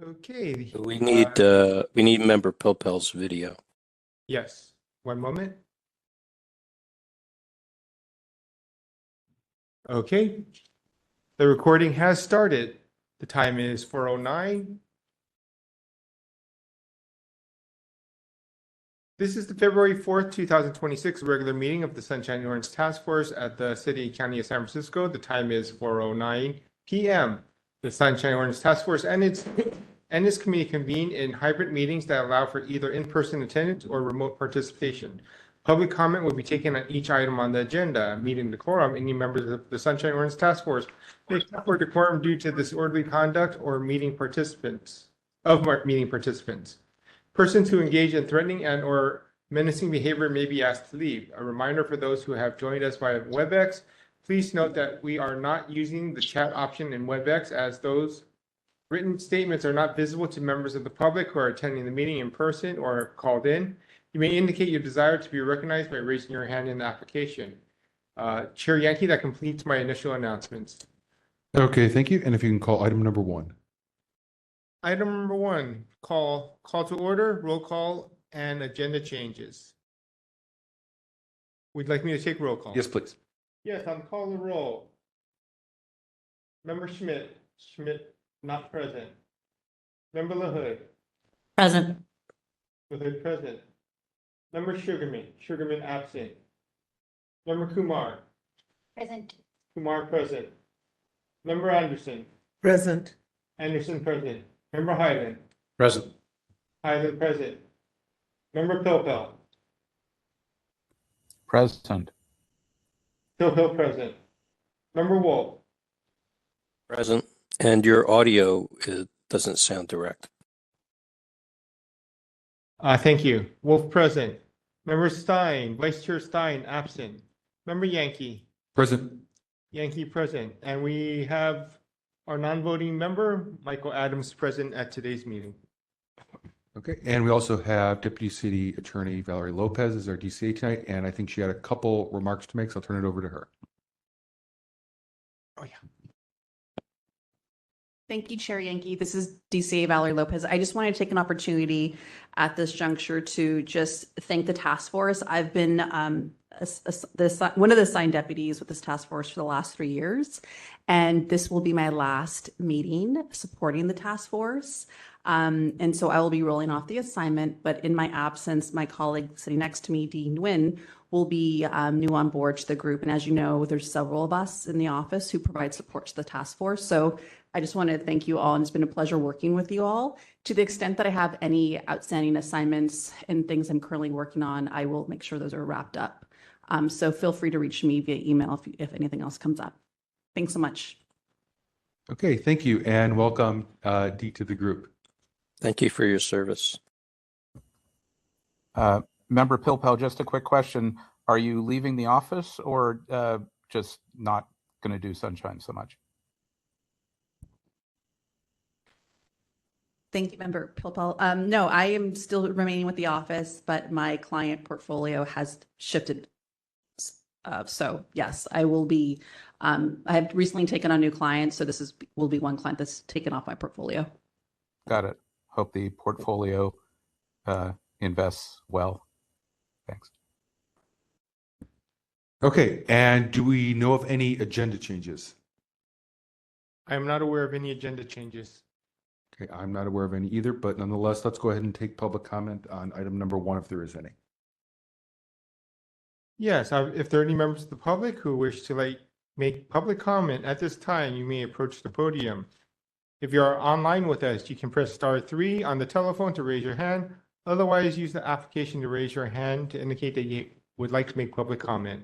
Okay. We need member Pilpel's video. Yes. One moment. Okay. The recording has started. The time is 4:09. This is the February 4th, 2026 regular meeting of the Sunshine Orange Task Force at the City and County of San Francisco. The time is 4:09 p.m. The Sunshine Orange Task Force and its committee convene in hybrid meetings that allow for either in-person attendance or remote participation. Public comment will be taken on each item on the agenda. Meeting decorum, any members of the Sunshine Orange Task Force may stop for decorum due to disorderly conduct or meeting participants. Persons who engage in threatening and or menacing behavior may be asked to leave. A reminder for those who have joined us via WebEx, please note that we are not using the chat option in WebEx, as those written statements are not visible to members of the public who are attending the meeting in person or have called in. You may indicate your desire to be recognized by raising your hand in the application. Chair Yankee, that completes my initial announcements. Okay, thank you. And if you can call item number 1. Item number 1, call to order, roll call, and agenda changes. Would you like me to take roll call? Yes, please. Yes, I'll call the roll. Member Schmidt not present. Member LaHood. Present. LaHood present. Member Sugarman absent. Member Kumar. Present. Kumar present. Member Anderson. Present. Anderson present. Member Hyland. Present. Hyland present. Member Pilpel. Present. Pilpel present. Member Wolf. Present. And your audio doesn't sound direct. Thank you. Wolf present. Member Stein, Vice Chair Stein absent. Member Yankee. Present. Yankee present. And we have our non-voting member, Michael Adams, present at today's meeting. Okay, and we also have Deputy City Attorney Valerie Lopez as our DCA tonight, and I think she had a couple remarks to make, so I'll turn it over to her. Oh, yeah. Thank you, Chair Yankee. This is DCA Valerie Lopez. I just wanted to take an opportunity at this juncture to just thank the task force. I've been one of the assigned deputies with this task force for the last 3 years, and this will be my last meeting supporting the task force. And so I will be rolling off the assignment, but in my absence, my colleague sitting next to me, Dean Nguyen, will be new on board to the group. And as you know, there's several of us in the office who provide support to the task force. So I just wanted to thank you all, and it's been a pleasure working with you all. To the extent that I have any outstanding assignments and things I'm currently working on, I will make sure those are wrapped up. So feel free to reach me via email if anything else comes up. Thanks so much. Okay, thank you, and welcome Dee to the group. Thank you for your service. Member Pilpel, just a quick question. Are you leaving the office or just not going to do Sunshine so much? Thank you, Member Pilpel. No, I am still remaining with the office, but my client portfolio has shifted. So yes, I will be. I have recently taken on new clients, so this will be one client that's taken off my portfolio. Got it. Hope the portfolio invests well. Thanks. Okay, and do we know of any agenda changes? I am not aware of any agenda changes. Okay, I'm not aware of any either, but nonetheless, let's go ahead and take public comment on item number 1 if there is any. Yes, if there are any members of the public who wish to make public comment at this time, you may approach the podium. If you are online with us, you can press *3 on the telephone to raise your hand. Otherwise, use the application to raise your hand to indicate that you would like to make public comment.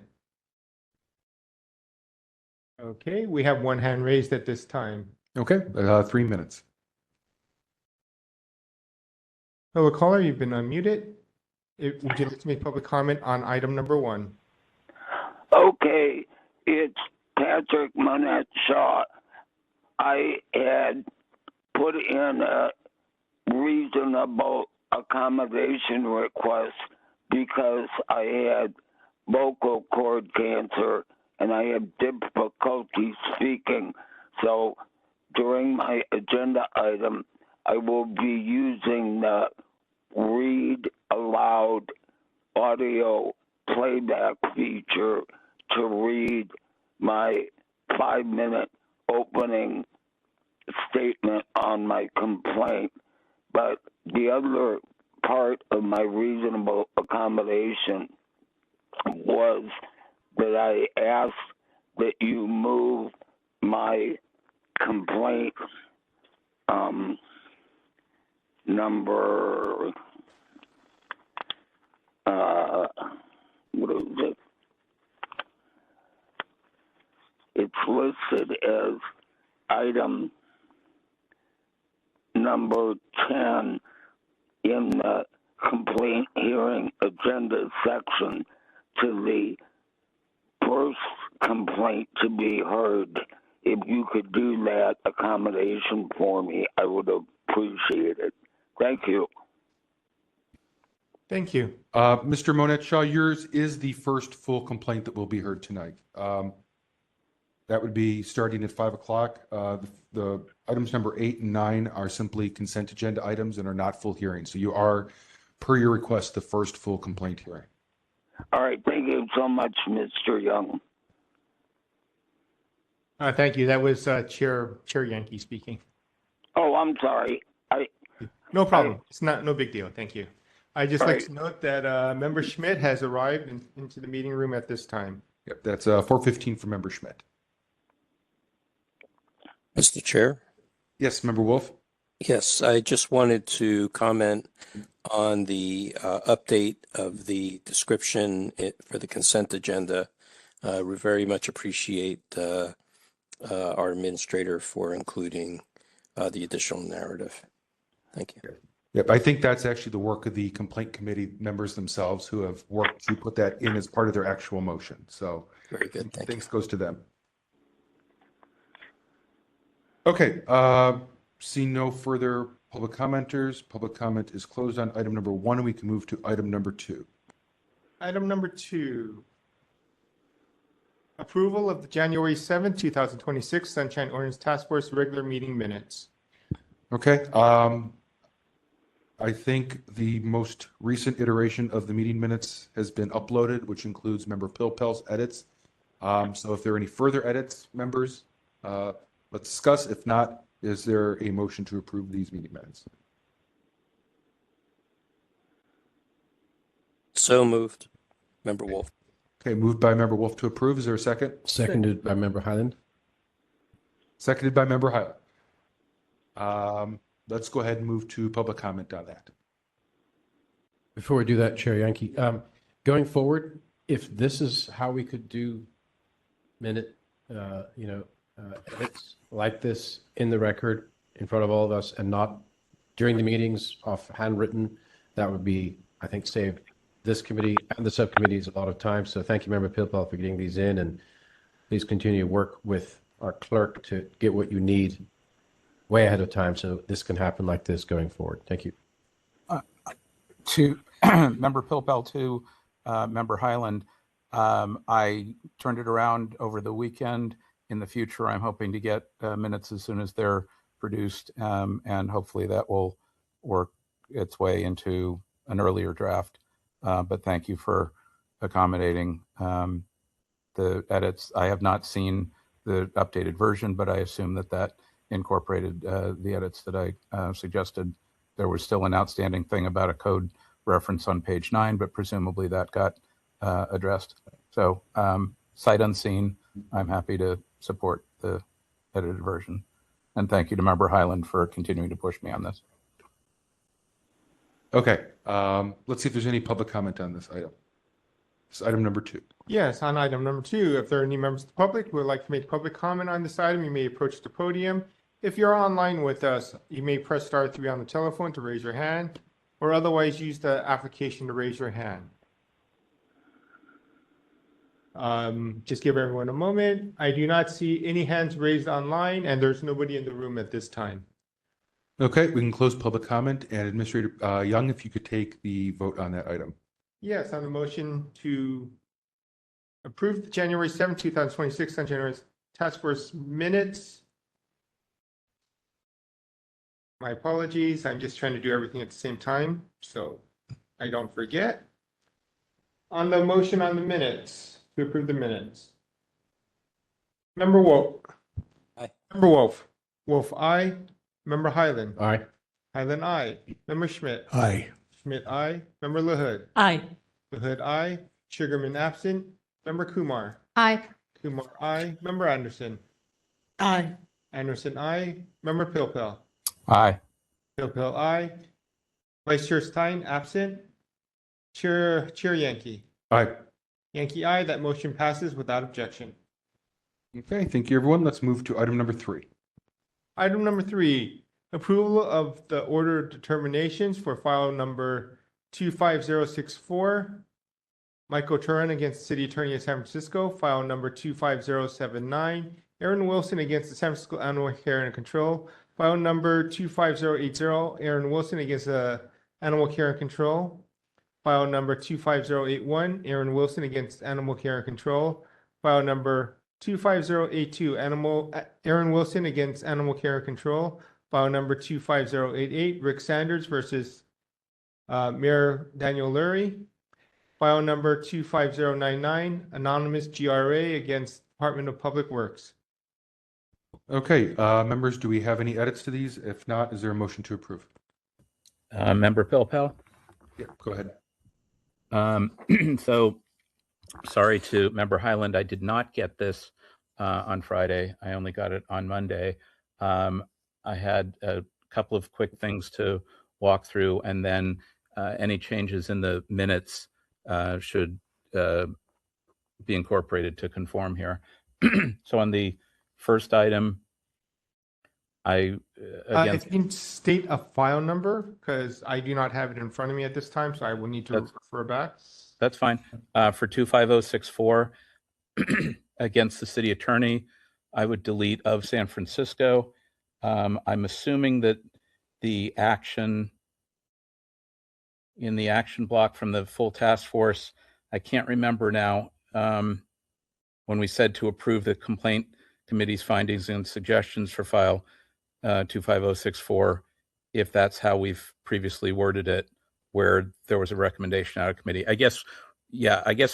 Okay, we have one hand raised at this time. Okay, 3 minutes. Hello, caller, you've been unmuted. Would you like to make public comment on item number 1? Okay, it's Patrick Monette Shaw. I had put in a reasonable accommodation request because I had vocal cord cancer and I have difficulty speaking. So during my agenda item, I will be using the read aloud audio playback feature to read my 5-minute opening statement on my complaint. But the other part of my reasonable accommodation was that I asked that you move my complaint number, what is it? It's listed as item number 10 in the complaint hearing agenda section to the first complaint to be heard. If you could do that accommodation for me, I would appreciate it. Thank you. Thank you. Mr. Monette Shaw, yours is the first full complaint that will be heard tonight. That would be starting at 5 o'clock. The items number 8 and 9 are simply consent agenda items and are not full hearings. So you are, per your request, the first full complaint hearing. All right. Thank you so much, Mr. Young. Thank you. That was Chair Yankee speaking. Oh, I'm sorry. No problem. It's no big deal. Thank you. I'd just All like right. to note that Member Schmidt has arrived into the meeting room at this time. Yep, that's 4:15 for Member Schmidt. Mr. Chair? Yes, Member Wolf. Yes, I just wanted to comment on the update of the description for the consent agenda. We very much appreciate our administrator for including the additional narrative. Thank you. Yep, I think that's actually the work of the complaint committee members themselves who have worked to put that in as part of their actual motion. So Very good. Thank you. thanks goes to them. Okay, seeing no further public commenters, public comment is closed on item number 1, and we can move to item number 2. Item number 2. Approval of the January 7th, 2026 Sunshine Ordinance Task Force regular meeting minutes. Okay, I think the most recent iteration of the meeting minutes has been uploaded, which includes Member Pilpel's edits. So if there are any further edits, members, let's discuss. If not, is there a motion to approve these meeting minutes? So moved. Member Wolf. Okay, moved by Member Wolf to approve. Is there a second? Seconded by Member Highland. Seconded by Member Highland. Let's go ahead and move to public comment on that. Before we do that, Chair Yankee, going forward, if this is how we could do minute, edits like this in the record in front of all of us and not during the meetings off handwritten, that would be, I think, save this committee and the subcommittees a lot of time. So thank you, Member Pilpel, for getting these in, and please continue to work with our clerk to get what you need way ahead of time so this can happen like this going forward. Thank you. To Member Pilpel, to Member Highland, I turned it around over the weekend. In the future, I'm hoping to get minutes as soon as they're produced, and hopefully that will work its way into an earlier draft. But thank you for accommodating the edits. I have not seen the updated version, but I assume that incorporated the edits that I suggested. There was still an outstanding thing about a code reference on page 9, but presumably that got addressed. So sight unseen, I'm happy to support the edited version. And thank you to Member Highland for continuing to push me on this. Okay, let's see if there's any public comment on this item. This is item number 2. Yes, on item number 2, if there are any members of the public who would like to make public comment on this item, you may approach the podium. If you're online with us, you may press star 3 on the telephone to raise your hand, or otherwise use the application to raise your hand. Just give everyone a moment. I do not see any hands raised online, and there's nobody in the room at this time. Okay, we can close public comment, and Administrator Young, if you could take the vote on that item. Yes, on the motion to approve the January 7th, 2026 Sunshine Ordinance Task Force minutes. My apologies. I'm just trying to do everything at the same time, so I don't forget. On the motion on the minutes, to approve the minutes. Member Wolf. Aye. Member Wolf. Wolf, aye. Member Highland. Aye. Highland, aye. Member Schmidt. Aye. Schmidt, aye. Member LaHood. Aye. LaHood, aye. Sugarman absent. Member Kumar. Aye. Kumar, aye. Member Anderson. Aye. Anderson, aye. Member Pilpel. Aye. Pilpel, aye. Vice Chair Stein, absent. Chair Yankee. Aye. Yankee, aye. That motion passes without objection. Okay, thank you, everyone. Let's move to item number 3. Item number 3, approval of the order of determinations for file number 25064. Michael Turan against the City Attorney of San Francisco, file number 25079. Aaron Wilson against the San Francisco Animal Care and Control, file number 25080. Aaron Wilson against the Animal Care and Control, file number 25081. Aaron Wilson against Animal Care and Control, file number 25082. Aaron Wilson against Animal Care and Control, file number 25088. Rick Sanders versus Mayor Daniel Lurie. File number 25099, anonymous GRA against Department of Public Works. Okay, members, do we have any edits to these? If not, is there a motion to approve? Member Pilpel? Yeah, go ahead. So sorry to Member Highland, I did not get this on Friday. I only got it on Monday. I had a couple of quick things to walk through, and then any changes in the minutes should be incorporated to conform here. So on the first item, I again, If you can state a file number, because I do not have it in front of me at this time, so I will need to refer back. that's fine. For 25064, against the city attorney, I would delete of San Francisco. I'm assuming that the action in the action block from the full task force, I can't remember now, when we said to approve the complaint committee's findings and suggestions for file 25064, if that's how we've previously worded it, where there was a recommendation out of committee. I guess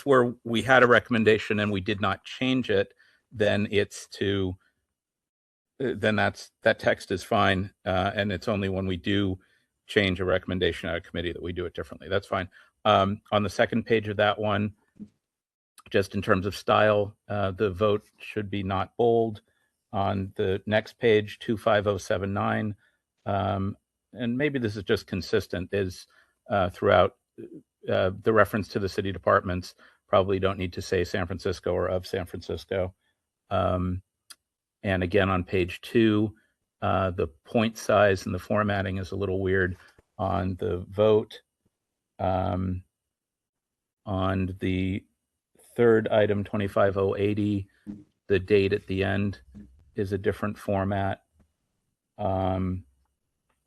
where we had a recommendation and we did not change it, then it's to, then that text is fine. And it's only when we do change a recommendation out of committee that we do it differently. That's fine. On the second page of that one, just in terms of style, the vote should be not bold. On the next page, 25079, and maybe this is just consistent, is throughout the reference to the city departments, probably don't need to say San Francisco or of San Francisco. And again, on page 2, the point size and the formatting is a little weird on the vote. On the third item, 25080, the date at the end is a different format. On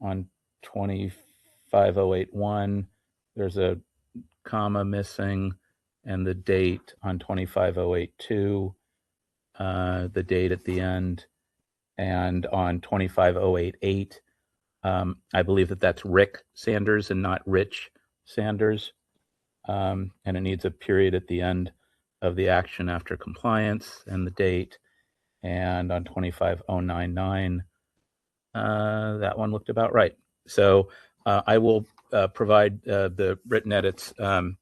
25081, there's a comma missing, and the date on 25082, the date at the end. And on 25088, I believe that's Rick Sanders and not Rich Sanders. And it needs a period at the end of the action after compliance and the date. And on 25099, that one looked about right. So I will provide the written edits in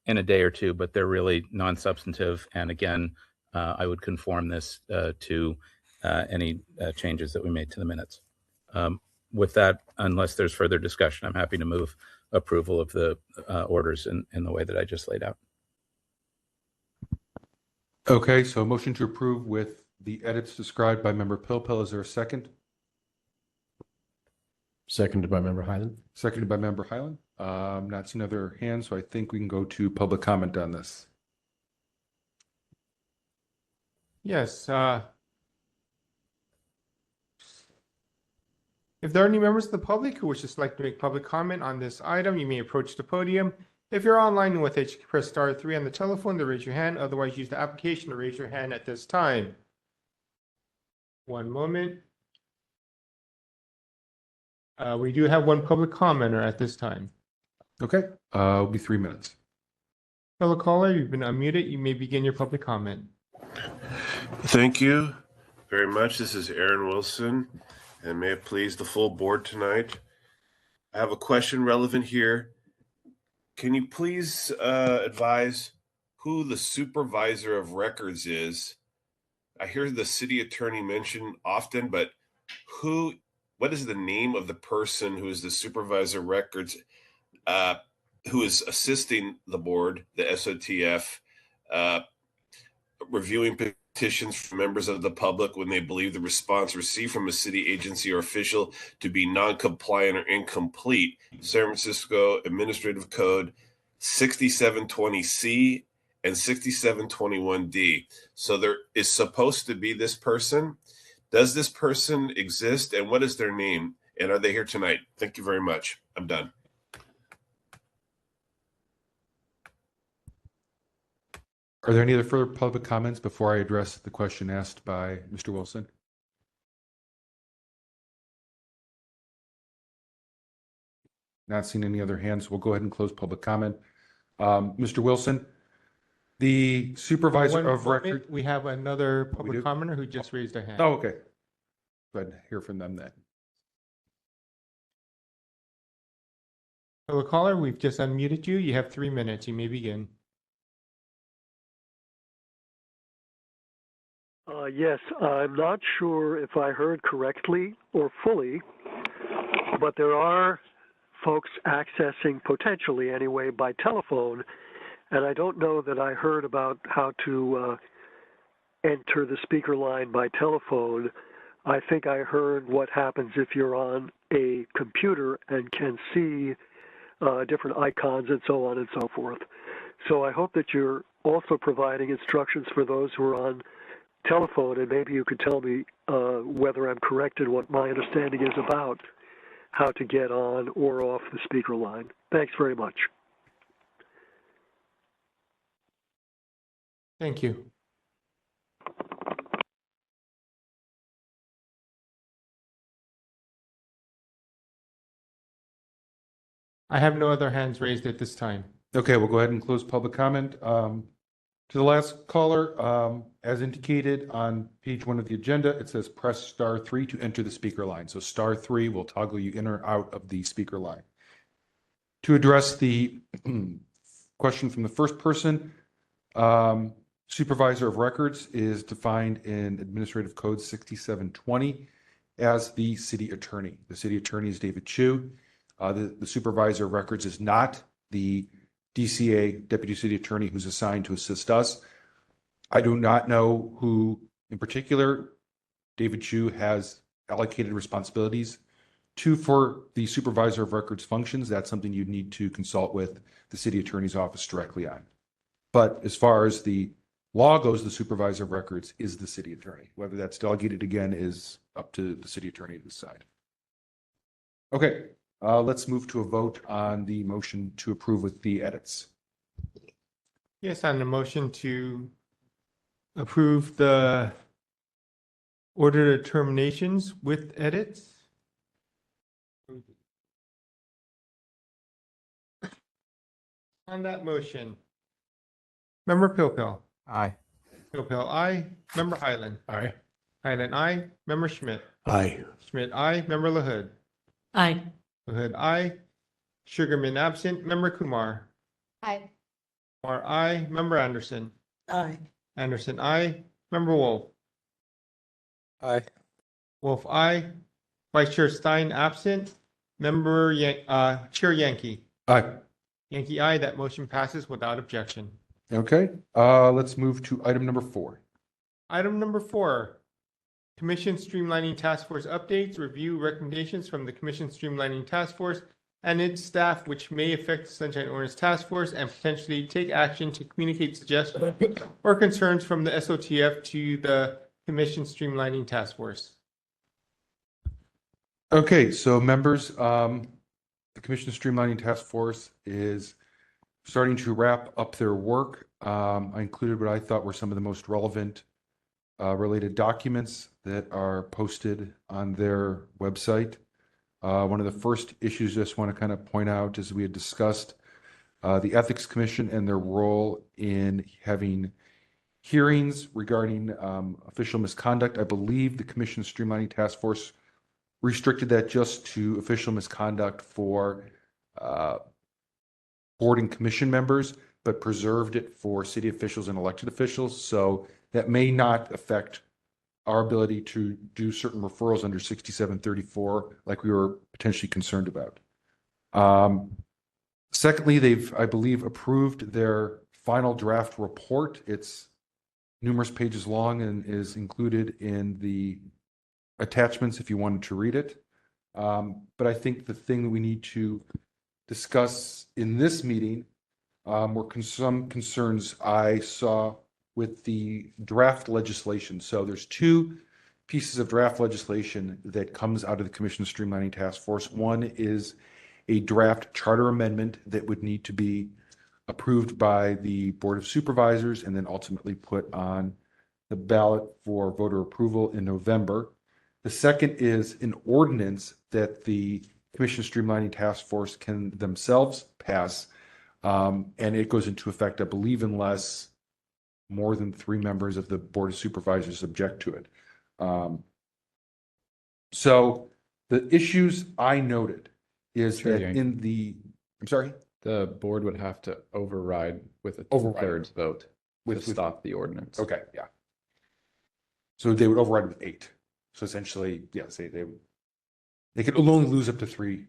a day or two, but they're really non-substantive. And again, I would conform this to any changes that we made to the minutes. With that, unless there's further discussion, I'm happy to move approval of the orders in the way that I just laid out. Okay, so a motion to approve with the edits described by Member Pilpel. Is there a second? Seconded by Member Highland. Seconded by Member Highland. Not seeing other hands, so I think we can go to public comment on this. Yes. If there are any members of the public who wish to make public comment on this item, you may approach the podium. If you're online with it, you can press *3 on the telephone to raise your hand. Otherwise, use the application to raise your hand at this time. One moment. We do have one public commenter at this time. Okay, it'll be 3 minutes. Fellow caller, you've been unmuted. You may begin your public comment. Thank you very much. This is Aaron Wilson, and may it please the full board tonight. I have a question relevant here. Can you please advise who the supervisor of records is? I hear the city attorney mentioned often, but what is the name of the person who is the supervisor of records, who is assisting the board, the SOTF, reviewing petitions from members of the public when they believe the response received from a city agency or official to be non-compliant or incomplete? San Francisco Administrative Code 6720C and 6721D. So there is supposed to be this person. Does this person exist, and what is their name? And are they here tonight? Thank you very much. I'm done. Are there any other further public comments before I address the question asked by Mr. Wilson? Not seeing any other hands. We'll go ahead and close public comment. Mr. Wilson, the supervisor of record. We have another We public do? commenter who just raised a hand. Oh, okay. Go ahead and hear from them then. Fellow caller, we've just unmuted you. You have 3 minutes. You may begin. Yes, I'm not sure if I heard correctly or fully, but there are folks accessing, potentially anyway, by telephone, and I don't know that I heard about how to enter the speaker line by telephone. I think I heard what happens if you're on a computer and can see different icons and so on and so forth. So I hope that you're also providing instructions for those who are on telephone, and maybe you could tell me whether I'm correct in what my understanding is about how to get on or off the speaker line. Thanks very much. Thank you. I have no other hands raised at this time. Okay, we'll go ahead and close public comment. To the last caller, as indicated on page 1 of the agenda, it says press *3 to enter the speaker line. So *3 will toggle you in or out of the speaker line. To address the question from the first person, supervisor of records is defined in Administrative Code 6720 as the city attorney. The city attorney is David Chu. The supervisor of records is not the DCA, Deputy City Attorney, who's assigned to assist us. I do not know who in particular David Chu has allocated responsibilities to for the supervisor of records functions. That's something you'd need to consult with the city attorney's office directly on. But as far as the law goes, the supervisor of records is the city attorney. Whether that's delegated again is up to the city attorney to decide. Okay. Let's move to a vote on the motion to approve with the edits. Yes, on the motion to approve the order determinations with edits. On that motion, Member Pilpil. Aye. Pilpil, aye. Member Highland. Aye. Highland, aye. Member Schmidt. Aye. Schmidt, aye. Member LaHood. Aye. LaHood, aye. Sugarman absent. Member Kumar. Aye. Kumar, aye. Member Anderson. Aye. Anderson, aye. Member Wolf. Aye. Wolf, aye. Vice Chair Stein absent. Member Chair Yankee. Aye. Yankee, aye. That motion passes without objection. Okay. Let's move to item number 4. Item number 4, Commission Streamlining Task Force updates, review recommendations from the Commission Streamlining Task Force and its staff, which may affect the Sunshine Ordinance Task Force, and potentially take action to communicate suggestions or concerns from the SOTF to the Commission Streamlining Task Force. Okay, so members, the Commission Streamlining Task Force is starting to wrap up their work. I included what I thought were some of the most relevant related documents that are posted on their website. One of the first issues I just want to kind of point out is we had discussed the Ethics Commission and their role in having hearings regarding official misconduct. I believe the Commission's Streamlining Task Force restricted that just to official misconduct for board and commission members, but preserved it for city officials and elected officials. So that may not affect our ability to do certain referrals under 6734, like we were potentially concerned about. Secondly, they've, I believe, approved their final draft report. It's numerous pages long and is included in the attachments if you wanted to read it. But I think the thing that we need to discuss in this meeting were some concerns I saw with the draft legislation. So there's two pieces of draft legislation that comes out of the Commission's Streamlining Task Force. One is a draft charter amendment that would need to be approved by the Board of Supervisors and then ultimately put on the ballot for voter approval in November. The second is an ordinance that the Commission Streamlining Task Force can themselves pass, and it goes into effect, I believe, unless more than 3 members of the Board of Supervisors object to it. So the issues I noted is Sure, that yeah. in the, I'm sorry? The board would have to override with a Override. two-thirds vote With to stop the ordinance. Okay, yeah. So they would override with 8. So essentially, yes, they could only lose up to 3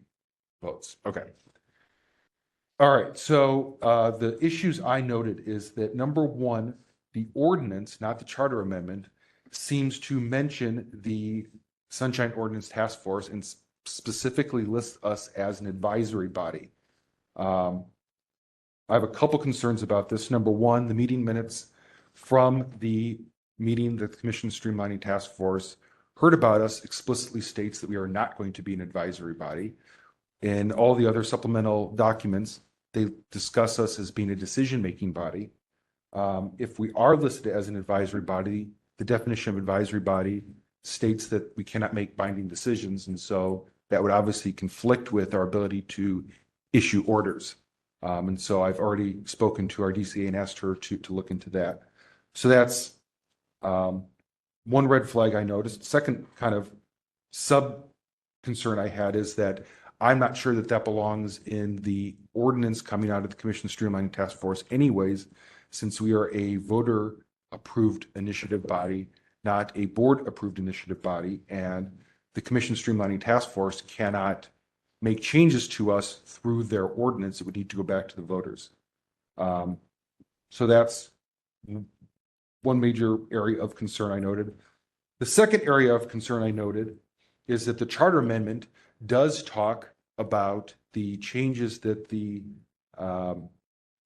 votes. Okay. All right. So the issues I noted is that number one, the ordinance, not the charter amendment, seems to mention the Sunshine Ordinance Task Force and specifically lists us as an advisory body. I have a couple concerns about this. Number one, the meeting minutes from the meeting that the Commission Streamlining Task Force heard about us explicitly states that we are not going to be an advisory body. In all the other supplemental documents, they discuss us as being a decision-making body. If we are listed as an advisory body, the definition of advisory body states that we cannot make binding decisions. And so that would obviously conflict with our ability to issue orders. And so I've already spoken to our DCA and asked her to look into that. So that's one red flag I noticed. Second kind of sub concern I had is that I'm not sure that that belongs in the ordinance coming out of the Commission Streamlining Task Force anyways, since we are a voter approved initiative body, not a board approved initiative body. And the Commission Streamlining Task Force cannot make changes to us through their ordinance. It would need to go back to the voters. So that's one major area of concern I noted. The second area of concern I noted is that the charter amendment does talk about the changes that the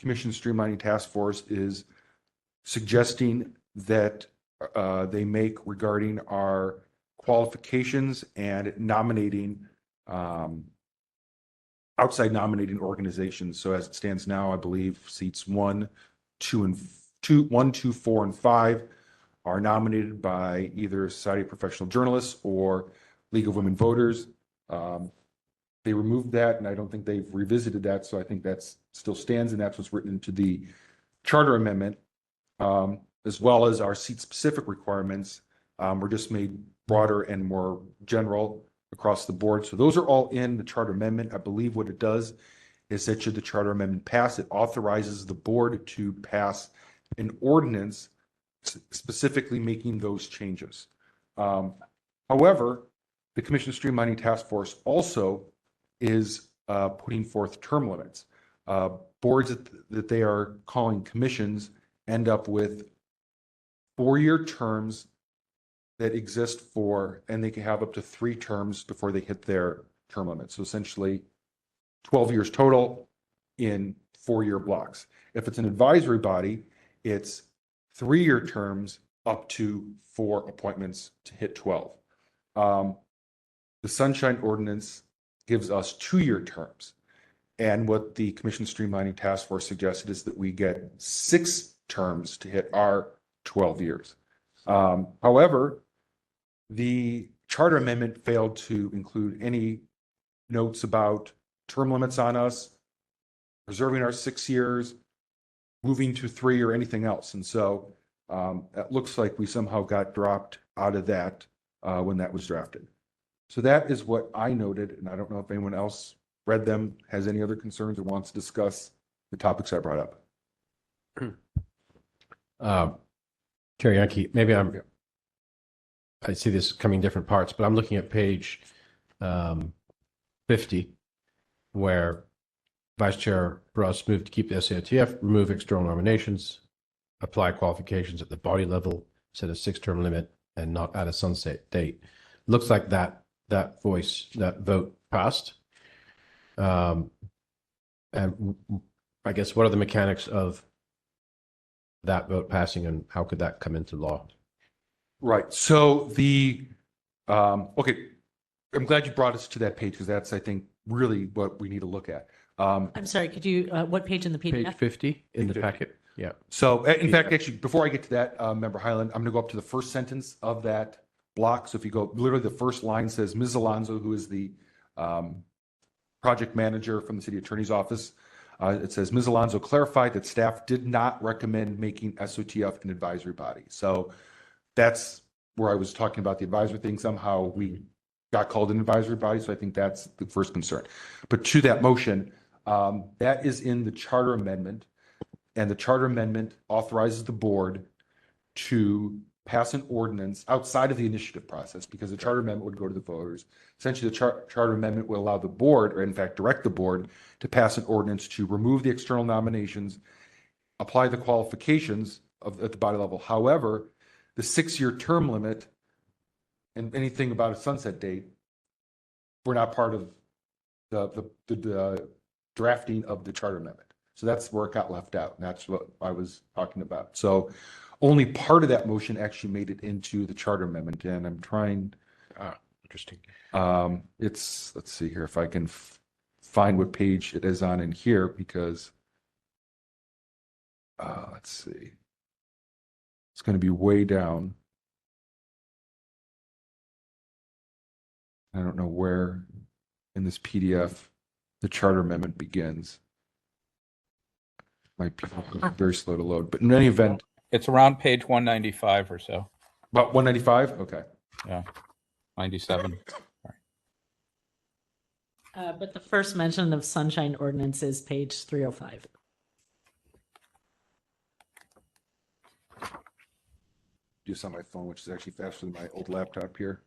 Commission Streamlining Task Force is suggesting that they make regarding our qualifications and nominating outside nominating organizations. So as it stands now, I believe seats 1, 2, 4, and 5 are nominated by either Society of Professional Journalists or League of Women Voters. They removed that, and I don't think they've revisited that. So I think that's still stands, and that's what's written into the charter amendment, as well as our seat-specific requirements were just made broader and more general across the board. So those are all in the charter amendment. I believe what it does is that should the charter amendment pass, it authorizes the board to pass an ordinance specifically making those changes. However, the Commission Streamlining Task Force also is putting forth term limits. Boards that they are calling commissions end up with 4-year terms that exist for, and they can have up to 3 terms before they hit their term limit. So essentially 12 years total in 4-year blocks. If it's an advisory body, it's 3-year terms up to 4 appointments to hit 12. The Sunshine Ordinance gives us 2-year terms. And what the Commission Streamlining Task Force suggested is that we get 6 terms to hit our 12 years. However, the charter amendment failed to include any notes about term limits on us, preserving our 6 years, moving to 3 or anything else. And so it looks like we somehow got dropped out of that when that was drafted. So that is what I noted, and I don't know if anyone else read them, has any other concerns, or wants to discuss the topics I brought up. Chair Yankee, maybe I see this coming different parts, but I'm looking at page 50, where Vice Chair Bruss moved to keep the SATF, remove external nominations, apply qualifications at the body level, set a 6-term limit, and not add a sunset date. Looks like that vote passed. And I guess what are the mechanics of that vote passing, and how could that come into law? Right. So okay, I'm glad you brought us to that page, because that's, I think, really what we need to look at. I'm sorry, could you, what page in the PDF? Page 50 in the packet. Yeah. So in fact, actually, before I get to that, Member Highland, I'm going to go up to the first sentence of that block. So if you go, literally the first line says, Ms. Alonso, who is the project manager from the city attorney's office, it says, Ms. Alonso clarified that staff did not recommend making SOTF an advisory body. So that's where I was talking about the advisory thing. Somehow we got called an advisory body. So I think that's the first concern. But to that motion, that is in the charter amendment, and the charter amendment authorizes the board to pass an ordinance outside of the initiative process, because the charter amendment would go to the voters. Essentially, the charter amendment will allow the board, or in fact direct the board, to pass an ordinance to remove the external nominations, apply the qualifications at the body level. However, the 6-year term limit and anything about a sunset date were not part of the drafting of the charter amendment. So that's where it got left out. And that's what I was talking about. So only part of that motion actually made it into the charter amendment. And I'm trying. Interesting. Let's see here if I can find what page it is on in here, because let's see. It's going to be way down. I don't know where in this PDF the charter amendment begins. My people are very slow to load, but in any event, It's around page 195 or so. about 195. Okay. Yeah, 97. But the first mention of sunshine ordinance is page 305. Do this on my phone, which is actually faster than my old laptop here.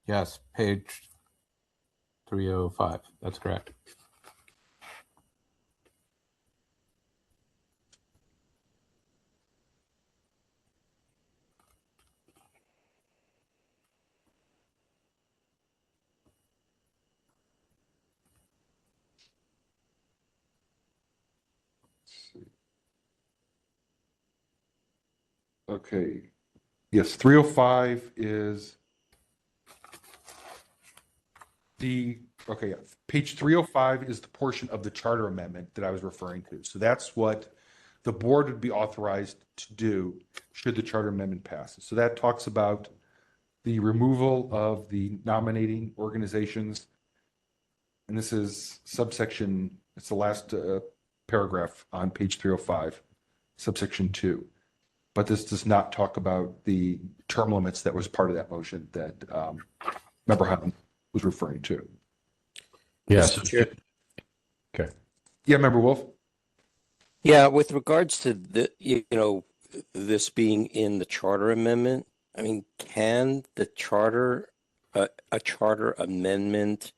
Yes, page 305. That's correct. Okay. Yes, 305 is page 305 is the portion of the charter amendment that I was referring to. So that's what the board would be authorized to do should the charter amendment pass. So that talks about the removal of the nominating organizations. And this is subsection, it's the last paragraph on page 305, subsection 2. But this does not talk about the term limits that was part of that motion that Member Hutton was referring to. Yes. Okay. Yeah, Member Wolf? Yeah, with regards to this being in the charter amendment, I mean, can the charter, a charter amendment,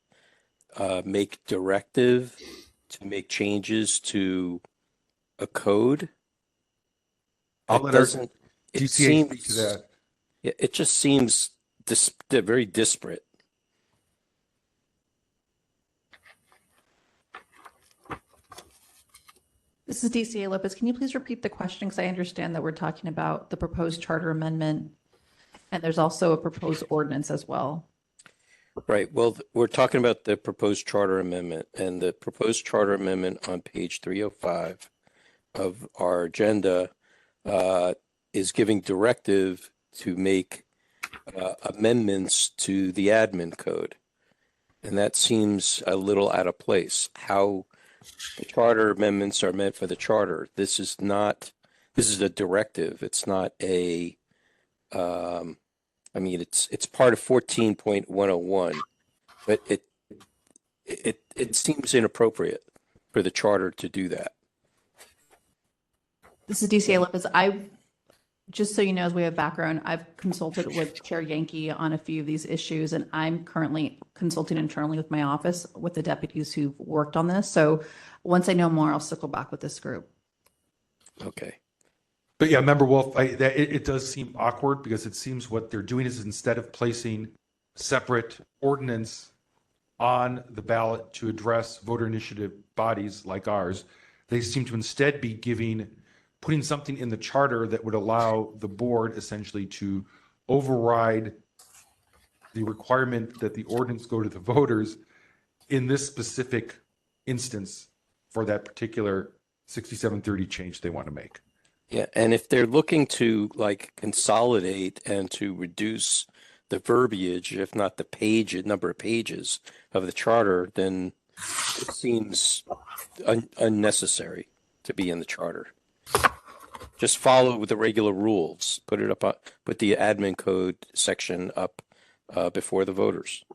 make directive to make changes to a code? I'll let our DCA It speak to seems, that. it just seems very disparate. This is DCA Lopez. Can you please repeat the question? Because I understand that we're talking about the proposed charter amendment, and there's also a proposed ordinance as well. Right. Well, we're talking about the proposed charter amendment, and the proposed charter amendment on page 305 of our agenda is giving directive to make amendments to the admin code. And that seems a little out of place. How the charter amendments are meant for the charter. This is a directive. It's not a, I mean, it's part of 14.101, but it seems inappropriate for the charter to do that. This is DCA Lopez. Just so you know, as we have background, I've consulted with Chair Yankee on a few of these issues, and I'm currently consulting internally with my office with the deputies who've worked on this. So once I know more, I'll circle back with this group. Okay. But yeah, Member Wolf, it does seem awkward because it seems what they're doing is instead of placing separate ordinance on the ballot to address voter initiative bodies like ours, they seem to instead be putting something in the charter that would allow the board essentially to override the requirement that the ordinance go to the voters in this specific instance for that particular 6730 change they want to make. Yeah, and if they're looking to like consolidate and to reduce the verbiage, if not the number of pages of the charter, then it seems unnecessary to be in the charter. Just follow the regular rules. Put the admin code section up before the voters.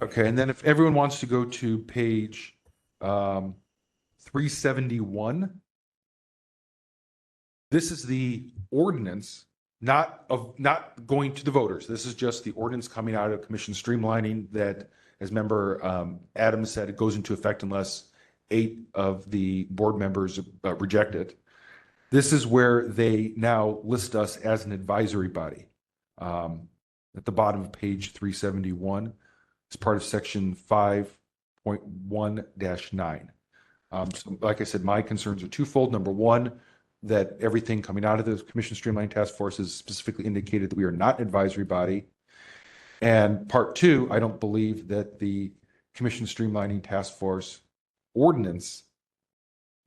Okay, and then if everyone wants to go to page 371, this is the ordinance, not going to the voters. This is just the ordinance coming out of commission streamlining that, as Member Adams said, it goes into effect unless 8 of the board members reject it. This is where they now list us as an advisory body. At the bottom of page 371, it's part of section 5.1-9. So like I said, my concerns are twofold. Number one, that everything coming out of the Commission Streamline Task Force is specifically indicated that we are not an advisory body. And part two, I don't believe that the Commission Streamlining Task Force ordinance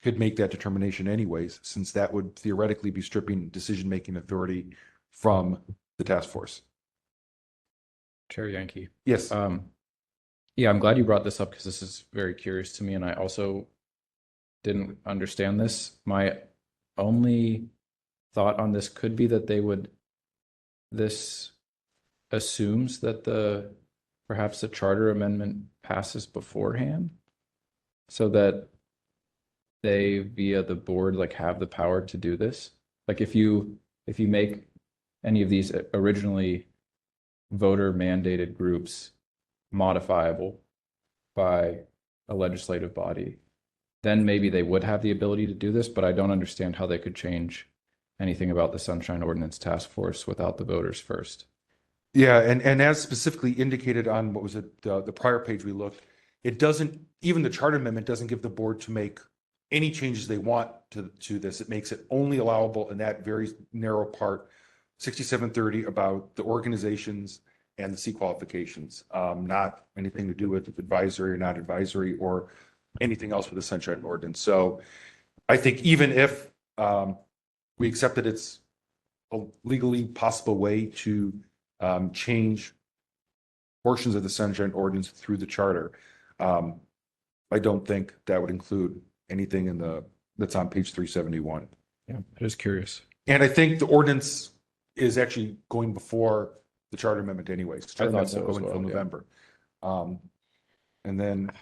could make that determination anyways, since that would theoretically be stripping decision-making authority from the task force. Chair Yankee. Yes. Yeah, I'm glad you brought this up because this is very curious to me, and I also didn't understand this. My only thought on this could be that this assumes that perhaps the charter amendment passes beforehand, so that they via the board have the power to do this. Like if you make any of these originally voter mandated groups modifiable by a legislative body, then maybe they would have the ability to do this, but I don't understand how they could change anything about the Sunshine Ordinance Task Force without the voters first. Yeah, and as specifically indicated on what was it, the prior page we looked, it doesn't, even the charter amendment doesn't give the board to make any changes they want to this. It makes it only allowable in that very narrow part, 6730, about the organizations and the C qualifications, not anything to do with advisory or not advisory or anything else with the Sunshine Ordinance. So I think even if we accept that it's a legally possible way to change portions of the Sunshine Ordinance through the charter, I don't think that would include anything that's on page 371. Yeah, I'm just curious. And I think the ordinance is actually going before the charter amendment anyways. The charter amendment will go until November. And then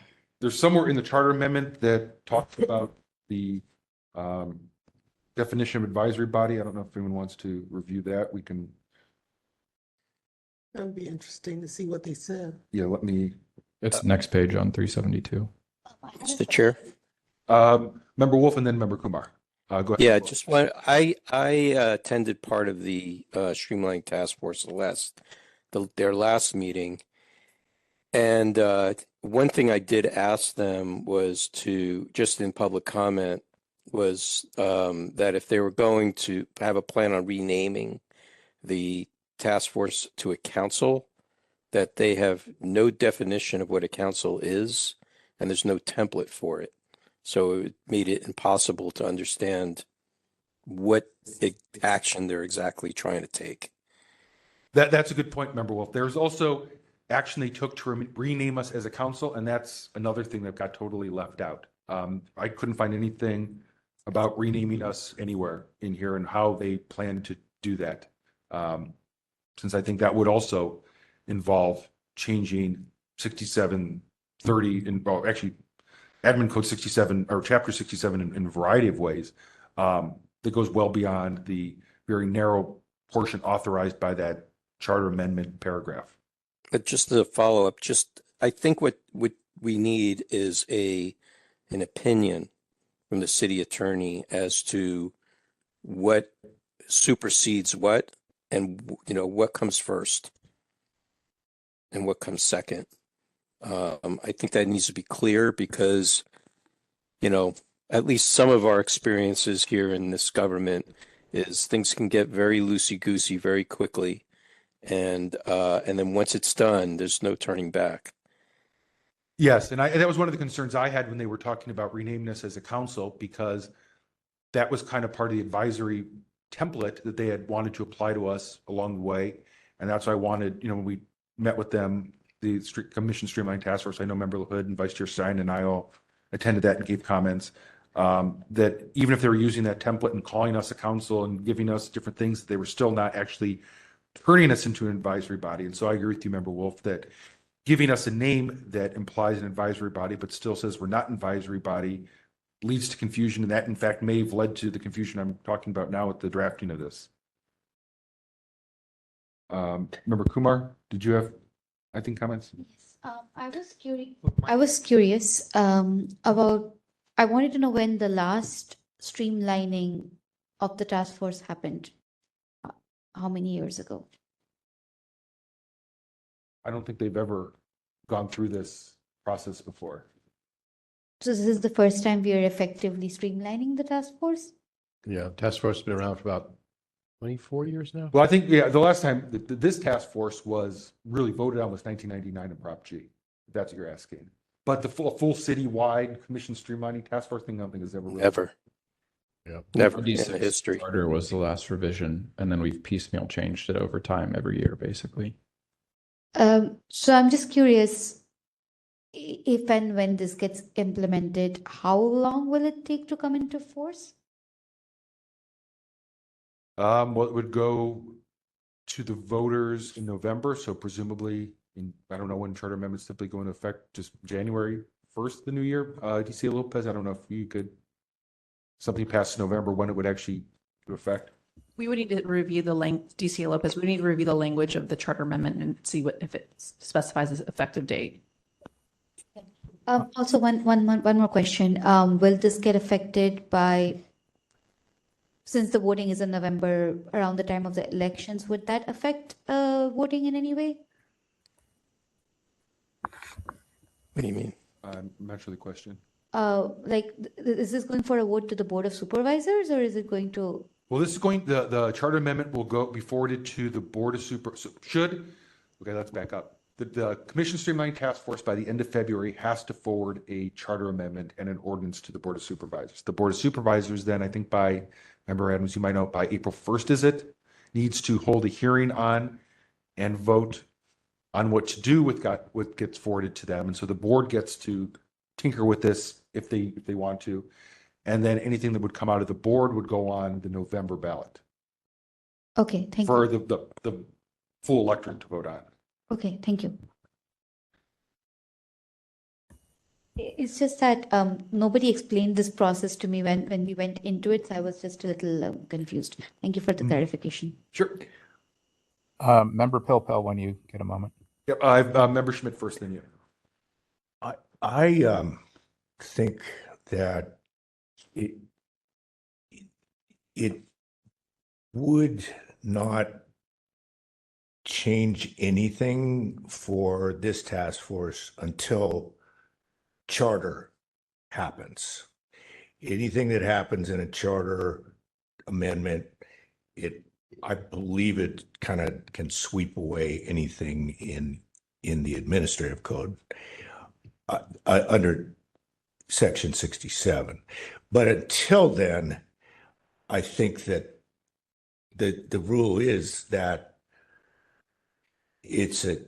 there's somewhere in the charter amendment that talks about the definition of advisory body. I don't know if anyone wants to review that. We can. That would be interesting to see what they said. Yeah, let me. It's next page on 372. Mr. Chair. Member Wolf and then Member Kumar. Go ahead. Yeah, just one. I attended part of the Streamlining Task Force their last meeting, and one thing I did ask them was to, just in public comment, was that if they were going to have a plan on renaming the task force to a council, that they have no definition of what a council is, and there's no template for it. So it made it impossible to understand what action they're exactly trying to take. That's a good point, Member Wolf. There's also action they took to rename us as a council, and that's another thing that got totally left out. I couldn't find anything about renaming us anywhere in here and how they plan to do that. Since I think that would also involve changing 6730 well, actually admin code 67 or chapter 67 in a variety of ways that goes well beyond the very narrow portion authorized by that charter amendment paragraph. But just to follow up, I think what we need is an opinion from the city attorney as to what supersedes what, and what comes first and what comes second. I think that needs to be clear because, at least some of our experiences here in this government is things can get very loosey-goosey very quickly. And then once it's done, there's no turning back. Yes, and that was one of the concerns I had when they were talking about renaming us as a council, because that was kind of part of the advisory template that they had wanted to apply to us along the way. And that's why I wanted, when we met with them, the Commission Streamline Task Force, I know Member Hood and Vice Chair Stein and I all attended that and gave comments, that even if they were using that template and calling us a council and giving us different things, they were still not actually turning us into an advisory body. And so I agree with you, Member Wolf, that giving us a name that implies an advisory body but still says we're not an advisory body leads to confusion, and that in fact may have led to the confusion I'm talking about now with the drafting of this. Member Kumar, did you have, comments? Yes. I was curious about. I wanted to know when the last streamlining of the task force happened. How many years ago? I don't think they've ever gone through this process before. So this is the first time we are effectively streamlining the task force? Yeah, task force has been around for about 24 years now. Well, I think, the last time this task force was really voted on was 1999 in Prop G, if that's what you're asking. But the full citywide commission streamlining task force thing, I don't think is ever really. Never. Yeah. Never in 96 history. Charter was the last revision, and then we've piecemeal changed it over time every year, basically. So I'm just curious, if and when this gets implemented, how long will it take to come into force? Well, it would go to the voters in November, so presumably I don't know when charter amendments typically go into effect, just January 1st, the new year. DC Lopez, I don't know if you could, something past November, when it would actually go into effect. We would need to review DC Lopez, we need to review the language of the charter amendment and see if it specifies its effective date. Also, one more question. Will this get affected by, since the voting is in November, around the time of the elections, would that affect voting in any way? What do you mean? I'm not sure the question. Is this going for a vote to the Board of Supervisors, or is it going to? Well, this is going, the charter amendment will be forwarded to the Board of okay, let's back up. The Commission Streamlining Task Force by the end of February has to forward a charter amendment and an ordinance to the Board of Supervisors. The Board of Supervisors then, I think by, Member Adams, you might know, by April 1st needs to hold a hearing on and vote on what to do with what gets forwarded to them. And so the board gets to tinker with this if they want to. And then anything that would come out of the board would go on the November ballot. Okay, thank you. For the full electorate to vote on. Okay, thank you. It's just that nobody explained this process to me when we went into it, so I was just a little confused. Thank you for the clarification. Sure. Member Pilpel, when you get a moment. Yep, I've Member Schmidt first, then you. I think that it would not change anything for this task force until charter happens. Anything that happens in a charter amendment, I believe it kind of can sweep away anything in the administrative code. Under Section 67. But until then, I think that the rule is that it's a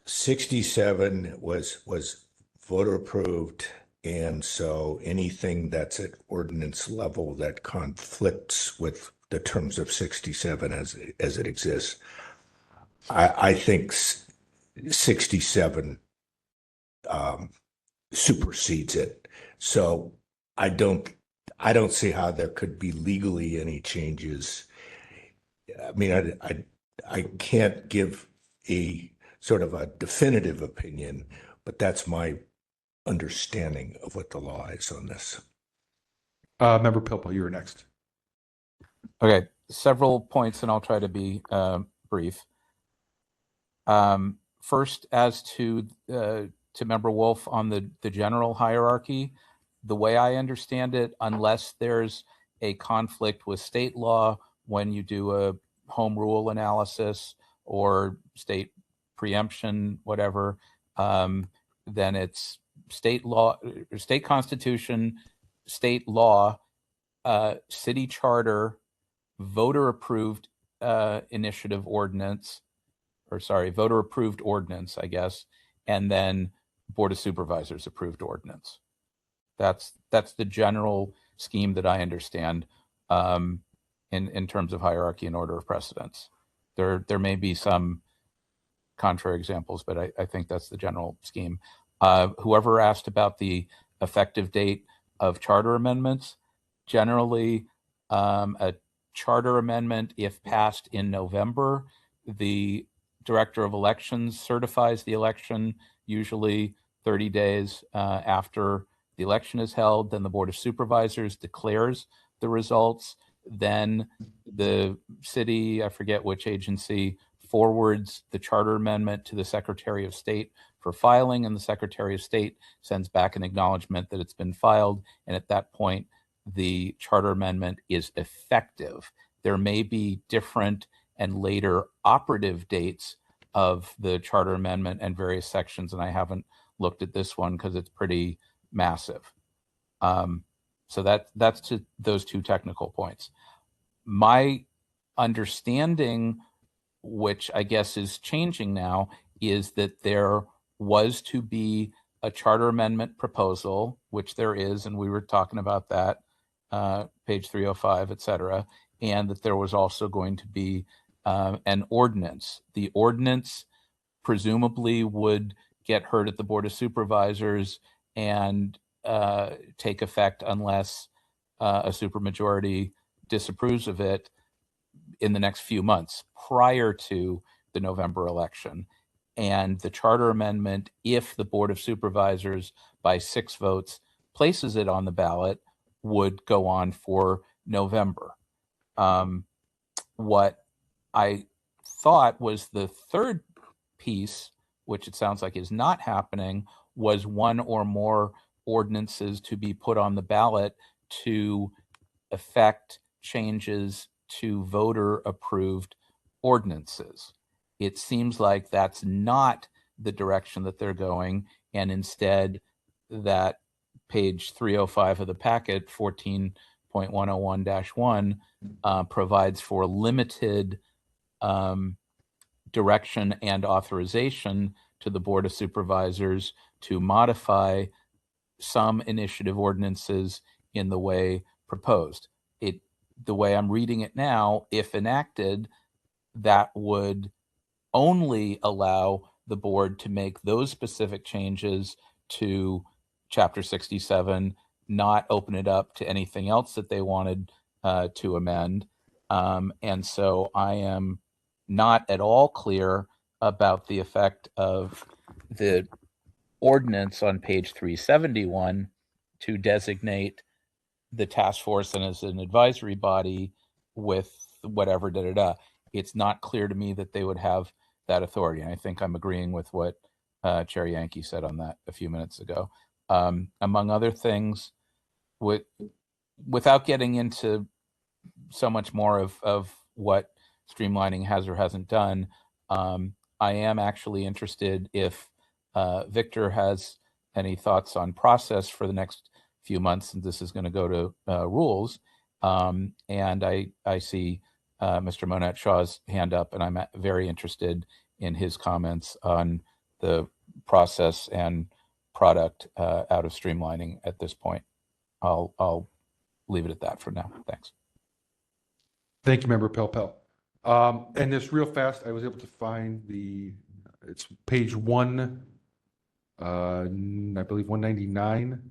67 was voter approved, and so anything that's at ordinance level that conflicts with the terms of 67 as it exists, I think 67 supersedes it. So I don't see how there could be legally any changes. I mean, I can't give a sort of a definitive opinion, but that's my understanding of what the law is on this. Member Pilpel, you're next. Okay, several points, and I'll try to be brief. First, as to Member Wolf on the general hierarchy, the way I understand it, unless there's a conflict with state law when you do a home rule analysis or state preemption, whatever, then it's state law, state constitution, state law, city charter, voter approved initiative ordinance, or sorry, voter approved ordinance, I guess, and then Board of Supervisors approved ordinance. That's the general scheme that I understand in terms of hierarchy and order of precedence. There may be some contrary examples, but I think that's the general scheme. Whoever asked about the effective date of charter amendments, generally a charter amendment, if passed in November, the director of elections certifies the election, usually 30 days after the election is held. Then the Board of Supervisors declares the results. Then the city, I forget which agency, forwards the charter amendment to the Secretary of State for filing, and the Secretary of State sends back an acknowledgement that it's been filed. And at that point, the charter amendment is effective. There may be different and later operative dates of the charter amendment and various sections, and I haven't looked at this one because it's pretty massive. So that's to those two technical points. My understanding, which I guess is changing now, is that there was to be a charter amendment proposal, which there is, and we were talking about that, page 305, et cetera, and that there was also going to be an ordinance. The ordinance presumably would get heard at the Board of Supervisors and take effect unless a supermajority disapproves of it in the next few months prior to the November election. And the charter amendment, if the Board of Supervisors by 6 votes places it on the ballot, would go on for November. What I thought was the third piece, which it sounds like is not happening, was one or more ordinances to be put on the ballot to effect changes to voter approved ordinances. It seems like that's not the direction that they're going, and instead that page 305 of the packet, 14.101-1, provides for limited direction and authorization to the Board of Supervisors to modify some initiative ordinances in the way proposed. The way I'm reading it now, if enacted, that would only allow the board to make those specific changes to Chapter 67, not open it up to anything else that they wanted to amend. And so I am not at all clear about the effect of the ordinance on page 371 to designate the task force and as an advisory body with whatever It's not clear to me that they would have that authority. And I think I'm agreeing with what Chair Yankee said on that a few minutes ago. Among other things, without getting into so much more of what streamlining has or hasn't done, I am actually interested if Victor has any thoughts on process for the next few months, and this is going to go to rules. And I see Mr. Monette Shaw's hand up, and I'm very interested in his comments on the process and product out of streamlining at this point. I'll leave it at that for now. Thanks. Thank you, Member Pelpel. And this real fast, I was able to find it's page 1, I believe 199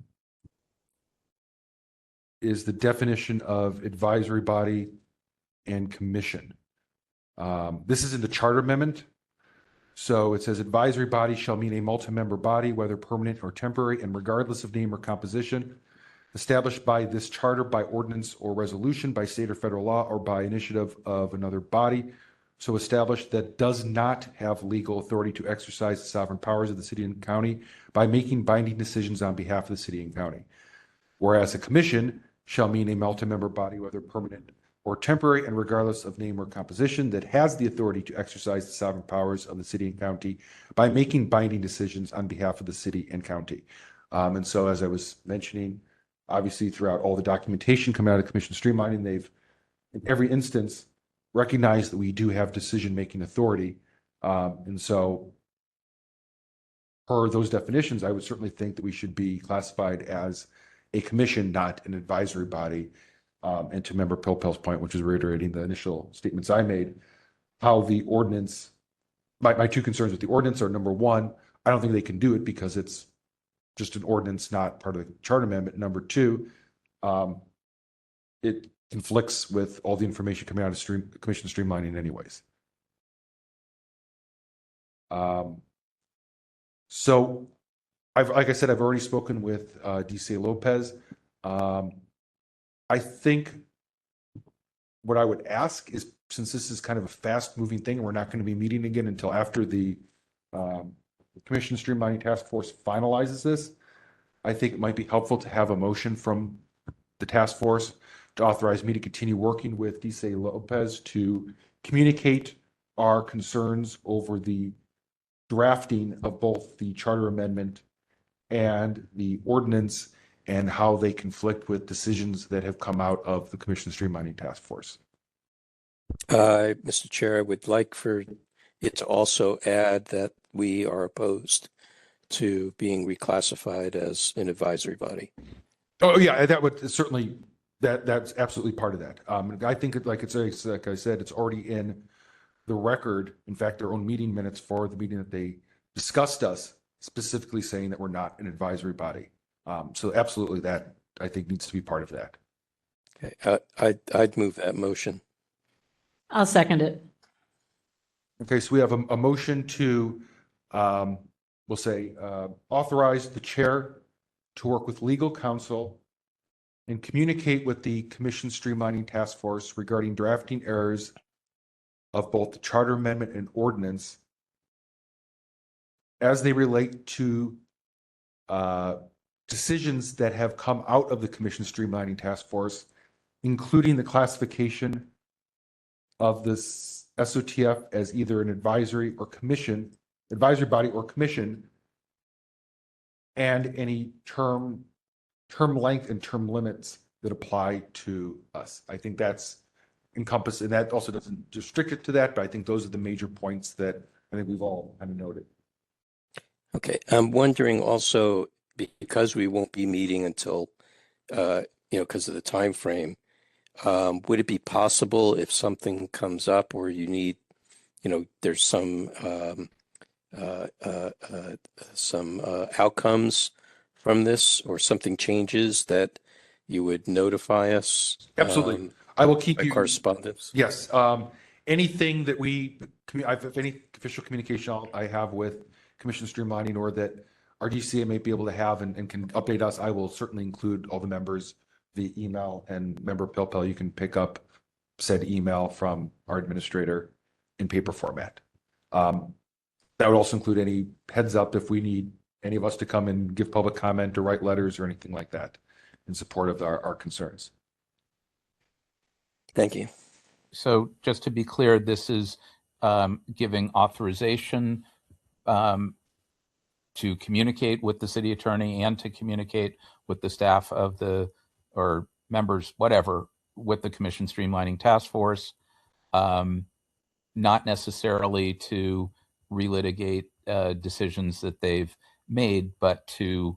is the definition of advisory body and commission. This is in the charter amendment. So it says advisory body shall mean a multi-member body, whether permanent or temporary, and regardless of name or composition, established by this charter, by ordinance or resolution, by state or federal law, or by initiative of another body, so established that does not have legal authority to exercise the sovereign powers of the city and county by making binding decisions on behalf of the city and county. Whereas a commission shall mean a multi-member body, whether permanent or temporary, and regardless of name or composition, that has the authority to exercise the sovereign powers of the city and county by making binding decisions on behalf of the city and county. And so, as I was mentioning, obviously throughout all the documentation coming out of Commission Streamlining, they've in every instance recognized that we do have decision-making authority. And so per those definitions, I would certainly think that we should be classified as a commission, not an advisory body. And to Member Pilpel's point, which is reiterating the initial statements I made, how the ordinance, my two concerns with the ordinance are, number one, I don't think they can do it because it's just an ordinance, not part of the charter amendment. Number two, it conflicts with all the information coming out of Commission Streamlining anyways. So like I said, I've already spoken with DC Lopez. I think what I would ask is, since this is kind of a fast moving thing, we're not going to be meeting again until after the Commission Streamlining Task Force finalizes this. I think it might be helpful to have a motion from the task force to authorize me to continue working with DC Lopez to communicate our concerns over the drafting of both the charter amendment and the ordinance and how they conflict with decisions that have come out of the Commission Streamlining Task Force. Mr. Chair, I would like for it to also add that we are opposed to being reclassified as an advisory body. Oh yeah, that would certainly, that's absolutely part of that. I think like I said, it's already in the record. In fact, their own meeting minutes for the meeting that they discussed us, specifically saying that we're not an advisory body. So absolutely, that I think needs to be part of that. Okay, I'd move that motion. I'll second it. Okay, so we have a motion to, we'll say, authorize the chair to work with legal counsel and communicate with the Commission Streamlining Task Force regarding drafting errors of both the charter amendment and ordinance as they relate to decisions that have come out of the Commission Streamlining Task Force, including the classification of this SOTF as either an advisory body or commission, and any term length and term limits that apply to us. I think that's encompassed, and that also doesn't restrict it to that, but I think those are the major points that I think we've all kind of noted. Okay, I'm wondering also, because we won't be meeting until, because of the time frame, would it be possible if something comes up or you need, there's some outcomes from this or something changes, that you would notify us? Absolutely. I will keep you correspondence. Yes. Anything that if any official communication I have with Commission Streamlining or that our DCA may be able to have and can update us, I will certainly include all the members via email. And Member Pilpel, you can pick up said email from our administrator in paper format. That would also include any heads up if we need any of us to come and give public comment or write letters or anything like that in support of our concerns. Thank you. So just to be clear, this is giving authorization to communicate with the city attorney and to communicate with the staff of or members, whatever, with the commission streamlining task force, not necessarily to relitigate decisions that they've made, but to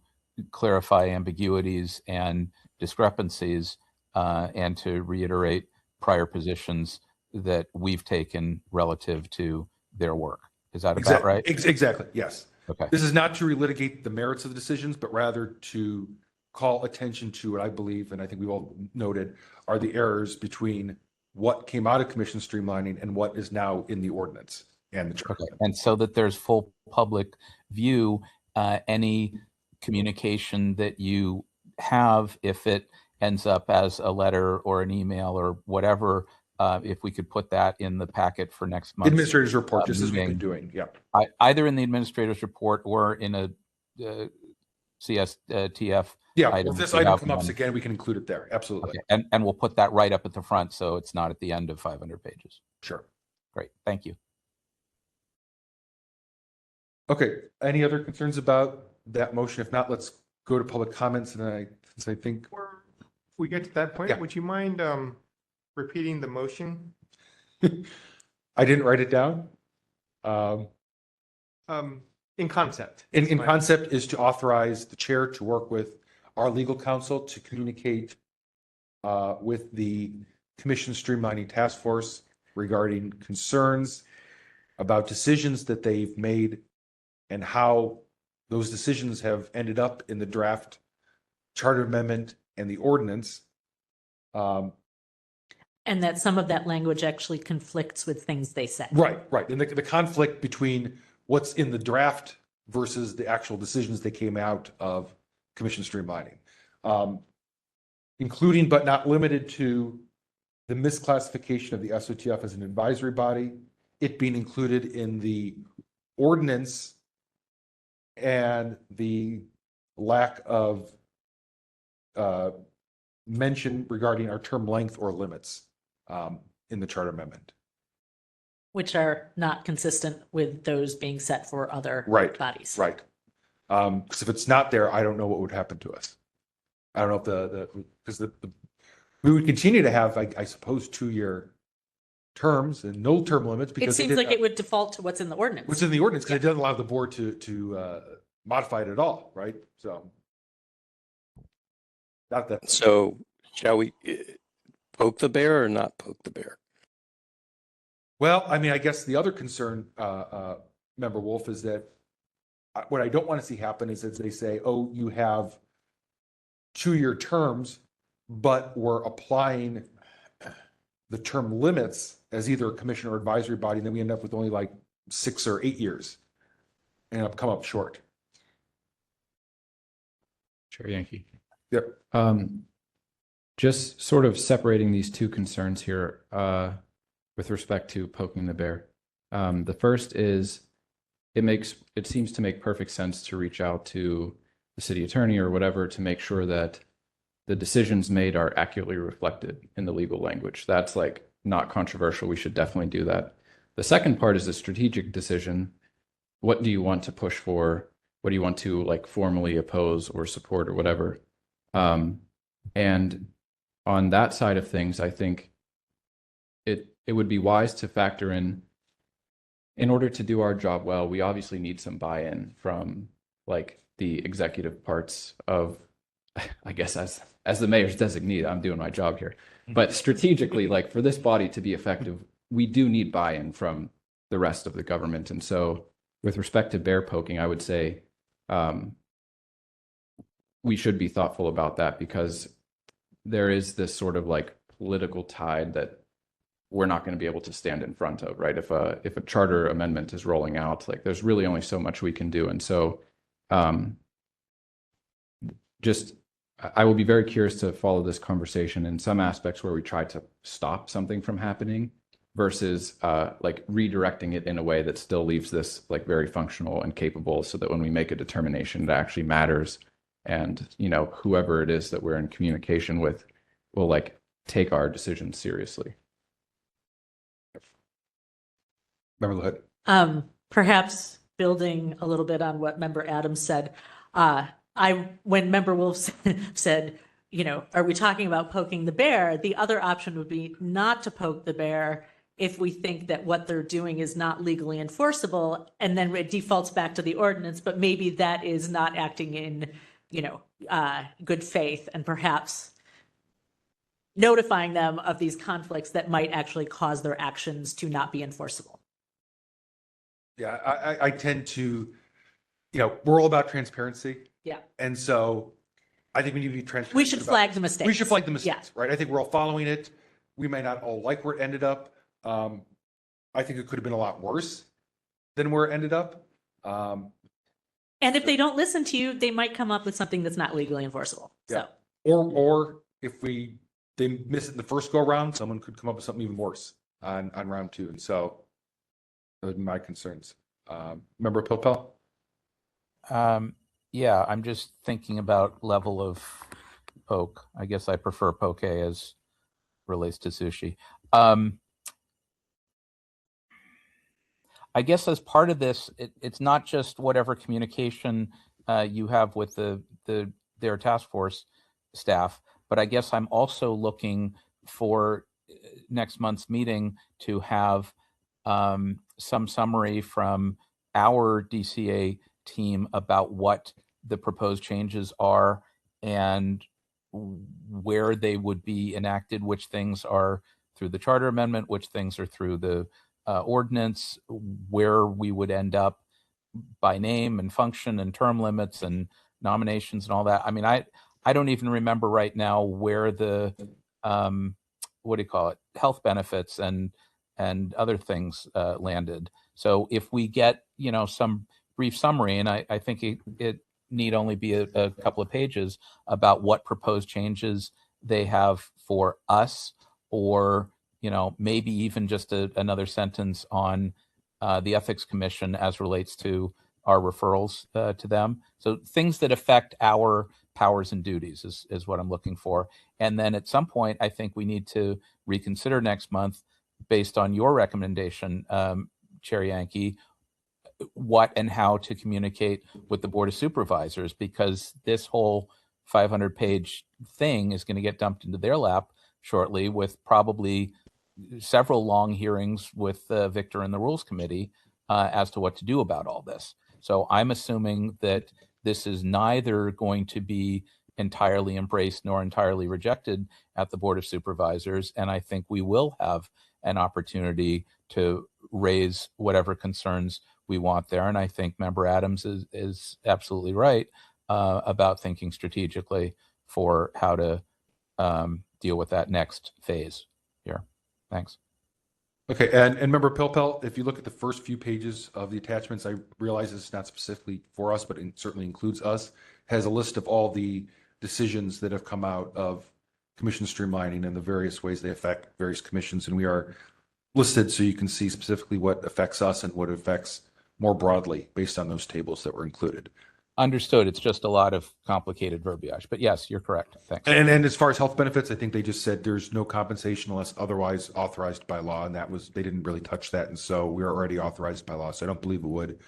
clarify ambiguities and discrepancies, and to reiterate prior positions that we've taken relative to their work. Is that about right? Exactly, yes. Okay. This is not to relitigate the merits of the decisions, but rather to call attention to what I believe, and I think we've all noted, are the errors between what came out of commission streamlining and what is now in the ordinance and the charter. Okay. And so that there's full public view, any communication that you have, if it ends up as a letter or an email or whatever, if we could put that in the packet for next month. Administrator's report, just as we've been doing, yeah. Either in the administrator's report or in a CSTF. Yeah, item if this we item have comes up one. again, we can include it there, absolutely. Okay. And we'll put that right up at the front, so it's not at the end of 500 pages. Sure. Great, thank you. Okay, any other concerns about that motion? If not, let's go to public comments, and since I think. Or if we get to that point, Yeah. would you mind repeating the motion? I didn't write it down. In concept. In concept is to authorize the chair to work with our legal counsel to communicate with the commission streamlining task force regarding concerns about decisions that they've made and how those decisions have ended up in the draft charter amendment and the ordinance. And that some of that language actually conflicts with things they said. Right. And the conflict between what's in the draft versus the actual decisions that came out of commission streamlining, including but not limited to the misclassification of the SOTF as an advisory body, it being included in the ordinance, and the lack of mention regarding our term length or limits in the charter amendment. Which are not consistent with those being set for other bodies. Right. Because if it's not there, I don't know what would happen to us. I don't know if because we would continue to have, I suppose, 2-year terms and no term limits. It seems like it would default to what's in the ordinance. What's in the ordinance, because it doesn't allow the board to modify it at all, right? So. Not that. So shall we poke the bear or not poke the bear? Well, I mean, I guess the other concern, Member Wolf, is that what I don't want to see happen is that they say, oh, you have 2-year terms, but we're applying the term limits as either a commission or advisory body, and then we end up with only like 6 or 8 years and come up short. Chair Yankee. Yep. Just sort of separating these two concerns here with respect to poking the bear. The first is it seems to make perfect sense to reach out to the city attorney or whatever to make sure that the decisions made are accurately reflected in the legal language. That's like not controversial. We should definitely do that. The second part is a strategic decision. What do you want to push for? What do you want to like formally oppose or support or whatever? And on that side of things, I think it would be wise to factor in order to do our job well, we obviously need some buy-in from like the executive parts of, I guess as the mayor's designee, I'm doing my job here. But strategically, like for this body to be effective, we do need buy-in from the rest of the government. And so with respect to bear poking, I would say we should be thoughtful about that, because there is this sort of like political tide that we're not going to be able to stand in front of, right? If a charter amendment is rolling out, like there's really only so much we can do. And so I will be very curious to follow this conversation in some aspects where we try to stop something from happening versus like redirecting it in a way that still leaves this like very functional and capable, so that when we make a determination, it actually matters. And, you know, whoever it is that we're in communication with will like take our decisions seriously. Member Hood. Perhaps building a little bit on what Member Adams said, when Member Wolf said, are we talking about poking the bear? The other option would be not to poke the bear if we think that what they're doing is not legally enforceable, and then it defaults back to the ordinance, but maybe that is not acting in, good faith, and perhaps notifying them of these conflicts that might actually cause their actions to not be enforceable. Yeah, I tend to, we're all about transparency. Yeah. And so I think we need to be transparent. We should flag the mistakes. We should flag the mistakes, Yeah. right? I think we're all following it. We may not all like where it ended up. I think it could have been a lot worse than where it ended up. And if they don't listen to you, they might come up with something that's not legally enforceable. Yeah. So, Or if they miss it in the first go round, someone could come up with something even worse on round 2. And so those are my concerns. Member Pilpel? Yeah, I'm just thinking about level of poke. I guess I prefer poke as relates to sushi. I guess as part of this, it's not just whatever communication you have with their task force staff, but I guess I'm also looking for next month's meeting to have some summary from our DCA team about what the proposed changes are and where they would be enacted, which things are through the charter amendment, which things are through the ordinance, where we would end up by name and function and term limits and nominations and all that. I mean, I don't even remember right now where the health benefits and other things landed. So if we get some brief summary, and I think it need only be a couple of pages about what proposed changes they have for us, or maybe even just another sentence on the Ethics Commission as relates to our referrals to them. So things that affect our powers and duties is what I'm looking for. And then at some point, I think we need to reconsider next month, based on your recommendation, Chair Yankee, what and how to communicate with the Board of Supervisors, because this whole 500-page thing is going to get dumped into their lap shortly, with probably several long hearings with Victor and the Rules Committee as to what to do about all this. So I'm assuming that this is neither going to be entirely embraced nor entirely rejected at the Board of Supervisors, and I think we will have an opportunity to raise whatever concerns we want there. And I think Member Adams is absolutely right about thinking strategically for how to deal with that next phase here. Thanks. Okay, and Member Pilpel, if you look at the first few pages of the attachments, I realize it's not specifically for us, but it certainly includes us, has a list of all the decisions that have come out of commission streamlining and the various ways they affect various commissions. And we are listed so you can see specifically what affects us and what affects more broadly based on those tables that were included. Understood. It's just a lot of complicated verbiage, but yes, you're correct. Thanks. And as far as health benefits, I think they just said there's no compensation unless otherwise authorized by law, and they didn't really touch that, and so we're already authorized by law. So I don't believe it would,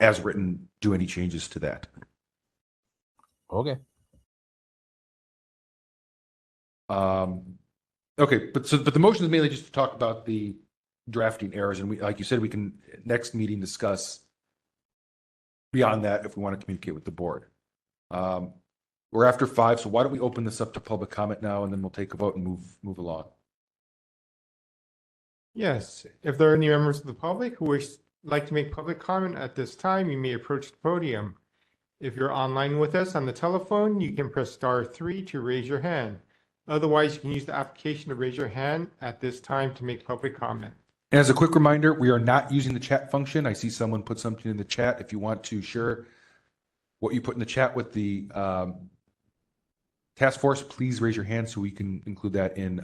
as written, do any changes to that. Okay. Okay, but the motion is mainly just to talk about the drafting errors, and we, like you said, we can next meeting discuss beyond that if we want to communicate with the board. We're after 5, so why don't we open this up to public comment now, and then we'll take a vote and move along. Yes, if there are any members of the public who would like to make public comment at this time, you may approach the podium. If you're online with us on the telephone, you can press *3 to raise your hand. Otherwise, you can use the application to raise your hand at this time to make public comment. And as a quick reminder, we are not using the chat function. I see someone put something in the chat. If you want to share what you put in the chat with the task force, please raise your hand so we can include that in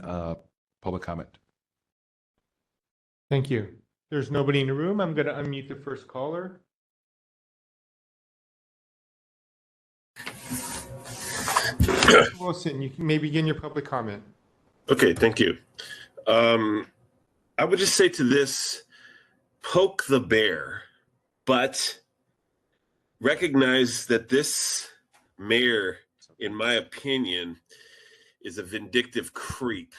public comment. Thank you. There's nobody in the room. I'm going to unmute the first caller. Wilson, you may begin your public comment. Okay, thank you. I would just say to this, poke the bear, but recognize that this mayor, in my opinion, is a vindictive creep.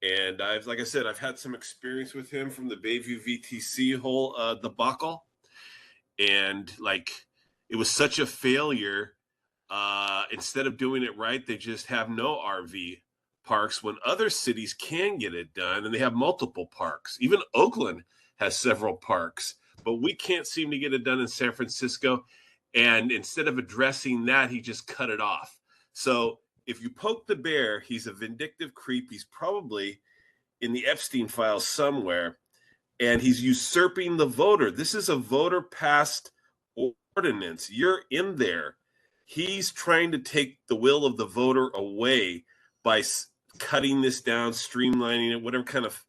And like I said, I've had some experience with him from the Bayview VTC whole debacle. And it was such a failure. Instead of doing it right, they just have no RV parks when other cities can get it done, and they have multiple parks. Even Oakland has several parks, but we can't seem to get it done in San Francisco. And instead of addressing that, he just cut it off. So if you poke the bear, he's a vindictive creep. He's probably in the Epstein files somewhere, and he's usurping the voter. This is a voter-passed ordinance. You're in there. He's trying to take the will of the voter away by cutting this down, streamlining it, whatever kind of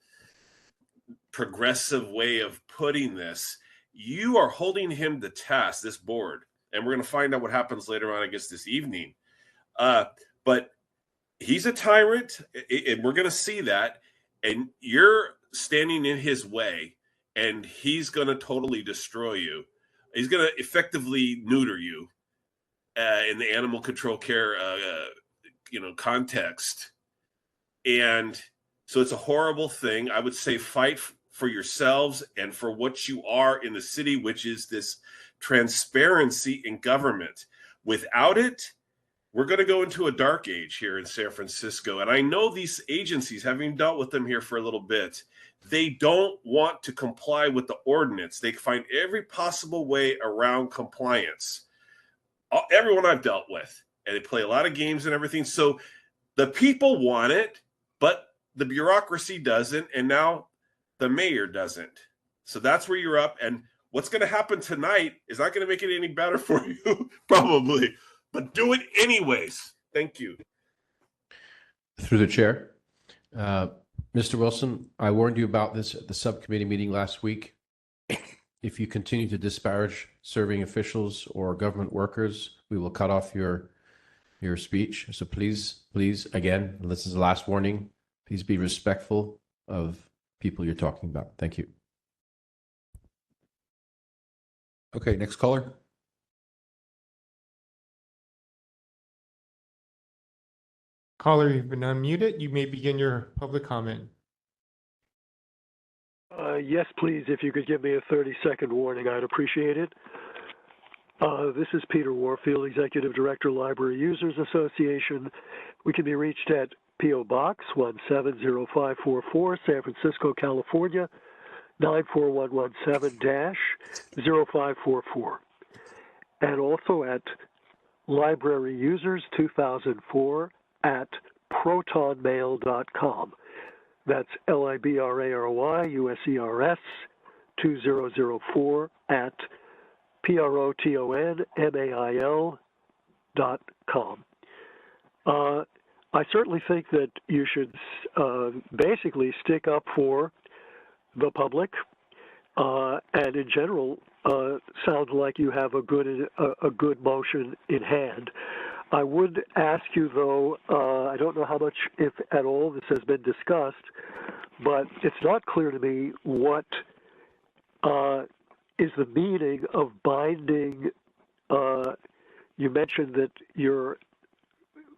progressive way of putting this. You are holding him to task, this board, and we're going to find out what happens later on, I guess, this evening. But he's a tyrant, and we're going to see that, and you're standing in his way, and he's going to totally destroy you. He's going to effectively neuter you in the animal control care, context. And so it's a horrible thing. I would say fight for yourselves and for what you are in the city, which is this transparency in government. Without it, we're going to go into a dark age here in San Francisco. And I know these agencies, having dealt with them here for a little bit, they don't want to comply with the ordinance. They find every possible way around compliance. Everyone I've dealt with, and they play a lot of games and everything. So the people want it, but the bureaucracy doesn't, and now the mayor doesn't. So that's where you're up. And what's going to happen tonight is not going to make it any better for you, probably. But do it anyways. Thank you. Through the chair. Mr. Wilson, I warned you about this at the subcommittee meeting last week. If you continue to disparage serving officials or government workers, we will cut off your speech. So please, again, this is the last warning. Please be respectful of people you're talking about. Thank you. Okay, next caller. Caller, you've been unmuted. You may begin your public comment. Yes, please. If you could give me a 30-second warning, I'd appreciate it. This is Peter Warfield, Executive Director, Library Users Association. We can be reached at P.O. Box 170544, San Francisco, California, 94117-0544. And also at Library Users 2004 at protonmail.com. That's LIBRARY USERS 2004 at protonmail.com. I certainly think that you should basically stick up for the public, and in general, sounds like you have a good motion in hand. I would ask you, though, I don't know how much, if at all, this has been discussed, but it's not clear to me what is the meaning of binding. You mentioned that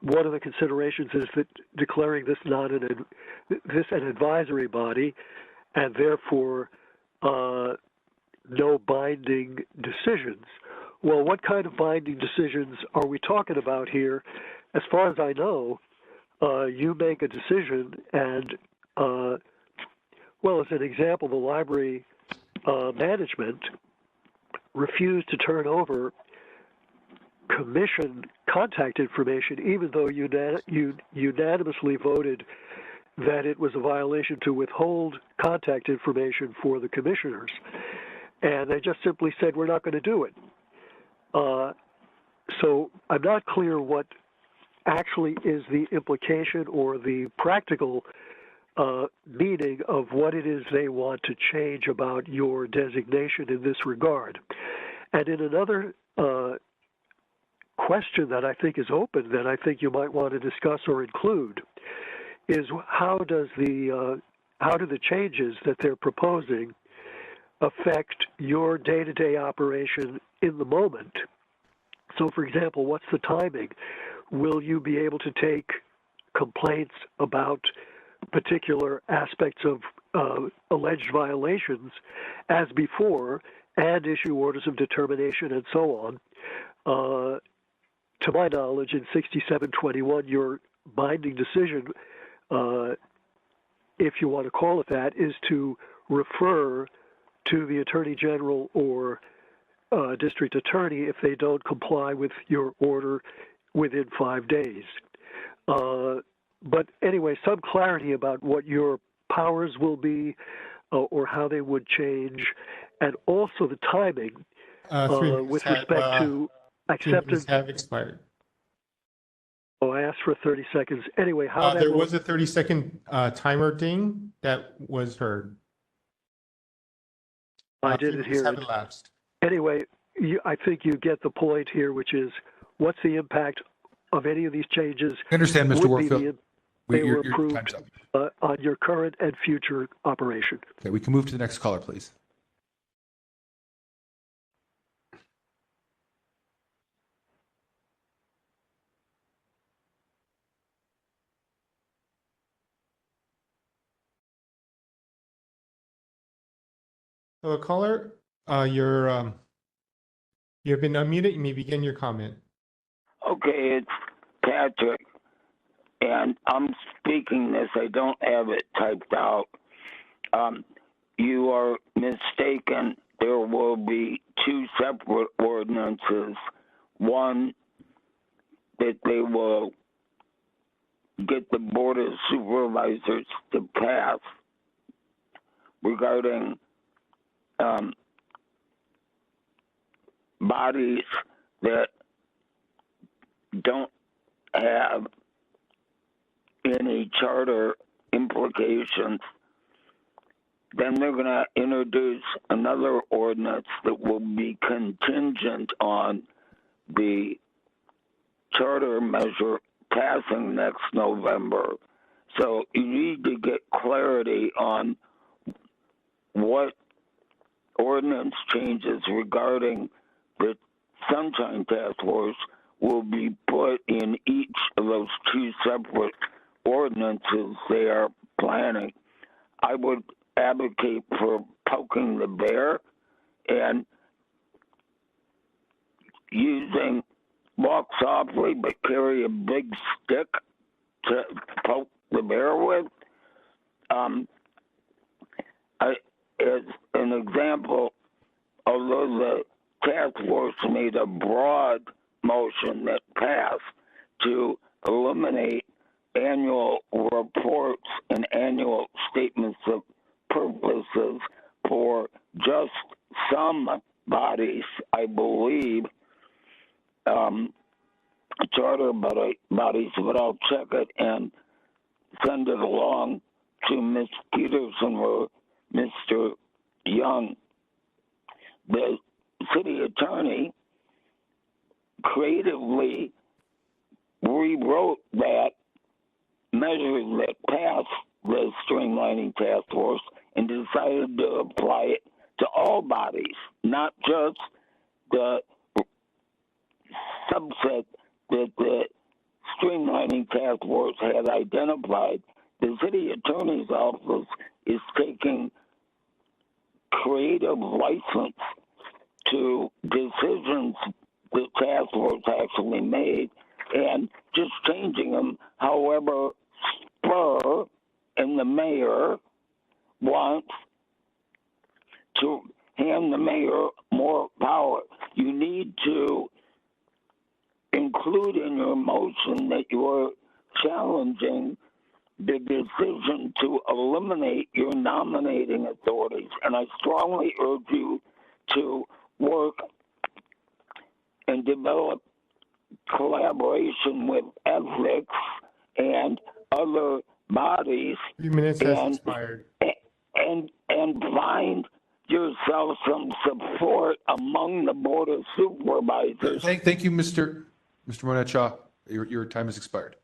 one of the considerations is that declaring this an advisory body, and therefore no binding decisions. Well, what kind of binding decisions are we talking about here? As far as I know, you make a decision, and as an example, the library management refused to turn over commission contact information, even though you unanimously voted that it was a violation to withhold contact information for the commissioners. And they just simply said, we're not going to do it. So I'm not clear what actually is the implication or the practical meaning of what it is they want to change about your designation in this regard. And in another question that I think is open that I think you might want to discuss or include is how do the changes that they're proposing affect your day-to-day operation in the moment. So, for example, what's the timing? Will you be able to take complaints about particular aspects of alleged violations as before and issue orders of determination and so on? To my knowledge, in 6721, your binding decision, if you want to call it that, is to refer to the Attorney General or District Attorney if they don't comply with your order within 5 days. But anyway, some clarity about what your powers will be or how they would change, and also the timing 3 minutes with have, respect to 3 minutes acceptance. have expired. Oh, I asked for 30 seconds. Anyway, how that There will, was a 30-second timer ding that was heard. I 3 didn't minutes hear have it. elapsed. Anyway, I think you get the point here, which is what's the impact of any of these changes? I understand, Mr. would be Warfield. they were Your approved time's up. on your current and future operation. Okay, we can move to the next caller, please. Hello, caller. You've been unmuted. You may begin your comment. Okay, it's Patrick, and I'm speaking this. I don't have it typed out. You are mistaken. There will be two separate ordinances. One that they will get the Board of Supervisors to pass regarding bodies that don't have any charter implications. Then they're going to introduce another ordinance that will be contingent on the charter measure passing next November. So you need to get clarity on what ordinance changes regarding the Sunshine Task Force will be put in each of those two separate ordinances they are planning. I would advocate for poking the bear and using walk softly but carry a big stick to poke the bear with. As an example, although the task force made a broad motion that passed to eliminate annual reports and annual statements of purposes for just some bodies, I believe, charter bodies, but I'll check it and send it along to Ms. Peterson or Mr. Young. The city attorney creatively rewrote that measure that passed the streamlining task force and decided to apply it to all bodies, not just the subset that the streamlining task force had identified. The city attorney's office is taking creative license to decisions the task force actually made and just changing them however Spur and the mayor wants to hand the mayor more power. You need to include in your motion that you are challenging the decision to eliminate your nominating authorities. And I strongly urge you to work and develop collaboration with ethics and other bodies. 3 minutes has expired. And find yourself some support among the Board of Supervisors. Thank you, Mr. Monette Shaw. Your time has expired.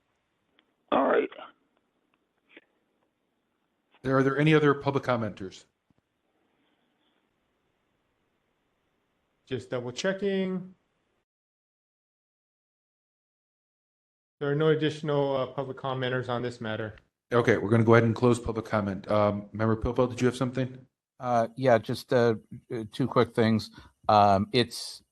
All right. Are there any other public commenters? Just double checking. There are no additional public commenters on this matter. Okay, we're going to go ahead and close public comment. Member Pilpel, did you have something? Yeah, just two quick things. It's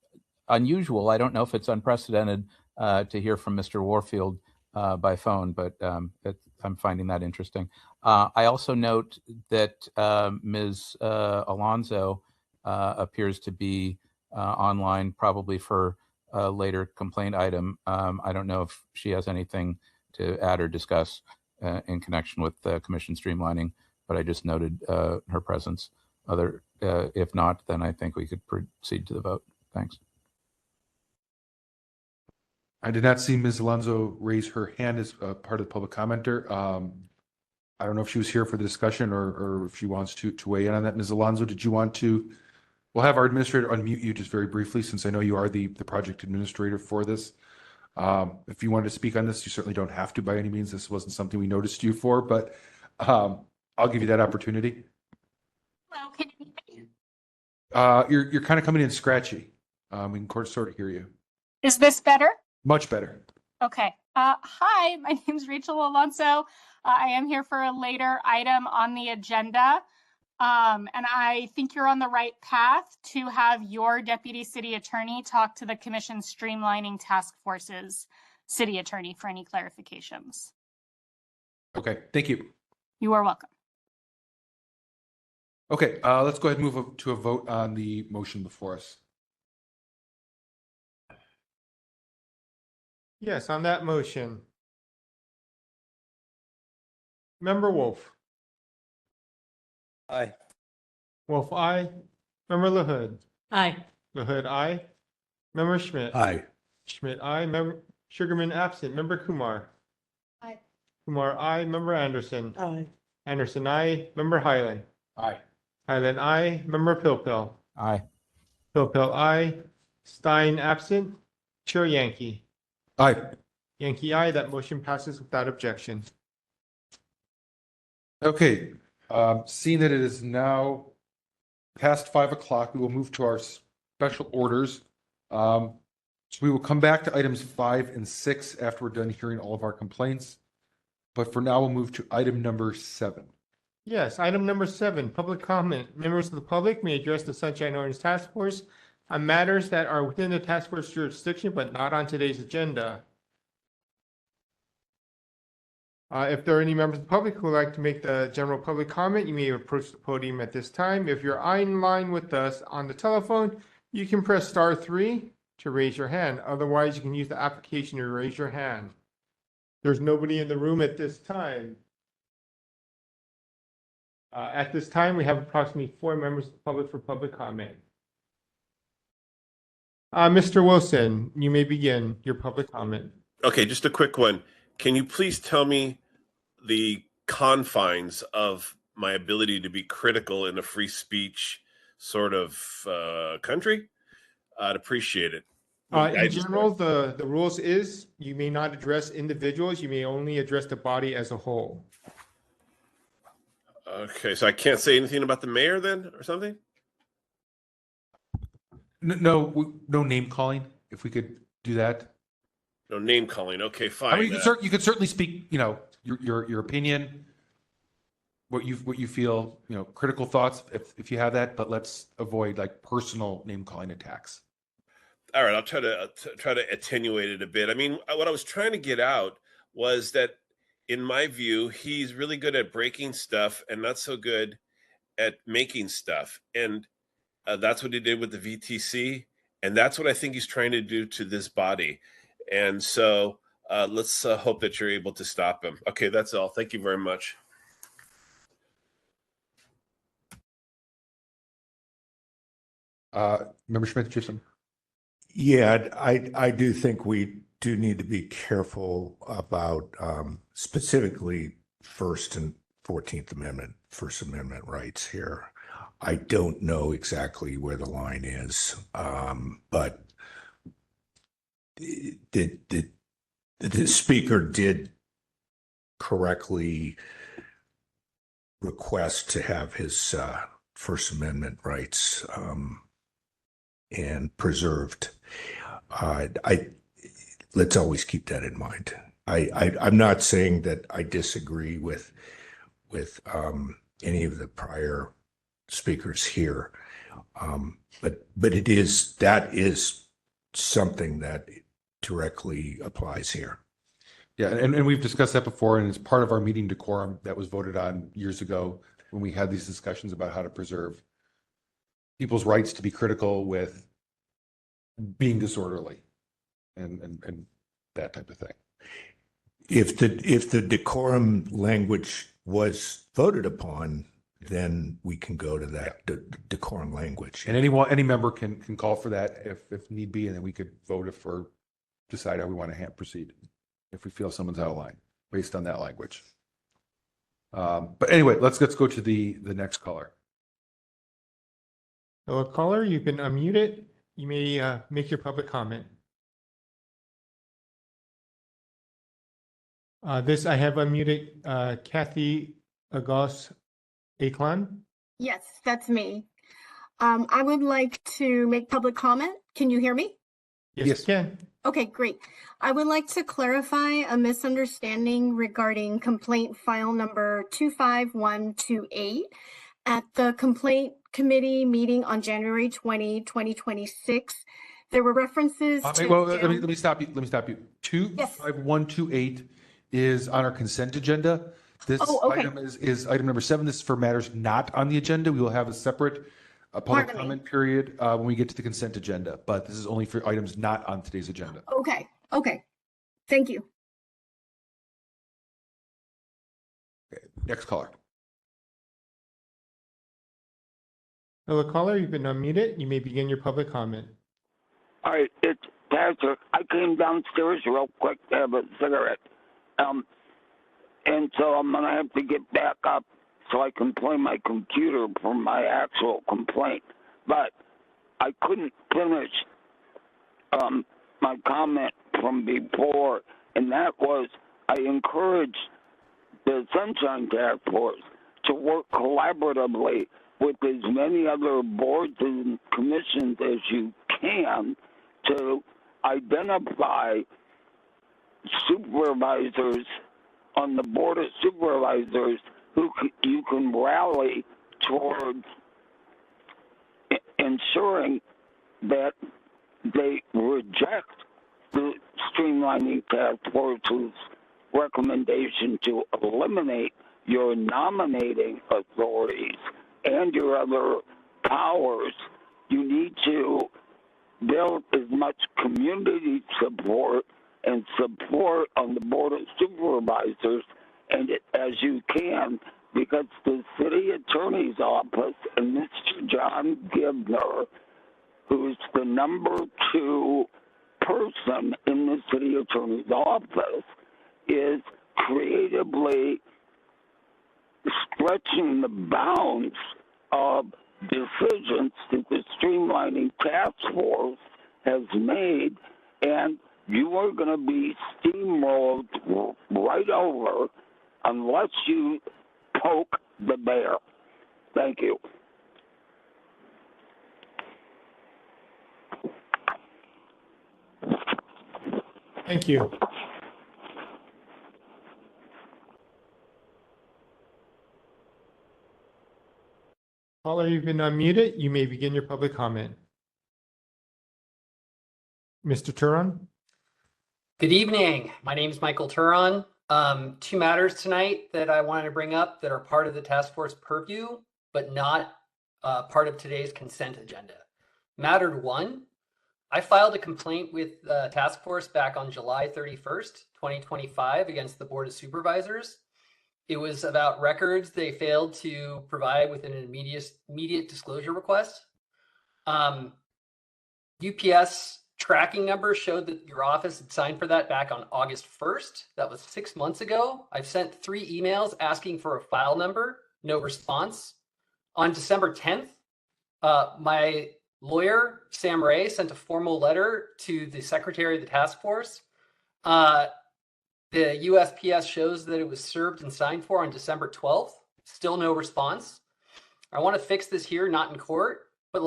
unusual. I don't know if it's unprecedented to hear from Mr. Warfield by phone, but I'm finding that interesting. I also note that Ms. Alonso appears to be online, probably for a later complaint item. I don't know if she has anything to add or discuss in connection with commission streamlining, but I just noted her presence. If not, then I think we could proceed to the vote. Thanks. I did not see Ms. Alonso raise her hand as part of the public commenter. I don't know if she was here for the discussion or if she wants to weigh in on that. Ms. Alonso, did you want to? We'll have our administrator unmute you just very briefly, since I know you are the project administrator for this. If you wanted to speak on this, you certainly don't have to by any means. This wasn't something we noticed you for, but I'll give you that opportunity. Hello, can you hear me? You're kind of coming in scratchy. We can sort of hear you. Is this better? Much better. Okay. Hi, my name is Rachel Alonso. I am here for a later item on the agenda. And I think you're on the right path to have your deputy city attorney talk to the commission streamlining task force's city attorney for any clarifications. Okay, thank you. You are welcome. Okay, let's go ahead and move to a vote on the motion before us. Yes, on that motion. Member Wolf. Aye. Wolf, aye. Member LaHood. Aye. LaHood, aye. Member Schmidt. Aye. Schmidt, aye. Member Sugarman absent. Member Kumar. Aye. Kumar, aye. Member Anderson. Aye. Anderson, aye. Member Highland. Aye. Highland, aye. Member Pilpil. Aye. Pilpil, aye. Stein absent. Chair Yankee. Aye. Yankee, aye. That motion passes without objection. Okay, seeing that it is now past 5 o'clock, we will move to our special orders. So we will come back to items 5 and 6 after we're done hearing all of our complaints. But for now, we'll move to item number 7. Yes, item number 7, public comment. Members of the public may address the Sunshine Ordinance Task Force on matters that are within the task force jurisdiction but not on today's agenda. If there are any members of the public who would like to make the general public comment, you may approach the podium at this time. If you're in line with us on the telephone, you can press *3 to raise your hand. Otherwise, you can use the application to raise your hand. There's nobody in the room at this time. At this time, we have approximately 4 members of the public for public comment. Mr. Wilson, you may begin your public comment. Okay, just a quick one. Can you please tell me the confines of my ability to be critical in a free speech sort of country? I'd appreciate it. In general, the rules is you may not address individuals. You may only address the body as a whole. Okay, so I can't say anything about the mayor then or something? No name calling, if we could do that. No name calling. Okay, fine. I mean, you could certainly speak, your opinion, what you feel, critical thoughts if you have that, but let's avoid like personal name calling attacks. All right, I'll try to attenuate it a bit. I mean, what I was trying to get out was that, in my view, he's really good at breaking stuff and not so good at making stuff. And that's what he did with the VTC. And that's what I think he's trying to do to this body. And so let's hope that you're able to stop him. Okay, that's all. Thank you very much. Member Schmidt, Jason. Yeah, I do think we do need to be careful about specifically First and 14th Amendment, First Amendment rights here. I don't know exactly where the line is, but the speaker did correctly request to have his First Amendment rights and preserved. Let's always keep that in mind. I'm not saying that I disagree with any of the prior speakers here, but that is something that directly applies here. Yeah, and we've discussed that before, and it's part of our meeting decorum that was voted on years ago when we had these discussions about how to preserve people's rights to be critical with being disorderly and that type of thing. If the decorum language was voted upon, then we can go to that decorum language. And any member can call for that if need be, and then we could vote or decide how we want to proceed if we feel someone's out of line based on that language. But anyway, let's go to the next caller. Hello, caller. You've been unmuted. You may make your public comment. I have unmuted Kathy Agos Aklan. Yes, that's me. I would like to make public comment. Can you hear me? Yes, you can. Okay, great. I would like to clarify a misunderstanding regarding complaint file number 25128. At the complaint committee meeting on January 20, 2026, there were references to... Well, let me stop you. 25128 is on our consent agenda. This item is item number 7. This is for matters not on the agenda. We will have a separate public comment period when we get to the consent agenda, but this is only for items not on today's agenda. Okay. Thank you. Okay. Next caller. Hello, caller. You've been unmuted. You may begin your public comment. All right, it's Patrick. I came downstairs real quick to have a cigarette. And so I'm going to have to get back up so I can play my computer for my actual complaint. But I couldn't finish my comment from before, and that was I encourage the Sunshine Task Force to work collaboratively with as many other boards and commissions as you can to identify supervisors on the board of supervisors who you can rally towards ensuring that they reject the streamlining task force's recommendation to eliminate your nominating authorities and your other powers. You need to build as much community support and support on the board of supervisors and as you can, because the city attorney's office and Mr. John Gibner, who's the number 2 person in the city attorney's office, is creatively stretching the bounds of decisions that the streamlining task force has made, and you are going to be steamrolled right over unless you poke the bear. Thank you. Thank you. Caller, you've been unmuted. You may begin your public comment. Mr. Turon? Good evening. My name is Michael Turon. 2 matters tonight that I wanted to bring up that are part of the task force purview, but not part of today's consent agenda. Matter 1, I filed a complaint with the task force back on July 31st, 2025 against the Board of Supervisors. It was about records they failed to provide with an immediate disclosure request. UPS tracking number showed that your office had signed for that back on August 1st. That was 6 months ago. I've sent 3 emails asking for a file number, no response. On December 10th, my lawyer, Sam Ray, sent a formal letter to the secretary of the task force. The USPS shows that it was served and signed for on December 12th. Still no response. I want to fix this here, not in court, but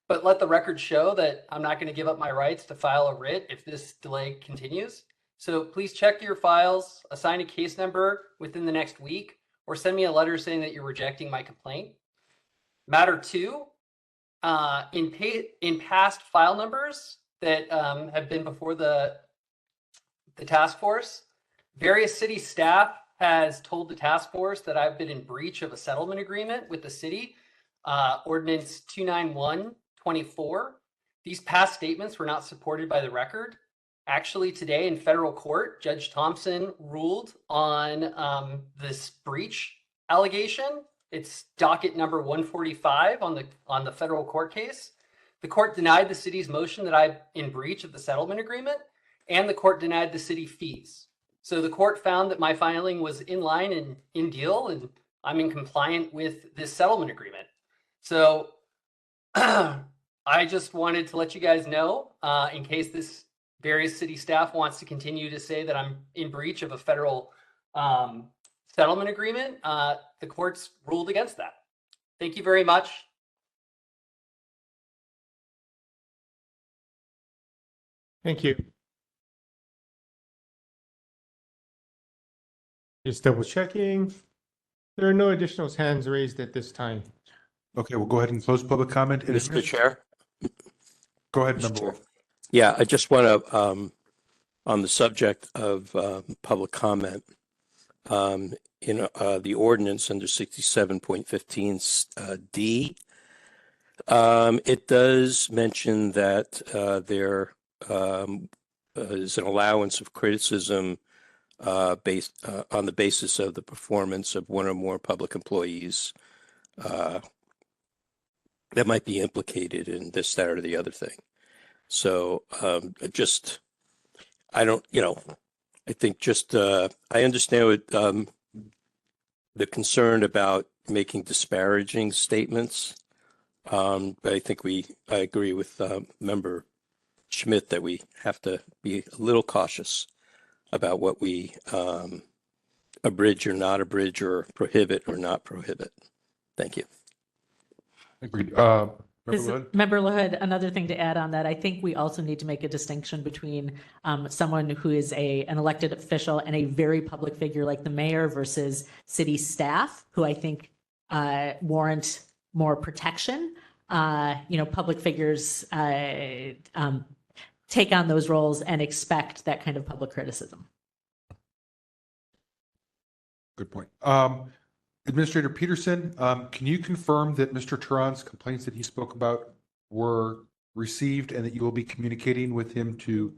but let the record show that I'm not going to give up my rights to file a writ if this delay continues. So please check your files, assign a case number within the next week, or send me a letter saying that you're rejecting my complaint. Matter 2, in past file numbers that have been before the task force, various city staff has told the task force that I've been in breach of a settlement agreement with the city, Ordinance 29124. These past statements were not supported by the record. Actually, today in federal court, Judge Thompson ruled on this breach allegation. It's docket number 145 on the federal court case. The court denied the city's motion that I'm in breach of the settlement agreement, and the court denied the city fees. So the court found that my filing was in line and in deal, and I'm in compliant with this settlement agreement. So I just wanted to let you guys know, in case this various city staff wants to continue to say that I'm in breach of a federal settlement agreement, the court's ruled against that. Thank you very much. Thank you. Just double checking. There are no additional hands raised at this time. Okay, we'll go ahead and close public comment. Mr. Chair? Go ahead, Mr. Member Chair. Wolf. Yeah, I just want to, on the subject of public comment, in the ordinance under 67.15 D, it does mention that there is an allowance of criticism based on the basis of the performance of one or more public employees that might be implicated in this, that, or the other thing. So I don't, I think I understand what the concern about making disparaging statements. But I think I agree with Member Schmidt that we have to be a little cautious about what we abridge or not abridge or prohibit or not prohibit. Thank you. Agreed. Member LaHood, another thing to add on that, I think we also need to make a distinction between someone who is an elected official and a very public figure like the mayor versus city staff, who I think warrant more protection. Public figures take on those roles and expect that kind of public criticism. Good point. Administrator Peterson, can you confirm that Mr. Turan's complaints that he spoke about were received and that you will be communicating with him to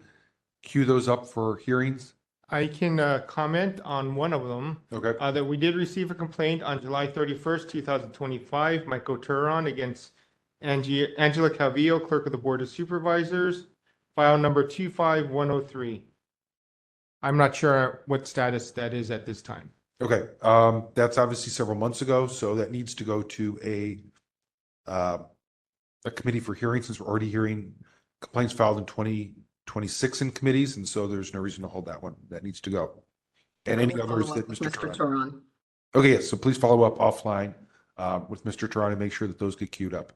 queue those up for hearings? I can comment on one of them. Okay. That we did receive a complaint on July 31st, 2025, Michael Turan against Angela Calvillo, Clerk of the Board of Supervisors, file number 25103. I'm not sure what status that is at this time. Okay, that's obviously several months ago, so that needs to go to a committee for hearing, since we're already hearing complaints filed in 2026 in committees, and so there's no reason to hold that one. That needs to go. And any others that Mr. Turan. Okay, yes, so please follow up offline with Mr. Turan and make sure that those get queued up.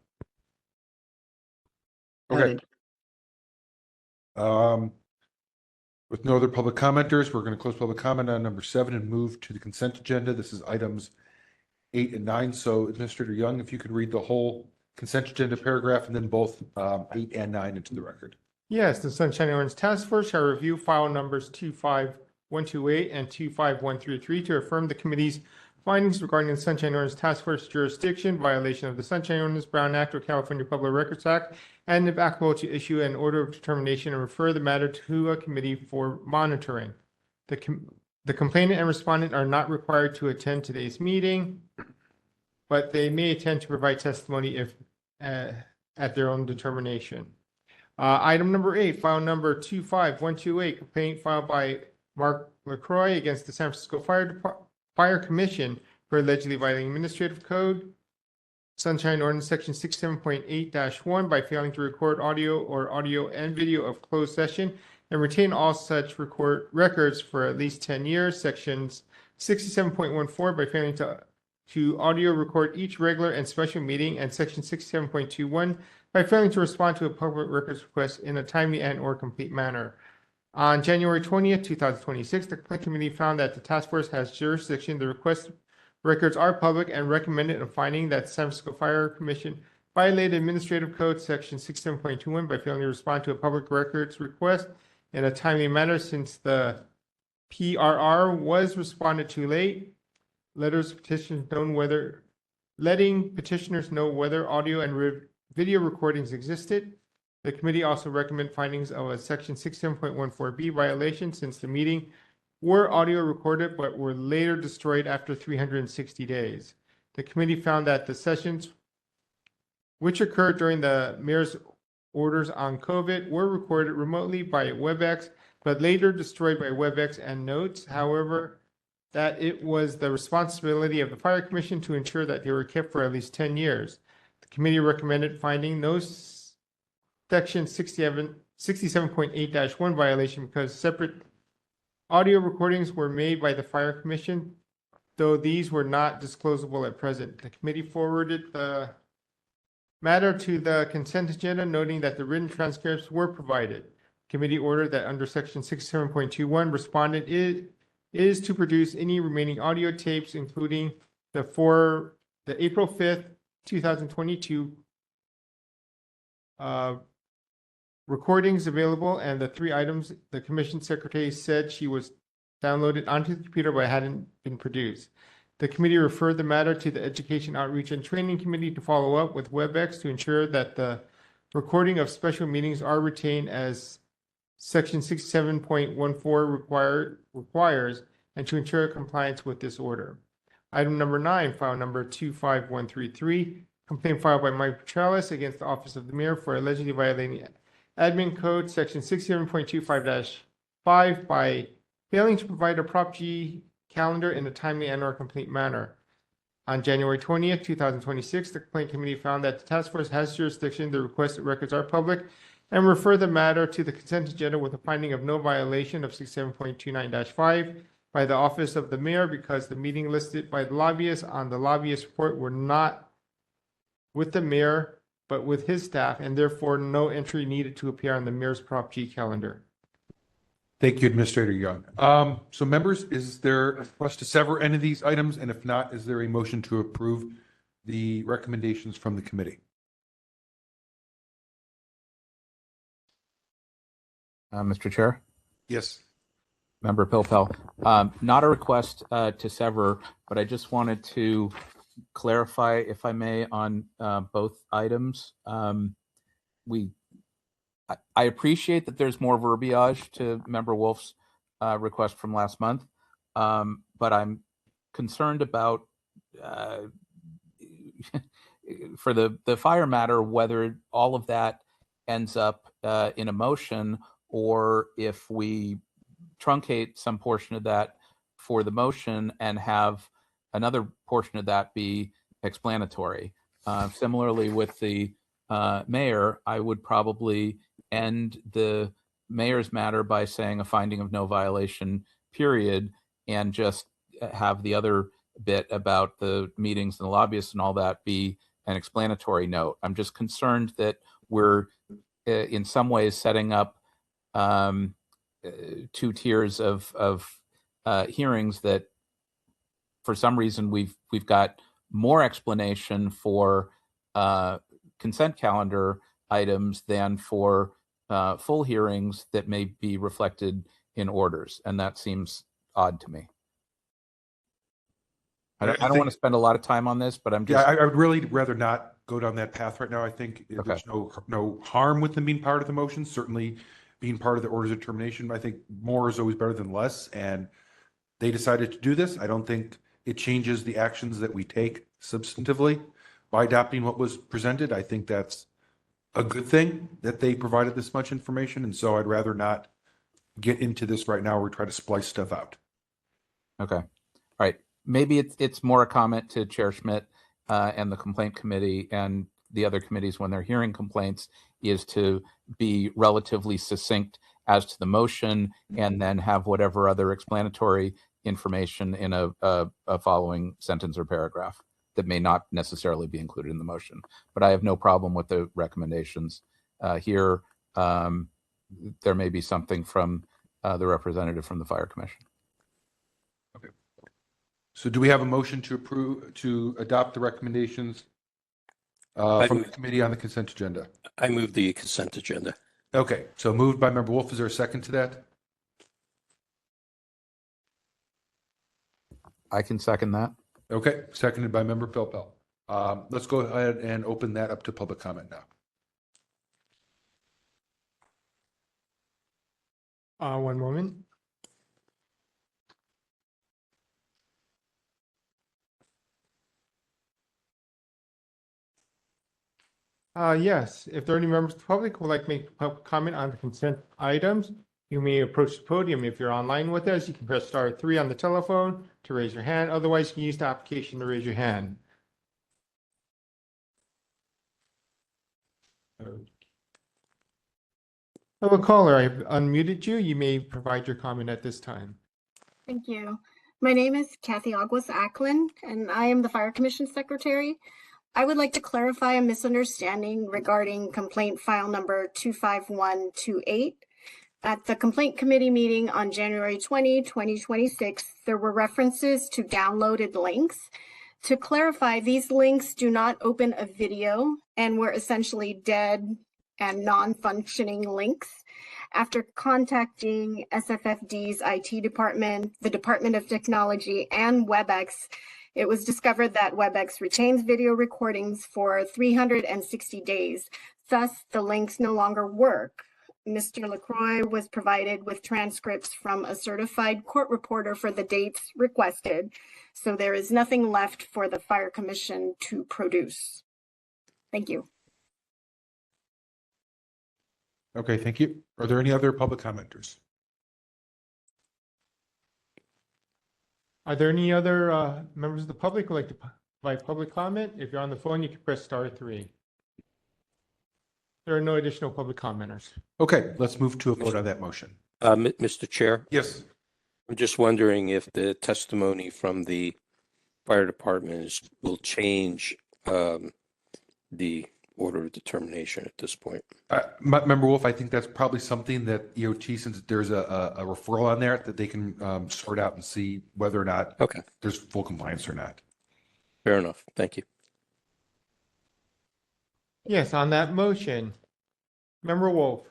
Okay. With no other public commenters, we're going to close public comment on number 7 and move to the consent agenda. This is items 8 and 9. So Administrator Young, if you could read the whole consent agenda paragraph and then both 8 and 9 into the record. Yes, the Sunshine Ordinance Task Force shall review file numbers 25128 and 25133 to affirm the committee's findings regarding the Sunshine Ordinance Task Force jurisdiction, violation of the Sunshine Ordinance, Brown Act, or California Public Records Act, and if applicable, to issue an order of determination and refer the matter to a committee for monitoring. The complainant and respondent are not required to attend today's meeting, but they may attend to provide testimony if at their own determination. Item number 8, file number 25128, complaint filed by Mark LaCroix against the San Francisco Fire Commission for allegedly violating administrative code, Sunshine Ordinance Section 67.8-1 by failing to record audio or audio and video of closed session and retain all such records for at least 10 years. Sections 67.14 by failing to to audio record each regular and special meeting, and Section 67.21 by failing to respond to a public records request in a timely and/or complete manner. On January 20th, 2026, the Complaint Committee found that the task force has jurisdiction. The request records are public and recommended a finding that San Francisco Fire Commission violated Administrative Code Section 67.21 by failing to respond to a public records request in a timely manner. Since the PRR was responded to late, letting petitioners know whether audio and video recordings existed. The committee also recommended findings of a Section 67.14B violation since the meeting were audio recorded but were later destroyed after 360 days. The committee found that the sessions which occurred during the mayor's orders on COVID were recorded remotely by WebEx, but later destroyed by WebEx and notes. However, that it was the responsibility of the Fire Commission to ensure that they were kept for at least 10 years. The committee recommended finding no Section 67.8-1 violation because separate audio recordings were made by the Fire Commission, though these were not disclosable at present. The committee forwarded the matter to the consent agenda, noting that the written transcripts were provided. Committee ordered that under Section 67.21, respondent is to produce any remaining audio tapes, including the April 5th, 2022 recordings available, and the 3 items the commission secretary said she was downloaded onto the computer but hadn't been produced. The committee referred the matter to the Education, Outreach, and Training Committee to follow up with WebEx to ensure that the recording of special meetings are retained as Section 67.14 requires, and to ensure compliance with this order. Item number 9, file number 25133, complaint filed by Mike Petralis against the Office of the Mayor for allegedly violating Admin Code Section 67.25-5 by failing to provide a Prop G calendar in a timely and/or complete manner. On January 20th, 2026, the Complaint Committee found that the task force has jurisdiction, the requested records are public, and refer the matter to the consent agenda with a finding of no violation of 67.29-5 by the Office of the Mayor because the meeting listed by the lobbyist on the lobbyist report were not with the mayor, but with his staff, and therefore no entry needed to appear on the mayor's Prop G calendar. Thank you, Administrator Young. So members, is there a request to sever any of these items? And if not, is there a motion to approve the recommendations from the committee? Mr. Chair? Yes. Member Pilpel, not a request to sever, but I just wanted to clarify, if I may, on both items. I appreciate that there's more verbiage to Member Wolf's request from last month, but I'm concerned about, for the fire matter, whether all of that ends up in a motion, or if we truncate some portion of that for the motion and have another portion of that be explanatory. Similarly with the mayor, I would probably end the mayor's matter by saying a finding of no violation, period, and just have the other bit about the meetings and the lobbyists and all that be an explanatory note. I'm just concerned that we're in some ways setting up 2 tiers of hearings that for some reason we've got more explanation for consent calendar items than for full hearings that may be reflected in orders, and that seems odd to me. I don't want to spend a lot of time on this, but I'm just... Yeah, I would really rather not go down that path right now. I think there's no harm with them being part of the motion, certainly being part of the orders of determination. I think more is always better than less, and they decided to do this. I don't think it changes the actions that we take substantively by adopting what was presented. I think that's a good thing that they provided this much information, and so I'd rather not get into this right now or try to splice stuff out. Okay. All right. Maybe it's more a comment to Chair Schmidt and the complaint committee and the other committees when they're hearing complaints, is to be relatively succinct as to the motion and then have whatever other explanatory information in a following sentence or paragraph that may not necessarily be included in the motion. But I have no problem with the recommendations here. There may be something from the representative from the Fire Commission. Okay. So do we have a motion to adopt the recommendations from the committee on the consent agenda? I move the consent agenda. Okay, so moved by Member Wolf. Is there a second to that? I can second that. Okay, seconded by Member Pilpel. Let's go ahead and open that up to public comment now. One moment. Yes, if there are any members of the public who would like to make public comment on the consent items, you may approach the podium. If you're online with us, you can press *3 on the telephone to raise your hand. Otherwise, you can use the application to raise your hand. Hello, caller. I've unmuted you. You may provide your comment at this time. Thank you. My name is Kathy Aguas Ackland, and I am the Fire Commission Secretary. I would like to clarify a misunderstanding regarding complaint file number 25128. At the Complaint Committee meeting on January 20, 2026, there were references to downloaded links. To clarify, these links do not open a video and were essentially dead and non-functioning links. After contacting SFFD's IT department, the Department of Technology, and WebEx, it was discovered that WebEx retains video recordings for 360 days. Thus, the links no longer work. Mr. LaCroix was provided with transcripts from a certified court reporter for the dates requested, so there is nothing left for the Fire Commission to produce. Thank you. Okay, thank you. Are there any other public commenters? Are there any other members of the public who would like to provide public comment? If you're on the phone, you can press *3. There are no additional public commenters. Okay, let's move to a vote on that motion. Mr. Chair, Yes. I'm just wondering if the testimony from the fire department will change the order of determination at this point. Member Wolf, I think that's probably something that EOT, since there's a referral on there, that they can sort out and see whether or not there's full compliance or not. Fair enough. Thank you. Yes, on that motion, Member Wolf.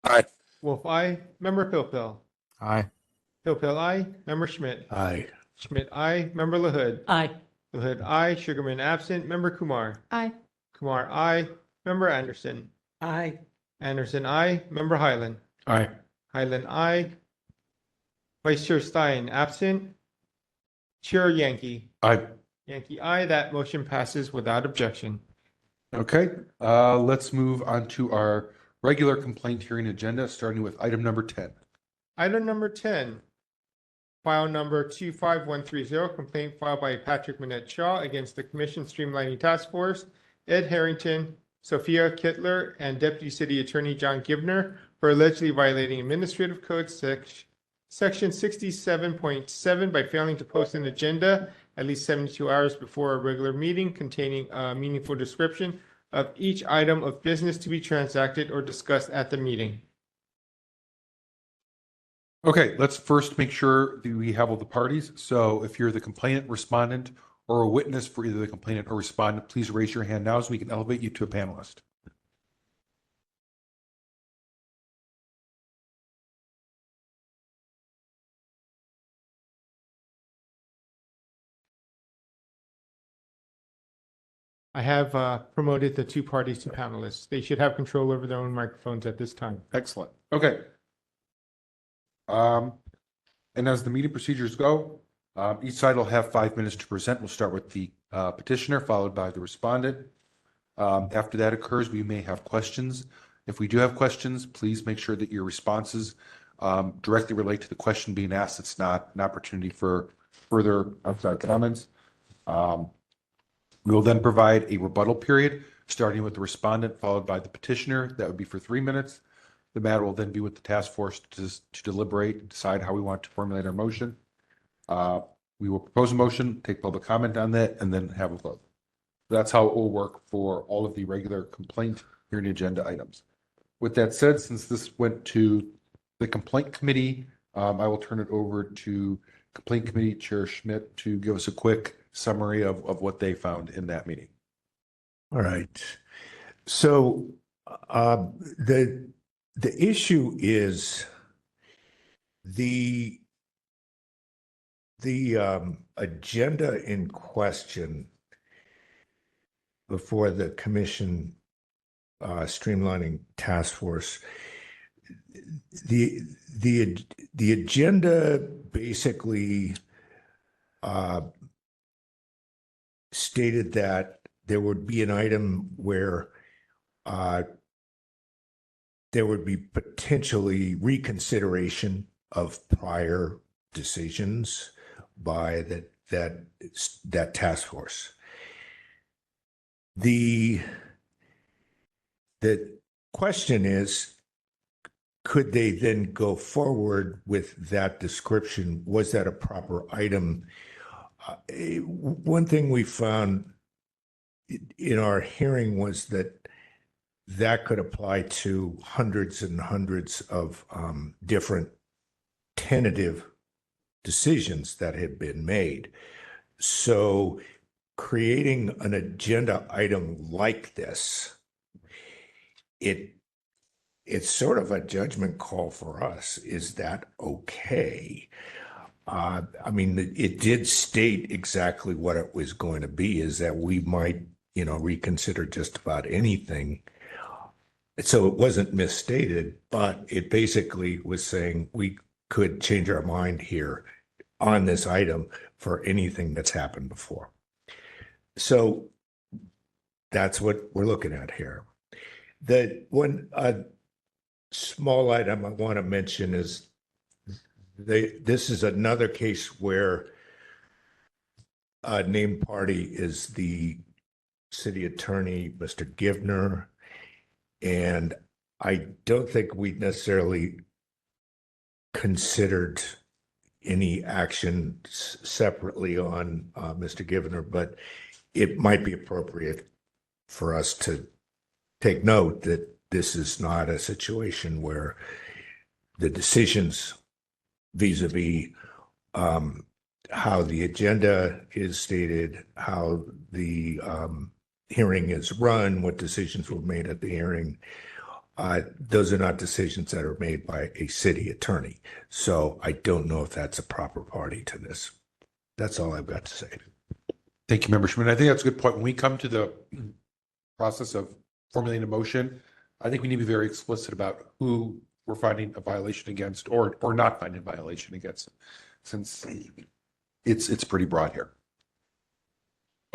Aye. Wolf, aye. Member Pilpil. Aye. Pilpil, aye. Member Schmidt. Aye. Schmidt, aye. Member LaHood. Aye. LaHood, aye. Sugarman, absent. Member Kumar. Aye. Kumar, aye. Member Anderson. Aye. Anderson, aye. Member Highland. Aye. Highland, aye. Vice Chair Stein, absent. Chair Yankee. Aye. Yankee, aye. That motion passes without objection. Okay, let's move on to our regular complaint hearing agenda, starting with item number 10. Item number 10, file number 25130, complaint filed by Patrick Manette Shaw against the Commission Streamlining Task Force, Ed Harrington, Sophia Kittler, and Deputy City Attorney John Gibner for allegedly violating Administrative Code Section 67.7 by failing to post an agenda at least 72 hours before a regular meeting containing a meaningful description of each item of business to be transacted or discussed at the meeting. Okay, let's first make sure that we have all the parties. So if you're the complainant, respondent, or a witness for either the complainant or respondent, please raise your hand now so we can elevate you to a panelist. I have promoted the two parties to panelists. They should have control over their own microphones at this time. Excellent. Okay. And as the meeting procedures go, each side will have 5 minutes to present. We'll start with the petitioner, followed by the respondent. After that occurs, we may have questions. If we do have questions, please make sure that your responses directly relate to the question being asked. It's not an opportunity for further outside comments. We will then provide a rebuttal period, starting with the respondent, followed by the petitioner. That would be for 3 minutes. The matter will then be with the task force to deliberate and decide how we want to formulate our motion. We will propose a motion, take public comment on that, and then have a vote. That's how it will work for all of the regular complaint hearing agenda items. With that said, since this went to the complaint committee, I will turn it over to complaint committee chair Schmidt to give us a quick summary of what they found in that meeting. All right. So the issue is the agenda in question before the commission streamlining task force. The agenda basically stated that there would be an item where there would be potentially reconsideration of prior decisions by that task force. The question is, could they then go forward with that description? Was that a proper item? One thing we found in our hearing was that could apply to hundreds and hundreds of different tentative decisions that had been made. So creating an agenda item like this, it's sort of a judgment call for us. Is that okay? I mean, it did state exactly what it was going to be, is that we might, reconsider just about anything. So it wasn't misstated, but it basically was saying we could change our mind here on this item for anything that's happened before. So that's what we're looking at here. The one small item I want to mention is this is another case where a named party is the city attorney, Mr. Givner, and I don't think we necessarily considered any action separately on Mr. Givner, but it might be appropriate for us to take note that this is not a situation where the decisions vis-a-vis how the agenda is stated, how the hearing is run, what decisions were made at the hearing, those are not decisions that are made by a city attorney. So I don't know if that's a proper party to this. That's all I've got to say. Thank you, Member Schmidt. I think that's a good point. When we come to the process of formulating a motion, I think we need to be very explicit about who we're finding a violation against or not finding a violation against, since it's pretty broad here.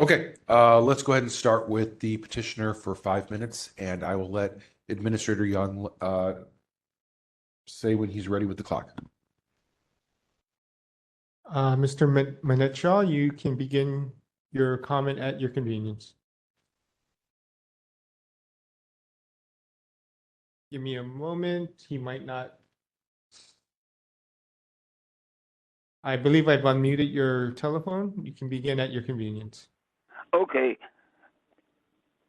Okay, let's go ahead and start with the petitioner for 5 minutes, and I will let Administrator Young say when he's ready with the clock. Mr. Manetshaw, you can begin your comment at your convenience. Give me a moment. He might not. I believe I've unmuted your telephone. You can begin at your convenience. Okay.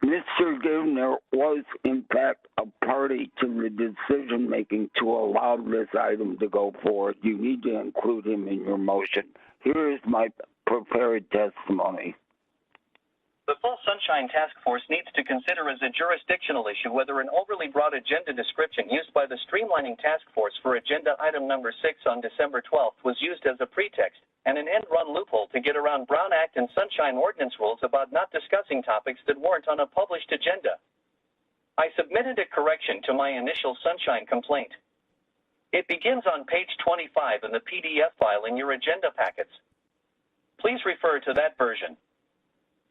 Mr. Givner was in fact a party to the decision making to allow this item to go forward. You need to include him in your motion. Here is my prepared testimony. The full Sunshine Task Force needs to consider as a jurisdictional issue whether an overly broad agenda description used by the Streamlining Task Force for agenda item number 6 on December 12th was used as a pretext and an end-run loophole to get around Brown Act and Sunshine Ordinance rules about not discussing topics that weren't on a published agenda. I submitted a correction to my initial Sunshine complaint. It begins on page 25 in the PDF file in your agenda packets. Please refer to that version.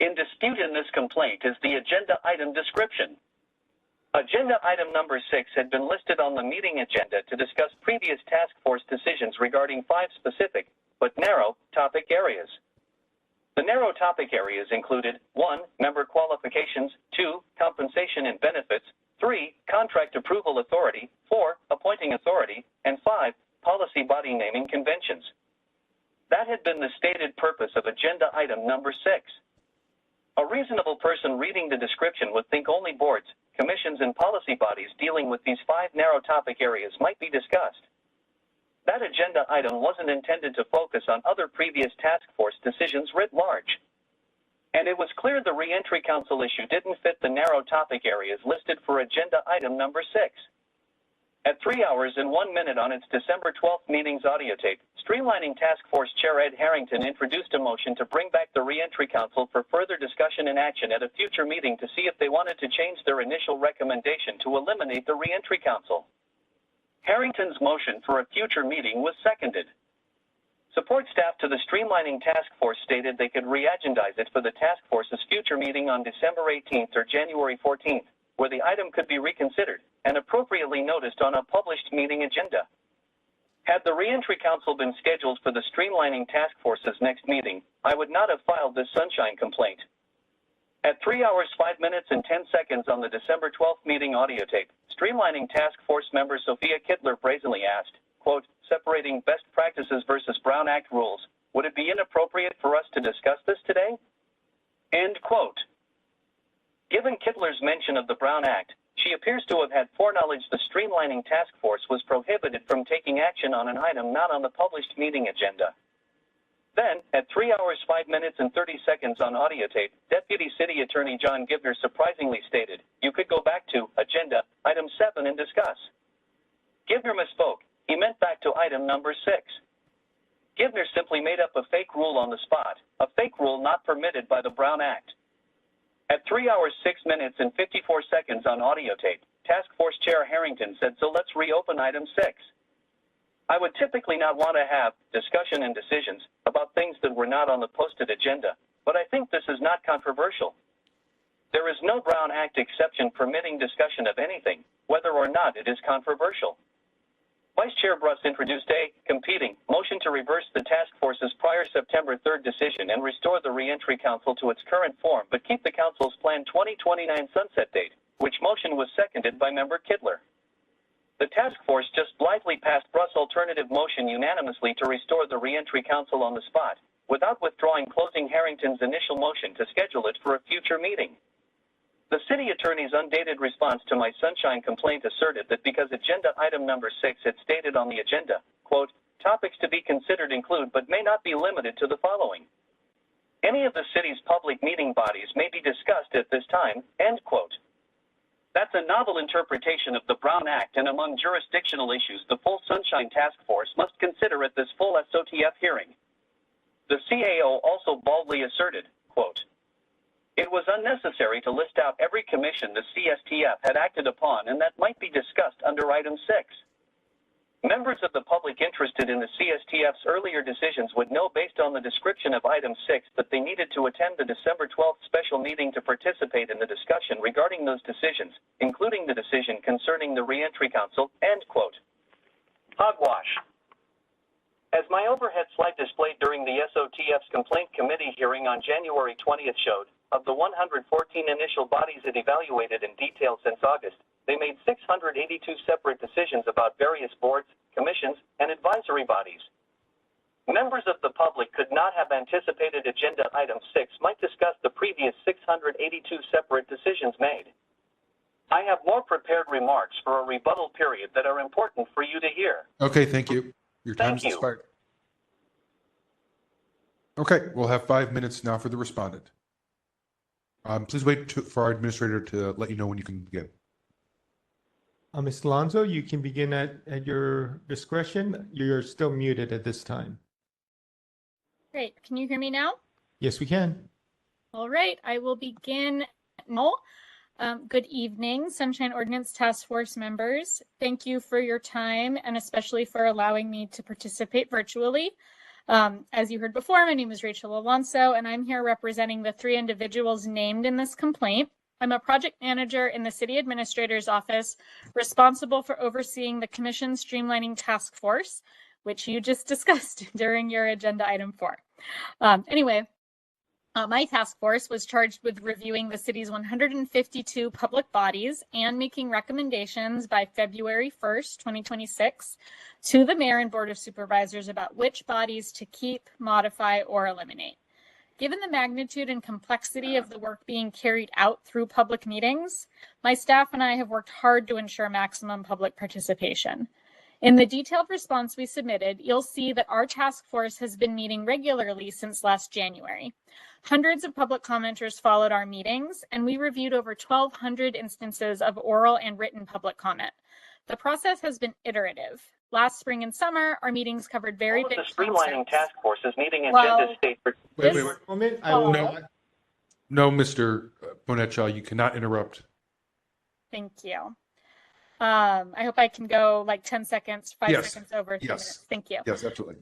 In dispute in this complaint is the agenda item description. Agenda item number 6 had been listed on the meeting agenda to discuss previous task force decisions regarding 5 specific, but narrow, topic areas. The narrow topic areas included 1. Member qualifications, 2. Compensation and benefits, 3. Contract approval authority, 4. Appointing authority, and 5. Policy body naming conventions. That had been stated purpose of agenda item number 6. A reasonable person reading the description would think only boards, commissions, and policy bodies dealing with these 5 narrow topic areas might be discussed. That agenda item wasn't intended to focus on other previous task force decisions writ large. And it was clear the Reentry Council issue didn't fit the narrow topic areas listed for agenda item number 6. At 3 hours and 1 minute on its December 12th meeting's audio tape, Streamlining Task Force Chair Ed Harrington introduced a motion to bring back the Reentry Council for further discussion and action at a future meeting to see if they wanted to change their initial recommendation to eliminate the Reentry Council. Harrington's motion for a future meeting was seconded. Support staff to the Streamlining Task Force stated they could re-agendize it for the task force's future meeting on December 18th or January 14th, where the item could be reconsidered and appropriately noticed on a published meeting agenda. Had the Reentry Council been scheduled for the Streamlining Task Force's next meeting, I would not have filed this sunshine complaint. At 3 hours, 5 minutes, and 10 seconds on the December 12th meeting audio tape, Streamlining Task Force member Sophia Kittler brazenly asked, quote, separating best practices versus Brown Act rules, would it be inappropriate for us to discuss this today? End quote. Given Kittler's mention of the Brown Act, she appears to have had foreknowledge the Streamlining Task Force was prohibited from taking action on an item not on the published meeting agenda. Then, at 3 hours, 5 minutes, and 30 seconds on audio tape, Deputy City Attorney John Gibner surprisingly stated, you could go back to agenda item 7 and discuss. Gibner misspoke. He meant back to item number 6. Gibner simply made up a fake rule on the spot, a fake rule not permitted by the Brown Act. At 3 hours, 6 minutes, and 54 seconds on audio tape, Task Force Chair Harrington said, so let's reopen item 6. I would typically not want to have discussion and decisions about things that were not on the posted agenda, but I think this is not controversial. There is no Brown Act exception permitting discussion of anything, whether or not it is controversial. Vice Chair Bruss introduced a competing motion to reverse the task force's prior September 3rd decision and restore the Reentry Council to its current form, but keep the Council's planned 2029 sunset date, which motion was seconded by member Kittler. The task force just blithely passed Bruss' alternative motion unanimously to restore the Reentry Council on the spot, without withdrawing closing Harrington's initial motion to schedule it for a future meeting. The city attorney's undated response to my sunshine complaint asserted that because agenda item number 6 had stated on the agenda, quote, topics to be considered include but may not be limited to the following. Any of the city's public meeting bodies may be discussed at this time, end quote. That's a novel interpretation of the Brown Act, and among jurisdictional issues the full Sunshine Task Force must consider at this full SOTF hearing. The CAO also baldly asserted, quote, it was unnecessary to list out every commission the CSTF had acted upon and that might be discussed under item 6. Members of the public interested in the CSTF's earlier decisions would know based on the description of item 6 that they needed to attend the December 12th special meeting to participate in the discussion regarding those decisions, including the decision concerning the Reentry Council, end quote. Hogwash. As my overhead slide displayed during the SOTF's Complaint Committee hearing on January 20th showed, of the 114 initial bodies it evaluated in detail since August, they made 682 separate decisions about various boards, commissions, and advisory bodies. Members of the public could not have anticipated agenda item 6 might discuss the previous 682 separate decisions made. I have more prepared remarks for a rebuttal period that are important for you to hear. Okay, thank you. Your time has expired. Okay, we'll have 5 minutes now for the respondent. Please wait for our administrator to let you know when you can begin. Ms. Alonso, you can begin at your discretion. You're still muted at this time. Great. Can you hear me now? Yes, we can. All right. I will begin now. Good evening, Sunshine Ordinance Task Force members. Thank you for your time and especially for allowing me to participate virtually. As you heard before, my name is Rachel Alonso, and I'm here representing the 3 individuals named in this complaint. I'm a project manager in the City Administrator's Office, responsible for overseeing the Commission Streamlining Task Force, which you just discussed during your agenda item 4. Anyway, My task force was charged with reviewing the city's 152 public bodies and making recommendations by February 1st, 2026 to the mayor and board of supervisors about which bodies to keep, modify, or eliminate. Given the magnitude and complexity of the work being carried out through public meetings, my staff and I have worked hard to ensure maximum public participation. In the detailed response we submitted, you'll see that our task force has been meeting regularly since last January. Hundreds of public commenters followed our meetings, and we reviewed over 1,200 instances of oral and written public comment. The process has been iterative. Last spring and summer, our meetings covered very big The streamlining task force is meeting Well, agenda state for Wait. Moment, I will No, no, Mr. Bonetshaw, you cannot interrupt. Thank you. I hope I can go like 10 seconds, 5 Yes. seconds over 3 Yes. minutes. Thank you. Yes, absolutely.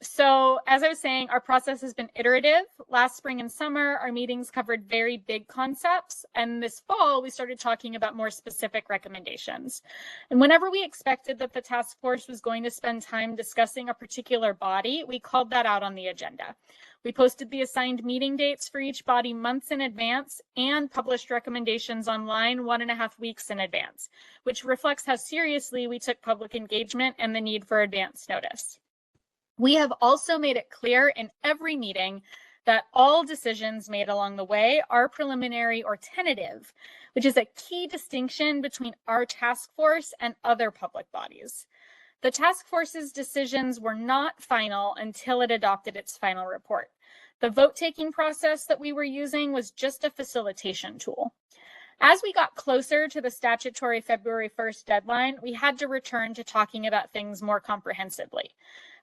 So as I was saying, our process has been iterative. Last spring and summer, our meetings covered very big concepts. And this fall, we started talking about more specific recommendations. And whenever we expected that the task force was going to spend time discussing a particular body, we called that out on the agenda. We posted the assigned meeting dates for each body months in advance and published recommendations online 1.5 weeks in advance, which reflects how seriously we took public engagement and the need for advance notice. We have also made it clear in every meeting that all decisions made along the way are preliminary or tentative, which is a key distinction between our task force and other public bodies. The task force's decisions were not final until it adopted its final report. The vote-taking process that we were using was just a facilitation tool. As we got closer to the statutory February 1st deadline, we had to return to talking about things more comprehensively.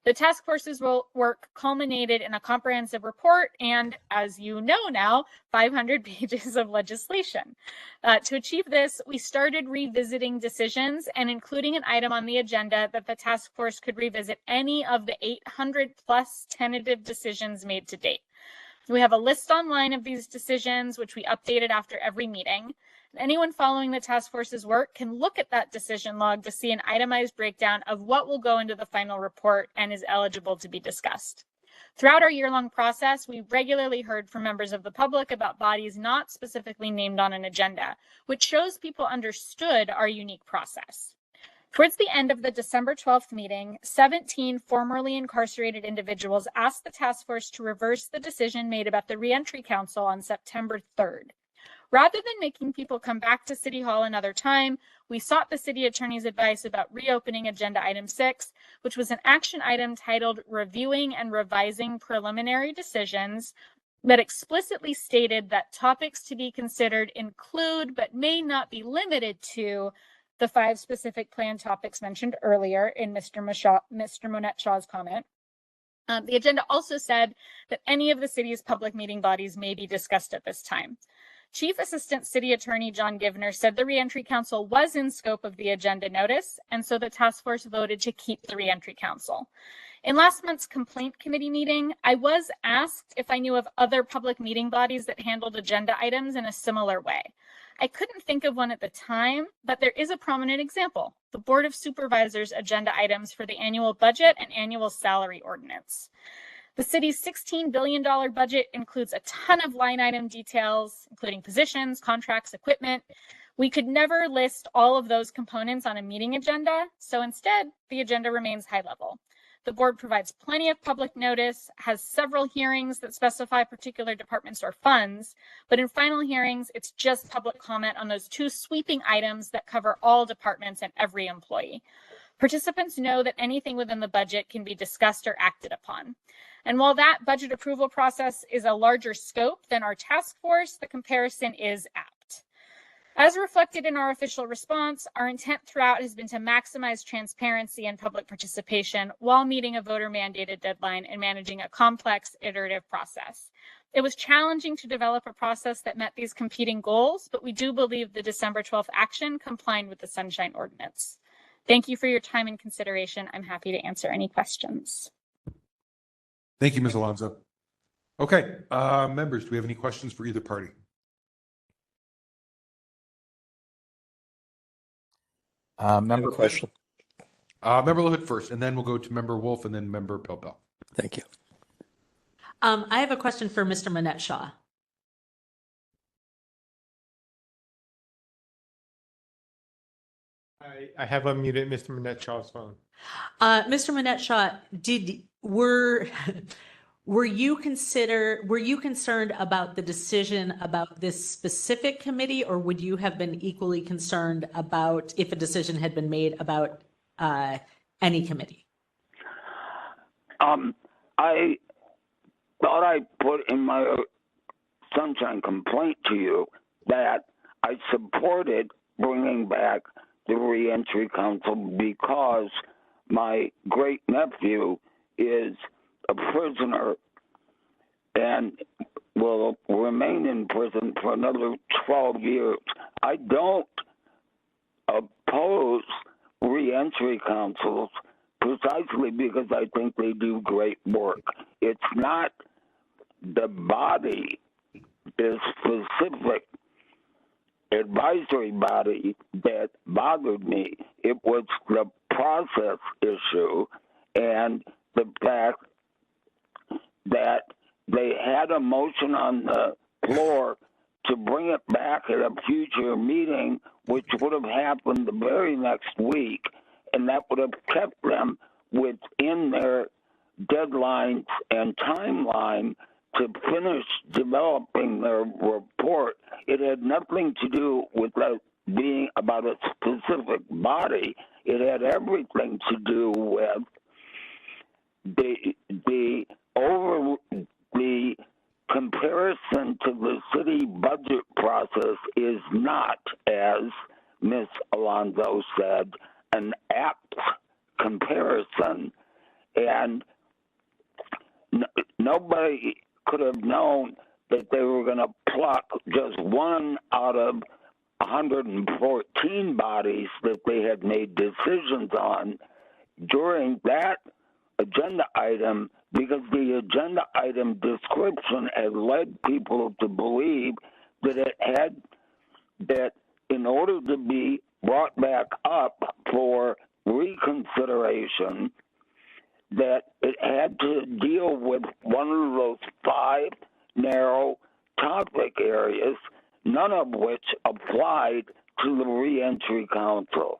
The task force's work culminated in a comprehensive report and, as you know now, 500 pages of legislation. To achieve this, we started revisiting decisions and including an item on the agenda that the task force could revisit any of the 800 plus tentative decisions made to date. We have a list online of these decisions, which we updated after every meeting. Anyone following the task force's work can look at that decision log to see an itemized breakdown of what will go into the final report and is eligible to be discussed. Throughout our year-long process, we regularly heard from members of the public about bodies not specifically named on an agenda, which shows people understood our unique process. Towards the end of the December 12th meeting, 17 formerly incarcerated individuals asked the task force to reverse the decision made about the Reentry Council on September 3rd. Rather than making people come back to City Hall another time, we sought the city attorney's advice about reopening agenda item 6, which was an action item titled Reviewing and Revising Preliminary Decisions that explicitly stated that topics to be considered include but may not be limited to the 5 specific plan topics mentioned earlier in Mr. Monetshaw's comment. The agenda also said that any of the city's public meeting bodies may be discussed at this time. Chief Assistant City Attorney John Givner said the Reentry Council was in scope of the agenda notice, and so the task force voted to keep the Reentry Council. In last month's complaint committee meeting, I was asked if I knew of other public meeting bodies that handled agenda items in a similar way. I couldn't think of one at the time, but there is a prominent example, the Board of Supervisors agenda items for the annual budget and annual salary ordinance. The city's $16 billion budget includes a ton of line item details, including positions, contracts, equipment. We could never list all of those components on a meeting agenda, so instead, the agenda remains high level. The board provides plenty of public notice, has several hearings that specify particular departments or funds, but in final hearings, it's just public comment on those 2 sweeping items that cover all departments and every employee. Participants know that anything within the budget can be discussed or acted upon. And while that budget approval process is a larger scope than our task force, the comparison is apt. As reflected in our official response, our intent throughout has been to maximize transparency and public participation while meeting a voter-mandated deadline and managing a complex, iterative process. It was challenging to develop a process that met these competing goals, but we do believe the December 12th action complied with the Sunshine Ordinance. Thank you for your time and consideration. I'm happy to answer any questions. Thank you, Ms. Alonso. Okay, members, do we have any questions for either party? Member question. Member LaHood first, and then we'll go to Member Wolf and then Member Pilpel. Thank you. I have a question for Mr. Manette Shaw. I have unmuted Mr. Manette Shaw's phone. Mr. Manette Shaw, were you concerned about the decision about this specific committee, or would you have been equally concerned about if a decision had been made about any committee? I thought I put in my sunshine complaint to you that I supported bringing back the reentry council because my great nephew is a prisoner and will remain in prison for another 12 years. I don't oppose reentry councils precisely because I think they do great work. It's not the body, the specific advisory body that bothered me. It was the process issue and the fact that they had a motion on the floor to bring it back at a future meeting, which would have happened the very next week, and that would have kept them within their deadlines and timeline to finish developing their report. It had nothing to do with being about a specific body. It had everything to do with the comparison to the city budget process is not, as Ms. Alonso said, an apt comparison, and nobody could have known that they were going to pluck just one out of 114 bodies that they had made decisions on during that agenda item, because the agenda item description had led people to believe that in order to be brought back up for reconsideration, that it had to deal with one of those 5 narrow topic areas, none of which applied to the reentry council.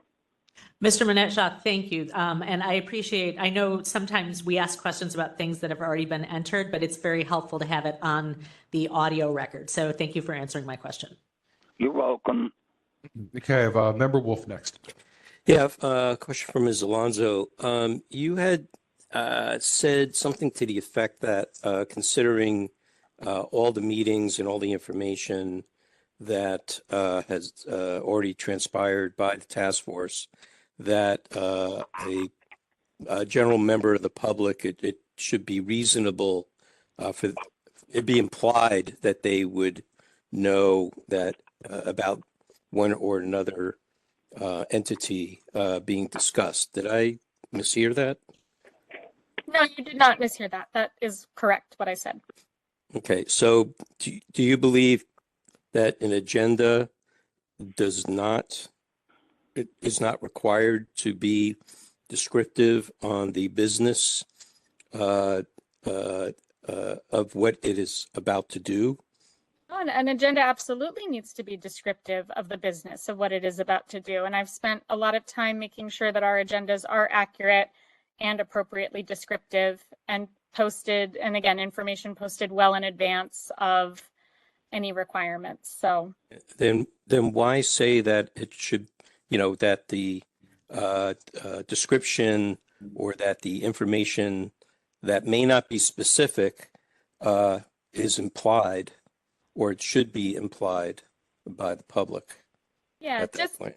Mr. Manette Shaw, thank you. And I know sometimes we ask questions about things that have already been entered, but it's very helpful to have it on the audio record. So thank you for answering my question. You're welcome. Okay, I have Member Wolf next. Yeah, a question from Ms. Alonso. You had said something to the effect that considering all the meetings and all the information that has already transpired by the task force, that a general member of the public, it should be reasonable for it be implied that they would know that about one or another entity being discussed. Did I mishear that? No, you did not mishear that. That is correct, what I said. Okay, so do you believe that an agenda is not required to be descriptive on the business of what it is about to do? An agenda absolutely needs to be descriptive of the business of what it is about to do. And I've spent a lot of time making sure that our agendas are accurate and appropriately descriptive and posted, and again, information posted well in advance of any requirements. So then why say that it should, that the description or that the information that may not be specific is implied, or it should be implied by the public? Yeah, at that point.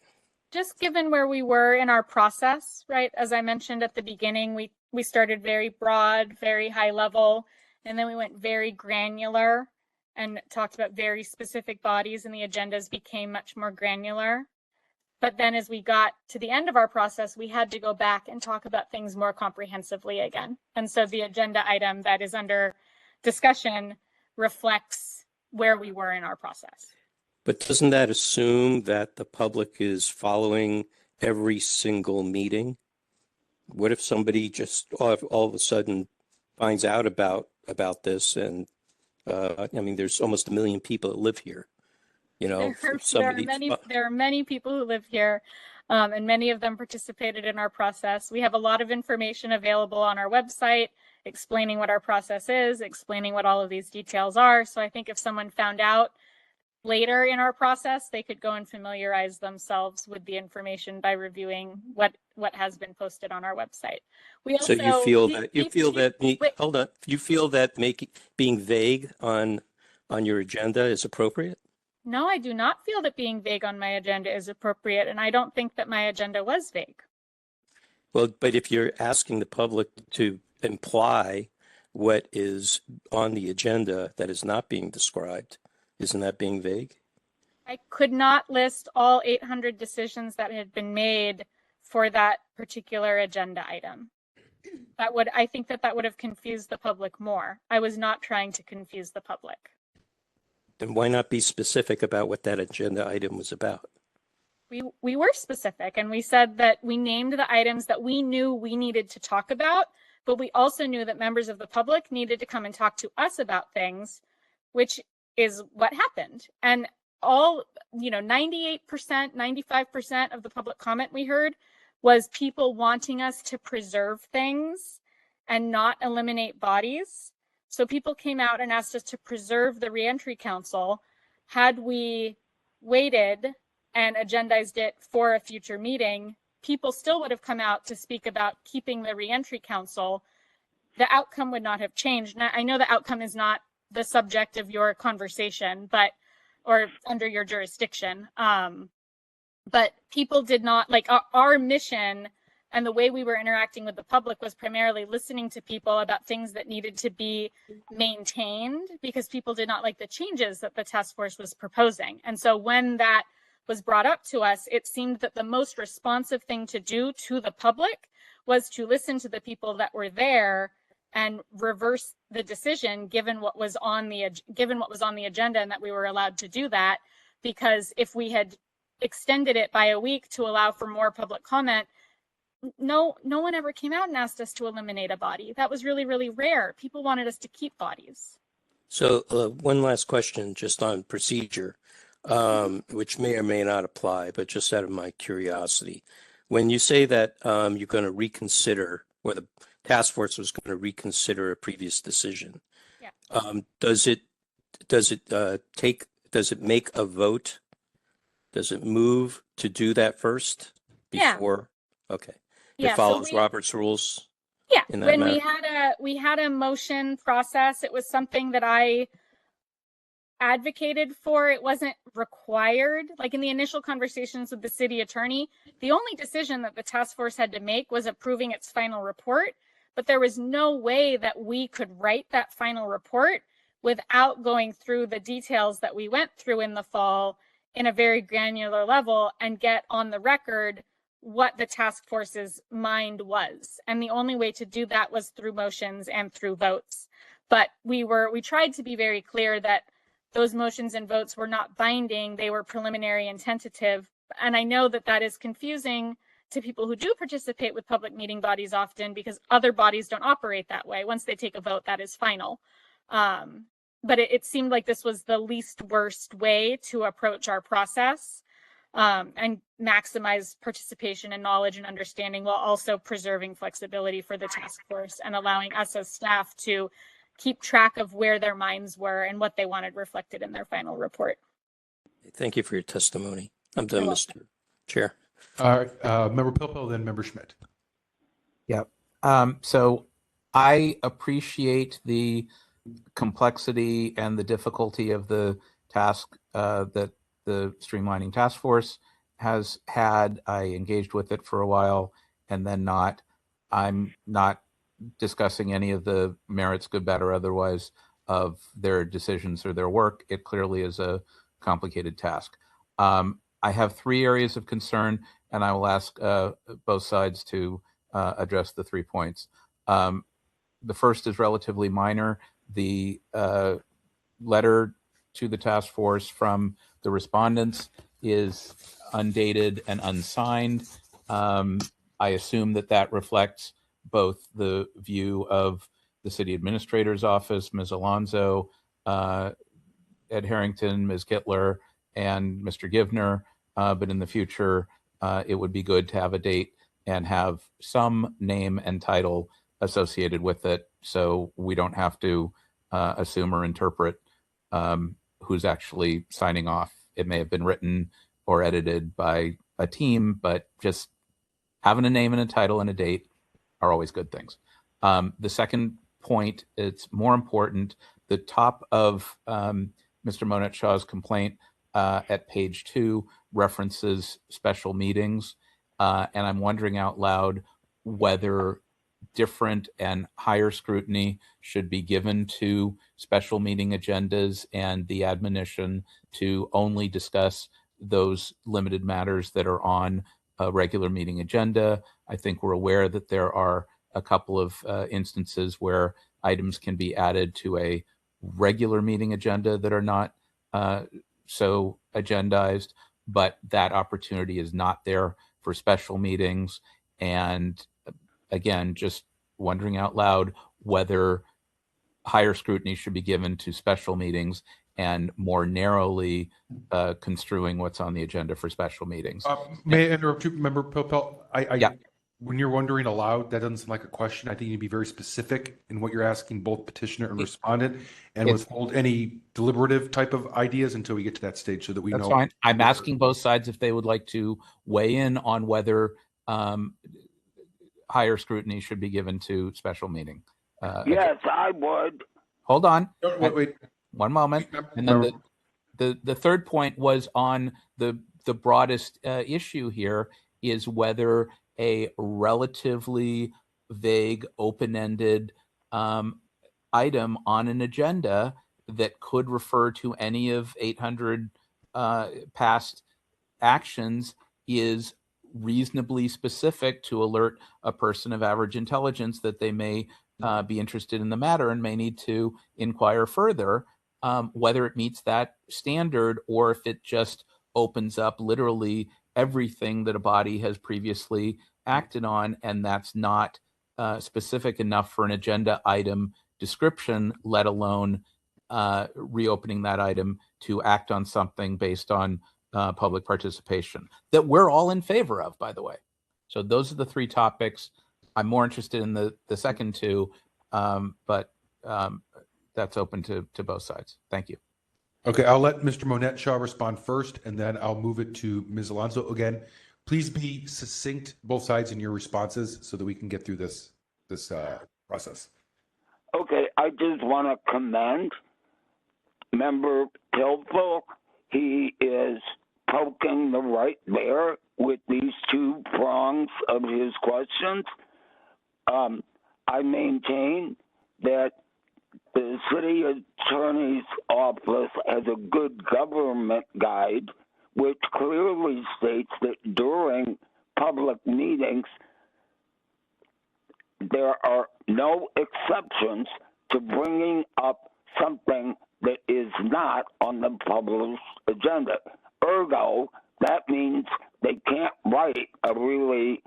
Just given where we were in our process, right? As I mentioned at the beginning, we started very broad, very high level, and then we went very granular and talked about very specific bodies, and the agendas became much more granular. But then as we got to the end of our process, we had to go back and talk about things more comprehensively again. And so the agenda item that is under discussion reflects where we were in our process. But doesn't that assume that the public is following every single meeting? What if somebody just all of a sudden finds out about about this, and I mean, there's almost 1 million people that live here. You know, for somebody. There are many people who live here, and many of them participated in our process. We have a lot of information available on our website explaining what our process is, explaining what all of these details are. So I think if someone found out later in our process, they could go and familiarize themselves with the information by reviewing what has been posted on our website. We also, so you feel hold on. You feel that being vague on your agenda is appropriate? No, I do not feel that being vague on my agenda is appropriate, and I don't think that my agenda was vague. Well, but if you're asking the public to imply what is on the agenda that is not being described, isn't that being vague? I could not list all 800 decisions that had been made for that particular agenda item. I think that would have confused the public more. I was not trying to confuse the public. Then why not be specific about what that agenda item was about? We were specific, and we said that we named the items that we knew we needed to talk about, but we also knew that members of the public needed to come and talk to us about things, which is what happened. And all, 98%, 95% of the public comment we heard was people wanting us to preserve things and not eliminate bodies. So people came out and asked us to preserve the Reentry Council. Had we waited and agendized it for a future meeting, people still would have come out to speak about keeping the Reentry Council. The outcome would not have changed. Now, I know the outcome is not the subject of your conversation, or under your jurisdiction. But people did not, our mission and the way we were interacting with the public was primarily listening to people about things that needed to be maintained because people did not like the changes that the task force was proposing. And so when that was brought up to us, it seemed that the most responsive thing to do to the public was to listen to the people that were there and reverse the decision given what was on the agenda, and that we were allowed to do that. Because if we had extended it by a week to allow for more public comment, no one ever came out and asked us to eliminate a body. That was really, really rare. People wanted us to keep bodies. So one last question just on procedure, which may or may not apply, but just out of my curiosity. When you say that you're going to reconsider, or the task force was going to reconsider a previous decision, does it make a vote? Does it move to do that first before? Yeah. Okay. It follows Robert's rules. Yeah. When we had a motion process, it was something that I advocated for. It wasn't required. Like in the initial conversations with the city attorney, the only decision that the task force had to make was approving its final report. But there was no way that we could write that final report without going through the details that we went through in the fall in a very granular level and get on the record what the task force's mind was. And the only way to do that was through motions and through votes. But we tried to be very clear that those motions and votes were not binding. They were preliminary and tentative. And I know that that is confusing to people who do participate with public meeting bodies often, because other bodies don't operate that way. Once they take a vote, that is final. But it seemed like this was the least worst way to approach our process and maximize participation and knowledge and understanding, while also preserving flexibility for the task force and allowing us as staff to keep track of where their minds were and what they wanted reflected in their final report. Thank you for your testimony. I'm done, Mr. Chair. All right, Member Pilpel, then Member Schmidt. Yep. So I appreciate the complexity and the difficulty of the task that the streamlining task force has had. I engaged with it for a while and then not. I'm not discussing any of the merits, good, bad, or otherwise, of their decisions or their work. It clearly is a complicated task. I have 3 areas of concern, and I will ask both sides to address the 3 points. The first is relatively minor. The letter to the task force from the respondents is undated and unsigned. I assume that reflects both the view of the city administrator's office, Ms. Alonso, Ed Harrington, Ms. Kittler, and Mr. Givner. But in the future, it would be good to have a date and have some name and title associated with it, so we don't have to assume or interpret who's actually signing off. It may have been written or edited by a team, but just having a name and a title and a date are always good things. The second point, it's more important. The top of Mr. Monette Shaw's complaint at page 2 references special meetings, and I'm wondering out loud whether different and higher scrutiny should be given to special meeting agendas and the admonition to only discuss those limited matters that are on a regular meeting agenda. I think we're aware that there are a couple of instances where items can be added to a regular meeting agenda that are not so agendized, but that opportunity is not there for special meetings. And again, just wondering out loud whether higher scrutiny should be given to special meetings and more narrowly construing what's on the agenda for special meetings. May I interrupt you, Member Pilpel? When you're wondering aloud, that doesn't sound like a question. I think you need to be very specific in what you're asking both petitioner and respondent, and withhold any deliberative type of ideas until we get to that stage so that we know. That's fine. I'm asking both sides if they would like to weigh in on whether higher scrutiny should be given to special meeting. Yes, I would. Hold on. Wait. One moment. And then the third point was on the broadest issue here is whether a relatively vague, open-ended item on an agenda that could refer to any of 800 past actions is reasonably specific to alert a person of average intelligence that they may be interested in the matter and may need to inquire further, whether it meets that standard or if it just opens up literally everything that a body has previously acted on, and that's not specific enough for an agenda item description, let alone reopening that item to act on something based on public participation that we're all in favor of, by the way. So those are the three topics. I'm more interested in the second two, but that's open to both sides. Thank you. Okay, I'll let Mr. Monette Shaw respond first, and then I'll move it to Ms. Alonso. Again, please be succinct, both sides, in your responses so that we can get through this process. Okay, I just want to commend Member Pilpel. He is poking the right bear with these two prongs of his questions. I maintain that the city attorney's office has a good government guide which clearly states that during public meetings there are no exceptions to bringing up something that is not on the published agenda. Ergo, that means they can't write a really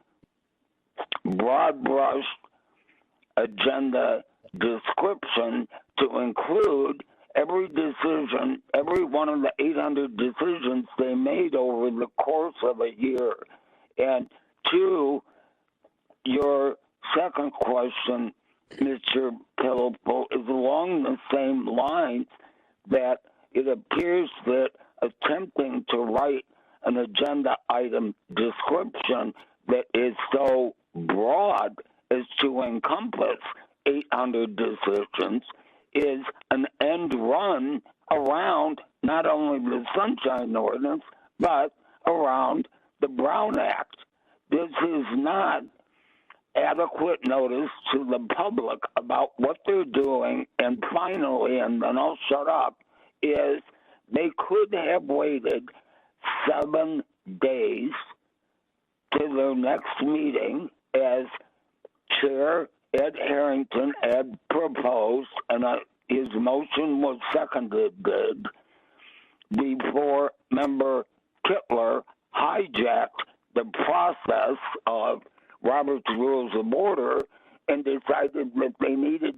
broad-brushed agenda description to include every decision, every one of the 800 decisions they made over the course of a year. And two, your second question, Mr. Pilpel, is along the same lines that it appears that attempting to write an agenda item description that is so broad as to encompass 800 decisions is an end run around not only the Sunshine Ordinance, but around the Brown Act. This is not adequate notice to the public about what they're doing. And finally, and then I'll shut up, is they could have waited 7 days to their next meeting, as Chair Ed Harrington had proposed, and his motion was seconded, before Member Kittler hijacked the process of Robert's Rules of Order and decided that they needed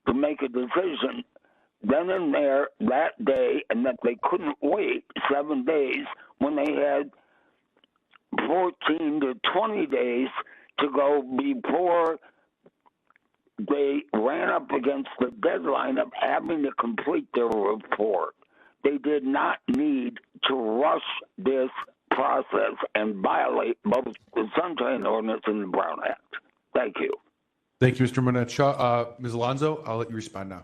to make a decision then and there that day, and that they couldn't wait 7 days when they had 14 to 20 days to go before they ran up against the deadline of having to complete their report. They did not need to rush this process and violate both the Sunshine Ordinance and the Brown Act. Thank you. Thank you, Mr. Monette-Shaw. Ms. Alonso, I'll let you respond now.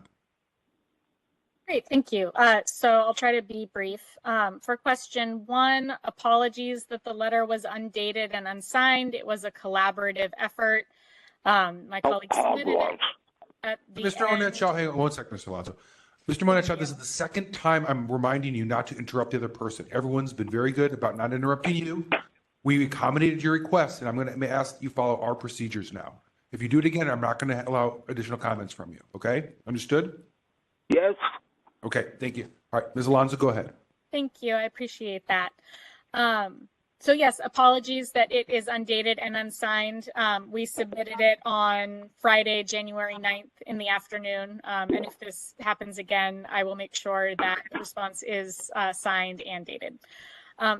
Great, thank you. So I'll try to be brief. For question 1, apologies that the letter was undated and unsigned. It was a collaborative effort. My colleagues submitted it at the Mr. end. Monette-Shaw, hang on one second, Mr. Alonso. Mr. Monette-Shaw, this is the second time I'm reminding you not to interrupt the other person. Everyone's been very good about not interrupting you. We accommodated your request, and I'm going to ask that you follow our procedures now. If you do it again, I'm not going to allow additional comments from you. Okay? Understood? Yes. Okay, thank you. All right, Ms. Alonso, go ahead. Thank you, I appreciate that. So yes, apologies that it is undated and unsigned. We submitted it on Friday, January 9th in the afternoon. And if this happens again, I will make sure that the response is signed and dated.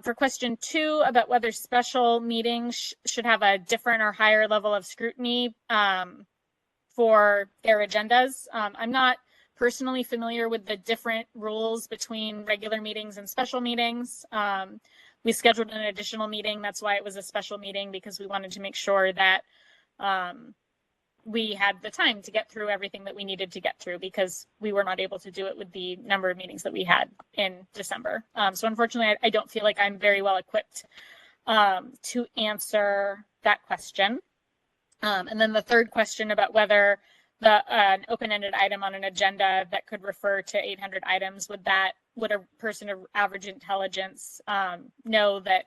For question 2 about whether special meetings should have a different or higher level of scrutiny for their agendas. I'm not personally familiar with the different rules between regular meetings and special meetings. We scheduled an additional meeting. That's why it was a special meeting, because we wanted to make sure that we had the time to get through everything that we needed to get through, because we were not able to do it with the number of meetings that we had in December. So unfortunately, I don't feel like I'm very well equipped to answer that question. And then the third question about whether an open-ended item on an agenda that could refer to 800 items, would a person of average intelligence know that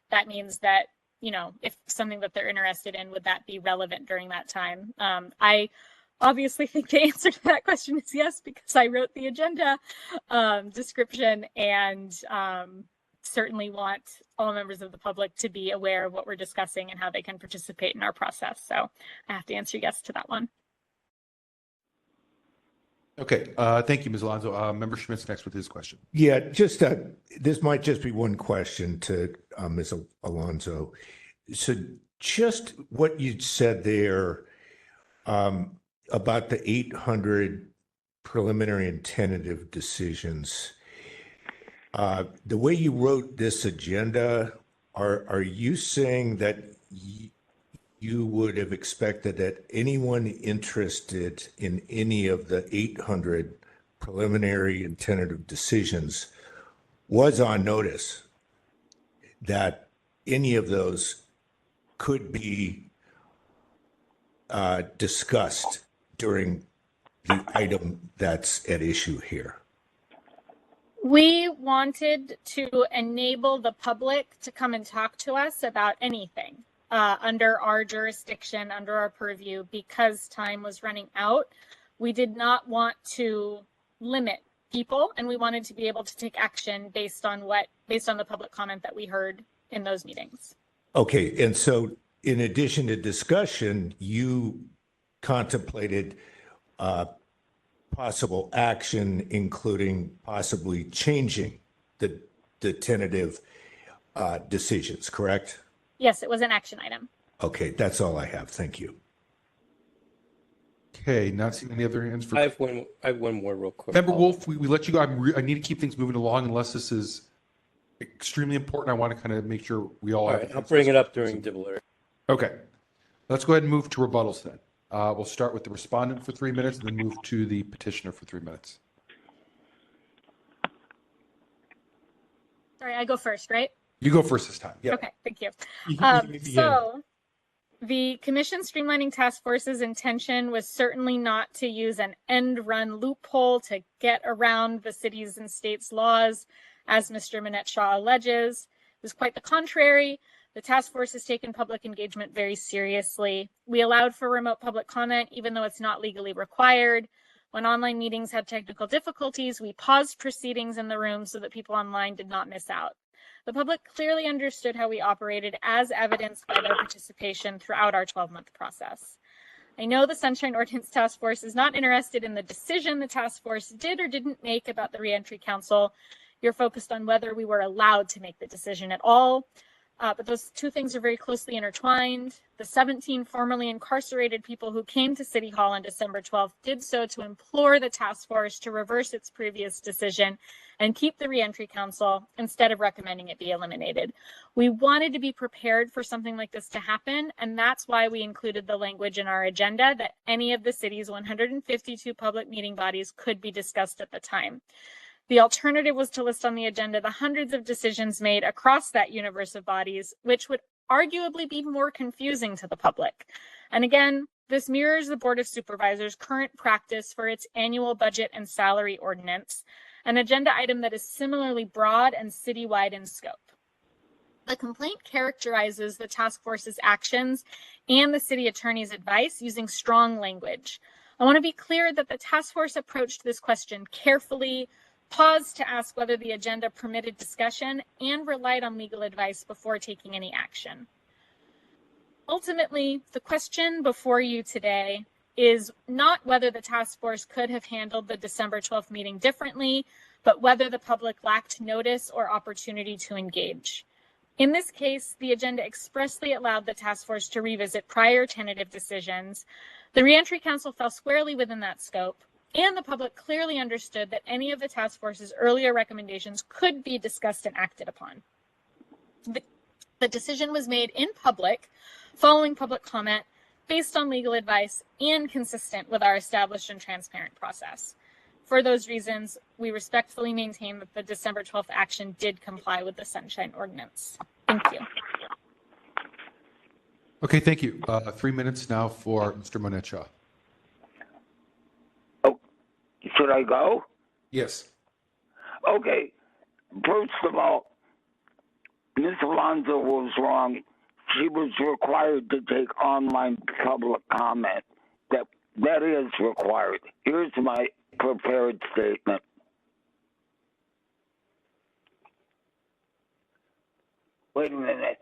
that means that, you know, if something that they're interested in, would that be relevant during that time? I obviously think the answer to that question is yes, because I wrote the agenda description, and certainly want all members of the public to be aware of what we're discussing and how they can participate in our process. So I have to answer yes to that one. Okay, thank you, Ms. Alonso. Member Schmidt's next with his question. Yeah, this might just be one question to Ms. Alonso. So just what you said there about the 800 preliminary and tentative decisions, the way you wrote this agenda, are you saying that you would have expected that anyone interested in any of the 800 preliminary and tentative decisions was on notice that any of those could be discussed during the item that's at issue here? We wanted to enable the public to come and talk to us about anything under our jurisdiction, under our purview, because time was running out. We did not want to limit people, and we wanted to be able to take action based on the public comment that we heard in those meetings. Okay, and so in addition to discussion, you contemplated possible action, including possibly changing the tentative decisions, correct? Yes, it was an action item. Okay, that's all I have. Thank you. Okay, not seeing any other hands. I have one more real quick. Member Wolf, we let you go. I need to keep things moving along unless this is extremely important. I want to kind of make sure we all. All right, I'll bring it up during deliberation. Okay, let's go ahead and move to rebuttals then. We'll start with the respondent for 3 minutes and then move to the petitioner for 3 minutes. Sorry, I go first, right? You go first this time. Yeah. Okay, thank you. You So the Commission Streamlining Task Force's intention was certainly not to use an end-run loophole to get around the cities and states' laws, as Mr. Monette-Shaw alleges. It was quite the contrary. The task force has taken public engagement very seriously. We allowed for remote public comment, even though it's not legally required. When online meetings had technical difficulties, we paused proceedings in the room so that people online did not miss out. The public clearly understood how we operated, as evidenced by their participation throughout our 12-month process. I know the Sunshine Ordinance Task Force is not interested in the decision the task force did or didn't make about the Reentry Council. You're focused on whether we were allowed to make the decision at all. But those two things are very closely intertwined. The 17 formerly incarcerated people who came to City Hall on December 12th did so to implore the task force to reverse its previous decision and keep the Reentry Council instead of recommending it be eliminated. We wanted to be prepared for something like this to happen, and that's why we included the language in our agenda that any of the city's 152 public meeting bodies could be discussed at the time. The alternative was to list on the agenda the hundreds of decisions made across that universe of bodies, which would arguably be more confusing to the public. And again, this mirrors the Board of Supervisors' current practice for its annual budget and salary ordinance, an agenda item that is similarly broad and citywide in scope. The complaint characterizes the task force's actions and the city attorney's advice using strong language. I want to be clear that the task force approached this question carefully, paused to ask whether the agenda permitted discussion, and relied on legal advice before taking any action. Ultimately, the question before you today is not whether the task force could have handled the December 12th meeting differently, but whether the public lacked notice or opportunity to engage. In this case, the agenda expressly allowed the task force to revisit prior tentative decisions. The Reentry Council fell squarely within that scope, and the public clearly understood that any of the task force's earlier recommendations could be discussed and acted upon. The decision was made in public, following public comment, based on legal advice, and consistent with our established and transparent process. For those reasons, we respectfully maintain that the December 12th action did comply with the Sunshine Ordinance. Thank you. Okay, thank you. 3 minutes now for Mr. Monetshaw. Should I go? Yes. Okay. First of all, Ms. Alonso was wrong. She was required to take online public comment. That is required. Here's my prepared statement. Wait a minute.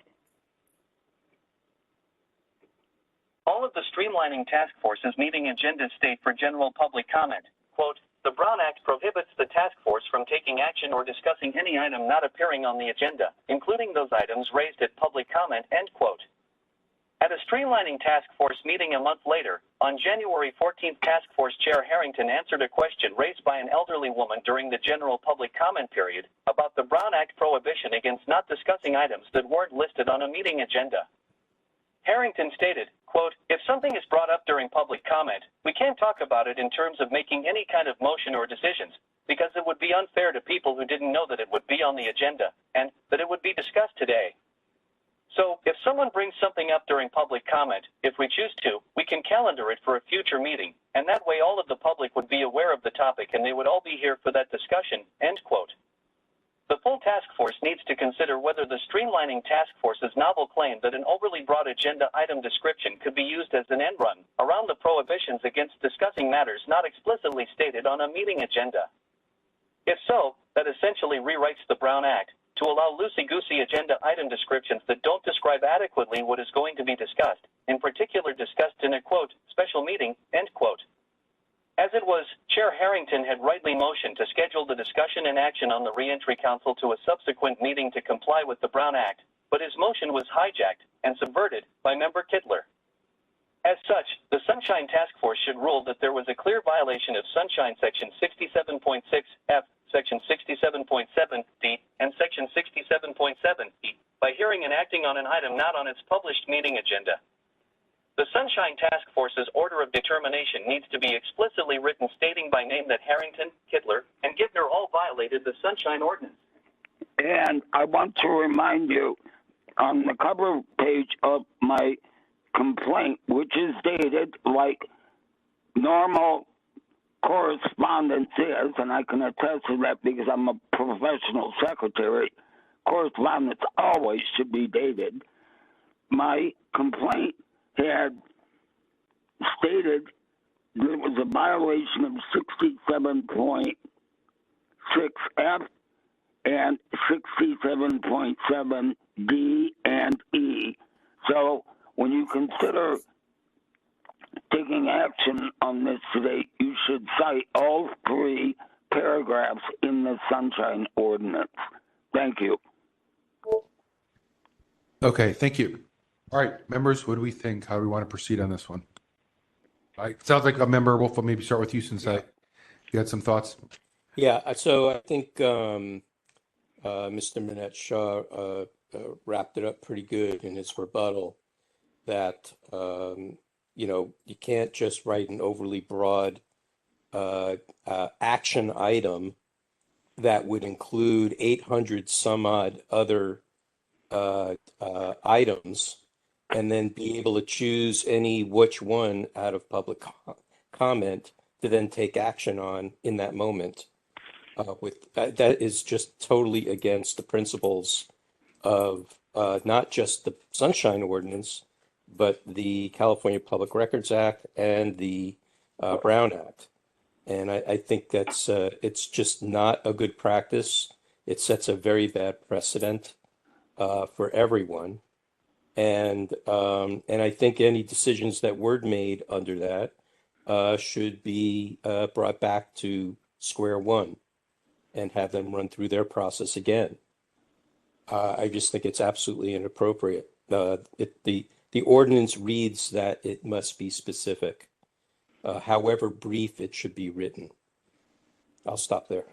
All of the streamlining task force's meeting agendas state for general public comment. Quote, the Brown Act prohibits the task force from taking action or discussing any item not appearing on the agenda, including those items raised at public comment, end quote. At a streamlining task force meeting a month later, on January 14th, task force chair Harrington answered a question raised by an elderly woman during the general public comment period about the Brown Act prohibition against not discussing items that weren't listed on a meeting agenda. Harrington stated, quote, if something is brought up during public comment, we can't talk about it in terms of making any kind of motion or decisions, because it would be unfair to people who didn't know that it would be on the agenda and that it would be discussed today. So if someone brings something up during public comment, if we choose to, we can calendar it for a future meeting, and that way all of the public would be aware of the topic and they would all be here for that discussion, end quote. The full task force needs to consider whether the streamlining task force's novel claim that an overly broad agenda item description could be used as an end run around the prohibitions against discussing matters not explicitly stated on a meeting agenda. If so, that essentially rewrites the Brown Act to allow loosey-goosey agenda item descriptions that don't describe adequately what is going to be discussed, in particular discussed in a, quote, special meeting, end quote. As it was, Chair Harrington had rightly motioned to schedule the discussion and action on the Reentry Council to a subsequent meeting to comply with the Brown Act, but his motion was hijacked and subverted by Member Kittler. As such, the Sunshine Task Force should rule that there was a clear violation of Sunshine Section 67.6F, Section 67.7D, and Section 67.7E by hearing and acting on an item not on its published meeting agenda. The Sunshine Task Force's order of determination needs to be explicitly written stating by name that Harrington, Kittler, and Gibner all violated the Sunshine Ordinance. And I want to remind you, on the cover page of my complaint, which is dated like normal correspondence is, and I can attest to that because I'm a professional secretary, correspondence always should be dated. My complaint had stated that it was a violation of 67.6F and 67.7D and E. So when you consider taking action on this today, you should cite all 3 paragraphs in the Sunshine Ordinance. Thank you. Okay, thank you. All right, members, what do we think? How do we want to proceed on this one? It sounds like a member Wolf will maybe start with you since you had some thoughts. Yeah, so I think Mr. Manette Shaw wrapped it up pretty good in his rebuttal that, you can't just write an overly broad action item that would include 800 some odd other items and then be able to choose which one out of public comment to then take action on in that moment. That is just totally against the principles of not just the Sunshine Ordinance, but the California Public Records Act and the Brown Act. And I think that's it's just not a good practice. It sets a very bad precedent for everyone. And I think any decisions that were made under that should be brought back to square one and have them run through their process again. I just think it's absolutely inappropriate. The ordinance reads that it must be specific, however brief it should be written. I'll stop there.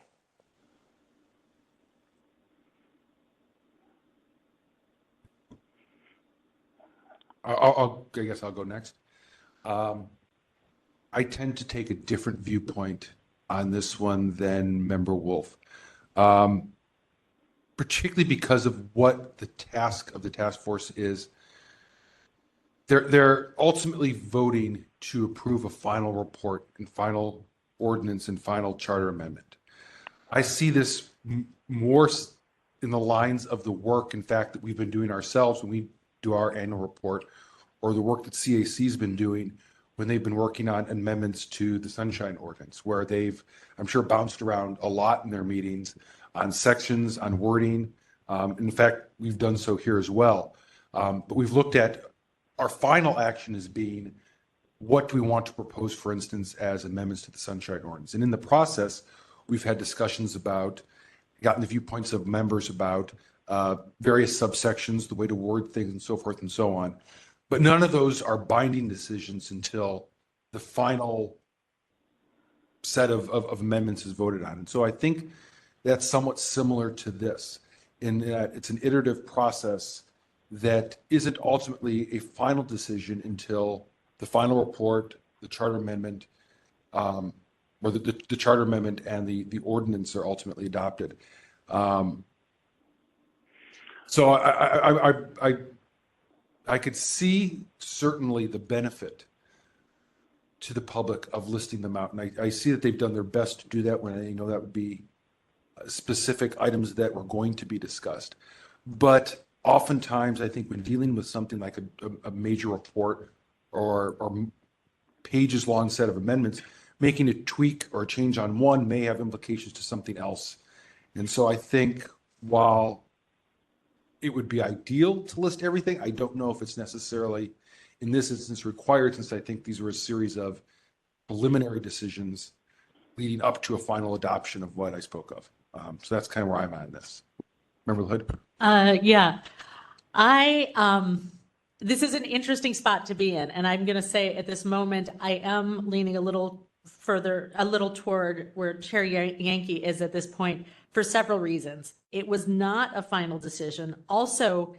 I guess I'll go next. I tend to take a different viewpoint on this one than Member Wolf, particularly because of what the task of the task force is. They're ultimately voting to approve a final report and final ordinance and final charter amendment. I see this more in the lines of the work, in fact, that we've been doing ourselves when we do our annual report, or the work that CAC's been doing when they've been working on amendments to the Sunshine Ordinance, where they've, I'm sure, bounced around a lot in their meetings on sections, on wording. In fact, we've done so here as well. But we've looked at our final action as being, what do we want to propose, for instance, as amendments to the Sunshine Ordinance? And in the process, we've had discussions about, gotten the viewpoints of members about various subsections, the way to word things and so forth and so on. But none of those are binding decisions until the final set of amendments is voted on. And so I think that's somewhat similar to this, in that it's an iterative process that isn't ultimately a final decision until the final report, the charter amendment, or the charter amendment and the ordinance are ultimately adopted. So I could see certainly the benefit to the public of listing them out. And I see that they've done their best to do that when that would be specific items that were going to be discussed. But oftentimes, I think when dealing with something like a major report or pages long set of amendments, making a tweak or a change on one may have implications to something else. And so I think while it would be ideal to list everything, I don't know if it's necessarily in this instance required, since I think these were a series of preliminary decisions leading up to a final adoption of what I spoke of. So that's kind of where I'm at in this. Member Hood? Yeah, this is an interesting spot to be in. And I'm going to say at this moment, I am leaning a little toward where Chair Yankee is at this point for several reasons. It was not a final decision. Also,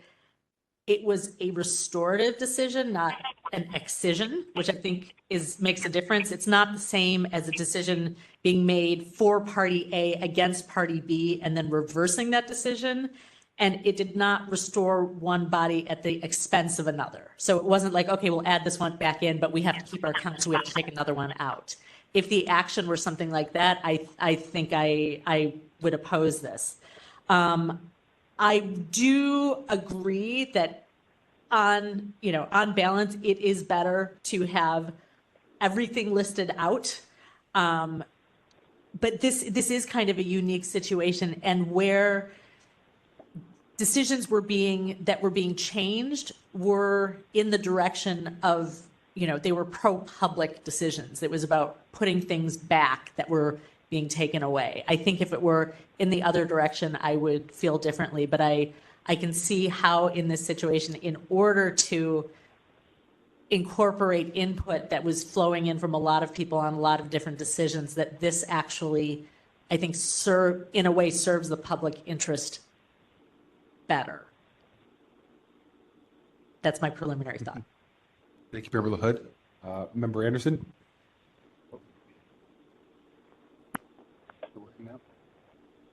it was a restorative decision, not an excision, which I think makes a difference. It's not the same as a decision being made for party A against party B and then reversing that decision. And it did not restore one body at the expense of another. So it wasn't like, okay, we'll add this one back in, but we have to keep our count, so we have to take another one out. If the action were something like that, I think I would oppose this. I do agree that on balance, it is better to have everything listed out. But this is kind of a unique situation, and where decisions that were being changed were in the direction of, they were pro-public decisions. It was about putting things back that were being taken away. I think if it were in the other direction, I would feel differently, but I can see how in this situation, in order to incorporate input that was flowing in from a lot of people on a lot of different decisions, that this actually, I think, in a way serves the public interest better. That's my preliminary thought. Thank you, Member LaHood. Member Anderson?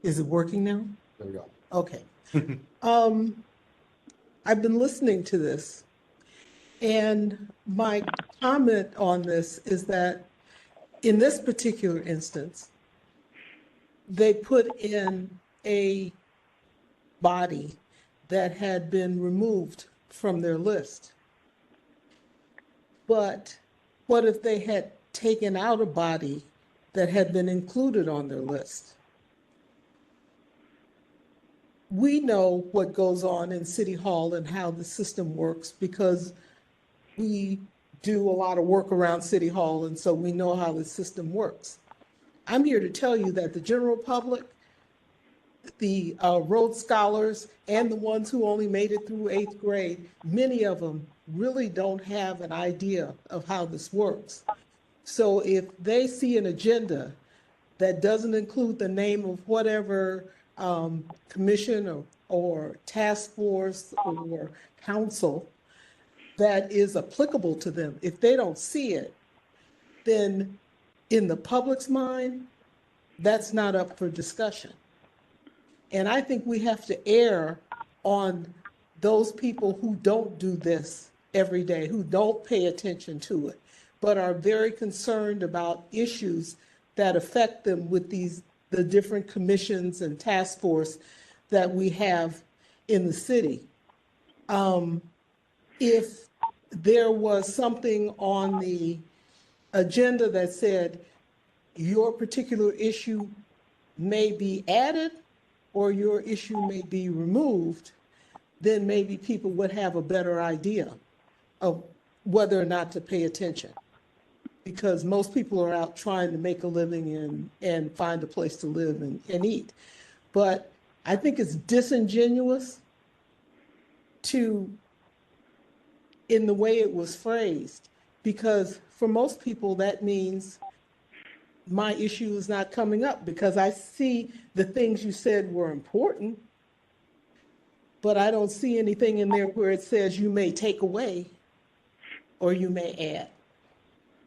Is it working now? There we go. Okay. I've been listening to this, and my comment on this is that in this particular instance, they put in a body that had been removed from their list. But what if they had taken out a body that had been included on their list? We know what goes on in City Hall and how the system works because we do a lot of work around City Hall, and so we know how the system works. I'm here to tell you that the general public, the Rhodes Scholars, and the ones who only made it through 8th grade, many of them really don't have an idea of how this works. So if they see an agenda that doesn't include the name of whatever commission or task force or council that is applicable to them, if they don't see it, then in the public's mind, that's not up for discussion. And I think we have to err on those people who don't do this every day, who don't pay attention to it, but are very concerned about issues that affect them with the different commissions and task force that we have in the city. If there was something on the agenda that said your particular issue may be added or your issue may be removed, then maybe people would have a better idea of whether or not to pay attention. Because most people are out trying to make a living and find a place to live and eat. But I think it's disingenuous in the way it was phrased, because for most people that means my issue is not coming up because I see the things you said were important, but I don't see anything in there where it says you may take away or you may add.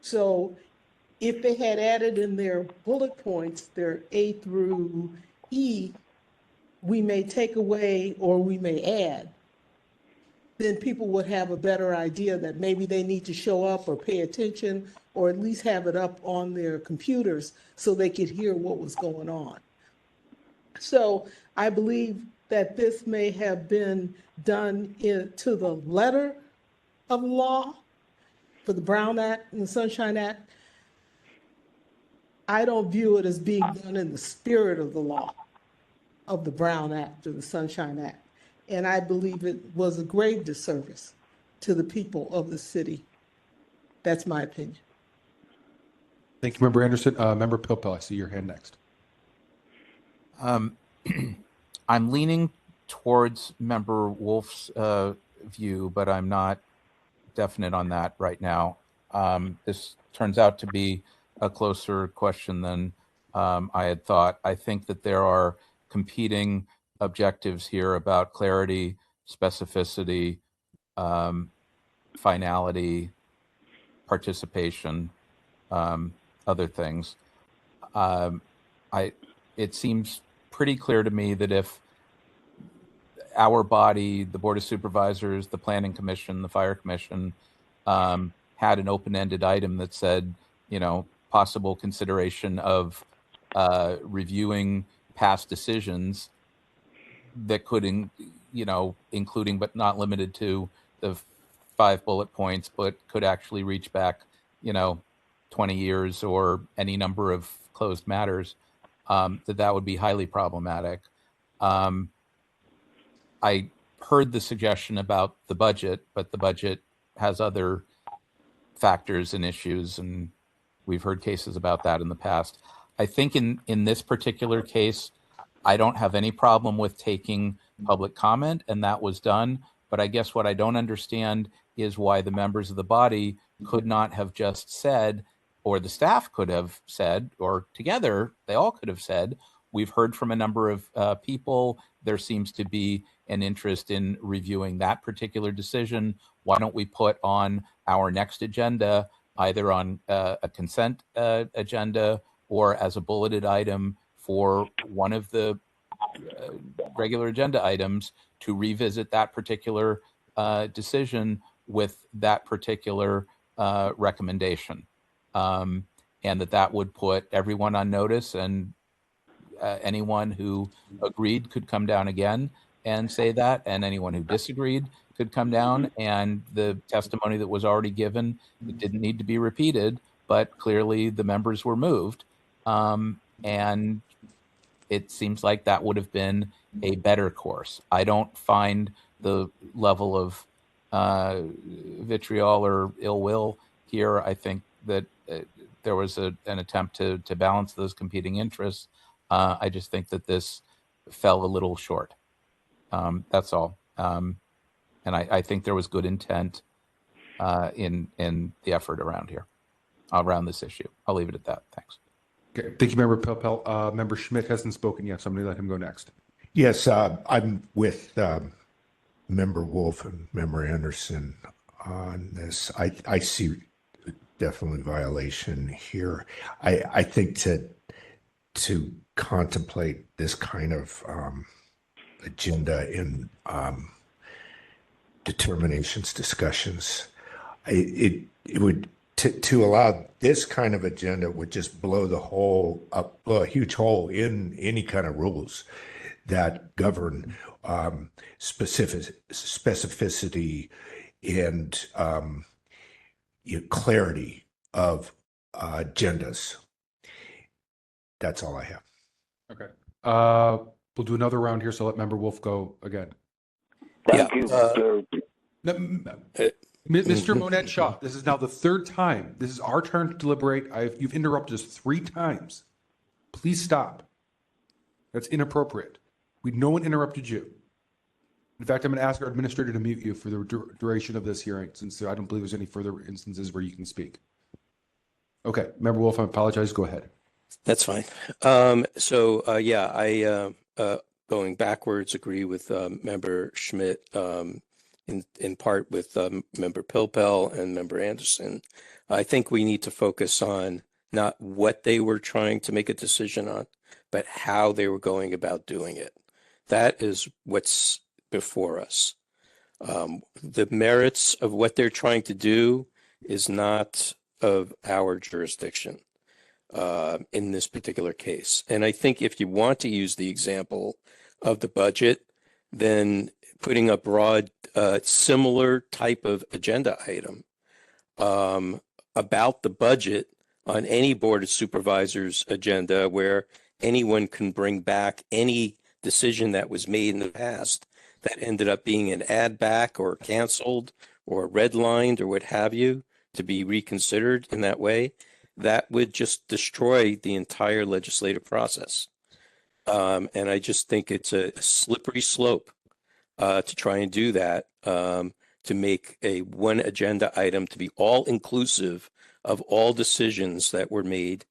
So if they had added in their bullet points, their A through E, we may take away or we may add, then people would have a better idea that maybe they need to show up or pay attention or at least have it up on their computers so they could hear what was going on. So I believe that this may have been done to the letter of law for the Brown Act and the Sunshine Act. I don't view it as being done in the spirit of the law of the Brown Act or the Sunshine Act. And I believe it was a grave disservice to the people of the city. That's my opinion. Thank you, Member Anderson. Member Pilpel, I see your hand next. I'm leaning towards Member Wolf's view, but I'm not definite on that right now. This turns out to be a closer question than I had thought. I think that there are competing objectives here about clarity, specificity, finality, participation, other things. It seems pretty clear to me that if our body, the Board of Supervisors, the Planning Commission, the Fire Commission, had an open-ended item that said, possible consideration of reviewing past decisions that could, including but not limited to the 5 bullet points, but could actually reach back, 20 years or any number of closed matters, that would be highly problematic. I heard the suggestion about the budget, but the budget has other factors and issues, and we've heard cases about that in the past. I think in this particular case, I don't have any problem with taking public comment, and that was done. But I guess what I don't understand is why the members of the body could not have just said, or the staff could have said, or together they all could have said, we've heard from a number of people. There seems to be an interest in reviewing that particular decision. Why don't we put on our next agenda, either on a consent agenda or as a bulleted item for one of the regular agenda items to revisit that particular decision with that particular recommendation. And that would put everyone on notice, and anyone who agreed could come down again and say that, and anyone who disagreed could come down, and the testimony that was already given, it didn't need to be repeated, but clearly the members were moved. And it seems like that would have been a better course. I don't find the level of vitriol or ill will here. I think that there was an attempt to balance those competing interests. I just think that this fell a little short. That's all. And I think there was good intent in the effort around here, around this issue. I'll leave it at that. Thanks. Okay. Thank you, Member Pilpel. Member Schmidt hasn't spoken yet, so I'm going to let him go next. Yes, I'm with Member Wolf and Member Anderson on this. I see definitely violation here. I think to contemplate this kind of agenda in determinations discussions, it would to allow this kind of agenda would just blow a huge hole in any kind of rules that govern specificity and clarity of agendas. That's all I have. Okay. We'll do another round here, so let Member Wolf go again. Thank you, sir. Mr. Monette Shaw, this is now the third time. This is our turn to deliberate. You've interrupted us 3 times. Please stop. That's inappropriate. No one interrupted you. In fact, I'm going to ask our administrator to mute you for the duration of this hearing, since I don't believe there's any further instances where you can speak. Okay, Member Wolf, I apologize. Go ahead. That's fine. I going backwards agree with Member Schmidt, in part with Member Pilpel and Member Anderson. I think we need to focus on not what they were trying to make a decision on, but how they were going about doing it. That is what's before us. The merits of what they're trying to do is not of our jurisdiction in this particular case. And I think if you want to use the example of the budget, then putting a broad, similar type of agenda item about the budget on any Board of Supervisors agenda where anyone can bring back any decision that was made in the past that ended up being an add back or canceled or redlined or what have you to be reconsidered in that way, that would just destroy the entire legislative process. And I just think it's a slippery slope to try and do that, to make a one agenda item to be all inclusive of all decisions that were made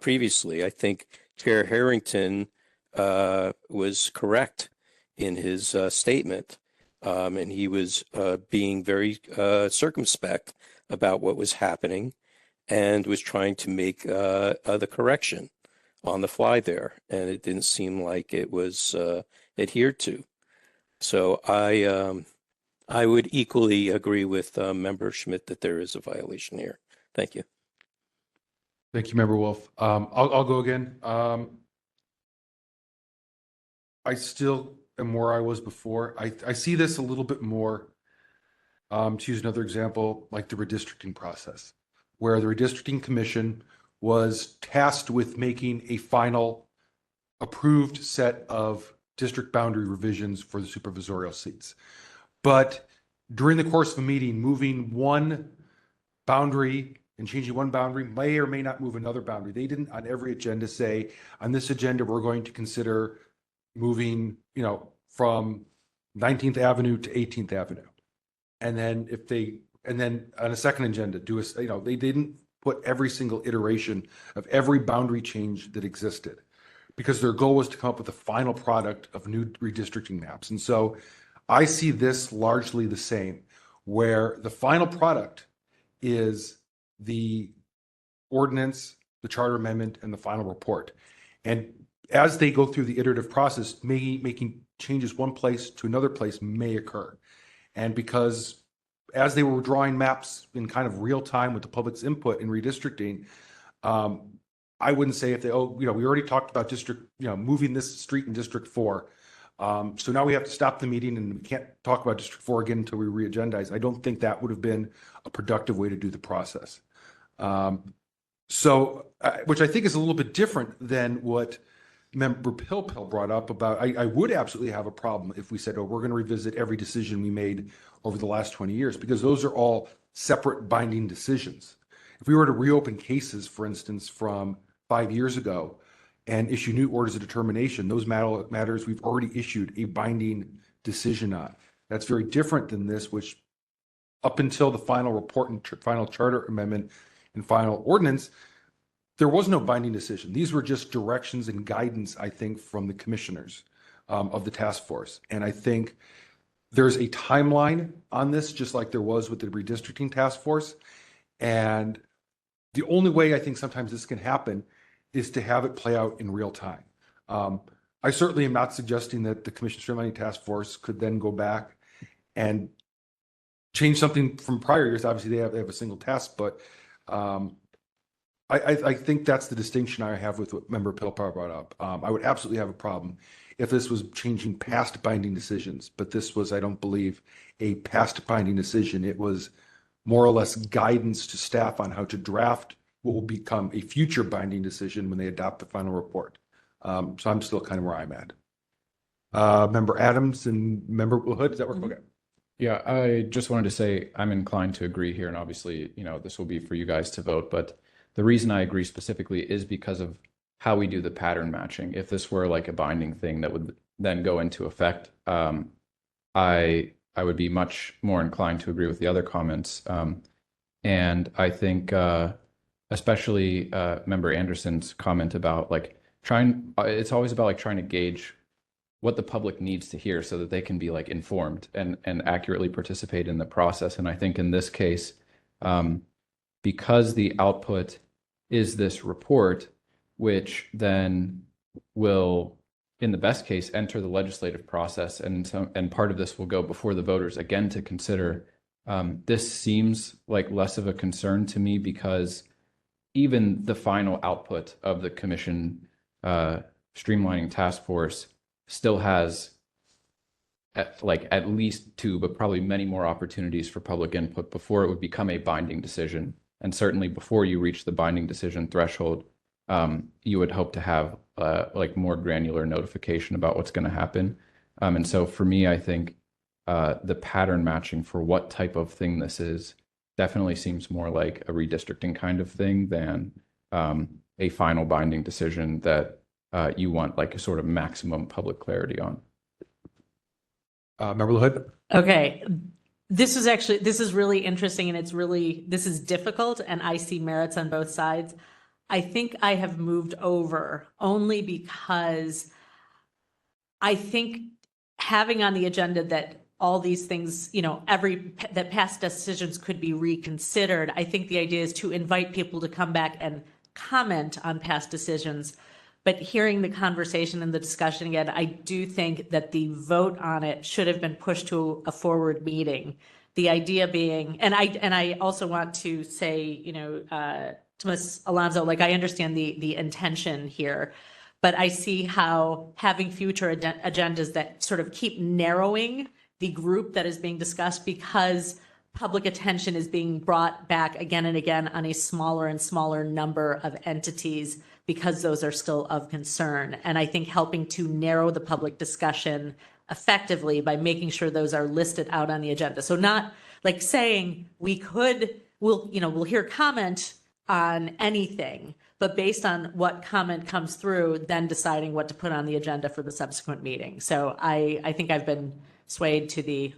previously. I think Chair Harrington was correct in his statement, and he was being very circumspect about what was happening and was trying to make the correction on the fly there, and it didn't seem like it was adhered to. So I would equally agree with Member Schmidt that there is a violation here. Thank you. Thank you, Member Wolf. I'll go again. I still am where I was before. I see this a little bit more, to use another example, like the redistricting process, where the redistricting commission was tasked with making a final approved set of district boundary revisions for the supervisorial seats. But during the course of a meeting, moving one boundary and changing one boundary may or may not move another boundary. They didn't on every agenda say, on this agenda, we're going to consider moving, from 19th Avenue to 18th Avenue. And then and then on a second agenda, they didn't put every single iteration of every boundary change that existed, because their goal was to come up with the final product of new redistricting maps. And so I see this largely the same, where the final product is the ordinance, the charter amendment, and the final report. And as they go through the iterative process, making changes one place to another place may occur. And because as they were drawing maps in kind of real time with the public's input in redistricting, I wouldn't say if we already talked about moving this street in District 4. So now we have to stop the meeting and we can't talk about District 4 again until we re-agendize. I don't think that would have been a productive way to do the process. Which I think is a little bit different than what Member Pilpel brought up about, I would absolutely have a problem if we said, we're going to revisit every decision we made over the last 20 years, because those are all separate binding decisions. If we were to reopen cases, for instance, from 5 years ago and issue new orders of determination, those matters we've already issued a binding decision on. That's very different than this, which up until the final report and final charter amendment and final ordinance, there was no binding decision. These were just directions and guidance, I think, from the commissioners of the task force. And I think there's a timeline on this, just like there was with the redistricting task force. And the only way I think sometimes this can happen is to have it play out in real time. I certainly am not suggesting that the Commission Streamlining Task Force could then go back and change something from prior years. Obviously, they have a single task, but I think that's the distinction I have with what Member Pilpar brought up. I would absolutely have a problem if this was changing past binding decisions, but this was, I don't believe, a past binding decision. It was more or less guidance to staff on how to draft what will become a future binding decision when they adopt the final report. So I'm still kind of where I'm at. Member Adams and Member Hood, does that work? Okay. Yeah, I just wanted to say I'm inclined to agree here, and obviously, this will be for you guys to vote, but the reason I agree specifically is because of how we do the pattern matching. If this were like a binding thing that would then go into effect, I would be much more inclined to agree with the other comments. And I think especially Member Anderson's comment about it's always about trying to gauge what the public needs to hear so that they can be informed and accurately participate in the process. And I think in this case, because the output is this report, which then will, in the best case, enter the legislative process, and part of this will go before the voters again to consider. This seems like less of a concern to me, because even the final output of the Commission Streamlining Task Force still has at least two, but probably many more opportunities for public input before it would become a binding decision. And certainly before you reach the binding decision threshold, you would hope to have more granular notification about what's going to happen. And so for me, I think the pattern matching for what type of thing this is definitely seems more like a redistricting kind of thing than a final binding decision that you want a sort of maximum public clarity on. Member Hood? Okay. This is really interesting, and this is difficult, and I see merits on both sides. I think I have moved over only because I think having on the agenda that all these things, that past decisions could be reconsidered. I think the idea is to invite people to come back and comment on past decisions. But hearing the conversation and the discussion again, I do think that the vote on it should have been pushed to a forward meeting. The idea being, and I also want to say, to Ms. Alonso, I understand the intention here, but I see how having future agendas that sort of keep narrowing the group that is being discussed, because public attention is being brought back again and again on a smaller and smaller number of entities, because those are still of concern. And I think helping to narrow the public discussion effectively by making sure those are listed out on the agenda. So not saying we could we'll hear comment on anything, but based on what comment comes through, then deciding what to put on the agenda for the subsequent meeting. So I think I've been swayed to the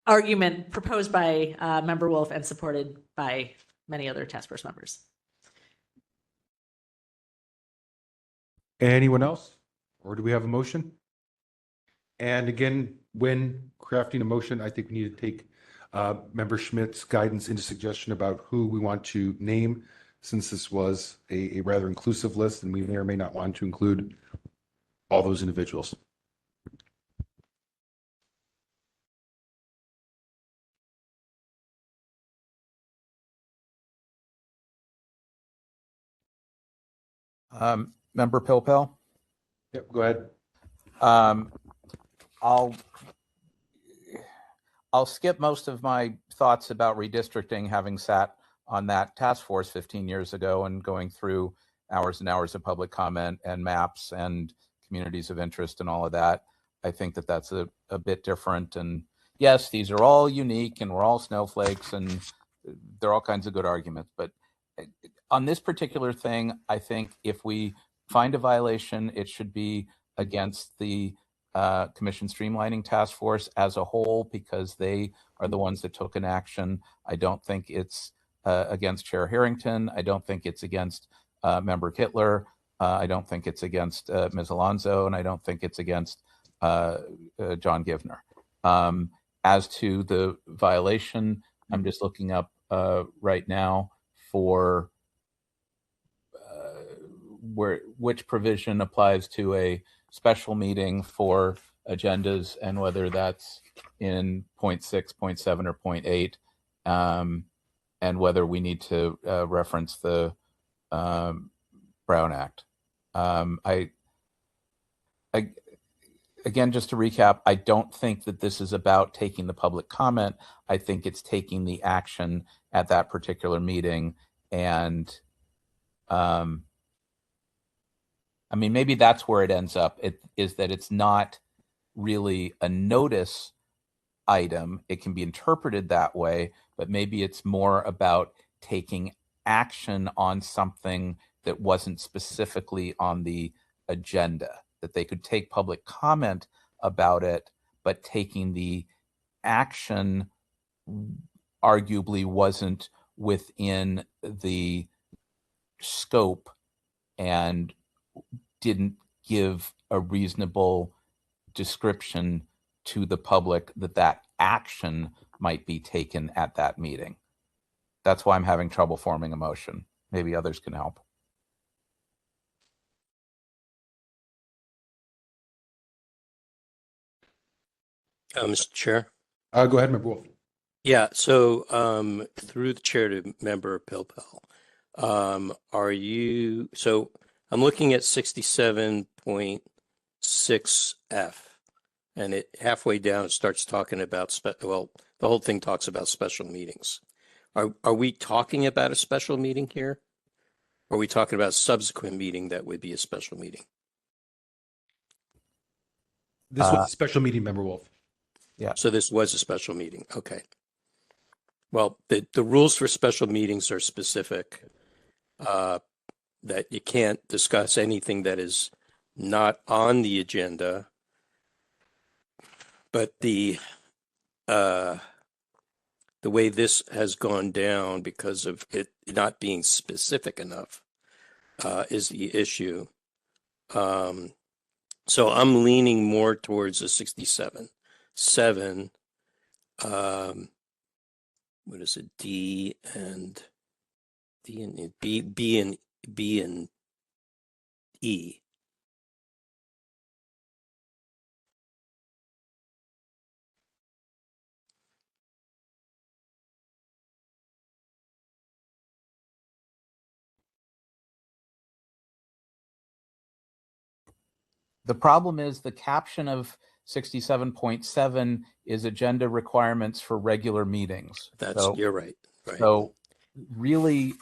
argument proposed by Member Wolf and supported by many other task force members. Anyone else? Or do we have a motion? And again, when crafting a motion, I think we need to take Member Schmidt's guidance into suggestion about who we want to name, since this was a rather inclusive list, and we may or may not want to include all those individuals. Member Pilpel? Yep, go ahead. I'll skip most of my thoughts about redistricting, having sat on that task force 15 years ago and going through hours and hours of public comment and maps and communities of interest and all of that. I think that that's a bit different. And yes, these are all unique and we're all snowflakes and there are all kinds of good arguments. But on this particular thing, I think if we find a violation, it should be against the Commission Streamlining Task Force as a whole, because they are the ones that took an action. I don't think it's against Chair Harrington. I don't think it's against Member Kittler. I don't think it's against Ms. Alonso, and I don't think it's against John Givner. As to the violation, I'm just looking up right now for which provision applies to a special meeting for agendas and whether that's in 0.6, 0.7, or 0.8, and whether we need to reference the Brown Act. Again, just to recap, I don't think that this is about taking the public comment. I think it's taking the action at that particular meeting. And I mean, maybe that's where it ends up. It is that it's not really a notice item. It can be interpreted that way, but maybe it's more about taking action on something that wasn't specifically on the agenda, that they could take public comment about it, but taking the action arguably wasn't within the scope and didn't give a reasonable description to the public that action might be taken at that meeting. That's why I'm having trouble forming a motion. Maybe others can help. Mr. Chair. Go ahead, Member Wolf. Yeah, so through the chair to Member Pilpel, so I'm looking at 67.6F, and it halfway down it starts talking about, the whole thing talks about special meetings. Are we talking about a special meeting here? Or are we talking about a subsequent meeting that would be a special meeting? This was a special meeting, Member Wolf. Yeah. So this was a special meeting. Okay. Well, the rules for special meetings are specific, that you can't discuss anything that is not on the agenda. But the way this has gone down because of it not being specific enough is the issue. So I'm leaning more towards a 67.7. What is it? B and E. The problem is the caption of 67.7 is agenda requirements for regular meetings. You're right. Right. So really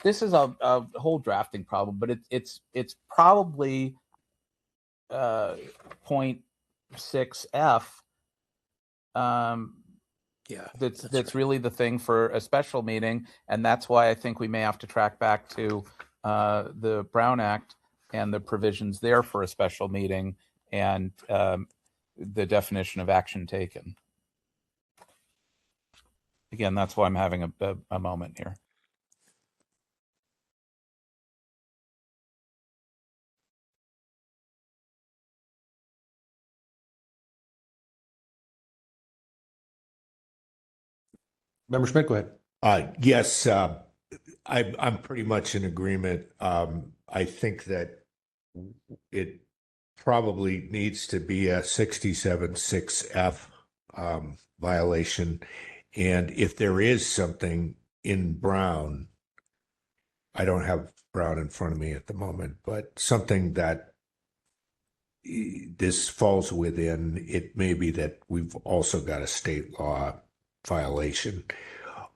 this is a whole drafting problem, but it's probably 0.8 2.6F, Yeah, that's really the thing for a special meeting, and that's why I think we may have to track back to the Brown Act and the provisions there for a special meeting and the definition of action taken. Again, that's why I'm having a moment here. Member Schmidt, go ahead. Yes, I'm pretty much in agreement. I think that it probably needs to be a 67.6F violation. And if there is something in Brown, I don't have Brown in front of me at the moment, but something that this falls within, it may be that we've also got a state law violation.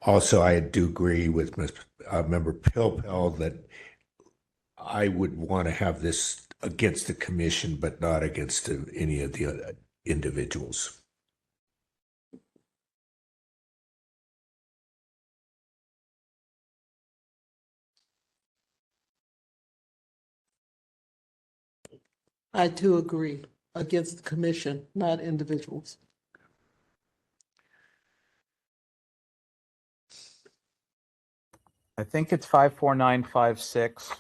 Also, I do agree with Member Pilpel that I would want to have this against the commission, but not against any of the other individuals. I do agree, against the commission, not individuals. I think it's 54956.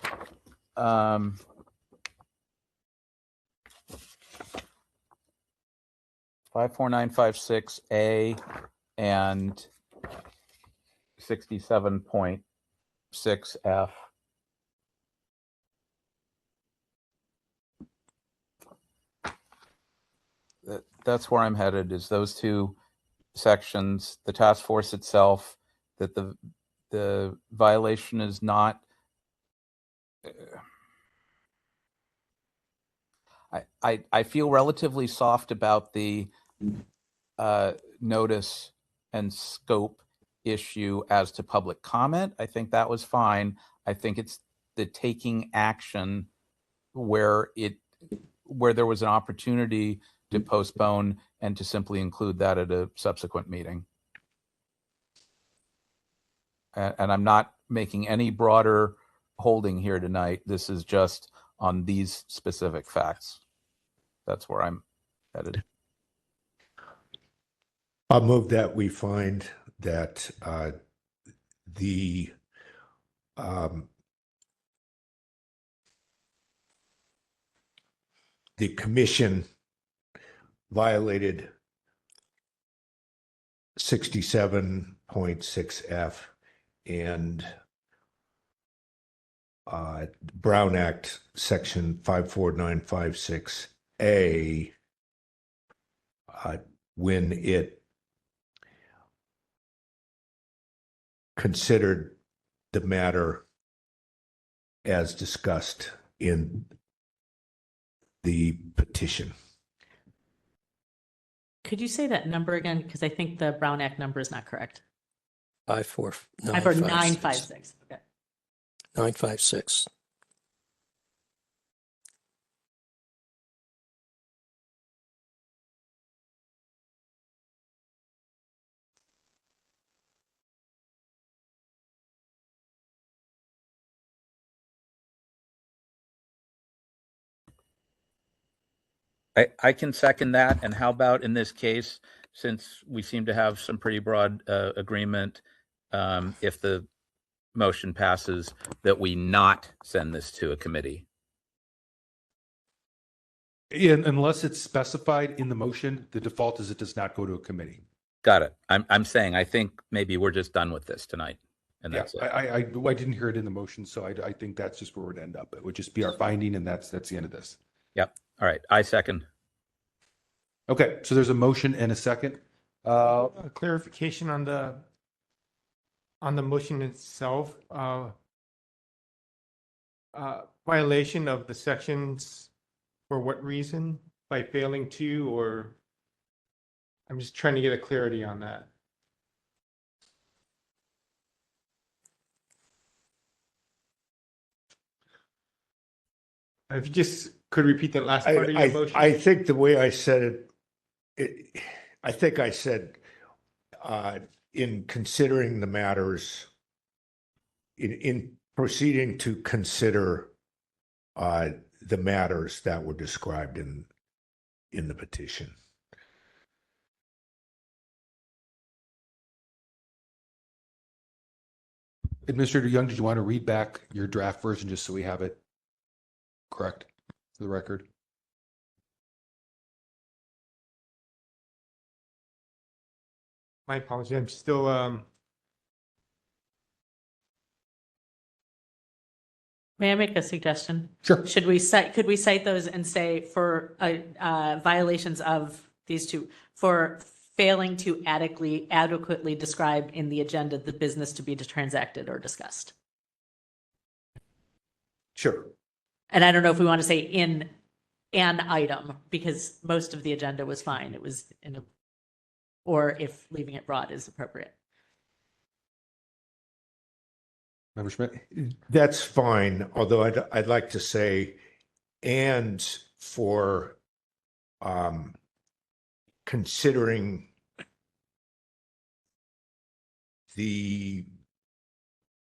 54956A and 67.6F. That's where I'm headed, is those two sections, the task force itself, that the violation is not I feel relatively soft about the notice and scope issue as to public comment. I think that was fine. I think it's the taking action where there was an opportunity to postpone and to simply include that at a subsequent meeting. And I'm not making any broader holding here tonight. This is just on these specific facts. That's where I'm headed. I'll move that we find that the commission violated 67.6F and Brown Act section 54956A when it considered the matter as discussed in the petition. Could you say that number again? Because I think the Brown Act number is not correct. 54956. Okay. 956. I can second that. And how about in this case, since we seem to have some pretty broad agreement, if the motion passes, that we not send this to a committee? Yeah, unless it's specified in the motion, the default is it does not go to a committee. Got it. I'm saying I think maybe we're just done with this tonight. And that's it. I didn't hear it in the motion, so I think that's just where it would end up. It would just be our finding, and that's the end of this. Yep. All right. I second. Okay, so there's a motion and a second. A clarification on the motion itself. Violation of the sections for what reason? By failing to, or I'm just trying to get a clarity on that. If you just Could you repeat that last part of your motion? I think the way I said I think I said in considering the matters, in proceeding to consider the matters that were described in the petition. Administrator Young, did you want to read back your draft version just so we have it correct for the record? My apologies. I'm still May I make a suggestion? Sure. Could we cite those and say for violations of these two, for failing to adequately describe in the agenda the business to be transacted or discussed? Sure. And I don't know if we want to say in an item, because most of the agenda was fine. It was or if leaving it broad is appropriate. Member Schmidt? That's fine, although I'd like to say, and for considering the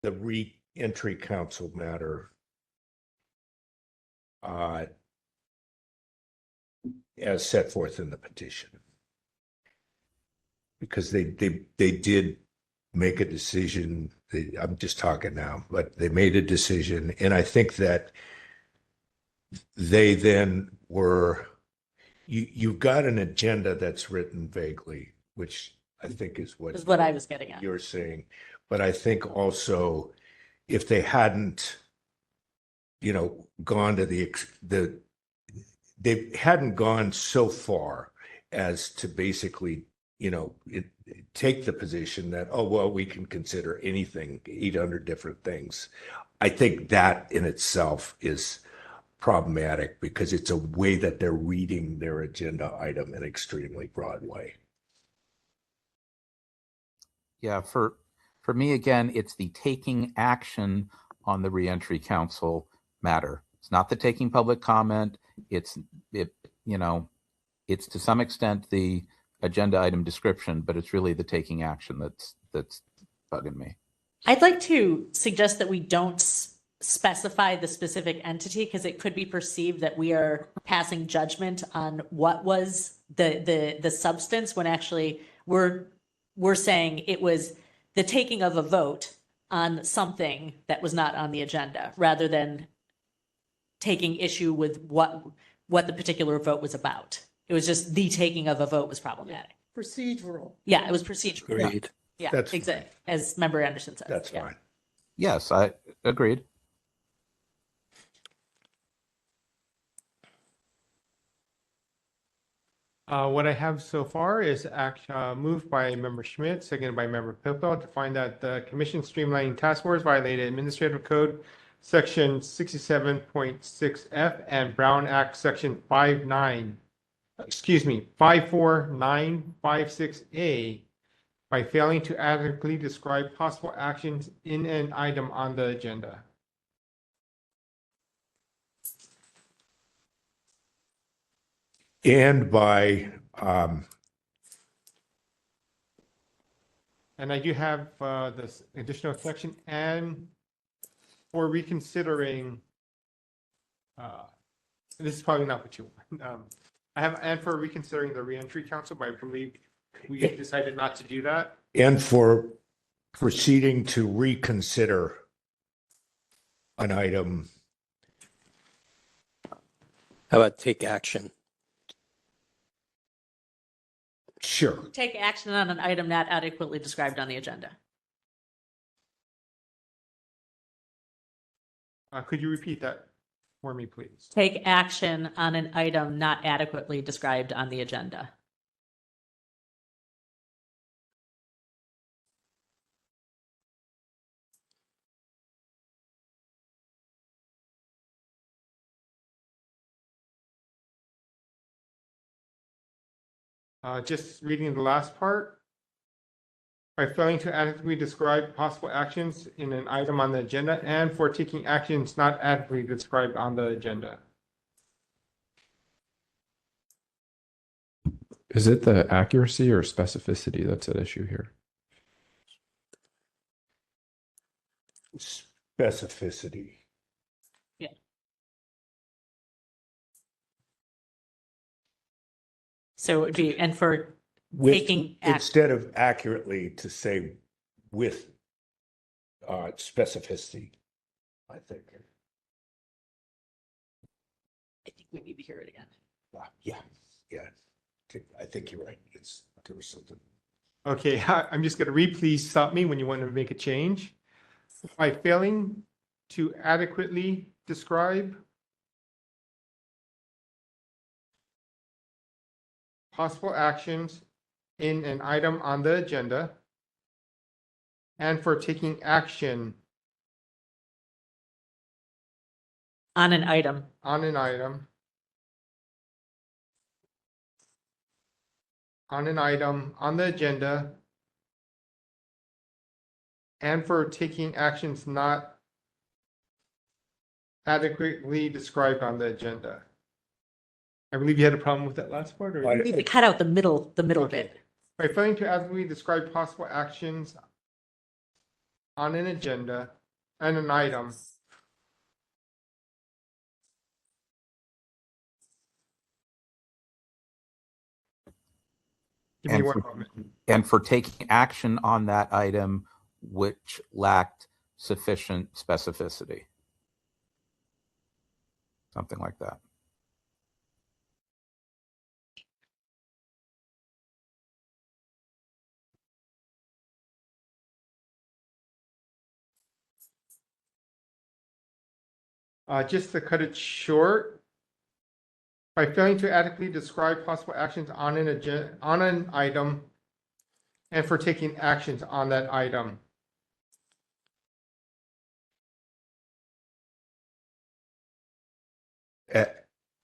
re-entry council matter as set forth in the petition. Because they did make a decision. I'm just talking now, but they made a decision, and I think that they then were. You've got an agenda that's written vaguely, which I think is what I was getting at. You're saying, but I think also if they hadn't, gone to they hadn't gone so far as to basically. Take the position that, oh, well, we can consider anything, 800 different things. I think that in itself is problematic because it's a way that they're reading their agenda item in an extremely broad way. Yeah, for me, again, it's the taking action on the reentry council matter. It's not the taking public comment. It's to some extent the agenda item description, but it's really the taking action that's bugging me. I'd like to suggest that we don't specify the specific entity because it could be perceived that we are passing judgment on what was the substance when actually we're saying it was the taking of a vote on something that was not on the agenda rather than taking issue with what the particular vote was about. It was just the taking of a vote was problematic. Procedural. Yeah, it was procedural. Agreed. Yeah, That's exactly. As Member Anderson said. That's fine. Yes, I agreed. What I have so far is moved by Member Schmidt, seconded by Member Pilpel to find that the Commission Streamlining Task Force violated Administrative Code Section 67.6F and Brown Act Section 54956A by failing to adequately describe possible actions in an item on the agenda. And by and I do have this additional section and for reconsidering, this is probably not what you want. I have and for reconsidering the reentry council, but I believe we decided not to do that. and for proceeding to reconsider an item. How about take action? Sure. Take action on an item not adequately described on the agenda. Could you repeat that for me, please? Take action on an item not adequately described on the agenda. Just reading the last part. By failing to adequately describe possible actions in an item on the agenda and for taking actions not adequately described on the agenda. Is it the accuracy or specificity that's at issue here? Specificity. Yeah. So it would be, and for With, taking instead of accurately to say with specificity, I think. I think we need to hear it again. Yeah. I think you're right. There was something. Okay, I'm just going to read. Please stop me when you want to make a change. By failing to adequately describe possible actions in an item on the agenda and for taking action On an item. on an item on the agenda and for taking actions not adequately described on the agenda. I believe you had a problem with that last part, or? We need to cut out the middle bit. By failing to adequately describe possible actions on an agenda and an item. Give me one moment. And for taking action on that item which lacked sufficient specificity. Something like that. Just to cut it short, by failing to adequately describe possible actions on an agenda, on an item, and for taking actions on that item.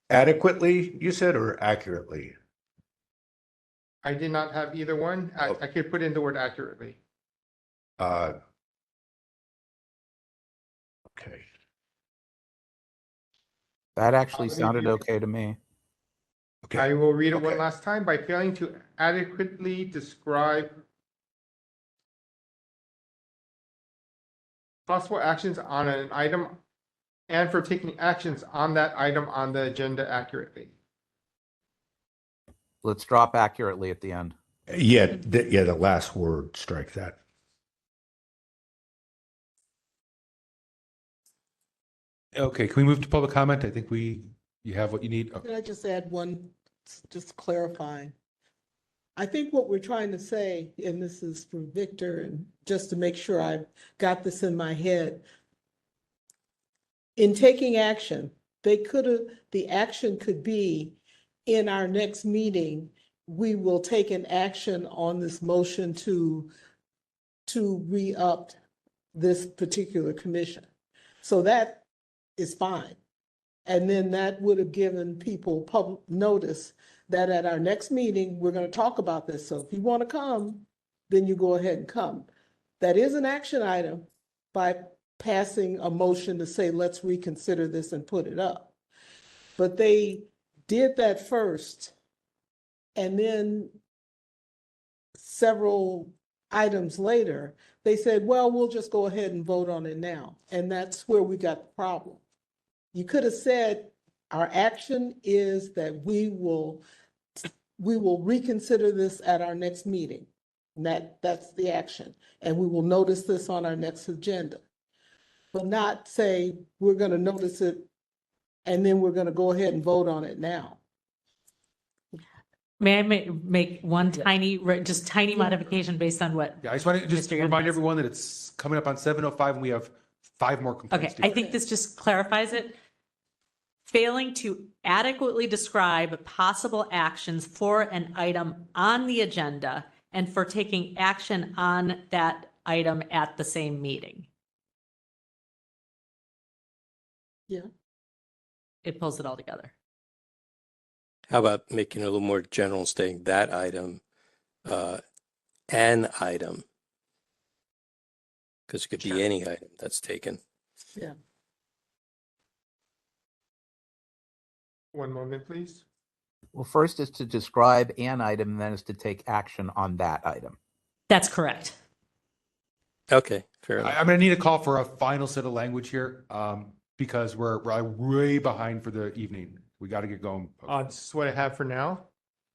Adequately, you said, or accurately? I did not have either one. I could put in the word accurately. Okay. That actually sounded okay to me. Okay. I will read it one last time. By failing to adequately describe possible actions on an item and for taking actions on that item on the agenda accurately. Let's drop accurately at the end. Yeah, the last word, strike that. Okay, can we move to public comment? I think you have what you need. Can I just add one, just clarifying? I think what we're trying to say, and this is for Victor, and just to make sure I've got this in my head. In taking action, the action could be in our next meeting, we will take an action on this motion to re-up this particular commission. So that is fine. And then that would have given people public notice that at our next meeting, we're going to talk about this. So if you want to come, then you go ahead and come. That is an action item by passing a motion to say, let's reconsider this and put it up. But they did that first. And then several items later, they said, well, we'll just go ahead and vote on it now. And that's where we got the problem. You could have said, our action is that we will reconsider this at our next meeting. And that's the action. And we will notice this on our next agenda. But not say, we're going to notice it and then we're going to go ahead and vote on it now. May I make one tiny modification based on what? Yeah, I just want to remind everyone that it's coming up on 7:05 and we have 5 more complaints. Okay, I think this just clarifies it. Failing to adequately describe possible actions for an item on the agenda and for taking action on that item at the same meeting. Yeah. It pulls it all together. How about making it a little more general, saying that item, an item? Because it could be any item that's taken. Yeah. One moment, please. Well, first is to describe an item, and then is to take action on that item. That's correct. Okay, fair enough. I'm going to need a call for a final set of language here because we're way behind for the evening. We got to get going. This is what I have for now.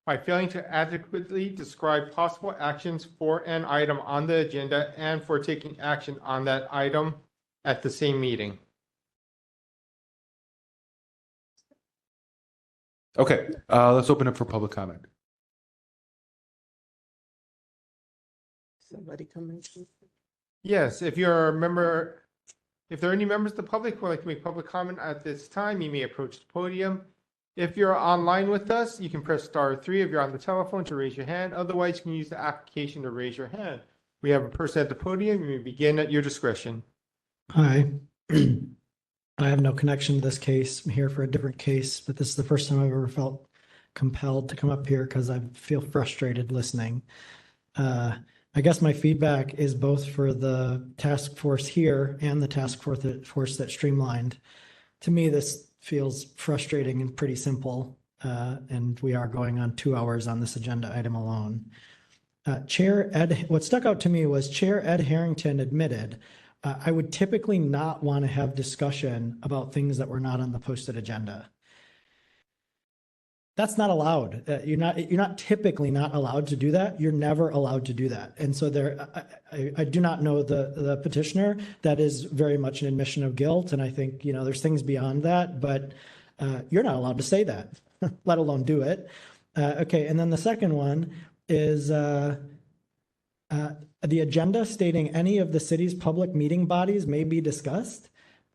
By failing to adequately describe possible actions for an item on the agenda and for taking action on that item at the same meeting. Okay, let's open up for public comment. Somebody coming. Yes, if you're a member, if there are any members of the public who would like to make public comment at this time, you may approach the podium. If you're online with us, you can press *3 if you're on the telephone to raise your hand. Otherwise, you can use the application to raise your hand. We have a person at the podium. You may begin at your discretion. Hi. I have no connection to this case. I'm here for a different case, but this is the first time I've ever felt compelled to come up here because I feel frustrated listening. I guess my feedback is both for the task force here and the task force that streamlined. To me, this feels frustrating and pretty simple, and we are going on 2 hours on this agenda item alone. What stuck out to me was Chair Ed Harrington admitted, I would typically not want to have discussion about things that were not on the posted agenda. That's not allowed. You're not typically not allowed to do that. You're never allowed to do that. And so I do not know the petitioner. That is very much an admission of guilt. And I think, there's things beyond that, but you're not allowed to say that, let alone do it. Okay. And then the second one is the agenda stating any of the city's public meeting bodies may be discussed.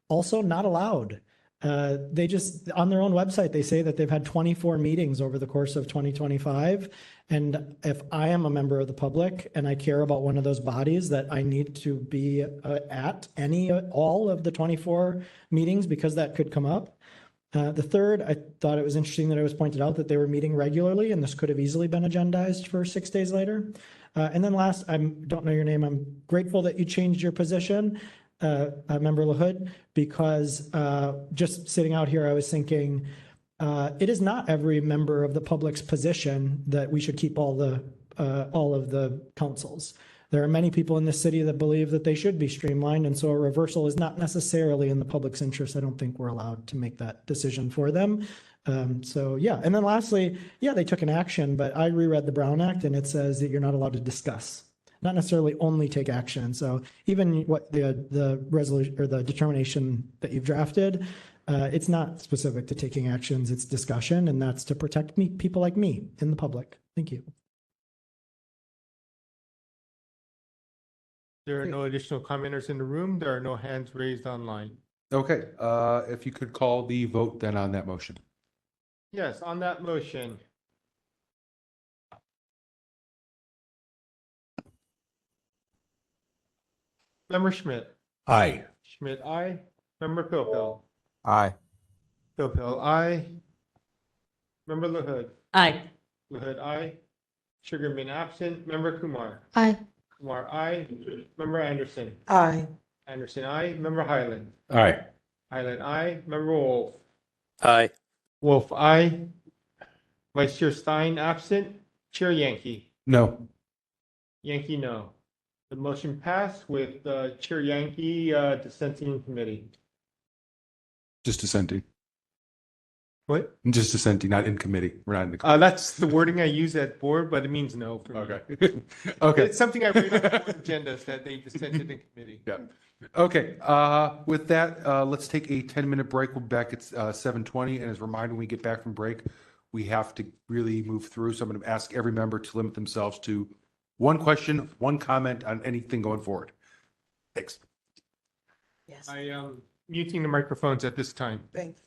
Also not allowed. They just, on their own website, they say that they've had 24 meetings over the course of 2025. And if I am a member of the public and I care about one of those bodies, that I need to be at all of the 24 meetings because that could come up. The third, I thought it was interesting that it was pointed out that they were meeting regularly and this could have easily been agendized for 6 days later. And then last, I don't know your name. I'm grateful that you changed your position. Member LaHood, because just sitting out here, I was thinking it is not every member of the public's position that we should keep all of the councils. There are many people in this city that believe that they should be streamlined, and so a reversal is not necessarily in the public's interest. I don't think we're allowed to make that decision for them. So yeah, and then lastly, yeah, they took an action, but I reread the Brown Act and it says that you're not allowed to discuss. Not necessarily only take action. So even what the resolution or the determination that you've drafted, it's not specific to taking actions, it's discussion, and that's to protect people like me in the public. Thank you. There are no additional commenters in the room. There are no hands raised online. Okay, if you could call the vote then on that motion. Yes, on that motion. Member Schmidt. Aye. Schmidt, aye. Member Pilpel. Aye. Pilpel, aye. Member LaHood. Aye. LaHood, aye. Sugarman absent. Member Kumar. Aye. Kumar, aye. Member Anderson. Aye. Anderson, aye. Member Highland. Aye. Highland, aye. Member Wolf. Aye. Wolf, aye. Vice Chair Stein absent. Chair Yankee. No. Yankee, no. The motion passed with Chair Yankee dissenting in committee. Just dissenting. What? Just dissenting, not in committee. We're not in the committee. That's the wording I use at board, but it means no. For me. Okay. Okay. It's something I read on the board agendas that they dissented in committee. Yeah. Okay. With that, let's take a 10-minute break. We'll be back at 7:20. And as a reminder, when we get back from break, we have to really move through. So I'm going to ask every member to limit themselves to one question, one comment on anything going forward. Thanks. Yes. I am muting the microphones at this time. Thanks.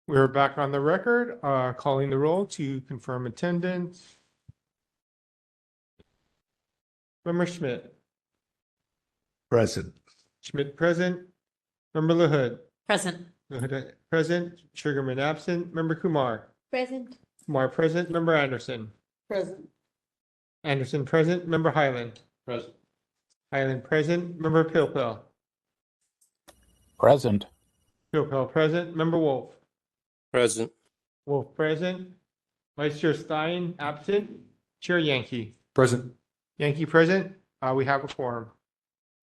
We're back on the record, calling the roll to confirm attendance. Member Schmidt. Present. Schmidt present. Member LaHood. Present. LaHood present. Sugarman absent. Member Kumar. Present. Kumar present. Member Anderson. Present. Anderson present. Member Highland. Present. Highland present. Member Pilpel. Present. Pilpel present. Member Wolf. Present. Wolf present. Vice Chair Stein absent. Chair Yankee. Present. Yankee present. We have a quorum.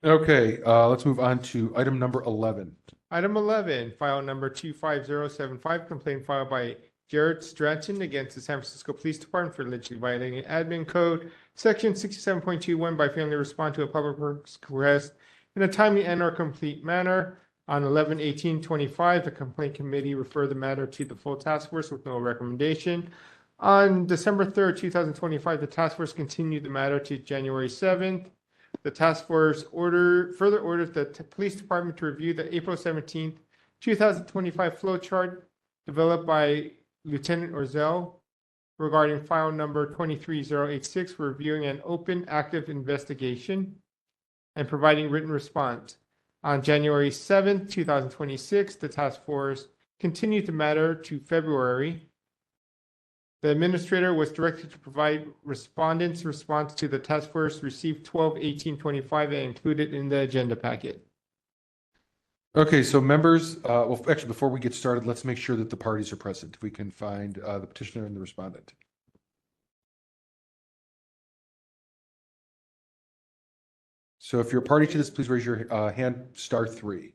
Okay, let's move on to item number 11. Item 11, file number 25075, complaint filed by Jared Stratton against the San Francisco Police Department for allegedly violating admin code, section 67.21 by failing to respond to a public works request in a timely and or complete manner. On 11/18/25, the complaint committee referred the matter to the full task force with no recommendation. On December 3rd, 2025, the task force continued the matter to January 7th. The task force further ordered the police department to review the April 17th, 2025 flow chart developed by Lieutenant Orzel regarding file number 23086 for reviewing an open active investigation and providing written response. On January 7th, 2026, the task force continued the matter to February. The administrator was directed to provide respondents' response to the task force received 12/18/25 and included in the agenda packet. Okay, so members, well, actually, before we get started, let's make sure that the parties are present. If we can find the petitioner and the respondent. So if you're a party to this, please raise your hand, *3.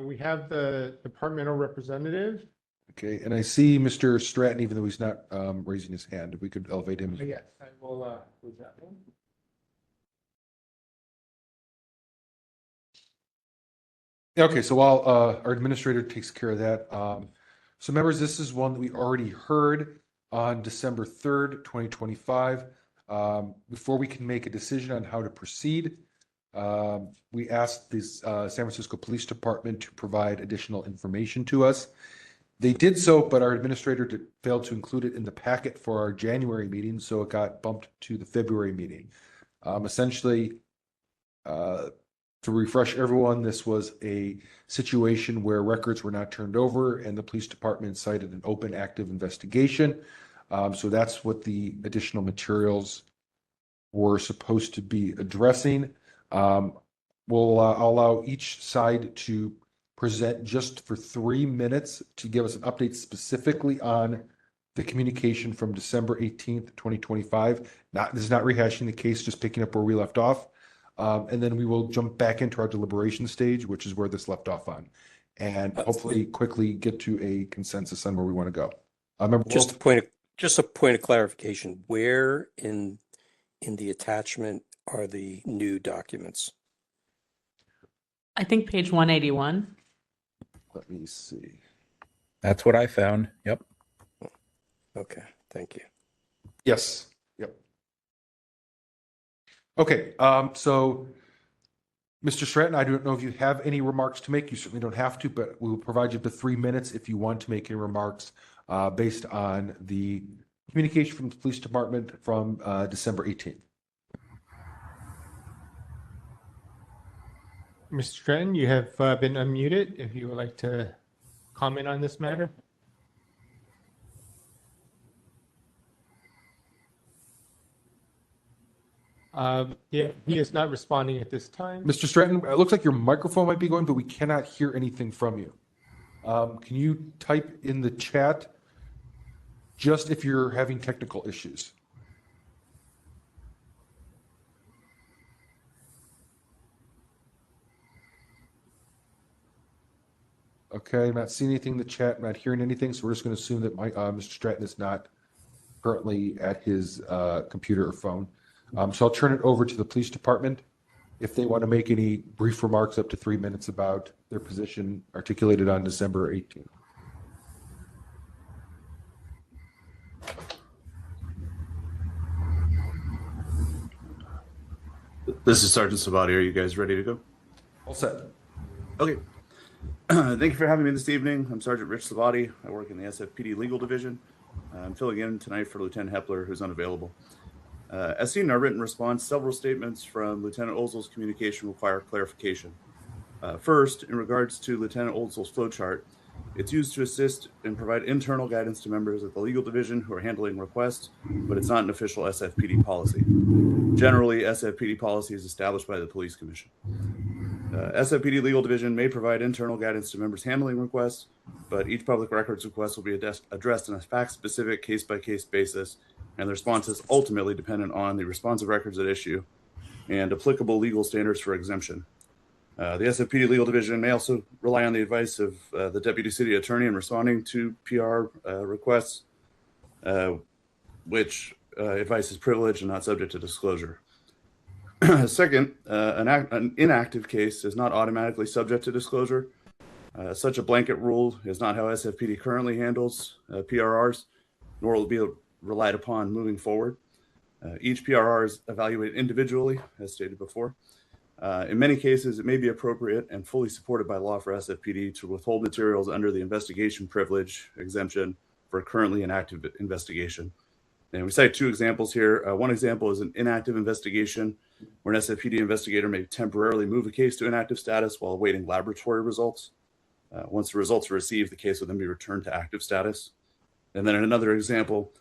We have the departmental representative. Okay, and I see Mr. Stratton, even though he's not raising his hand. If we could elevate him. Yes, I will move that one. Okay, so while our administrator takes care of that, so members, this is one that we already heard on December 3rd, 2025. Before we can make a decision on how to proceed, we asked the San Francisco Police Department to provide additional information to us. They did so, but our administrator failed to include it in the packet for our January meeting, so it got bumped to the February meeting. Essentially, to refresh everyone, this was a situation where records were not turned over and the police department cited an open active investigation. So that's what the additional materials were supposed to be addressing. I'll allow each side to present just for 3 minutes to give us an update specifically on the communication from December 18th, 2025. This is not rehashing the case, just picking up where we left off. And then we will jump back into our deliberation stage, which is where this left off on, and hopefully quickly get to a consensus on where we want to go. Just a point of clarification. Where in the attachment are the new documents? I think page 181. Let me see. That's what I found. Yep. Okay, thank you. Yes. Yep. Okay. So, Mr. Stratton, I don't know if you have any remarks to make. You certainly don't have to, but we will provide you with 3 minutes if you want to make any remarks based on the communication from the police department from December 18th. Mr. Stratton, you have been unmuted if you would like to comment on this matter. Yeah, he is not responding at this time. Mr. Stratton, it looks like your microphone might be going, but we cannot hear anything from you. Can you type in the chat just if you're having technical issues? Okay, I'm not seeing anything in the chat, I'm not hearing anything, so we're just going to assume that Mr. Stratton is not currently at his computer or phone. So I'll turn it over to the police department if they want to make any brief remarks up to 3 minutes about their position articulated on December 18th. This is Sergeant Sabati. Are you guys ready to go? All set. Okay. Thank you for having me this evening. I'm Sergeant Rich Sabati. I work in the SFPD Legal Division. I'm filling in tonight for Lieutenant Hepler, who's unavailable. As seen in our written response, several statements from Lieutenant Ozel's communication require clarification. First, in regards to Lieutenant Ozel's flowchart, it's used to assist and provide internal guidance to members of the legal division who are handling requests, but it's not an official SFPD policy. Generally, SFPD policy is established by the Police Commission. SFPD Legal Division may provide internal guidance to members handling requests, but each public records request will be addressed on a fact-specific, case-by-case basis, and the response is ultimately dependent on the responsive records at issue and applicable legal standards for exemption. The SFPD Legal Division may also rely on the advice of the Deputy City Attorney in responding to PR requests, which advice is privileged and not subject to disclosure. Second, an inactive case is not automatically subject to disclosure. Such a blanket rule is not how SFPD currently handles PRRs, nor will it be relied upon moving forward. Each PRR is evaluated individually, as stated before. In many cases, it may be appropriate and fully supported by law for SFPD to withhold materials under the investigation privilege exemption for a currently inactive investigation. And we cite two examples here. One example is an inactive investigation where an SFPD investigator may temporarily move a case to inactive status while awaiting laboratory results. Once the results are received, the case will then be returned to active status. And then in another example,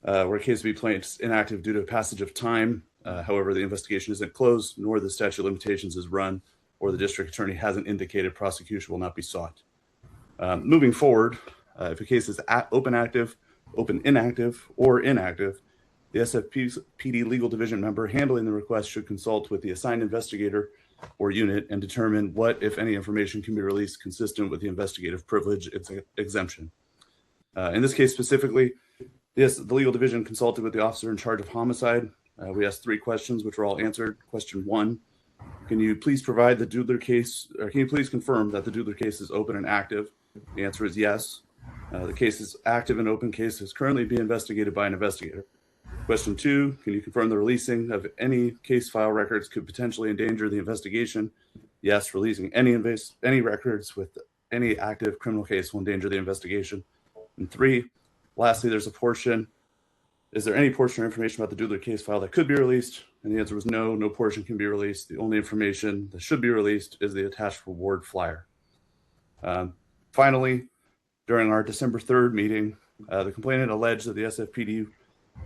where a case will be placed inactive due to passage of time. However, the investigation isn't closed, nor the statute of limitations is run, or the district attorney hasn't indicated prosecution will not be sought. Moving forward, if a case is open inactive, or inactive, the SFPD Legal Division member handling the request should consult with the assigned investigator or unit and determine what, if any, information can be released consistent with the investigative privilege exemption. In this case specifically, yes, the Legal Division consulted with the officer in charge of homicide. We asked 3 questions, which were all answered. Question 1, can you please provide the Dudler case, or can you please confirm that the Dudler case is open and active? The answer is yes. The case is active and open case is currently being investigated by an investigator. Question 2, can you confirm the releasing of any case file records could potentially endanger the investigation? Yes, releasing any records with any active criminal case will endanger the investigation. And 3, lastly, is there any portion of information about the Dudler case file that could be released? And the answer was no, no portion can be released. The only information that should be released is the attached reward flyer. Finally, during our December 3rd meeting, the complainant alleged that the SFPD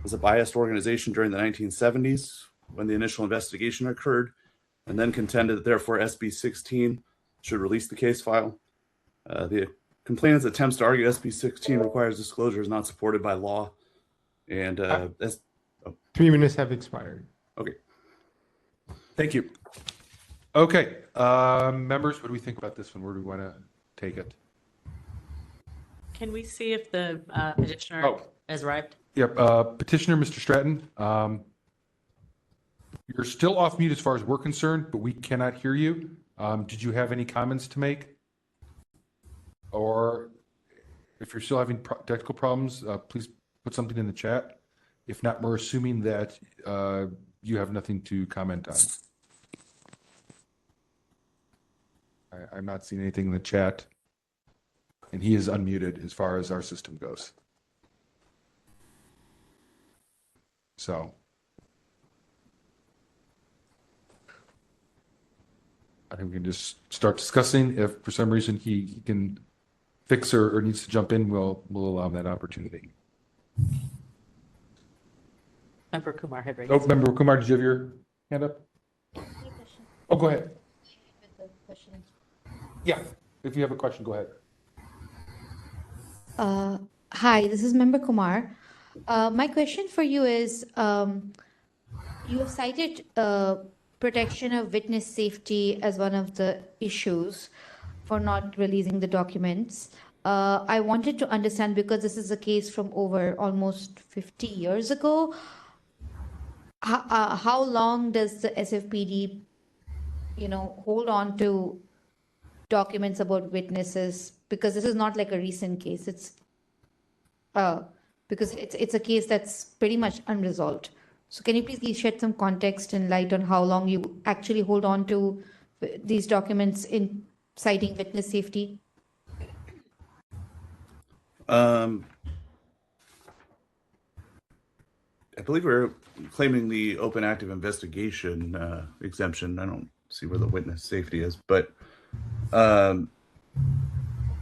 was a biased organization during the 1970s when the initial investigation occurred, and then contended that therefore SB 16 should release the case file. The complainant's attempts to argue SB 16 requires disclosure is not supported by law. And 3 minutes have expired. Okay. Thank you. Okay, members, what do we think about this one? Where do we want to take it? Can we see if the petitioner has arrived? Yep, petitioner, Mr. Stratton, you're still off mute as far as we're concerned, but we cannot hear you. Did you have any comments to make? Or if you're still having technical problems, please put something in the chat. If not, we're assuming that you have nothing to comment on. I'm not seeing anything in the chat. And he is unmuted as far as our system goes. So I think we can just start discussing. If for some reason he can fix or needs to jump in, we'll allow him that opportunity. Member Kumar had raised. Oh, Member Kumar, did you have your hand up? Oh, go ahead. Yeah, if you have a question, go ahead. Hi, this is Member Kumar. My question for you is, you have cited protection of witness safety as one of the issues for not releasing the documents. I wanted to understand, because this is a case from over almost 50 years ago, how long does the SFPD, hold on to documents about witnesses? Because this is not like a recent case. It's because it's a case that's pretty much unresolved. So can you please shed some context and light on how long you actually hold on to these documents in citing witness safety? I believe we're claiming the open active investigation exemption. I don't see where the witness safety is, but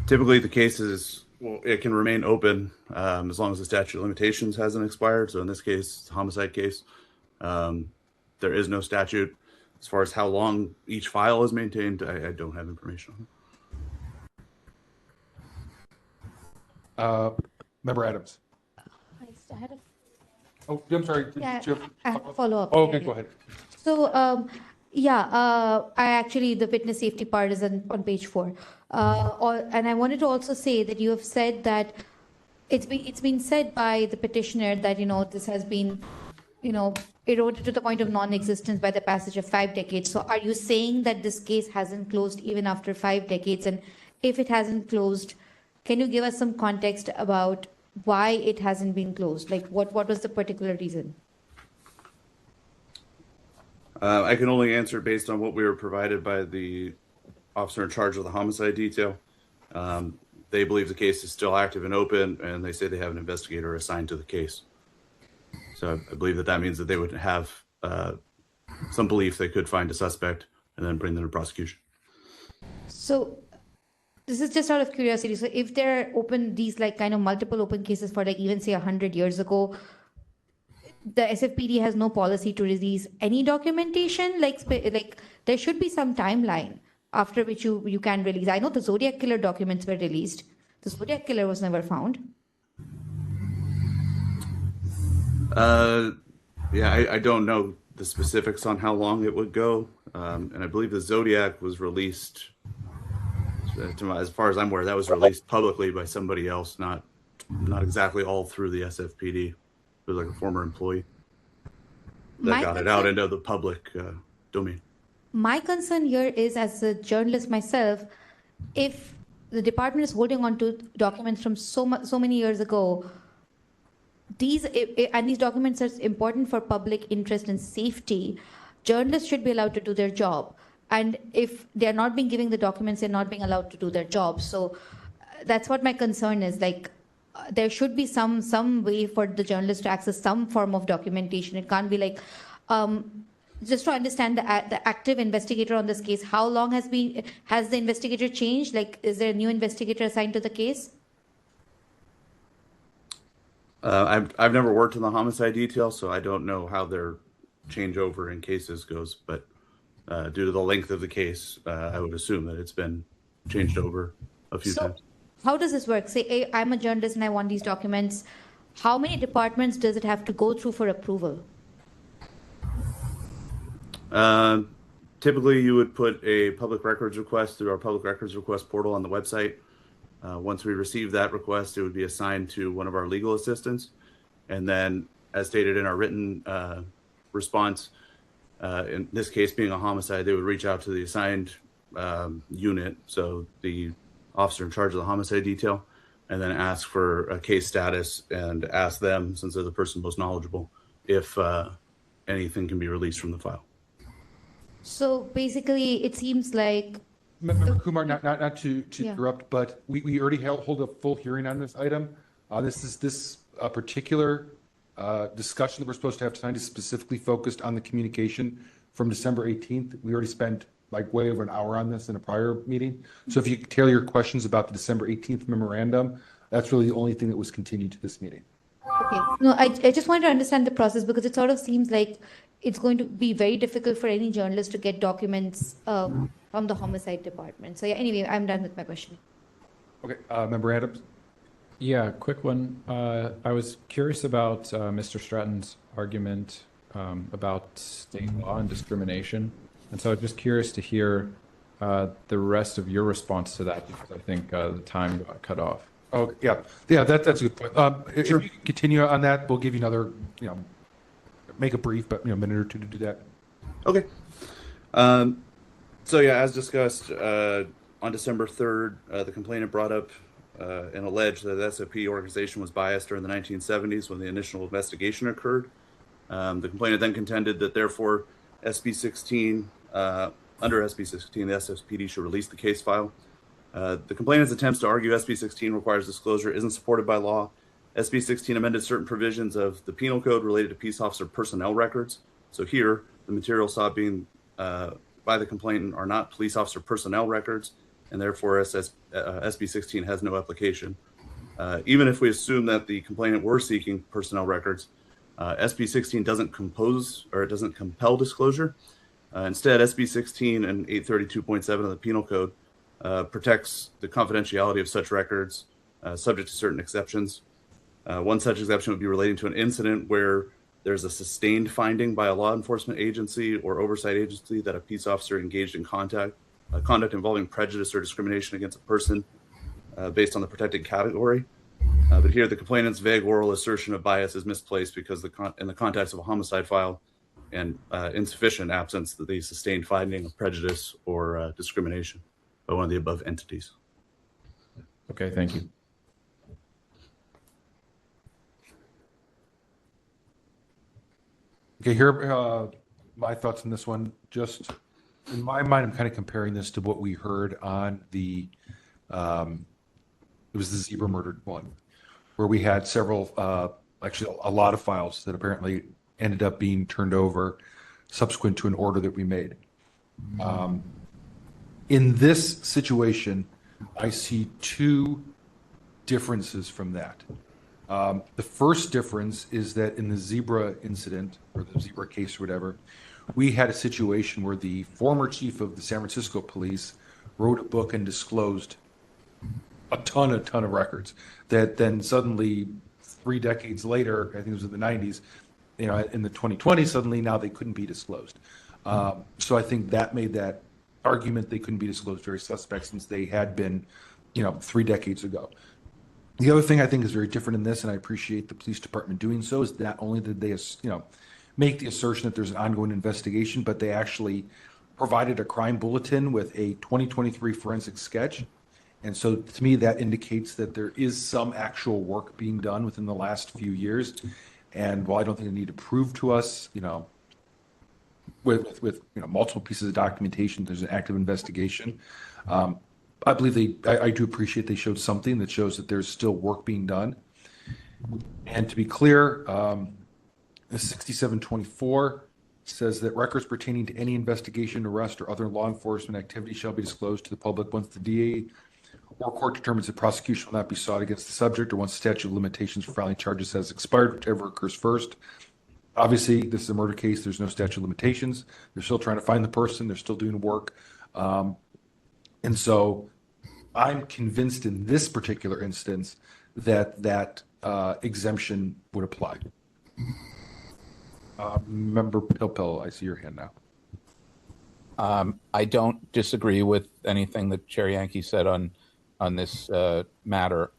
typically the case is, well, it can remain open as long as the statute of limitations hasn't expired. So in this case, it's a homicide case. There is no statute. As far as how long each file is maintained, I don't have information on it. Member Adams. I had a Oh, I'm sorry. Yeah, Did you have I have a follow-up. Oh, okay, go ahead. So, the witness safety part is on page 4. And I wanted to also say that you have said that it's been said by the petitioner that, this has been, eroded to the point of non-existence by the passage of 5 decades. So are you saying that this case hasn't closed even after 5 decades? And if it hasn't closed, can you give us some context about why it hasn't been closed? Like what was the particular reason? I can only answer based on what we were provided by the officer in charge of the homicide detail. They believe the case is still active and open, and they say they have an investigator assigned to the case. So I believe that means that they would have some belief they could find a suspect and then bring them to prosecution. So this is just out of curiosity. So if there are these multiple open cases for even say 100 years ago, the SFPD has no policy to release any documentation. Like there should be some timeline after which you can release. I know the Zodiac killer documents were released. The Zodiac killer was never found. I don't know the specifics on how long it would go, and I believe the Zodiac was released. As far as I'm aware, that was released publicly by somebody else, not exactly all through the SFPD. It was like a former employee that got it out into the public domain. My concern here is, as a journalist myself, if the department is holding on to documents from so many years ago, these documents are important for public interest and safety, journalists should be allowed to do their job. And if they're not being given the documents, they're not being allowed to do their job. So that's what my concern is. There should be some way for the journalist to access some form of documentation. It can't be just to understand the active investigator on this case. How long has the investigator changed? Is there a new investigator assigned to the case? I've never worked in the homicide detail, so I don't know how their changeover in cases goes, but due to the length of the case, I would assume that it's been changed over a few times. How does this work? Say I'm a journalist and I want these documents. How many departments does it have to go through for approval? Typically, you would put a public records request through our public records request portal on the website. Once we receive that request, it would be assigned to one of our legal assistants. And then, as stated in our written response, in this case being a homicide, they would reach out to the assigned unit, so the officer in charge of the homicide detail, and then ask for a case status and ask them, since they're the person most knowledgeable, if anything can be released from the file. So basically, it seems like... Member Kumar, not to interrupt, but we already hold a full hearing on this item. This particular discussion that we're supposed to have tonight is specifically focused on the communication from December 18th. We already spent way over an hour on this in a prior meeting. So if you could tailor your questions about the December 18th memorandum, that's really the only thing that was continued to this meeting. Okay. No, I just wanted to understand the process, because it sort of seems like it's going to be very difficult for any journalist to get documents from the homicide department. So anyway, I'm done with my question. Okay, Member Adams? Yeah, quick one. I was curious about Mr. Stratton's argument about state law and discrimination. And so I'm just curious to hear the rest of your response to that, because I think the time got cut off. Oh, yeah, that's a good point. If you continue on that, we'll give you another, make a brief, but minute or two to do that. Okay. So as discussed, on December 3rd, the complainant brought up and alleged that the SFP organization was biased during the 1970s when the initial investigation occurred. The complainant then contended that therefore SB 16, under SB 16, the SSPD should release the case file. The complainant's attempts to argue SB 16 requires disclosure isn't supported by law. SB 16 amended certain provisions of the penal code related to peace officer personnel records. So here, the material sought being by the complainant are not police officer personnel records, and therefore SB 16 has no application. Even if we assume that the complainant were seeking personnel records, SB 16 doesn't compel disclosure. Instead, SB 16 and 832.7 of the Penal Code protects the confidentiality of such records, subject to certain exceptions. One such exception would be relating to an incident where there's a sustained finding by a law enforcement agency or oversight agency that a peace officer engaged in conduct involving prejudice or discrimination against a person based on the protected category. But here, the complainant's vague oral assertion of bias is misplaced because in the context of a homicide file and insufficient absence of the sustained finding of prejudice or discrimination by one of the above entities. Okay, thank you. Okay, here my thoughts on this one. Just in my mind, I'm kind of comparing this to what we heard on the it was the zebra murdered one, where we had several, actually a lot of files that apparently ended up being turned over subsequent to an order that we made. In this situation, I see two differences from that. The first difference is that in the zebra incident, or the zebra case or whatever, we had a situation where the former chief of the San Francisco police wrote a book and disclosed a ton of records that then suddenly 3 decades later, I think it was in the 90s, in the 2020s, suddenly now they couldn't be disclosed. So I think that made that argument they couldn't be disclosed very suspect, since they had been, 3 decades ago. The other thing I think is very different in this, and I appreciate the police department doing so, is not only did they, make the assertion that there's an ongoing investigation, but they actually provided a crime bulletin with a 2023 forensic sketch. And so to me, that indicates that there is some actual work being done within the last few years. And while I don't think they need to prove to us, with multiple pieces of documentation, there's an active investigation. I believe I do appreciate they showed something that shows that there's still work being done. And to be clear, the 6724 says that records pertaining to any investigation, arrest, or other law enforcement activity shall be disclosed to the public once the DA or court determines that prosecution will not be sought against the subject, or once the statute of limitations for filing charges has expired, whichever occurs first. Obviously, this is a murder case. There's no statute of limitations. They're still trying to find the person. They're still doing work. And so I'm convinced in this particular instance that exemption would apply. Member Pilpel, I see your hand now. I don't disagree with anything that Chair Yankee said on this matter.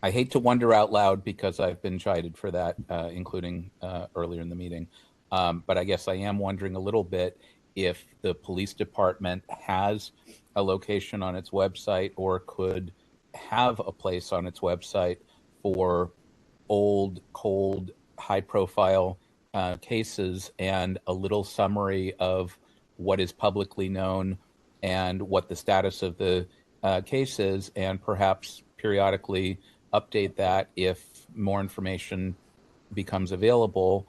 I hate to wonder out loud because I've been chided for that, including earlier in the meeting. But I guess I am wondering a little bit if the police department has a location on its website, or could have a place on its website for old, cold, high-profile cases, and a little summary of what is publicly known and what the status of the case is, and perhaps periodically update that if more information becomes available.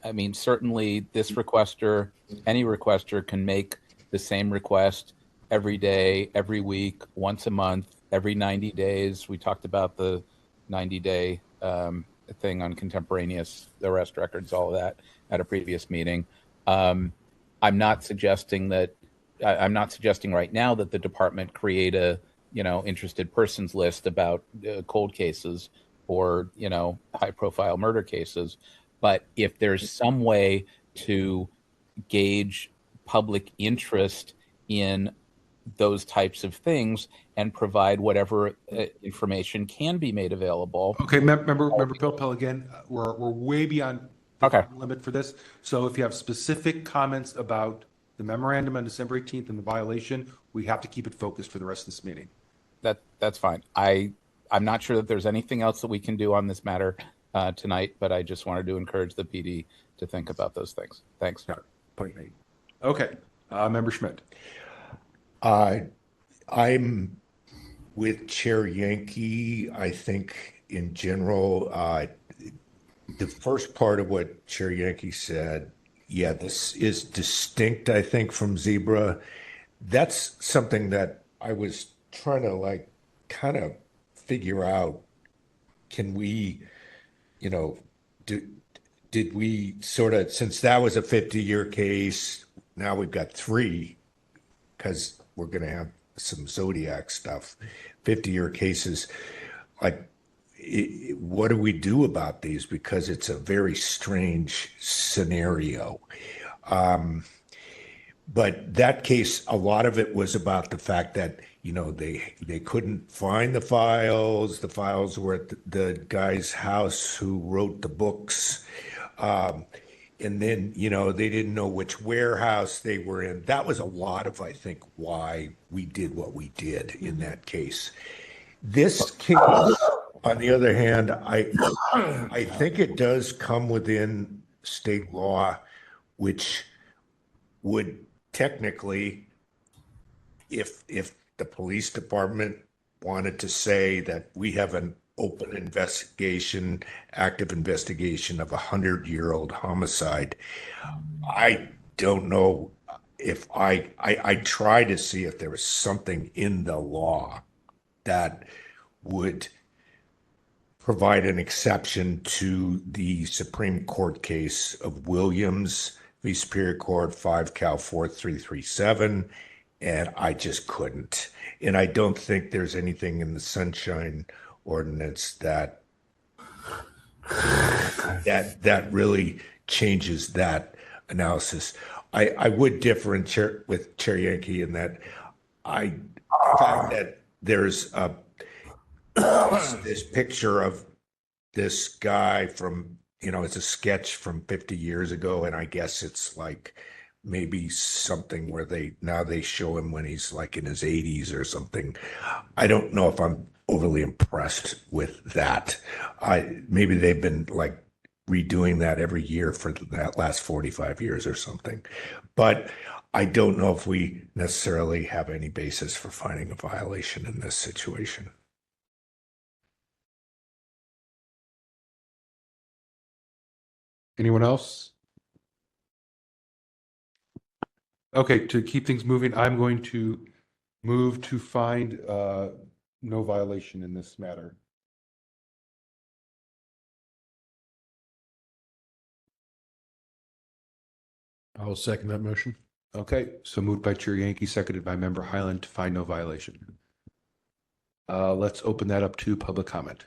I mean, certainly this requester, any requester, can make the same request every day, every week, once a month, every 90 days. We talked about the 90-day thing on contemporaneous arrest records, all of that at a previous meeting. I'm not suggesting right now that the department create a, interested persons list about cold cases or, high-profile murder cases. But if there's some way to gauge public interest in those types of things and provide whatever information can be made available. Okay, member Pilpel, again, we're way beyond the limit for this. So if you have specific comments about the memorandum on December 18th and the violation, we have to keep it focused for the rest of this meeting. That's fine. I I'm not sure that there's anything else that we can do on this matter tonight, but I just wanted to encourage the PD to think about those things. Thanks. Point made. Okay. Member Schmidt. I'm with Chair Yankee. I think in general, the first part of what Chair Yankee said, yeah, this is distinct, I think, from zebra. That's something that I was trying to like kind of figure out. Can we, did we sort of, since that was a 50-year case, now we've got 3, because we're going to have some Zodiac stuff, 50-year cases. Like, what do we do about these? Because it's a very strange scenario. But that case, a lot of it was about the fact that, they couldn't find the files. The files were at the guy's house who wrote the books. And then, they didn't know which warehouse they were in. That was a lot of, I think, why we did what we did in that case. This case, on the other hand, I think it does come within state law, which would technically, if the police department wanted to say that we have an open investigation, active investigation of a 100-year-old homicide, I don't know if I try to see if there was something in the law that would provide an exception to the Supreme Court case of Williams v. Superior Court 5 Cal 4337, and I just couldn't. And I don't think there's anything in the Sunshine Ordinance that really changes that analysis. I would differ with Chair Yankee in that the fact that there's this picture of this guy from, it's a sketch from 50 years ago, and I guess it's like maybe something where they show him when he's like in his 80s or something. I don't know if I'm overly impressed with that. Maybe they've been like redoing that every year for that last 45 years or something. But I don't know if we necessarily have any basis for finding a violation in this situation. Anyone else? Okay, to keep things moving, I'm going to move to find no violation in this matter. I will second that motion. Okay, so moved by Chair Yankee, seconded by Member Highland to find no violation. Let's open that up to public comment.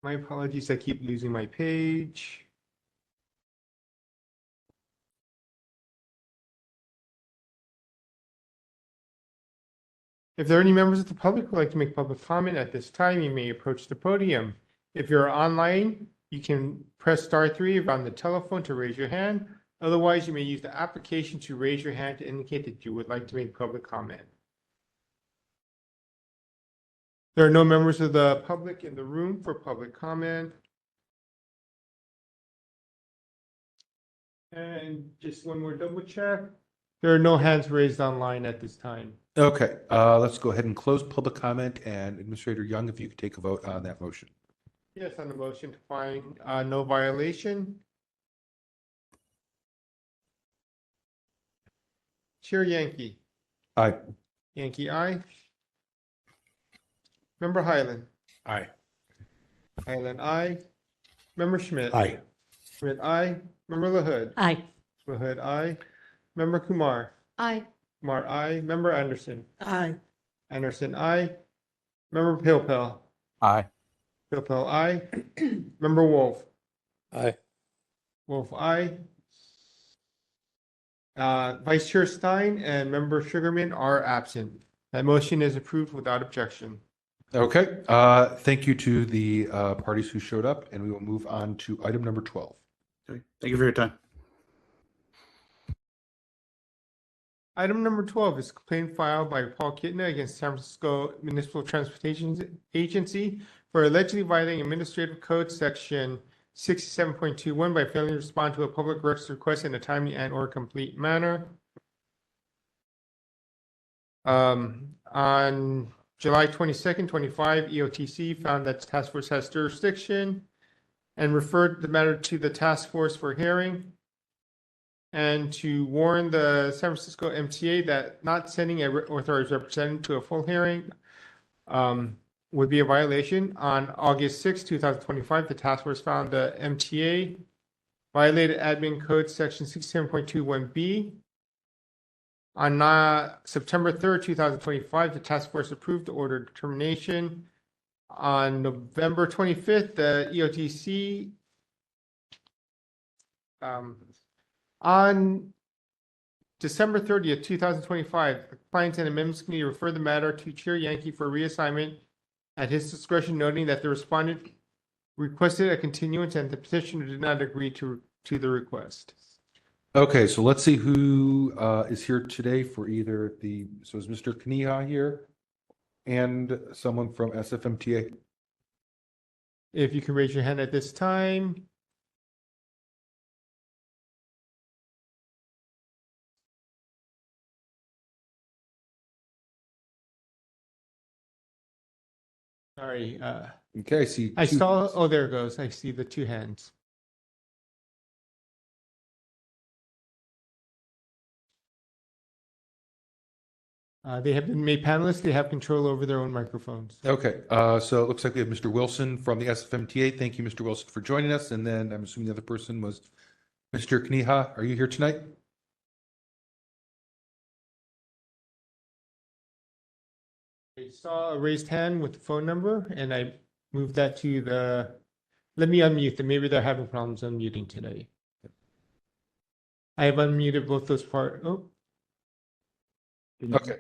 My apologies, I keep losing my page. If there are any members of the public who would like to make public comment at this time, you may approach the podium. If you're online, you can press *3 if on the telephone to raise your hand. Otherwise, you may use the application to raise your hand to indicate that you would like to make public comment. There are no members of the public in the room for public comment. And just one more double check. There are no hands raised online at this time. Okay, let's go ahead and close public comment, and Administrator Young, if you could take a vote on that motion. Yes, on the motion to find no violation. Chair Yankee. Aye. Yankee, aye. Member Highland. Aye. Highland, aye. Member Schmidt. Aye. Schmidt, aye. Member LaHood. Aye. LaHood, aye. Member Kumar. Aye. Kumar, aye. Member Anderson. Aye. Anderson, aye. Member Pilpel. Aye. Pilpel, aye. Member Wolf. Aye. Wolf, aye. Vice Chair Stein and Member Sugarman are absent. That motion is approved without objection. Okay, thank you to the parties who showed up, and we will move on to item number 12. Okay. Thank you for your time. Item number 12 is a complaint filed by Paul Kitna against San Francisco Municipal Transportation Agency for allegedly violating Administrative Code Section 67.21 by failing to respond to a public records request in a timely and/or complete manner. On July 22nd, 25, EOTC found that the task force has jurisdiction and referred the matter to the task force for hearing, and to warn the San Francisco MTA that not sending an authorized representative to a full hearing would be a violation. On August 6, 2025, the task force found the MTA violated Admin Code Section 67.21B. On September 3rd, 2025, the task force approved the order of determination. On November 25th, the EOTC on December 30th, 2025, the Compliance and Amendments Committee referred the matter to Chair Yankee for reassignment at his discretion, noting that the respondent requested a continuance and the petitioner did not agree to the request. Okay, so let's see who is here today for either so is Mr. Kaniha here and someone from SFMTA? If you can raise your hand at this time. Sorry. Okay, I see. I saw, oh, there it goes. I see the two hands. They have been made panelists. They have control over their own microphones. Okay, so it looks like we have Mr. Wilson from the SFMTA. Thank you, Mr. Wilson, for joining us. And then I'm assuming the other person was Mr. Kaniha. Are you here tonight? I saw a raised hand with the phone number, and I moved that to the, let me unmute them. Maybe they're having problems unmuting today. I have unmuted both those parts. Oh. Okay.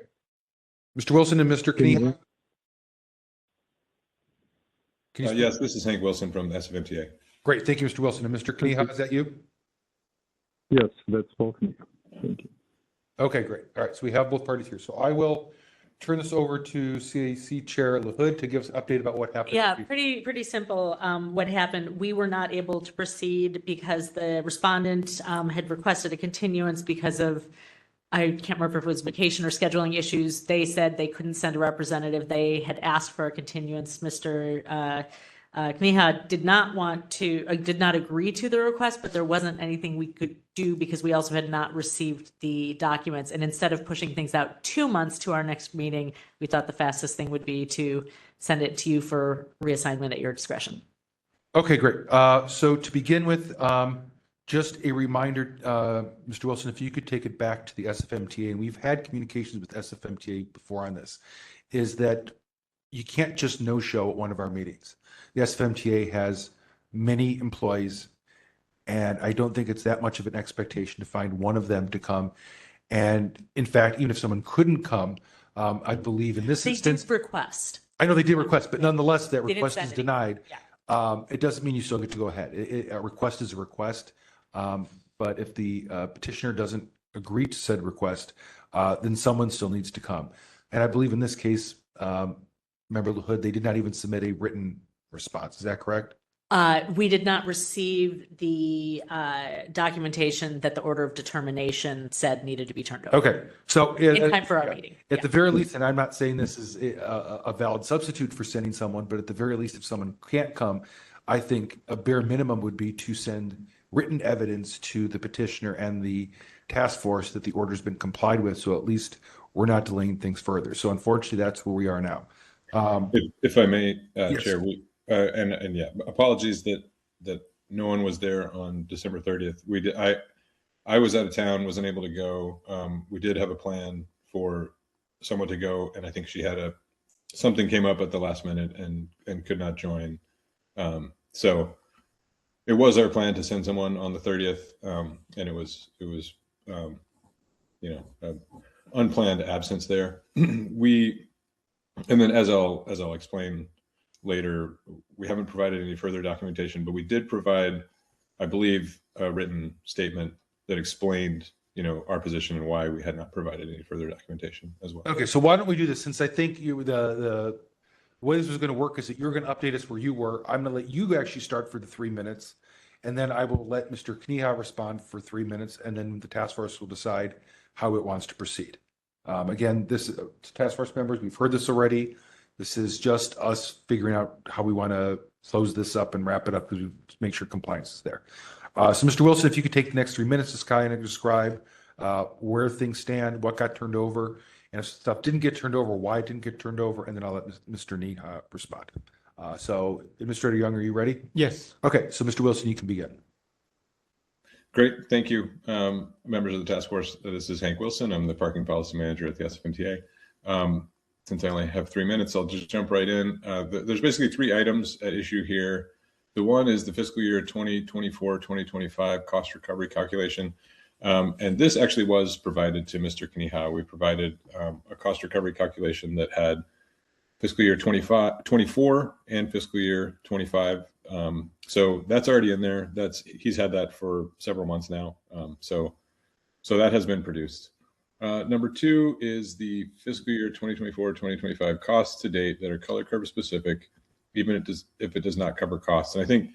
Mr. Wilson and Mr. Kaniha. Yes, this is Hank Wilson from SFMTA. Great. Thank you, Mr. Wilson. And Mr. Kaniha, is that you? Yes, that's both me. Thank you. Okay, great. All right, so we have both parties here. So I will turn this over to CAC Chair LaHood to give us an update about what happened. Yeah, pretty simple. What happened, we were not able to proceed because the respondent had requested a continuance because of, I can't remember if it was vacation or scheduling issues. They said they couldn't send a representative. They had asked for a continuance. Mr. Kaniha did not agree to the request, but there wasn't anything we could do because we also had not received the documents. And instead of pushing things out 2 months to our next meeting, we thought the fastest thing would be to send it to you for reassignment at your discretion. Okay, great. So to begin with, just a reminder, Mr. Wilson, if you could take it back to the SFMTA, and we've had communications with SFMTA before on this, is that you can't just no-show at one of our meetings. The SFMTA has many employees, and I don't think it's that much of an expectation to find one of them to come. And in fact, even if someone couldn't come, I believe in this instance, they did request. I know they did request, but nonetheless, that request is send it. denied. Yeah. It doesn't mean you still get to go ahead. A request is a request. But if the petitioner doesn't agree to said request, then someone still needs to come. And I believe in this case, Member LaHood, they did not even submit a written response. Is that correct? We did not receive the documentation that the order of determination said needed to be turned over. Okay. So in time for our meeting. At the very least, and I'm not saying this is a valid substitute for sending someone, but at the very least, if someone can't come, I think a bare minimum would be to send written evidence to the petitioner and the task force that the order's been complied with. So at least we're not delaying things further. So unfortunately, that's where we are now. If I may, yes. Chair, and yeah, apologies that no one was there on December 30th. We did. I was out of town, wasn't able to go. We did have a plan for someone to go, and I think she had something came up at the last minute and could not join. So it was our plan to send someone on the 30th, and it was unplanned absence there. And then as I'll explain later, we haven't provided any further documentation, but we did provide, I believe, a written statement that explained our position and why we had not provided any further documentation as well. Okay, so why don't we do this? Since I think the way this was going to work is that you're going to update us where you were. I'm going to let you actually start for the 3 minutes, and then I will let Mr. Knieha respond for 3 minutes, and then the task force will decide how it wants to proceed. Again, this task force members, we've heard this already. This is just us figuring out how we want to close this up and wrap it up because we make sure compliance is there. So Mr. Wilson, if you could take the next 3 minutes to kind of describe where things stand, what got turned over, and if stuff didn't get turned over, why it didn't get turned over, and then I'll let Mr. Knieha respond. So Administrator Young, are you ready? Yes. Okay, so Mr. Wilson, you can begin. Great, thank you, members of the task force. This is Hank Wilson. I'm the parking policy manager at the SFMTA. Since I only have 3 minutes, I'll just jump right in. There's basically 3 items at issue here. The one is the fiscal year 2024-2025 cost recovery calculation. And this actually was provided to Mr. Knieha. We provided a cost recovery calculation that had fiscal year 24 and fiscal year 25. So that's already in there. He's had that for several months now. So that has been produced. Number 2 is the fiscal year 2024-2025 costs to date that are color curve specific, even if it does not cover costs. And I think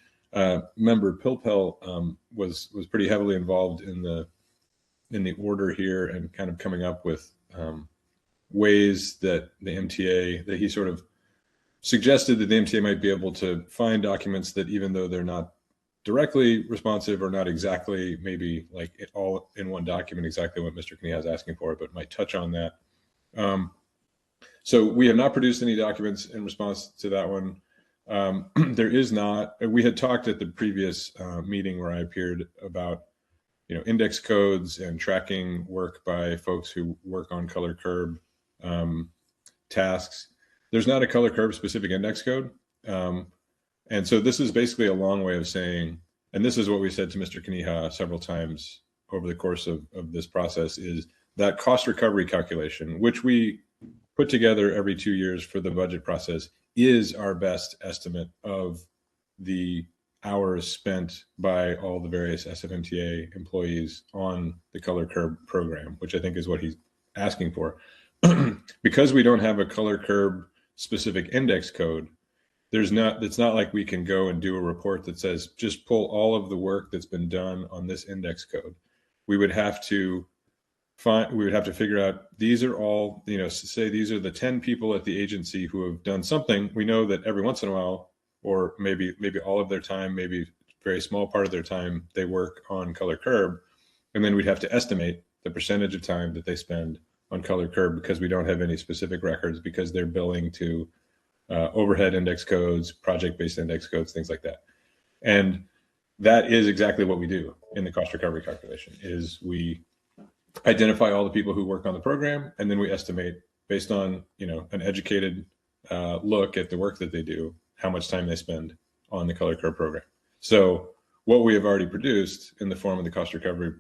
member Pilpel was pretty heavily involved in the order here and kind of coming up with ways that the MTA, that he sort of suggested that the MTA might be able to find documents that, even though they're not directly responsive or not exactly maybe like it all in one document exactly what Mr. Knieha is asking for, but might touch on that. So we have not produced any documents in response to that one. There is not. We had talked at the previous meeting where I appeared about index codes and tracking work by folks who work on color curb tasks. There's not a color curb specific index code. And so this is basically a long way of saying, and this is what we said to Mr. Knieha several times over the course of this process, is that cost recovery calculation, which we put together every 2 years for the budget process, is our best estimate of the hours spent by all the various SFMTA employees on the color curb program, which I think is what he's asking for. Because we don't have a color curb specific index code, it's not like we can go and do a report that says just pull all of the work that's been done on this index code. We would have to figure out, these are all, say these are the 10 people at the agency who have done something. We know that every once in a while, or maybe all of their time, maybe a very small part of their time, they work on color curb. And then we'd have to estimate the percentage of time that they spend on color curb, because we don't have any specific records, because they're billing to overhead index codes, project-based index codes, things like that. And that is exactly what we do in the cost recovery calculation, is we identify all the people who work on the program, and then we estimate based on, an educated look at the work that they do, how much time they spend on the color curb program. So what we have already produced in the form of the cost recovery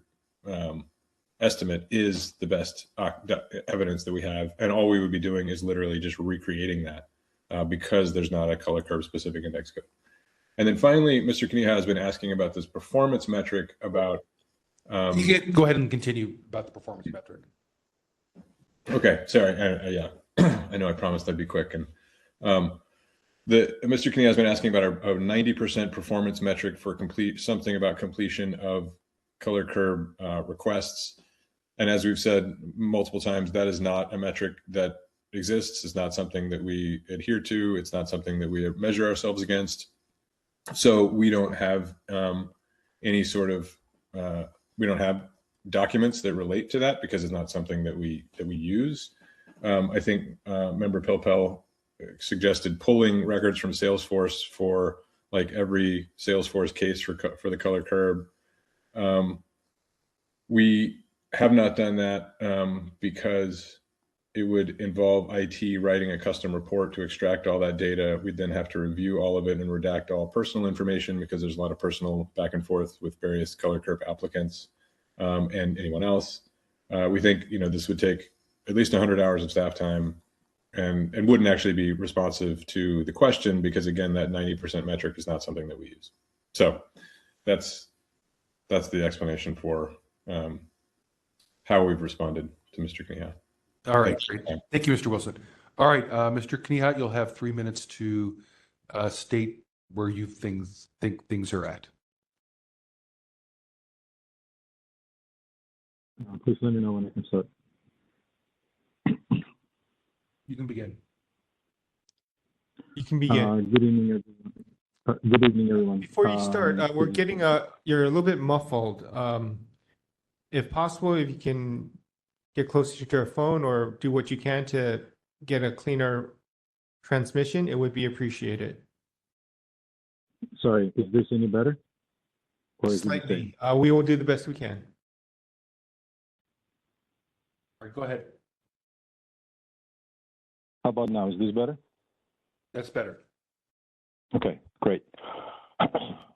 estimate is the best evidence that we have. And all we would be doing is literally just recreating that because there's not a color curve specific index code. And then finally, Mr. Knieha has been asking about this performance metric about. You can go ahead and continue about the performance metric. Okay, sorry. Yeah, I know I promised I'd be quick. And Mr. Knieha has been asking about a 90% performance metric for something about completion of color curb requests. And as we've said multiple times, that is not a metric that exists. It's not something that we adhere to. It's not something that we measure ourselves against. So we don't have any sort of, we don't have documents that relate to that, because it's not something that we use. I think Member Pilpel suggested pulling records from Salesforce for like every Salesforce case for the color curb. We have not done that because it would involve IT writing a custom report to extract all that data. We'd then have to review all of it and redact all personal information, because there's a lot of personal back and forth with various color curb applicants and anyone else. We think this would take at least 100 hours of staff time and wouldn't actually be responsive to the question, because again, that 90% metric is not something that we use. So that's the explanation for how we've responded to Mr. Kaniha. All right, Thanks. great. Thank you, Mr. Wilson. All right, Mr. Kaniha, you'll have 3 minutes to state where you think things are at. Please let me know when I can start. You can begin. You can begin. Good evening, everyone. Good evening, everyone. Before you start, we're getting you're a little bit muffled. If possible, if you can get closer to your phone or do what you can to get a cleaner transmission, it would be appreciated. Sorry, is this any better? Or is it the same? Slightly. We will do the best we can. All right, go ahead. How about now? Is this better? That's better. Okay, great.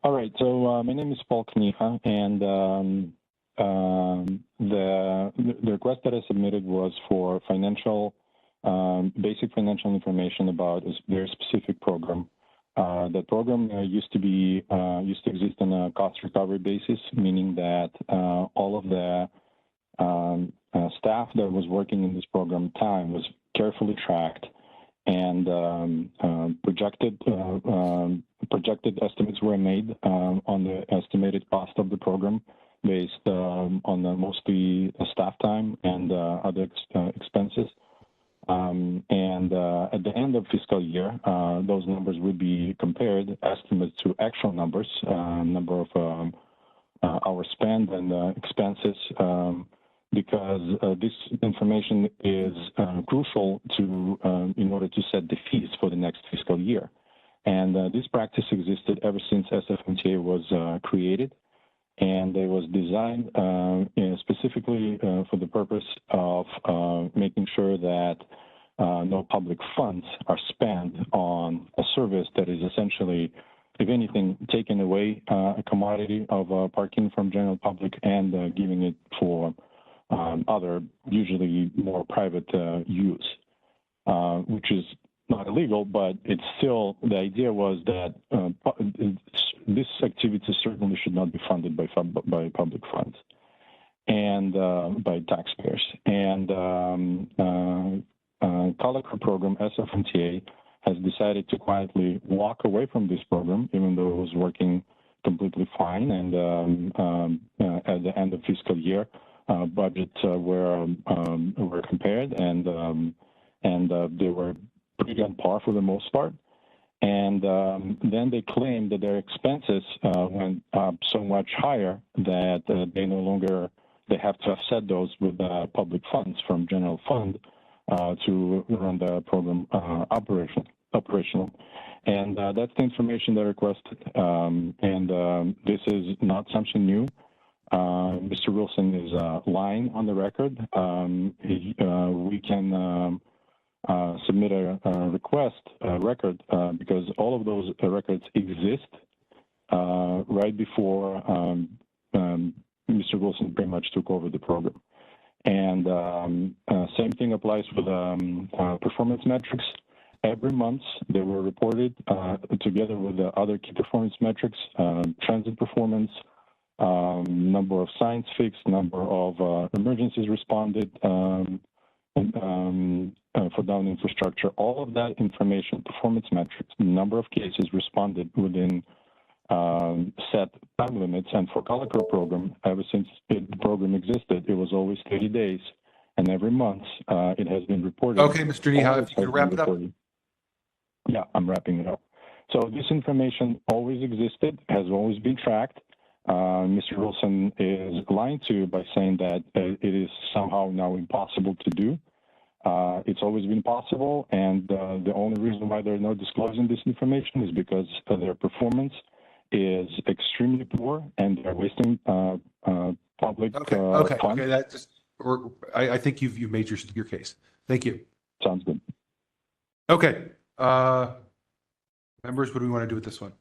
All right, so my name is Paul Kaniha, and the request that I submitted was for basic financial information about a very specific program. That program used to exist on a cost recovery basis, meaning that all of the staff that was working in this program time was carefully tracked, and projected estimates were made on the estimated cost of the program based on mostly staff time and other expenses. And at the end of fiscal year, those numbers would be compared, estimates to actual numbers, number of hours spent and expenses, because this information is crucial in order to set the fees for the next fiscal year. And this practice existed ever since SFMTA was created, and it was designed specifically for the purpose of making sure that no public funds are spent on a service that is essentially, if anything, taking away a commodity of parking from general public and giving it for other, usually more private use, which is not illegal, but it's still, the idea was that this activity certainly should not be funded by public funds and by taxpayers. And Colloquy program, SFMTA, has decided to quietly walk away from this program, even though it was working completely fine. And at the end of fiscal year, budgets were compared, and they were pretty on par for the most part. And then they claimed that their expenses went up so much higher that they have to offset those with public funds from general fund to run the program operational. And that's the information they requested. And this is not something new. Mr. Wilson is lying on the record. We can submit a record because all of those records exist right before Mr. Wilson pretty much took over the program. And same thing applies with performance metrics. Every month they were reported together with the other key performance metrics, transit performance, number of signs fixed, number of emergencies responded for down infrastructure. All of that information, performance metrics, number of cases responded within set time limits. And for Colloquy program, ever since the program existed, it was always 30 days. And every month it has been reported. Okay, Mr. Kaniha, if you could wrap it up. Yeah, I'm wrapping it up. So this information always existed, has always been tracked. Mr. Wilson is lying to you by saying that it is somehow now impossible to do. It's always been possible, and the only reason why they're not disclosing this information is because their performance is extremely poor, and they're wasting public funds. Okay. That just, I think you've made your case. Thank you. Sounds good. Okay, members, what do we want to do with this one?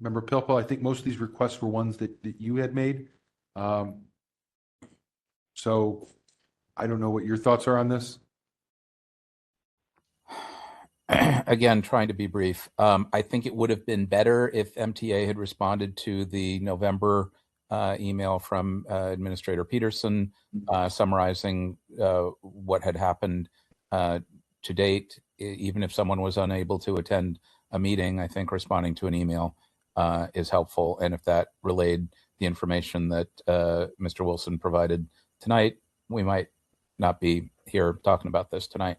Member Pilpel, I think most of these requests were ones that you had made. So I don't know what your thoughts are on this. Again, trying to be brief. I think it would have been better if MTA had responded to the November email from Administrator Peterson summarizing what had happened to date. Even if someone was unable to attend a meeting, I think responding to an email is helpful. And if that relayed the information that Mr. Wilson provided tonight, we might not be here talking about this tonight.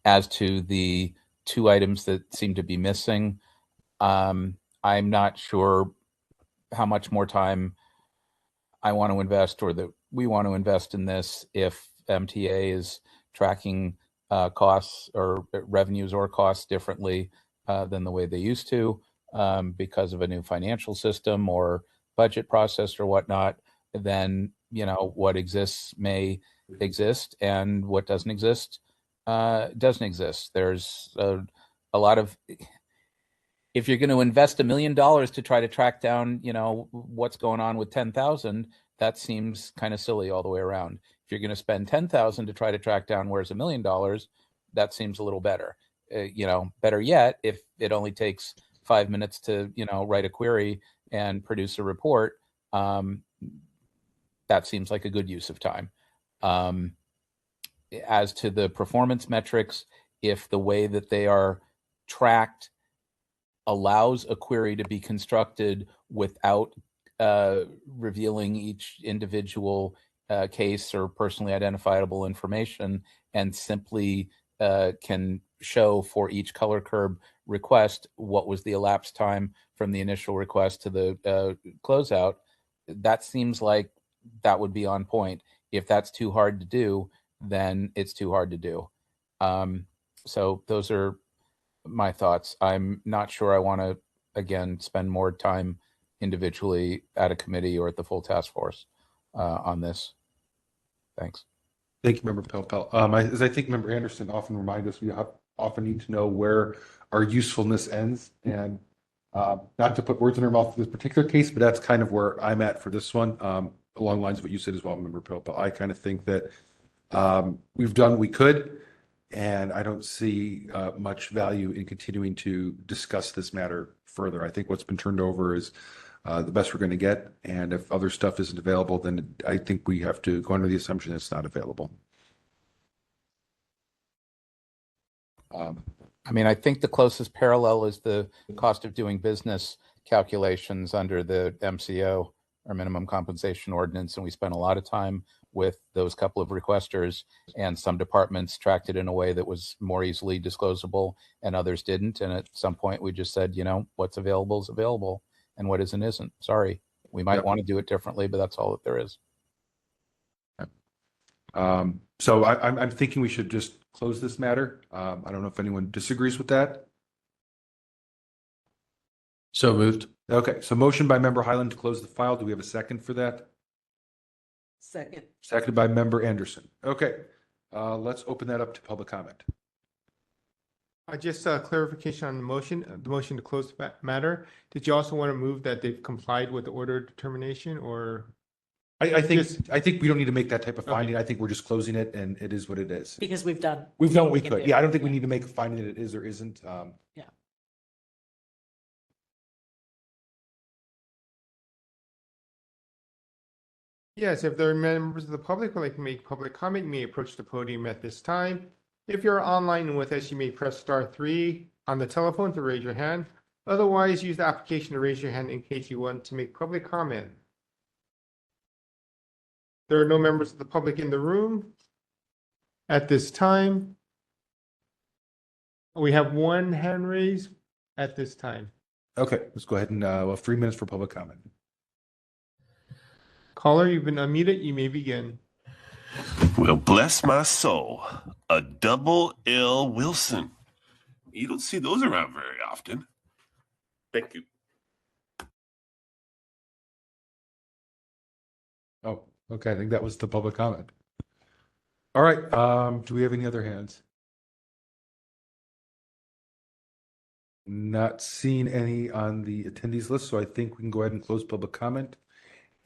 As to the two items that seem to be missing, I'm not sure how much more time I want to invest or that we want to invest in this if MTA is tracking costs or revenues or costs differently than the way they used to because of a new financial system or budget process or whatnot. Then, you know, what exists may exist and what doesn't exist doesn't exist. There's a lot of, if you're going to invest $1 million to try to track down, you know, what's going on with 10,000, that seems kind of silly all the way around. If you're going to spend 10,000 to try to track down where's $1 million, that seems a little better. You know, better yet, if it only takes 5 minutes to, you know, write a query and produce a report, that seems like a good use of time. As to the performance metrics, if the way that they are tracked allows a query to be constructed without revealing each individual case or personally identifiable information, and simply can show for each color curb request what was the elapsed time from the initial request to the closeout, that seems like that would be on point. If that's too hard to do, then it's too hard to do. So those are my thoughts. I'm not sure I want to, again, spend more time individually at a committee or at the full task force on this. Thanks. Thank you, Member Pelpel. As I think Member Anderson often reminds us, we often need to know where our usefulness ends, and not to put words in our mouth in this particular case, but that's kind of where I'm at for this one, along the lines of what you said as well, Member Pelpel. I kind of think that we've done what we could, and I don't see much value in continuing to discuss this matter further. I think what's been turned over is the best we're going to get, and if other stuff isn't available, then I think we have to go under the assumption it's not available. I mean, I think the closest parallel is the cost of doing business calculations under the MCO, or minimum compensation ordinance, and we spent a lot of time with those couple of requesters, and some departments tracked it in a way that was more easily disclosable and others didn't. And at some point we just said, you know, what's available is available and what isn't. Sorry, we might want to do it differently, but that's all that there is. So I'm thinking we should just close this matter. I don't know if anyone disagrees with that. So moved. Okay, so motion by Member Highland to close the file. Do we have a second for that? Second. Seconded by Member Anderson. Okay, let's open that up to public comment. Just clarification on the motion to close the matter. Did you also want to move that they've complied with the order of determination, or? I think we don't need to make that type of finding. I think we're just closing it, and it is what it is. Because we've done what we could. Yeah, I don't think we need to make a finding that it is or isn't. Yeah. Yes, if there are members of the public who would like to make public comment, you may approach the podium at this time. If you're online with us, you may press *3 on the telephone to raise your hand. Otherwise, use the application to raise your hand in case you want to make public comment. There are no members of the public in the room at this time. We have one hand raised at this time. Okay, let's go ahead and we'll have 3 minutes for public comment. Caller, you've been unmuted. You may begin. Well, bless my soul. A double L Wilson. You don't see those around very often. Thank you. Oh, okay. I think that was the public comment. All right. Do we have any other hands? Not seeing any on the attendees list, so I think we can go ahead and close public comment.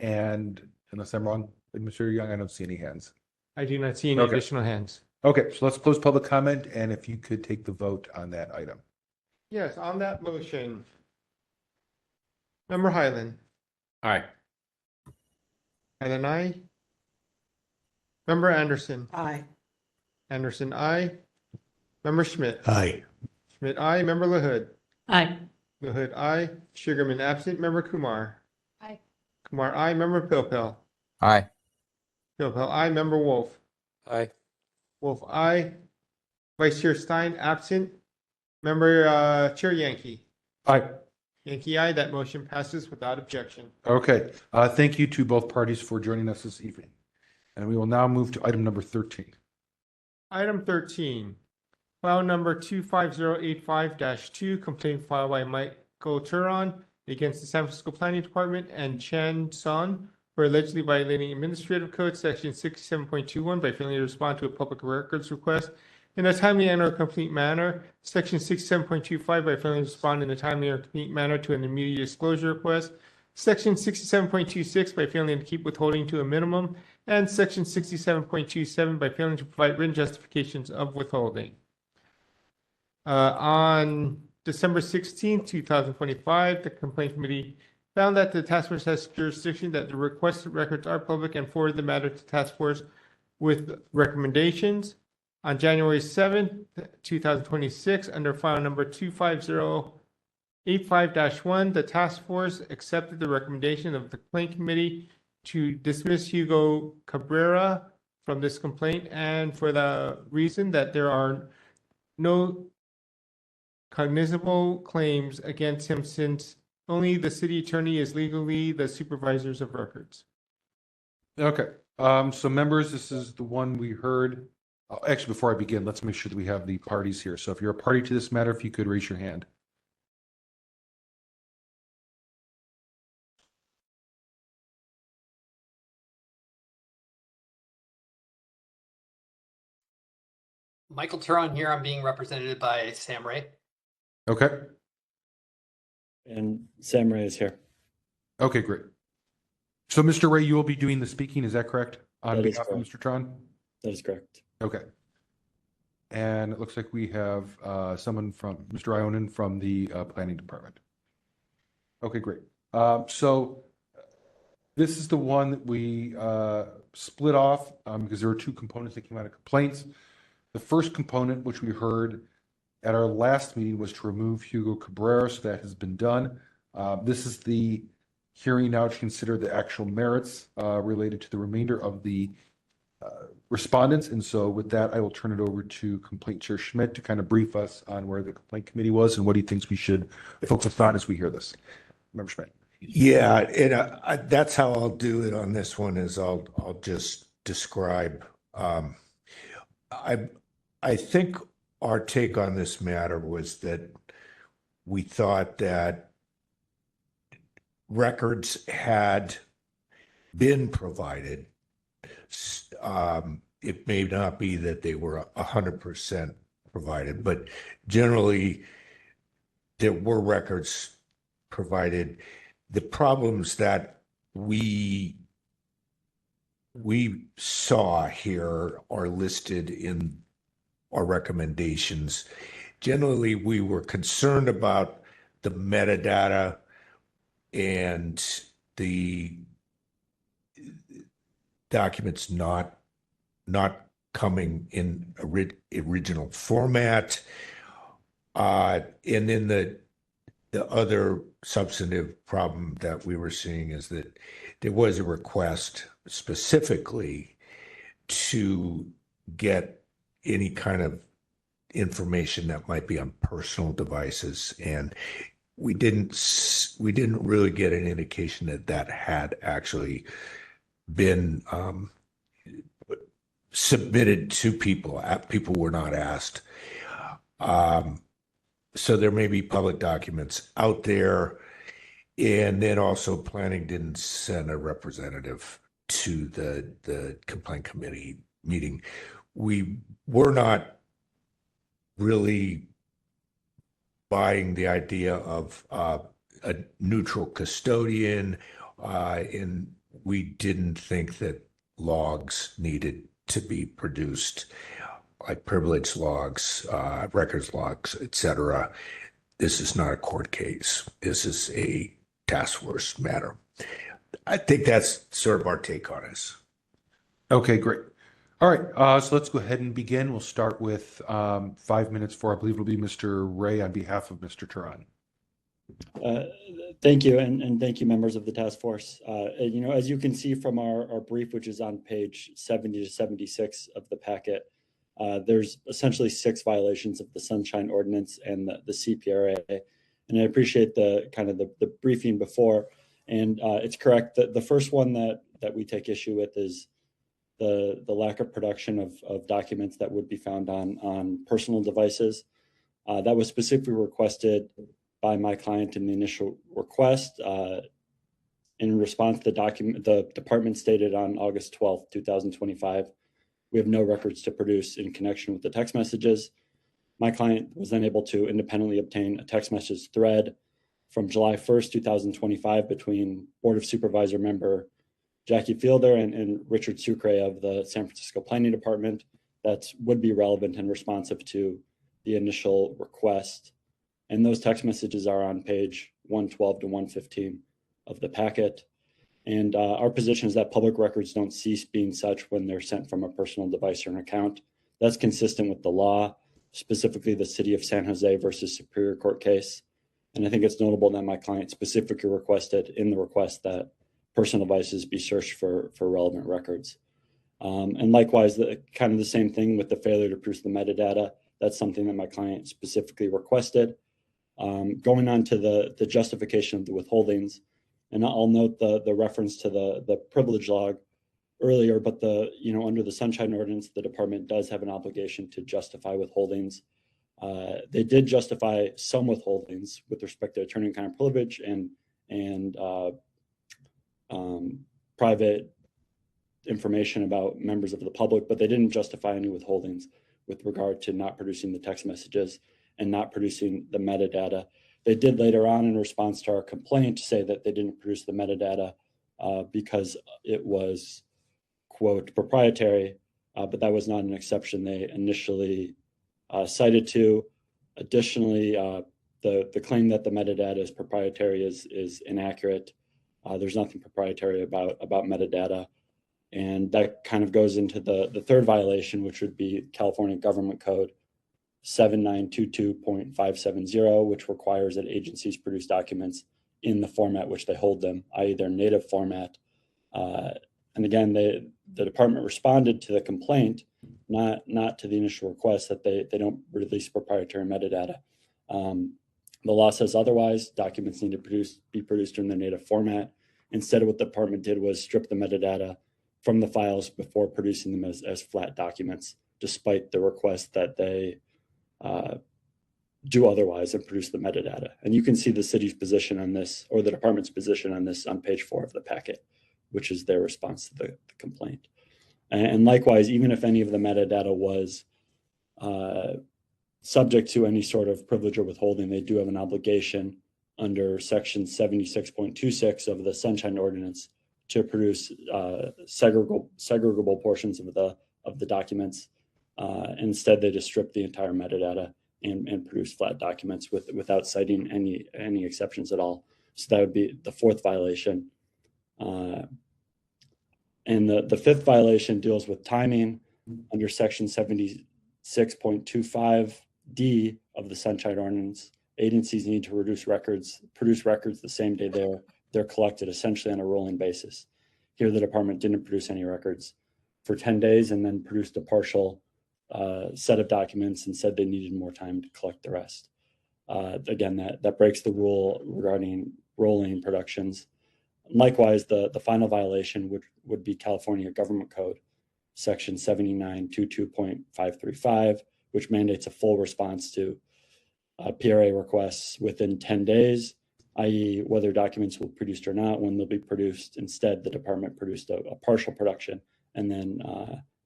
And unless I'm wrong, Mr. Young, I don't see any hands. I do not see any additional hands. Okay, so let's close public comment, and if you could take the vote on that item. Yes, on that motion. Member Highland. Aye. Highland, aye. Member Anderson. Aye. Anderson, aye. Member Schmidt. Aye. Schmidt, aye. Member LaHood. Aye. LaHood, aye. Sugarman absent. Member Kumar. Aye. Kumar, aye. Member Pilpel. Aye. Pilpel, aye. Member Wolf. Aye. Wolf, aye. Vice Chair Stein absent. Member Chair Yankee. Aye. Yankee, aye. That motion passes without objection. Okay. Thank you to both parties for joining us this evening. And we will now move to item number 13. Item 13, file number 25085-2, complaint filed by Michael Turon against the San Francisco Planning Department and Chan Son for allegedly violating Administrative Code Section 67.21 by failing to respond to a public records request in a timely and or complete manner. Section 67.25 by failing to respond in a timely or complete manner to an immediate disclosure request. Section 67.26 by failing to keep withholding to a minimum, and Section 67.27 by failing to provide written justifications of withholding. On December 16, 2025, the complaint committee found that the task force has jurisdiction, that the requested records are public, and forwarded the matter to task force with recommendations. On January 7, 2026, under file number 25085-1, the task force accepted the recommendation of the complaint committee to dismiss Hugo Cabrera from this complaint, and for the reason that there are no cognizable claims against him, since only the city attorney is legally the supervisors of records. Okay. So members, this is the one we heard. Actually, before I begin, let's make sure that we have the parties here. So if you're a party to this matter, if you could raise your hand. Michael Turon here. I'm being represented by Sam Ray. Okay. And Sam Ray is here. Okay, great. So Mr. Ray, you will be doing the speaking, is that correct? On That is behalf of correct. Mr. Tron? That is correct. Okay. And it looks like we have someone from Mr. Ionin from the planning department. Okay, great. So this is the one that we split off because there were two components that came out of complaints. The first component, which we heard at our last meeting, was to remove Hugo Cabrera, so that has been done. This is the hearing now to consider the actual merits related to the remainder of the respondents. And so with that, I will turn it over to Complaint Chair Schmidt to kind of brief us on where the complaint committee was and what he thinks we should focus on as we hear this. Member Schmidt. Yeah, and that's how I'll do it on this one, is I'll just describe. I think our take on this matter was that we thought that records had been provided. It may not be that they were 100% provided, but generally there were records provided. The problems that we saw here are listed in our recommendations. Generally, we were concerned about the metadata and the documents not coming in original format. And then the other substantive problem that we were seeing is that there was a request specifically to get any kind of information that might be on personal devices, and we didn't really get an indication that that had actually been submitted to people. People were not asked. So there may be public documents out there. And then also planning didn't send a representative to the complaint committee meeting. We were not really buying the idea of a neutral custodian, and we didn't think that logs needed to be produced, like privilege logs, records logs, etc. This is not a court case. This is a task force matter. I think that's sort of our take on this. Okay, great. All right, so let's go ahead and begin. We'll start with 5 minutes for, I believe it'll be Mr. Ray on behalf of Mr. Turan. Thank you, and thank you, members of the task force. As you can see from our brief, which is on page 70 to 76 of the packet, there's essentially 6 violations of the Sunshine Ordinance and the CPRA. And I appreciate the briefing before. And it's correct that the first one that we take issue with is the lack of production of documents that would be found on personal devices. That was specifically requested by my client in the initial request. In response, the department stated on August 12th, 2025, we have no records to produce in connection with the text messages. My client was then able to independently obtain a text message thread from July 1st, 2025 between Board of Supervisor member Jackie Fielder and Richard Sucre of the San Francisco Planning Department that would be relevant and responsive to the initial request. And those text messages are on page 112 to 115 of the packet. And our position is that public records don't cease being such when they're sent from a personal device or an account. That's consistent with the law, specifically the City of San Jose versus Superior Court case. And I think it's notable that my client specifically requested in the request that personal devices be searched for relevant records. And likewise, the same thing with the failure to produce the metadata. That's something that my client specifically requested. Going on to the justification of the withholdings, and I'll note the reference to the privilege log earlier, but under the Sunshine Ordinance, the department does have an obligation to justify withholdings. They did justify some withholdings with respect to attorney-client privilege and private information about members of the public, but they didn't justify any withholdings with regard to not producing the text messages and not producing the metadata. They did later on in response to our complaint say that they didn't produce the metadata because it was, quote, proprietary, but that was not an exception they initially cited to. Additionally, the claim that the metadata is proprietary is inaccurate. There's nothing proprietary about metadata. And that kind of goes into the third violation, which would be California Government Code 7922.570, which requires that agencies produce documents in the format which they hold them, i.e. their native format. And again, the department responded to the complaint, not to the initial request, that they don't release proprietary metadata. The law says otherwise. Documents need to be produced in their native format. Instead, what the department did was strip the metadata from the files before producing them as flat documents, despite the request that they do otherwise and produce the metadata. And you can see the city's position on this, or the department's position on this, on page 4 of the packet, which is their response to the complaint. And likewise, even if any of the metadata was subject to any sort of privilege or withholding, they do have an obligation under section 76.26 of the Sunshine Ordinance to produce segregable portions of the documents. Instead, they just strip the entire metadata and produce flat documents without citing any exceptions at all. So that would be the fourth violation. And the fifth violation deals with timing under section 76.25D of the Sunshine Ordinance. Agencies need to produce records the same day they're collected, essentially on a rolling basis. Here, the department didn't produce any records for 10 days and then produced a partial set of documents and said they needed more time to collect the rest. Again, that breaks the rule regarding rolling productions. Likewise, the final violation would be California Government Code, section 7922.535, which mandates a full response to PRA requests within 10 days, i.e. whether documents will be produced or not, when they'll be produced. Instead, the department produced a partial production and then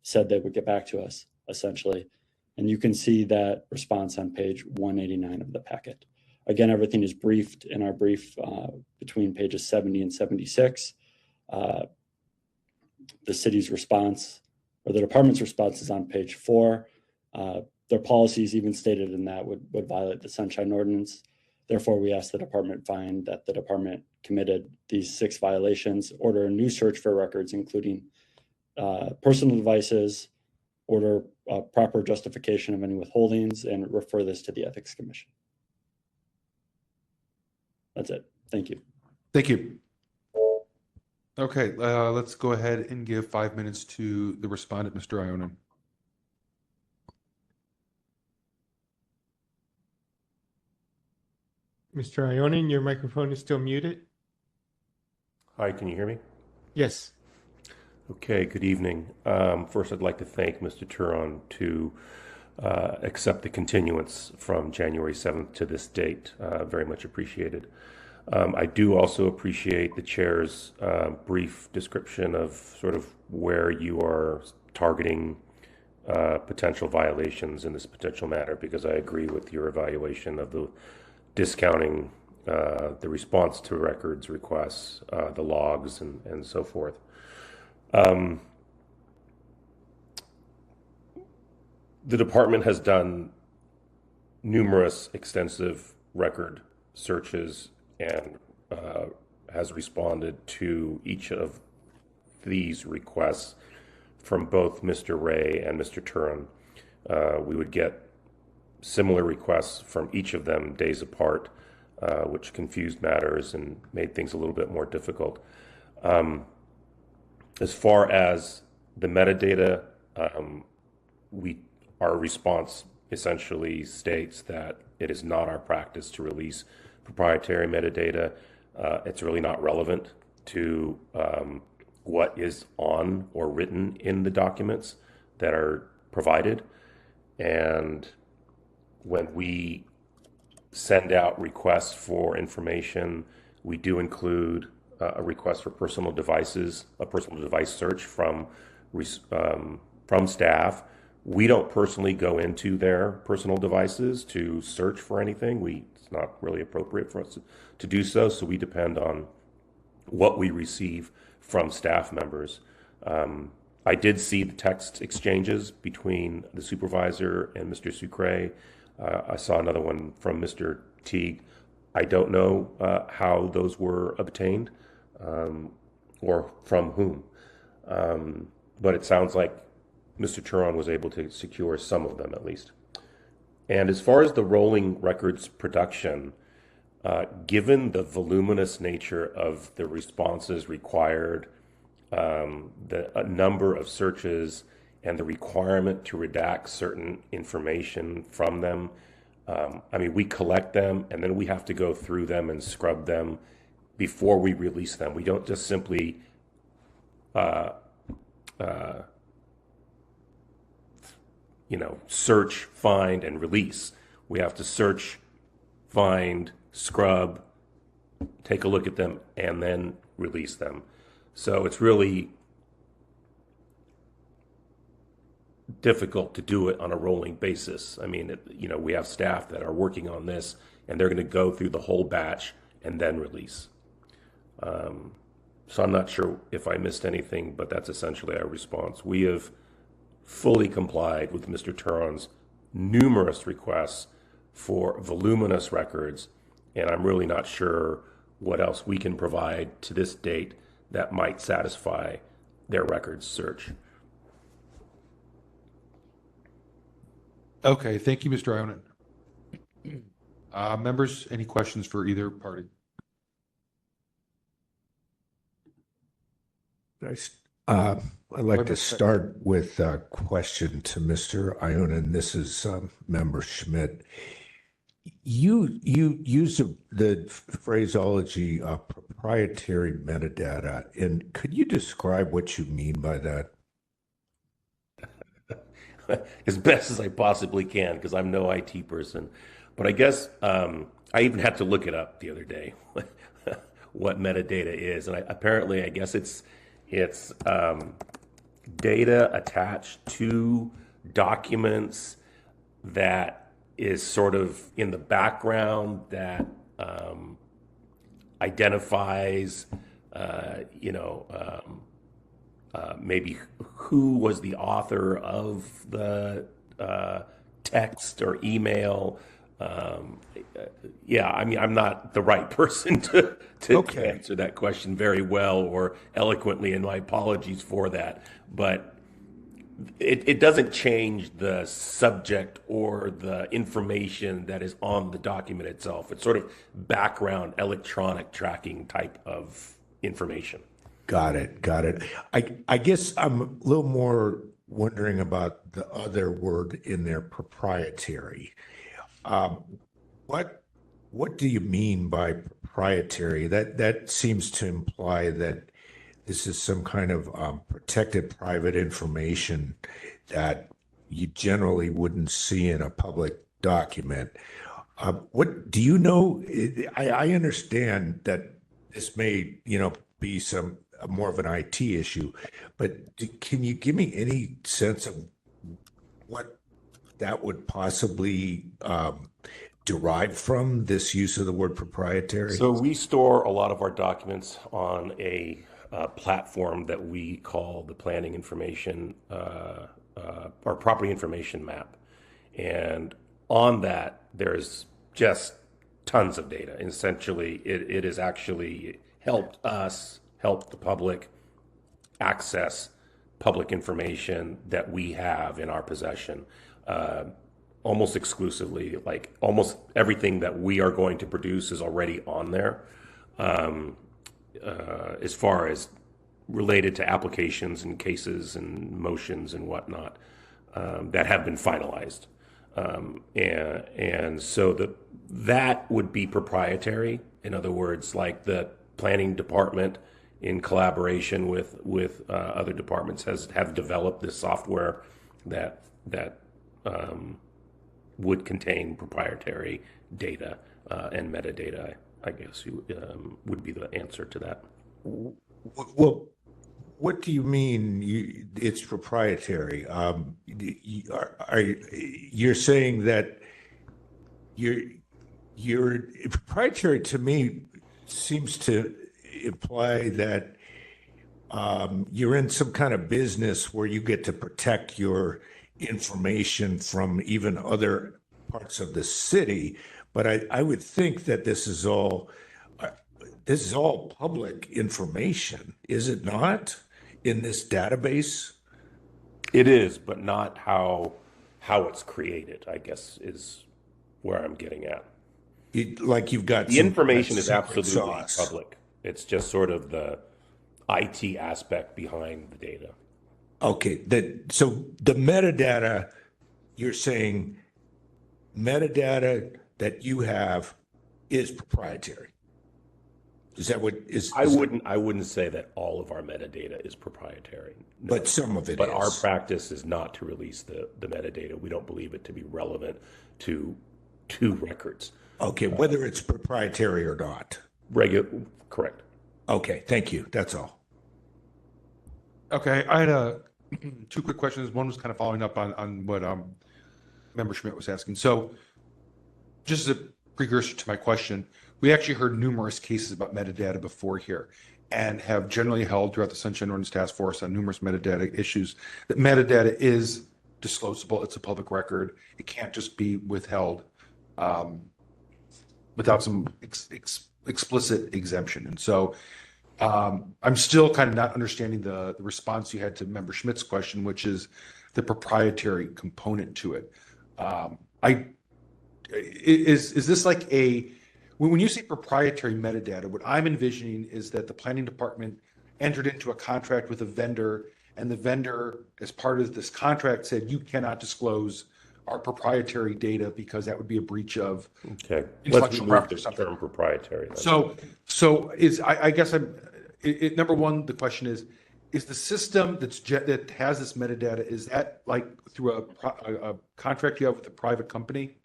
said they would get back to us, essentially. And you can see that response on page 189 of the packet. Again, everything is briefed in our brief between pages 70 and 76. The city's response, or the department's response, is on page 4. Their policies, even stated in that, would violate the Sunshine Ordinance. Therefore, we ask the department find that the department committed these 6 violations, order a new search for records, including personal devices, order proper justification of any withholdings, and refer this to the Ethics Commission. That's it. Thank you. Thank you. Okay, let's go ahead and give 5 minutes to the respondent, Mr. Ionin. Mr. Ionin, your microphone is still muted. Hi, can you hear me? Yes. Okay, good evening. First, I'd like to thank Mr. Turon to accept the continuance from January 7th to this date. Very much appreciated. I do also appreciate the chair's brief description of sort of where you are targeting potential violations in this potential matter, because I agree with your evaluation of the discounting the response to records requests, the logs, and so forth. The department has done numerous extensive record searches and has responded to each of these requests from both Mr. Ray and Mr. Turon. We would get similar requests from each of them days apart, which confused matters and made things a little bit more difficult. As far as the metadata, our response essentially states that it is not our practice to release proprietary metadata. It's really not relevant to what is on or written in the documents that are provided. And when we send out requests for information, we do include a request for personal devices, a personal device search from staff. We don't personally go into their personal devices to search for anything. It's not really appropriate for us to do so, so we depend on what we receive from staff members. I did see the text exchanges between the supervisor and Mr. Sucre. I saw another one from Mr. Teague. I don't know how those were obtained or from whom, but it sounds like Mr. Turon was able to secure some of them at least. And as far as the rolling records production, given the voluminous nature of the responses required, the number of searches, and the requirement to redact certain information from them, I mean, we collect them and then we have to go through them and scrub them before we release them. We don't just simply search, find, and release. We have to search, find, scrub, take a look at them, and then release them. So it's really difficult to do it on a rolling basis. I mean, we have staff that are working on this, and they're going to go through the whole batch and then release. So I'm not sure if I missed anything, but that's essentially our response. We have fully complied with Mr. Turon's numerous requests for voluminous records, and I'm really not sure what else we can provide to this date that might satisfy their records search. Okay, thank you, Mr. Ionin. Members, any questions for either party? I'd like to start with a question to Mr. Ionin. This is Member Schmidt. You use the phraseology proprietary metadata, and could you describe what you mean by that? As best as I possibly can, because I'm no IT person. But I guess I even had to look it up the other day, what metadata is. And apparently, I guess it's data attached to documents that is sort of in the background that identifies, maybe who was the author of the text or email, Yeah, I mean, I'm not the right person to answer that question very well or eloquently, and my apologies for that. But it doesn't change the subject or the information that is on the document itself. It's sort of background electronic tracking type of information. Got it. Got it. I guess I'm a little more wondering about the other word in there, proprietary. What do you mean by proprietary? That seems to imply that this is some kind of protected private information that you generally wouldn't see in a public document. What do you know? I understand that this may, be some more of an IT issue, but can you give me any sense of what that would possibly derive from, this use of the word proprietary? So we store a lot of our documents on a platform that we call the planning information or property information map. And on that, there's just tons of data. Essentially, it has actually helped us help the public access public information that we have in our possession. Almost exclusively, like almost everything that we are going to produce is already on there, as far as related to applications and cases and motions and whatnot that have been finalized. And so that would be proprietary. In other words, like the planning department in collaboration with other departments have developed this software that would contain proprietary data and metadata, I guess would be the answer to that. Well, what do you mean it's proprietary? You're saying that you're proprietary to me seems to imply that you're in some kind of business where you get to protect your information from even other parts of the city. But I would think that this is all public information, is it not, in this database? It is, but not how it's created, I guess, is where I'm getting at. You've got the information is secret absolutely sauce. Public. It's just sort of the IT aspect behind the data. Okay, so the metadata, you're saying metadata that you have is proprietary. Is that what is? I wouldn't say that all of our metadata is proprietary. No. But some of it but is. Our practice is not to release the metadata. We don't believe it to be relevant to records. Okay, whether it's proprietary or not. Correct. Okay, thank you. That's all. Okay, I had two quick questions. One was kind of following up on what Member Schmidt was asking. So just as a precursor to my question, we actually heard numerous cases about metadata before here and have generally held throughout the Sunshine Ordinance Task Force on numerous metadata issues that metadata is disclosable. It's a public record. It can't just be withheld without some explicit exemption. And so I'm still kind of not understanding the response you had to Member Schmidt's question, which is the proprietary component to it. Is this like when you say proprietary metadata, what I'm envisioning is that the planning department entered into a contract with a vendor, and the vendor, as part of this contract, said you cannot disclose our proprietary data because that would be a breach of intellectual property or something. Term proprietary. So I guess number one, the question is the system that has this metadata, is that like through a contract you have with a private company?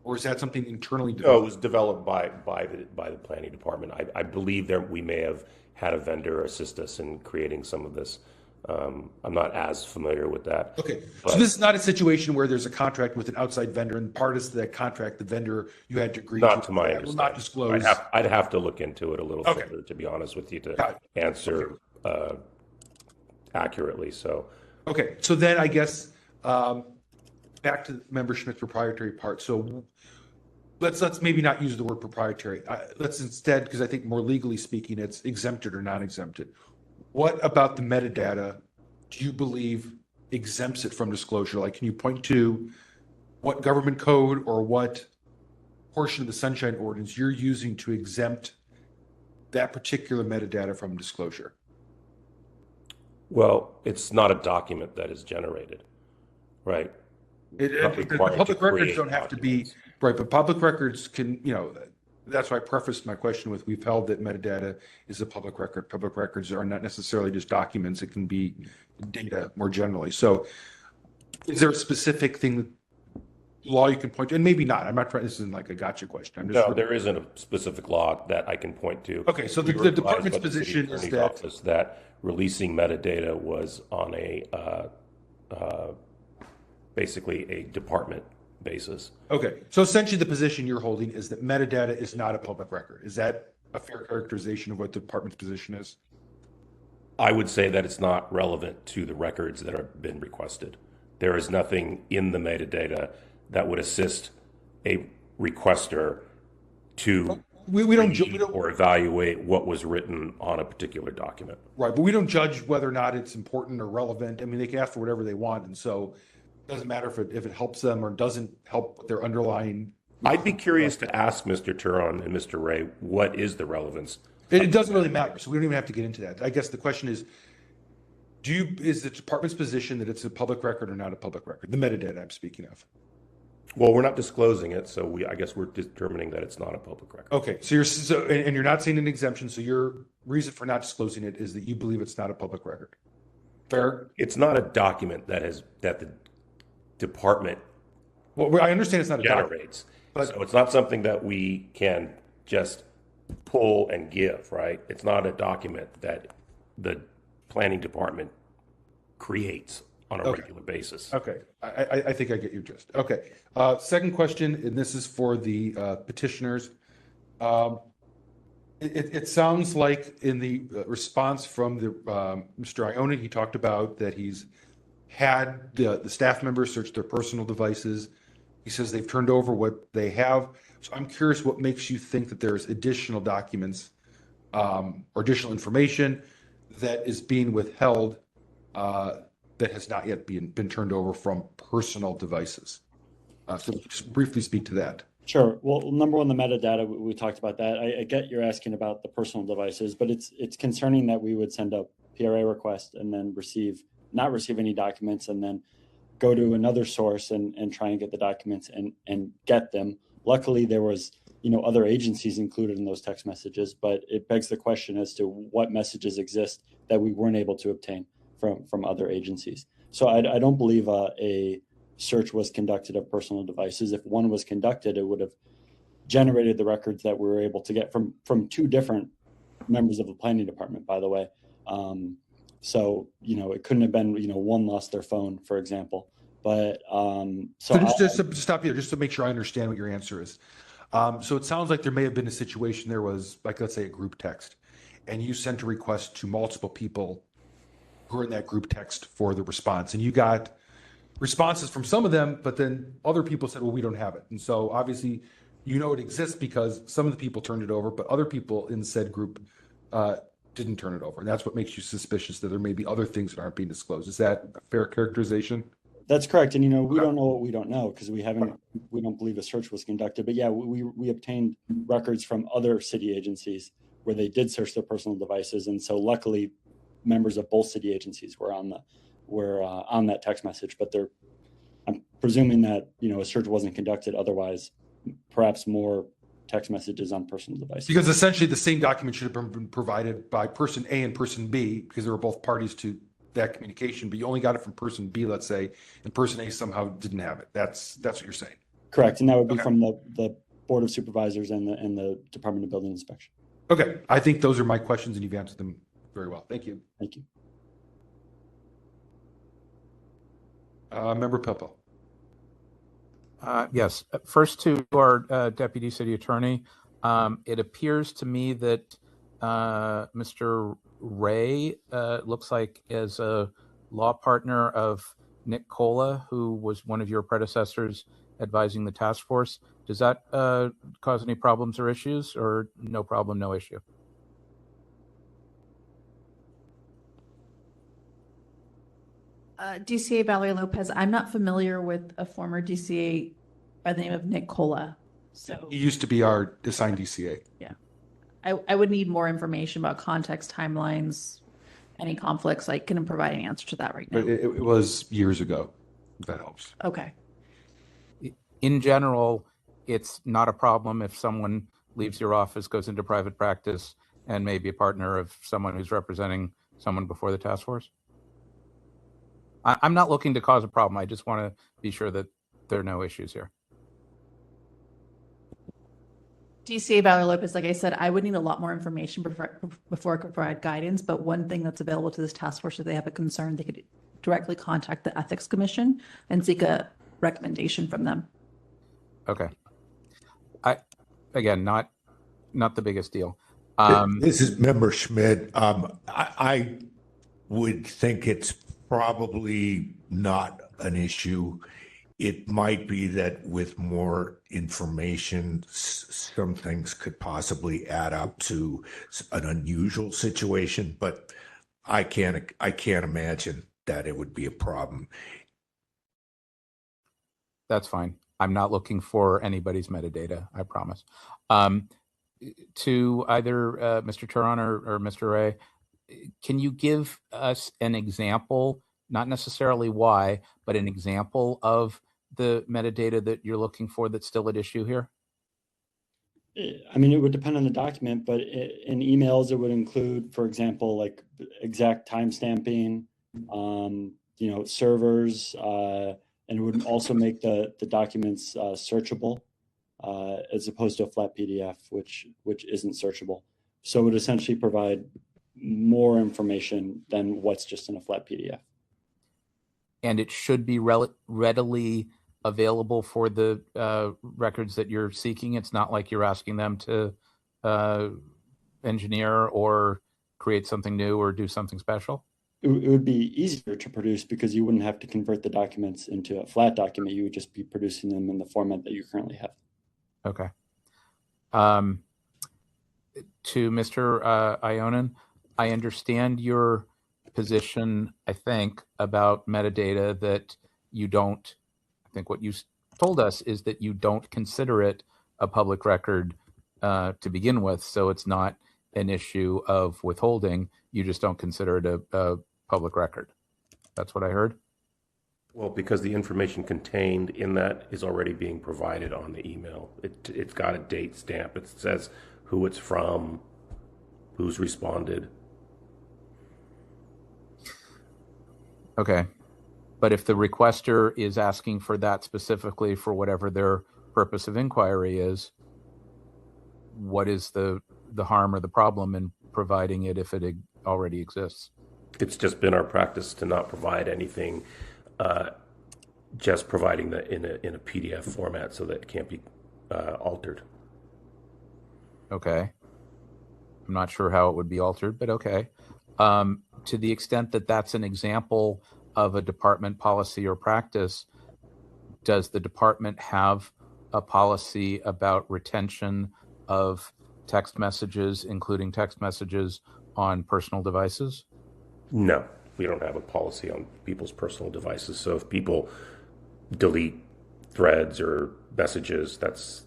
Or is that something internally developed? No, it was developed by the planning department. I believe we may have had a vendor assist us in creating some of this. I'm not as familiar with that. Okay, so this is not a situation where there's a contract with an outside vendor, and part of that contract, the vendor you had to agree not to my understanding. Will not disclose. I'd have to look into it a little further, to be honest with you, to answer accurately. So okay, so then I guess back to Member Schmidt's proprietary part. So let's maybe not use the word proprietary. Let's instead, because I think more legally speaking, it's exempted or non-exempted. What about the metadata do you believe exempts it from disclosure? Like, can you point to what government code or what portion of the Sunshine Ordinance you're using to exempt that particular metadata from disclosure? Well, it's not a document that is generated, right? The public records don't have to be, right, but public records can, that's why I prefaced my question with, we've held that metadata is a public record. Public records are not necessarily just documents. It can be data more generally. So is there a specific thing, law you can point to? And maybe not. I'm not trying, this isn't like a gotcha question. I'm just. No, there isn't a specific law that I can point to. Okay, so the department's position is that releasing metadata was on basically a department basis. Okay, so essentially the position you're holding is that metadata is not a public record. Is that a fair characterization of what the department's position is? I would say that it's not relevant to the records that have been requested. There is nothing in the metadata that would assist a requester to we don't or evaluate what was written on a particular document. Right, but we don't judge whether or not it's important or relevant. I mean, they can ask for whatever they want, and so it doesn't matter if it helps them or doesn't help their underlying. I'd be curious to ask Mr. Turon and Mr. Ray, what is the relevance? It doesn't really matter, so we don't even have to get into that. I guess the question is, is the department's position that it's a public record or not a public record? The metadata I'm speaking of. Well, we're not disclosing it, so I guess we're determining that it's not a public record. Okay, so you're not seeing an exemption. So your reason for not disclosing it is that you believe it's not a public record. Fair? It's not a document that the department. Well, I understand it's not a generates, but so it's not something that we can just pull and give. Right? It's not a document that the planning department creates on a regular basis. Okay, I think I get your gist. Okay, second question, and this is for the petitioners. It sounds like in the response from the Mr. Iona, he talked about that he's had the staff members search their personal devices. He says they've turned over what they have. So I'm curious what makes you think that there's additional documents or additional information that is being withheld that has not yet been turned over from personal devices. So just briefly speak to that. Sure. Well, number one, the metadata, we talked about that. I get you're asking about the personal devices, but it's concerning that we would send a PRA request and then not receive any documents and then go to another source and try and get the documents and get them. Luckily, there was other agencies included in those text messages, but it begs the question as to what messages exist that we weren't able to obtain from other agencies. So I don't believe a search was conducted of personal devices. If one was conducted, it would have generated the records that we were able to get from two different members of the planning department, by the way. So it couldn't have been one lost their phone, for example. But so just to stop you, just to make sure I understand what your answer is. So it sounds like there may have been a situation, there was, like, let's say a group text, and you sent a request to multiple people who are in that group text for the response, and you got responses from some of them, but then other people said, well, we don't have it. And so obviously it exists because some of the people turned it over, but other people in said group didn't turn it over. And that's what makes you suspicious that there may be other things that aren't being disclosed. Is that a fair characterization? That's correct. And, we don't know what we don't know because we don't believe a search was conducted. But yeah, we obtained records from other city agencies where they did search their personal devices. And so luckily members of both city agencies were on that text message, but I'm presuming that, a search wasn't conducted. Otherwise, perhaps more text messages on personal devices. Because essentially the same document should have been provided by person A and person B because they were both parties to that communication, but you only got it from person B, let's say, and person A somehow didn't have it. That's what you're saying. Correct. And that would be from the Board of Supervisors and the Department of Building Inspection. Okay. I think those are my questions and you've answered them very well. Thank you. Thank you. Member Pilpo. Yes. First to our Deputy City Attorney. It appears to me that Mr. Ray looks like is a law partner of Nick Cola, who was one of your predecessors advising the task force. Does that cause any problems or issues, or no problem, no issue? DCA Valerie Lopez. I'm not familiar with a former DCA by the name of Nick Cola. So He used to be our assigned DCA. yeah, I would need more information about context, timelines, any conflicts. I couldn't provide an answer to that right now. But it was years ago. If that helps. Okay. In general, it's not a problem if someone leaves your office, goes into private practice, and may be a partner of someone who's representing someone before the task force? I'm not looking to cause a problem. I just want to be sure that there are no issues here. DCA Valerie Lopez, like I said, I would need a lot more information before I could provide guidance. But one thing that's available to this task force, if they have a concern, they could directly contact the Ethics Commission and seek a recommendation from them. Okay. Again, not the biggest deal. This is Member Schmidt. I would think it's probably not an issue. It might be that with more information, some things could possibly add up to an unusual situation, but I can't imagine that it would be a problem. That's fine. I'm not looking for anybody's metadata, I promise. To either Mr. Turon or Mr. Ray, can you give us an example, not necessarily why, but an example of the metadata that you're looking for that's still at issue here? I mean, it would depend on the document, but in emails, it would include, for example, like exact timestamping, servers, and it would also make the documents searchable as opposed to a flat PDF, which isn't searchable. So it would essentially provide more information than what's just in a flat PDF. And it should be readily available for the records that you're seeking. It's not like you're asking them to engineer or create something new or do something special. It would be easier to produce because you wouldn't have to convert the documents into a flat document. You would just be producing them in the format that you currently have. Okay. To Mr. Ionin, I understand your position, I think, about metadata that you don't, I think what you told us is that you don't consider it a public record to begin with, so it's not an issue of withholding. You just don't consider it a public record. That's what I heard? Well, because the information contained in that is already being provided on the email. It's got a date stamp. It says who it's from, who's responded. Okay. But if the requester is asking for that specifically for whatever their purpose of inquiry is, what is the harm or the problem in providing it if it already exists? It's just been our practice to not provide anything, just providing that in a PDF format so that it can't be altered. Okay. I'm not sure how it would be altered, but okay. To the extent that that's an example of a department policy or practice, does the department have a policy about retention of text messages, including text messages on personal devices? No, we don't have a policy on people's personal devices. So if people delete threads or messages, that's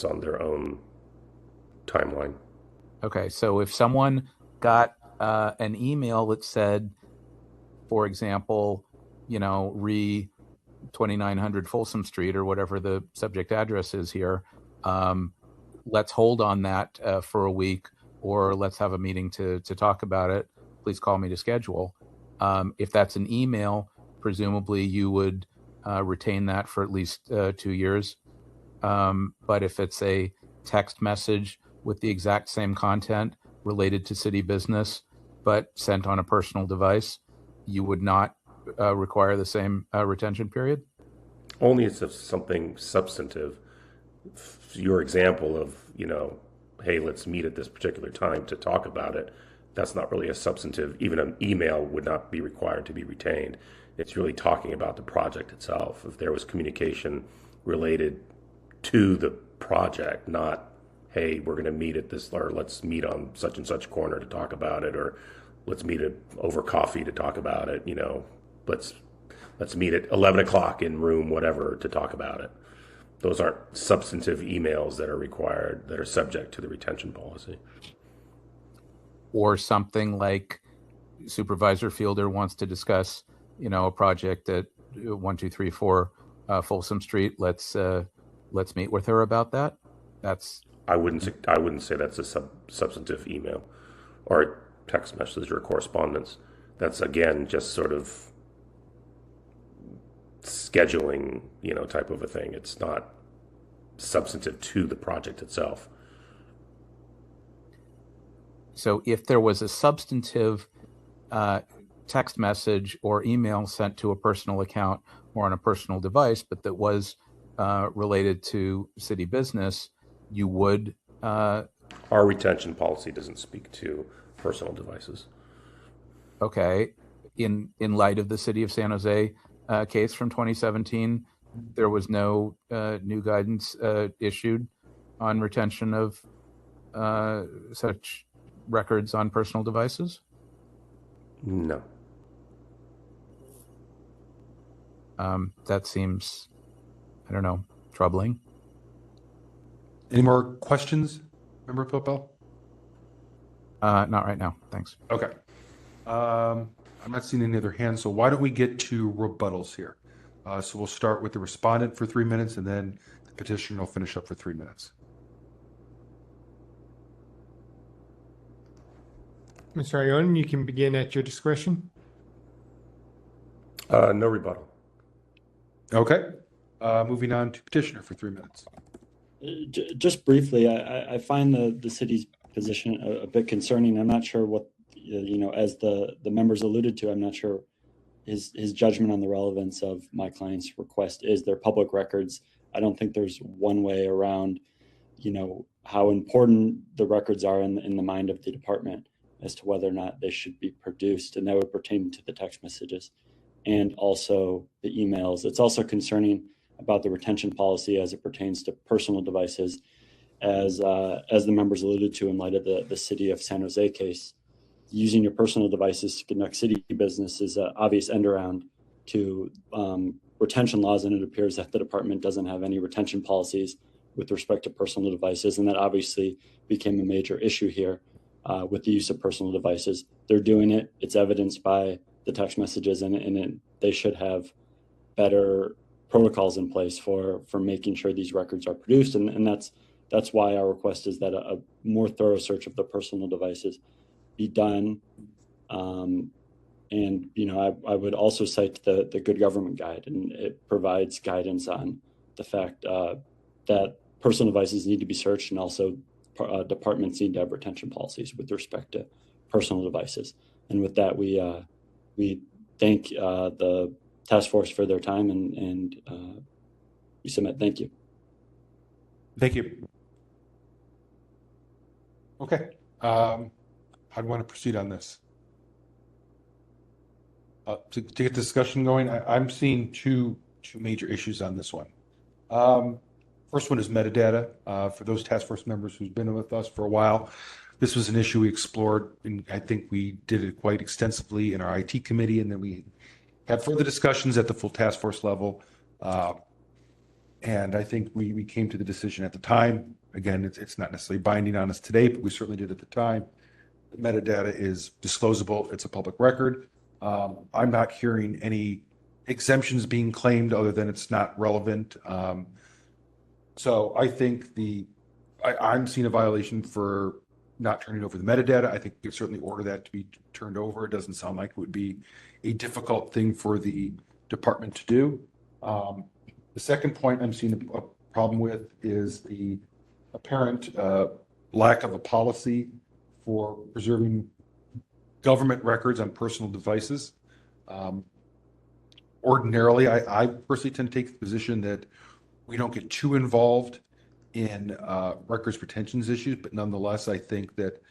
on their own timeline. Okay, so if someone got an email that said, for example, re 2900 Folsom Street or whatever the subject address is here, let's hold on that for a week, or let's have a meeting to talk about it. Please call me to schedule. If that's an email, presumably you would retain that for at least 2 years. But if it's a text message with the exact same content related to city business, but sent on a personal device, you would not require the same retention period? Only if it's something substantive. Your example of, hey, let's meet at this particular time to talk about it, that's not really a substantive. Even an email would not be required to be retained. It's really talking about the project itself. If there was communication related to the project, not, hey, we're going to meet at this, or let's meet on such and such corner to talk about it, or let's meet over coffee to talk about it. Let's meet at 11 o'clock in room whatever to talk about it. Those aren't substantive emails that are required, that are subject to the retention policy. Or something like Supervisor Fielder wants to discuss, a project at 1234 Folsom Street. Let's meet with her about that. I wouldn't say that's a substantive email or text message or correspondence. That's again just sort of scheduling, type of a thing. It's not substantive to the project itself. So if there was a substantive text message or email sent to a personal account or on a personal device, but that was related to city business, you would. Our retention policy doesn't speak to personal devices. Okay. In light of the City of San Jose case from 2017, there was no new guidance issued on retention of such records on personal devices? No. That seems, troubling. Any more questions, Member Pilpel? Not right now. Thanks. Okay. I'm not seeing any other hands, so why don't we get to rebuttals here? So we'll start with the respondent for 3 minutes, and then the petitioner will finish up for 3 minutes. Mr. Ione, you can begin at your discretion. No rebuttal. Okay. Moving on to petitioner for 3 minutes. Just briefly, I find the city's position a bit concerning. I'm not sure what, as the members alluded to, I'm not sure his judgment on the relevance of my client's request is. They're public records. I don't think there's one way around, how important the records are in the mind of the department as to whether or not they should be produced. And that would pertain to the text messages and also the emails. It's also concerning about the retention policy as it pertains to personal devices, as the members alluded to in light of the City of San Jose case. Using your personal devices to conduct city business is an obvious end around to retention laws, and it appears that the department doesn't have any retention policies with respect to personal devices, and that obviously became a major issue here with the use of personal devices. They're doing it. It's evidenced by the text messages, and they should have better protocols in place for making sure these records are produced, and that's why our request is that a more thorough search of the personal devices be done. And I would also cite the Good Government Guide, and it provides guidance on the fact that personal devices need to be searched, and also departments need to have retention policies with respect to personal devices. And with that, we thank the task force for their time, and we submit. Thank you. Thank you. Okay. How do you want to proceed on this? To get the discussion going, I'm seeing two major issues on this one. First one is metadata. For those task force members who've been with us for a while, this was an issue we explored, and I think we did it quite extensively in our IT committee, and then we had further discussions at the full task force level. And I think we came to the decision at the time. Again, it's not necessarily binding on us today, but we certainly did at the time. The metadata is disclosable. It's a public record. I'm not hearing any exemptions being claimed other than it's not relevant. So I think I'm seeing a violation for not turning over the metadata. I think we could certainly order that to be turned over. It doesn't sound like it would be a difficult thing for the department to do. The second point I'm seeing a problem with is the apparent lack of a policy for preserving government records on personal devices. Ordinarily, I personally tend to take the position that we don't get too involved in records retentions issues, but nonetheless, I think that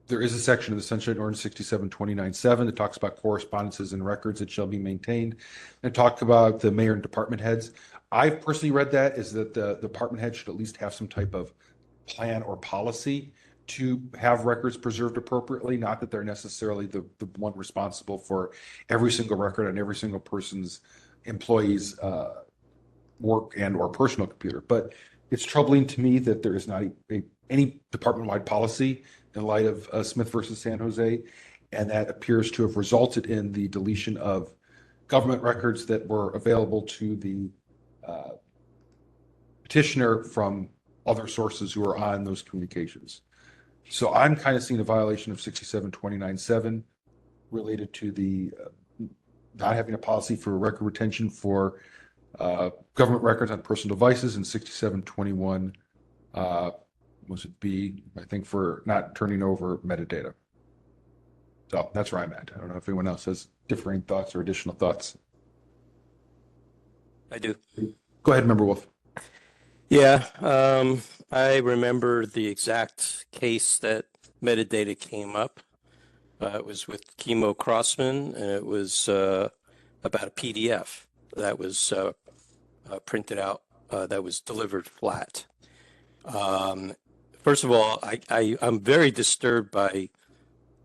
there is a section of the Sunshine Ordinance 6729.7 that talks about correspondences and records that shall be maintained, and talk about the mayor and department heads. I've personally read that is that the department head should at least have some type of plan or policy to have records preserved appropriately, not that they're necessarily the one responsible for every single record on every single person's employee's work and or personal computer. But it's troubling to me that there is not any department-wide policy in light of Smith versus San Jose, and that appears to have resulted in the deletion of government records that were available to the petitioner from other sources who are on those communications. So I'm kind of seeing a violation of 6729.7 related to the not having a policy for record retention for government records on personal devices, and 6721 was it B, I think, for not turning over metadata. So that's where I'm at. I don't know if anyone else has differing thoughts or additional thoughts. I do. Go ahead, Member Wolf. Yeah, I remember the exact case that metadata came up. It was with Chemo Crossman, and it was about a PDF that was printed out, that was delivered flat. First of all, I'm very disturbed by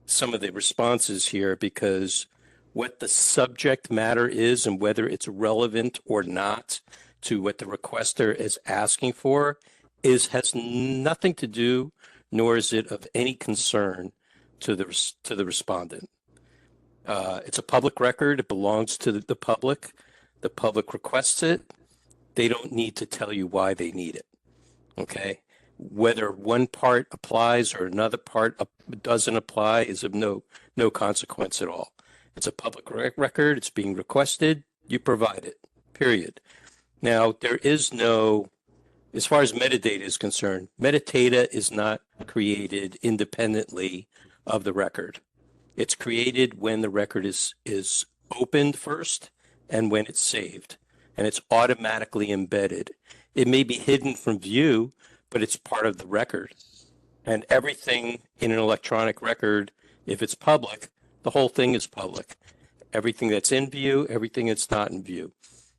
some of the responses here, because what the subject matter is and whether it's relevant or not to what the requester is asking for has nothing to do, nor is it of any concern to the respondent. It's a public record. It belongs to the public. The public requests it. They don't need to tell you why they need it. Okay? Whether one part applies or another part doesn't apply is of no consequence at all. It's a public record. It's being requested. You provide it, period. Now, there is no, as far as metadata is concerned, metadata is not created independently of the record. It's created when the record is opened first and when it's saved, and it's automatically embedded. It may be hidden from view, but it's part of the record. And everything in an electronic record, if it's public, the whole thing is public. Everything that's in view, everything that's not in view.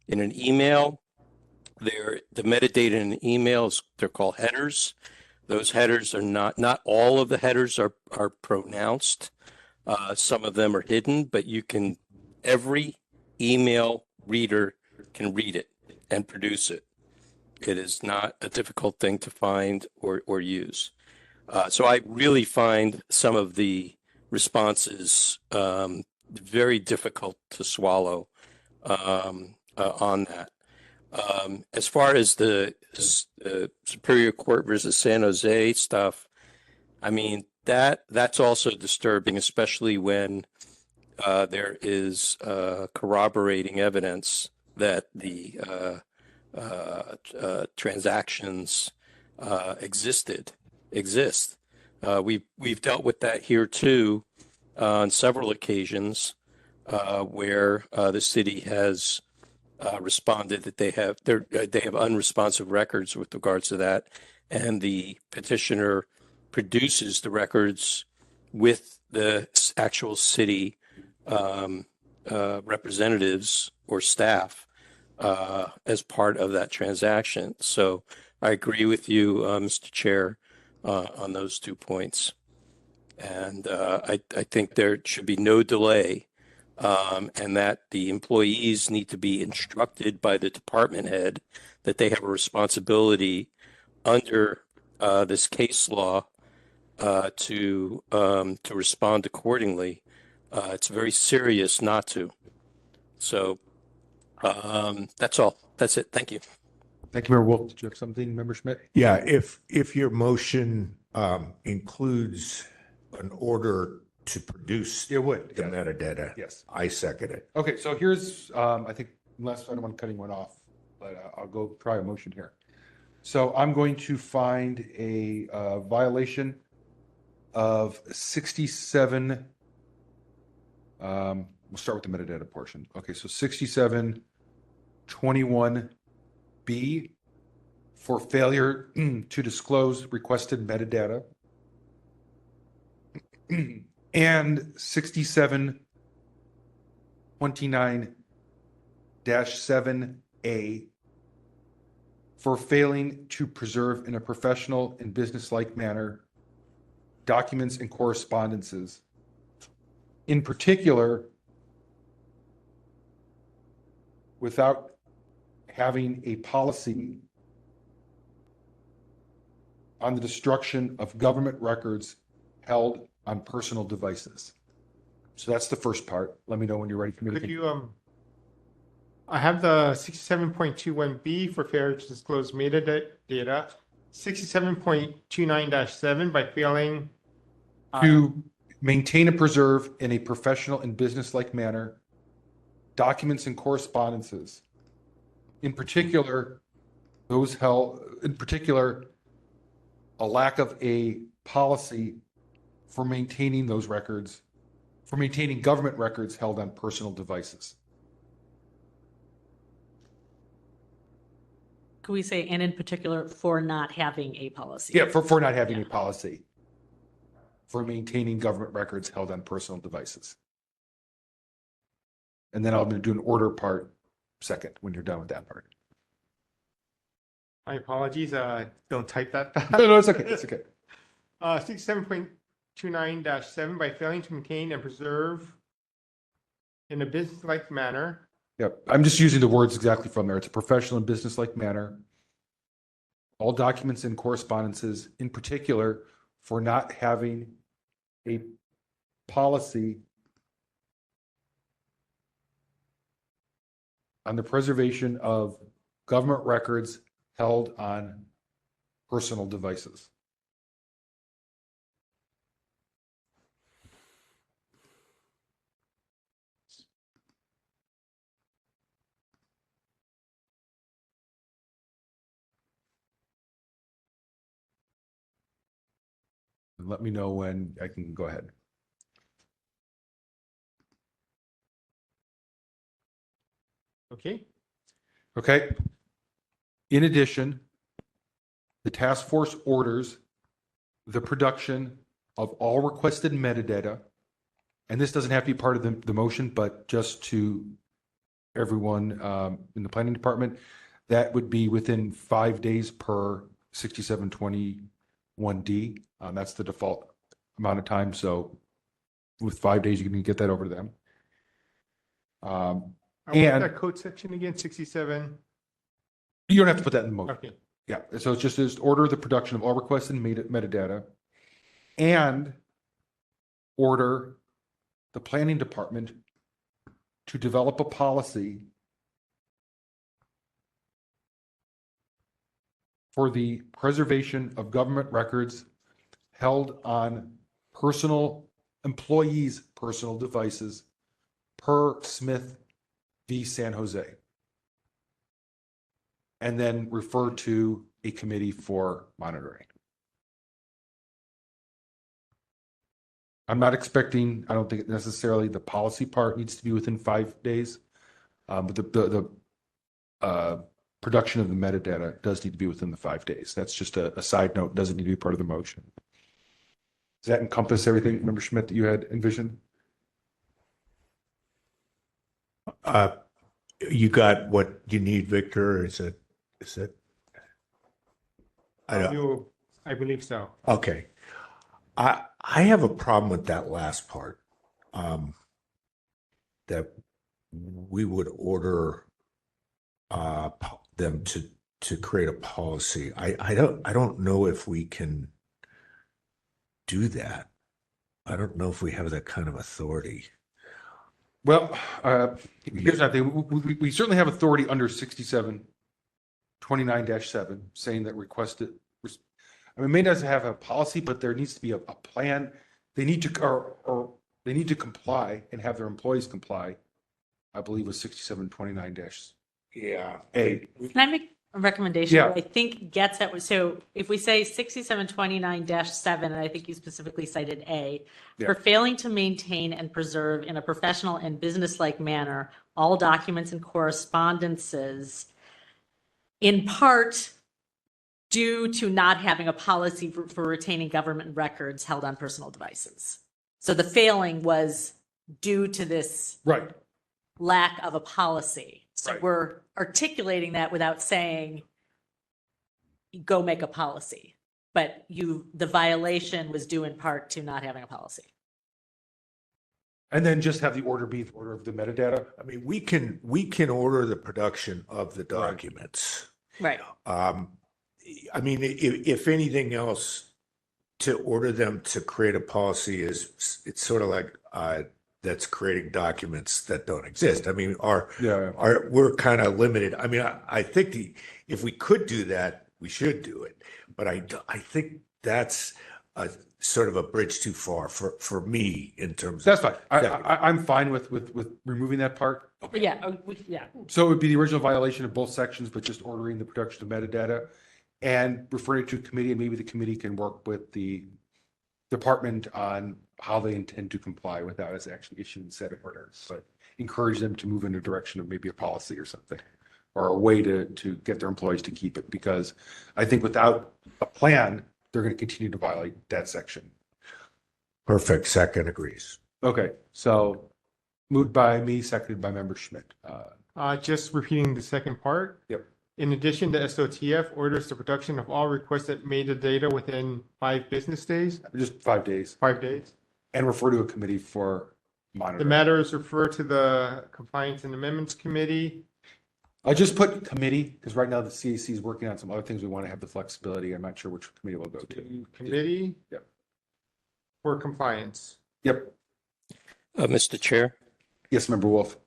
In an email, the metadata in an email they're called headers. Those headers are not all of the headers are pronounced. Some of them are hidden, but every email reader can read it and produce it. It is not a difficult thing to find or use. So I really find some of the responses very difficult to swallow on that. As far as the Superior Court versus San Jose stuff, I mean, that's also disturbing, especially when there is corroborating evidence that the transactions exist. We've dealt with that here too on several occasions where the city has responded that they have unresponsive records with regards to that, and the petitioner produces the records with the actual city representatives or staff as part of that transaction. So I agree with you, Mr. Chair, on those 2 points. And I think there should be no delay, and that the employees need to be instructed by the department head that they have a responsibility under this case law to respond accordingly. It's very serious not to. So that's all. That's it. Thank you. Thank you, Member Wolf. Did you have something, Member Schmidt? Yeah, if your motion includes an order to produce the metadata, yes, I second it. Okay, so here's, I think, unless I don't want to cut anyone off, but I'll go try a motion here. So I'm going to find a violation of 67. We'll start with the metadata portion. Okay, so 6721B for failure to disclose requested metadata. And 6729-7A for failing to preserve in a professional and businesslike manner documents and correspondences. In particular, without having a policy on the destruction of government records held on personal devices. So that's the first part. Let me know when you're ready for me to. Could you, I have the 67.21B for failure to disclose metadata, 67.29-7 by failing To maintain and preserve in a professional and businesslike manner documents and correspondences. In particular, a lack of a policy for maintaining those records, for maintaining government records held on personal devices. Could we say, and in particular, for not having a policy? Yeah, for not having a policy for maintaining government records held on personal devices. And then I'm going to do an order part second when you're done with that part. My apologies, don't type that fast. No, it's okay, it's okay. 67.29-7 by failing to maintain and preserve in a business-like manner. Yep, I'm just using the words exactly from there. It's a professional and businesslike manner. All documents and correspondences, in particular, for not having a policy on the preservation of government records held on personal devices. Let me know when I can go ahead. Okay. Okay. In addition, the task force orders the production of all requested metadata, and this doesn't have to be part of the motion, but just to everyone in the planning department, that would be within 5 days per 6721D. That's the default amount of time. So with 5 days, you can get that over to them. And that code section again, 67. You don't have to put that in the motion. Okay. Yeah, so it's just order the production of all requested metadata and order the planning department to develop a policy for the preservation of government records held on employees' personal devices per Smith v. San Jose. And then refer to a committee for monitoring. I'm not expecting, I don't think necessarily the policy part needs to be within 5 days, but the production of the metadata does need to be within the 5 days. That's just a side note, doesn't need to be part of the motion. Does that encompass everything, Member Schmidt, that you had envisioned? You got what you need, Victor? Is it? I believe so. Okay. I have a problem with that last part. That we would order them to create a policy. I don't know if we can do that. I don't know if we have that kind of authority. Well, here's the thing. We certainly have authority under 6729-7 saying that requested. I mean, it may not have a policy, but there needs to be a plan. They need to, or they need to comply and have their employees comply. I believe with 6729-8. Can I make a recommendation? Yeah. That I think gets at, so if we say 6729-7, and I think you specifically cited A, for failing to maintain and preserve in a professional and businesslike manner all documents and correspondences, in part due to not having a policy for retaining government records held on personal devices. So the failing was due to this Right. lack of a policy. So Right. we're articulating that without saying, go make a policy. But the violation was due in part to not having a policy. And then just have the order be the order of the metadata. I mean, we can order the production of the documents. Right. I mean, if anything else, to order them to create a policy it's sort of like that's creating documents that don't exist. I mean, we're kind of limited. I mean, I think if we could do that, we should do it. But I think that's a sort of a bridge too far for me in terms That's of. fine. I'm fine with removing that part. Yeah. So it would be the original violation of both sections, but just ordering the production of metadata and referring it to a committee, and maybe the committee can work with the department on how they intend to comply without us actually issuing set orders, but encourage them to move in a direction of maybe a policy or something, or a way to get their employees to keep it. Because I think without a plan, they're going to continue to violate that section. Perfect. Second agrees. Okay, so moved by me, seconded by member Schmidt. Just repeating the second part. Yep. In addition, the SOTF orders the production of all requested metadata within 5 business days. Just 5 days. 5 days. And refer to a committee for monitoring. The matter is referred to the Compliance and Amendments Committee. I just put committee because right now the CAC is working on some other things. We want to have the flexibility. I'm not sure which committee we'll go to. Committee. Yep. For compliance. Yep. Mr. Chair? Yes, Member Wolf.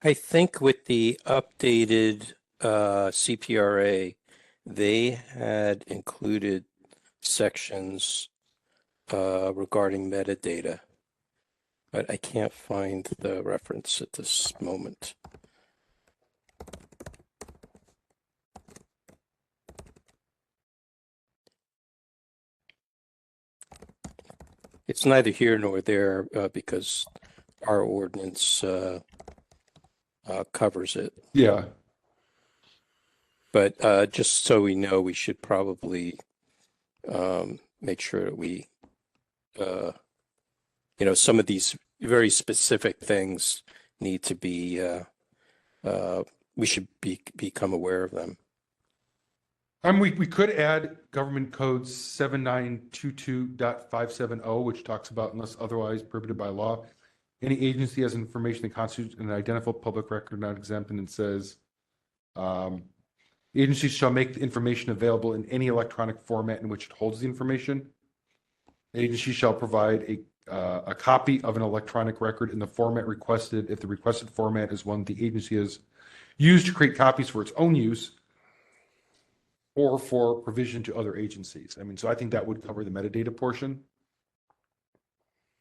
I think with the updated CPRA, they had included sections regarding metadata, but I can't find the reference at this moment. It's neither here nor there because our ordinance covers it. Yeah. But just so we know, we should probably make sure that we, some of these very specific things need to be, we should become aware of them. We could add government code 7922.570, which talks about unless otherwise prohibited by law, any agency has information that constitutes an identifiable public record not exempt, and it says agencies shall make the information available in any electronic format in which it holds the information. The agency shall provide a copy of an electronic record in the format requested if the requested format is one the agency has used to create copies for its own use or for provision to other agencies. I mean, so I think that would cover the metadata portion.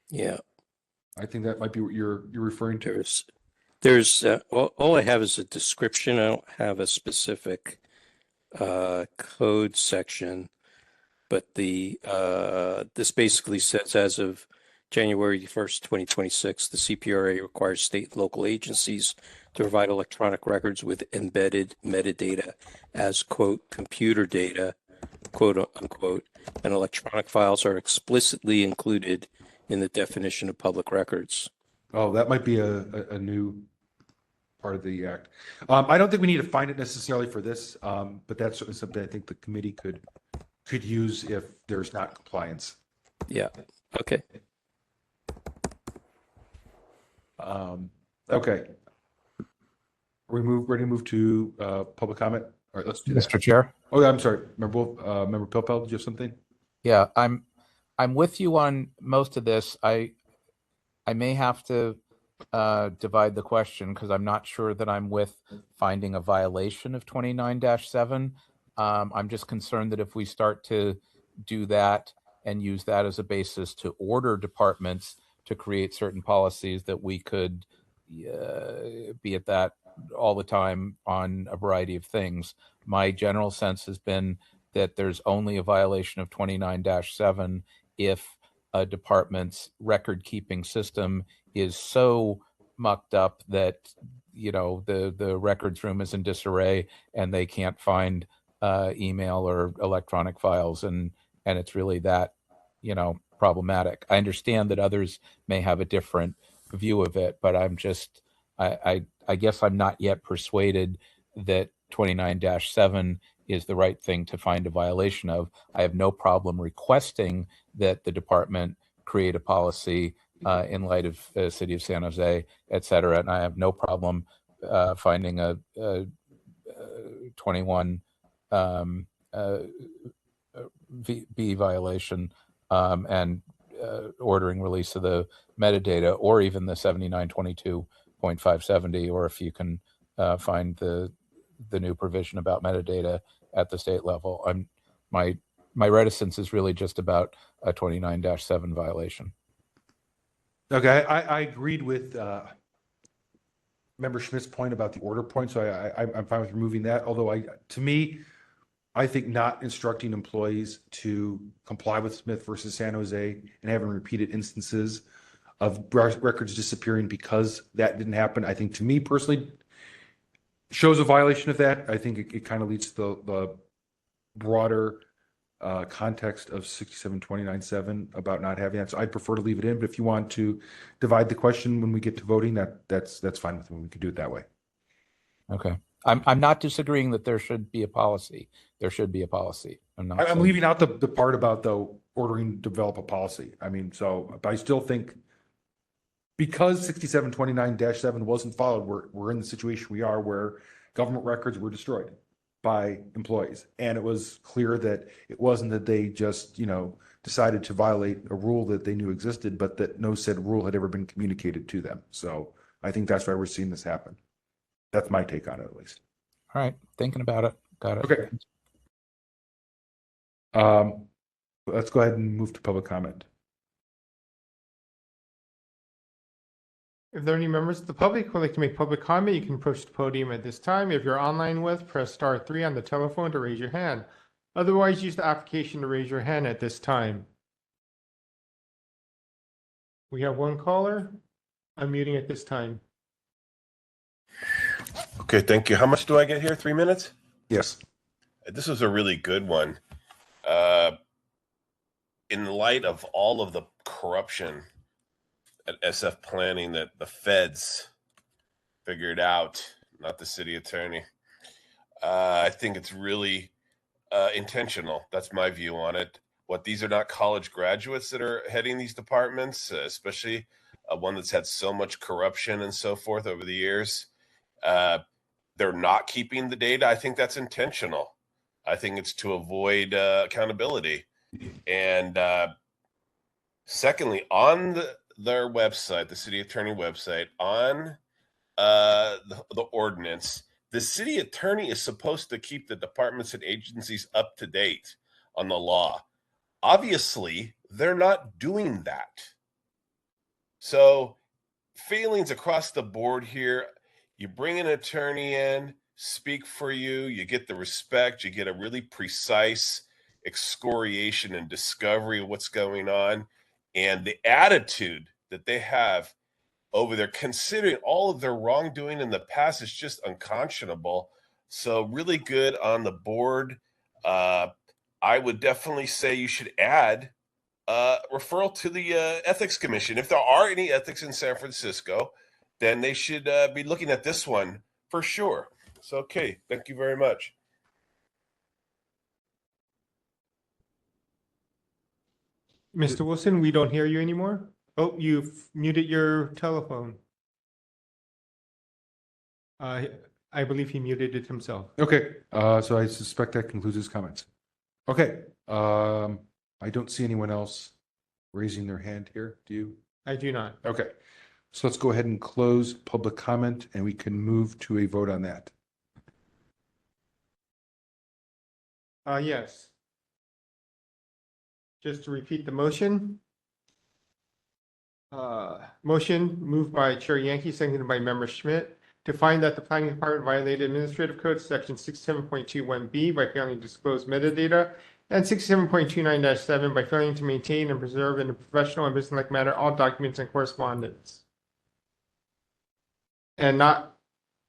Yeah. I think that might be what you're referring to. There's all I have is a description. I don't have a specific code section, but this basically says as of January 1st, 2026, the CPRA requires state and local agencies to provide electronic records with embedded metadata as, quote, computer data, quote unquote, and electronic files are explicitly included in the definition of public records. Oh, that might be a new part of the act. I don't think we need to find it necessarily for this, but that's certainly something I think the committee could use if there's not compliance. Yeah. Okay. Okay. Ready to move to public comment? All right, let's do that. Mr. Chair? Oh, yeah, I'm sorry. Member Pilpel, did you have something? Yeah, I'm with you on most of this. I may have to divide the question because I'm not sure that I'm with finding a violation of 29-7. I'm just concerned that if we start to do that and use that as a basis to order departments to create certain policies, that we could be at that all the time on a variety of things. My general sense has been that there's only a violation of 29-7 if a department's record keeping system is so mucked up that the records room is in disarray and they can't find email or electronic files, and it's really that problematic. I understand that others may have a different view of it, but I'm just, I guess I'm not yet persuaded that 29-7 is the right thing to find a violation of. I have no problem requesting that the department create a policy in light of the city of San Jose, et cetera. And I have no problem finding a 21 B violation and ordering release of the metadata, or even the 7922.570, or if you can find the new provision about metadata at the state level. My reticence is really just about a 29-7 violation. Okay, I agreed with Member Schmidt's point about the order point, so I'm fine with removing that. Although to me, I think not instructing employees to comply with Smith versus San Jose and having repeated instances of records disappearing because that didn't happen, I think to me personally shows a violation of that. I think it kind of leads to the broader context of 6729.7 about not having that. So I'd prefer to leave it in, but if you want to divide the question when we get to voting, that's fine with me. We can do it that way. Okay. I'm not disagreeing that there should be a policy. There should be a policy. I'm leaving out the part about the ordering to develop a policy. I mean, but I still think because 6729-7 wasn't followed, we're in the situation we are where government records were destroyed by employees. And it was clear that it wasn't that they just, decided to violate a rule that they knew existed, but that no said rule had ever been communicated to them. So I think that's why we're seeing this happen. That's my take on it, at least. All right. Thinking about it. Got it. Okay. Let's go ahead and move to public comment. If there are any members of the public who would like to make public comment, you can approach the podium at this time. If you're online with, press *3 on the telephone to raise your hand. Otherwise, use the application to raise your hand at this time. We have one caller. Unmuting at this time. Okay, thank you. How much do I get here? 3 minutes? Yes. This was a really good one. In light of all of the corruption at SF Planning that the feds figured out, not the city attorney, I think it's really intentional. That's my view on it. These are not college graduates that are heading these departments, especially one that's had so much corruption and so forth over the years. They're not keeping the data. I think that's intentional. I think it's to avoid accountability. And secondly, on their website, the city attorney website, on the ordinance, the city attorney is supposed to keep the departments and agencies up to date on the law. Obviously, they're not doing that. So failings across the board here. You bring an attorney in, speak for you, you get the respect, you get a really precise excoriation and discovery of what's going on. And the attitude that they have over there, considering all of their wrongdoing in the past, is just unconscionable. So really good on the board. I would definitely say you should add referral to the Ethics Commission. If there are any ethics in San Francisco, then they should be looking at this one for sure. So, okay. Thank you very much. Mr. Wilson, we don't hear you anymore. Oh, you've muted your telephone. I believe he muted it himself. Okay, so I suspect that concludes his comments. Okay, I don't see anyone else raising their hand here. Do you? I do not. Okay, so let's go ahead and close public comment and we can move to a vote on that. Yes. Just to repeat the motion. Motion moved by Chair Yankee, seconded by Member Schmidt, to find that the Planning Department violated Administrative Code Section 67.21B by failing to disclose metadata, and 67.29-7 by failing to maintain and preserve in a professional and businesslike manner all documents and correspondence, and not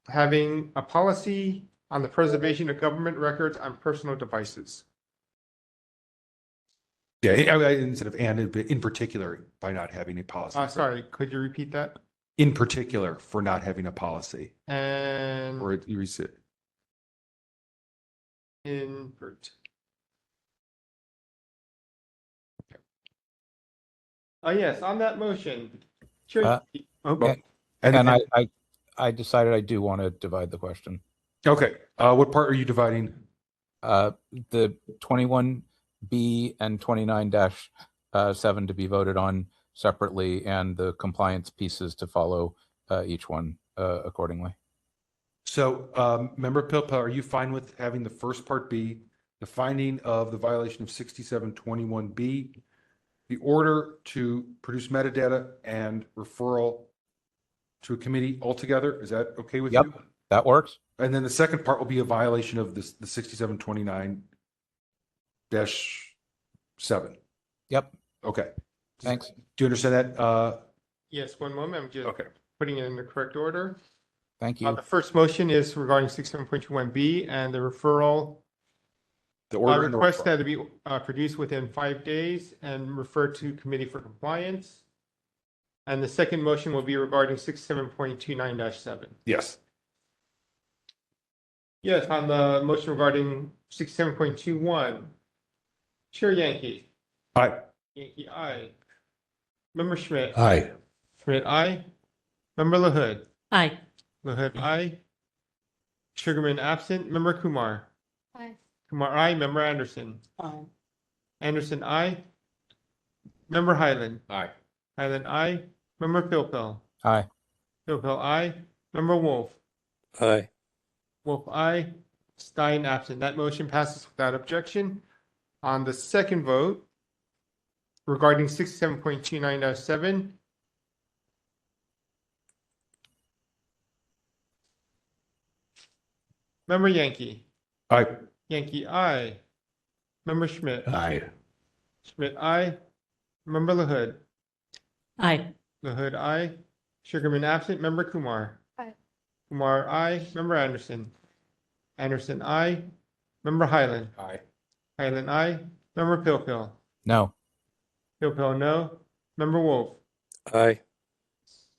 having a policy on the preservation of government records on personal devices. Yeah, instead of and, but in particular, by not having a policy. Sorry, could you repeat that? In particular, for not having a policy. And Or you reset. invert. Oh, yes, on that motion. Sure. I decided I do want to divide the question. Okay. What part are you dividing? The 21B and 29-7 to be voted on separately, and the compliance pieces to follow each one accordingly. So, Member Pilpel, are you fine with having the first part be the finding of the violation of 6721B, the order to produce metadata and referral to a committee altogether? Is that okay with you? That works. And then the second part will be a violation of the 6729-7. Yep. Okay. Thanks. Do you understand that? Yes, one moment. I'm just putting it in the correct order. Thank you. The first motion is regarding 67.21B and the referral. The order and the request referral. that to be produced within 5 days and referred to committee for compliance. And the second motion will be regarding 67.29-7. Yes. Yes, on the motion regarding 67.21. Chair Yankee. Aye. Yankee, aye. Member Schmidt. Aye. Schmidt, aye. Member LaHood. Aye. LaHood, aye. Sugarman absent. Member Kumar. Aye. Kumar, aye. Member Anderson. Aye. Anderson, aye. Member Highland. Aye. Highland, aye. Member Pilpel. Aye. Pilpel, aye. Member Wolf. Aye. Wolf, aye. Stein, absent. That motion passes without objection. On the second vote regarding 67.29-7, Member Yankee. Aye. Yankee, aye. Member Schmidt. Aye. Schmidt, aye. Member LaHood. Aye. LaHood, aye. Sugarman absent. Member Kumar. Aye. Kumar, aye. Member Anderson. Anderson, aye. Member Highland. Aye. Highland, aye. Member Pilpil. No. Pilpil, no. Member Wolf. Aye.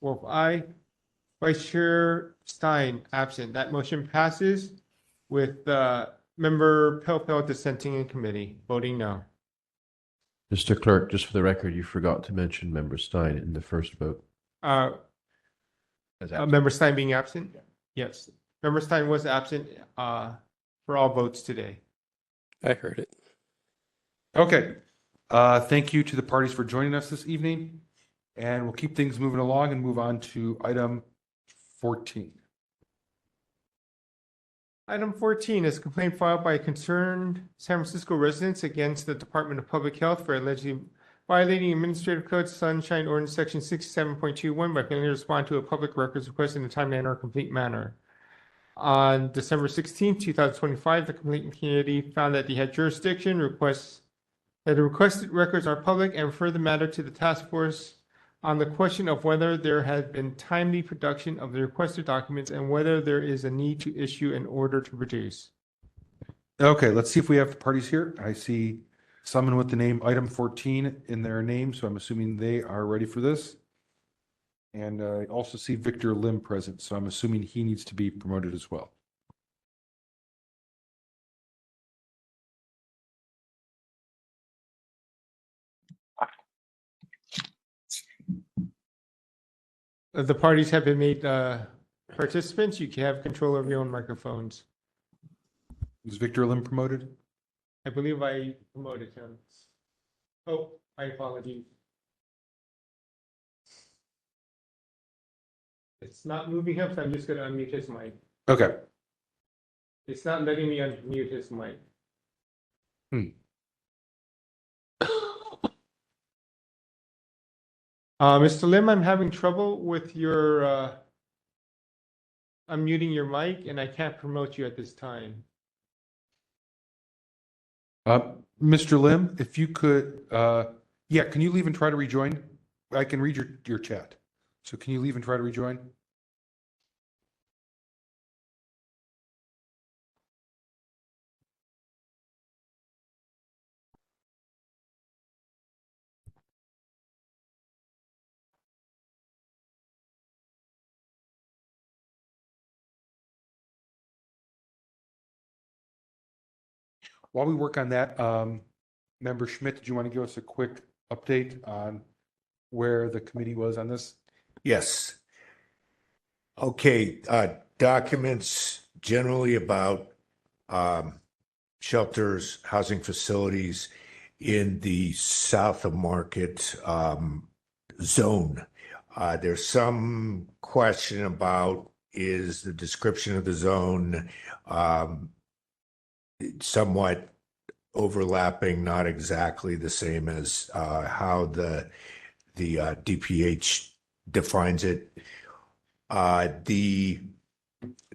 Wolf, aye. Vice Chair Stein, absent. That motion passes with Member Pilpil dissenting in committee, voting no. Mr. Clerk, just for the record, you forgot to mention Member Stein in the first vote. Member Stein being absent? Yes. Member Stein was absent for all votes today. I heard it. Okay. Thank you to the parties for joining us this evening. And we'll keep things moving along and move on to item 14. Item 14 is a complaint filed by concerned San Francisco residents against the Department of Public Health for allegedly violating Administrative Code Sunshine Ordinance Section 67.21 by failing to respond to a public records request in a timely and or complete manner. On December 16, 2025, the complaint committee found that they had jurisdiction, requests that the requested records are public, and refer the matter to the task force on the question of whether there had been timely production of the requested documents and whether there is a need to issue an order to produce. Okay, let's see if we have the parties here. I see someone with the name item 14 in their name, so I'm assuming they are ready for this. And I also see Victor Lim present, so I'm assuming he needs to be promoted as well. The parties have been made participants. You can have control over your own microphones. Is Victor Lim promoted? I believe I promoted him. Oh, my apologies. It's not moving him, so I'm just going to unmute his mic. Okay. It's not letting me unmute his mic. Mr. Lim, I'm having trouble with your unmuting your mic, and I can't promote you at this time. Mr. Lim, if you could, yeah, can you leave and try to rejoin? I can read your chat. So can you leave and try to rejoin? while we work on that, Member Schmidt, did you want to give us a quick update on where the committee was on this? Yes. Okay, documents generally about shelters, housing facilities in the south of Market zone. There's some question about, is the description of the zone somewhat overlapping, not exactly the same as how the DPH defines it. The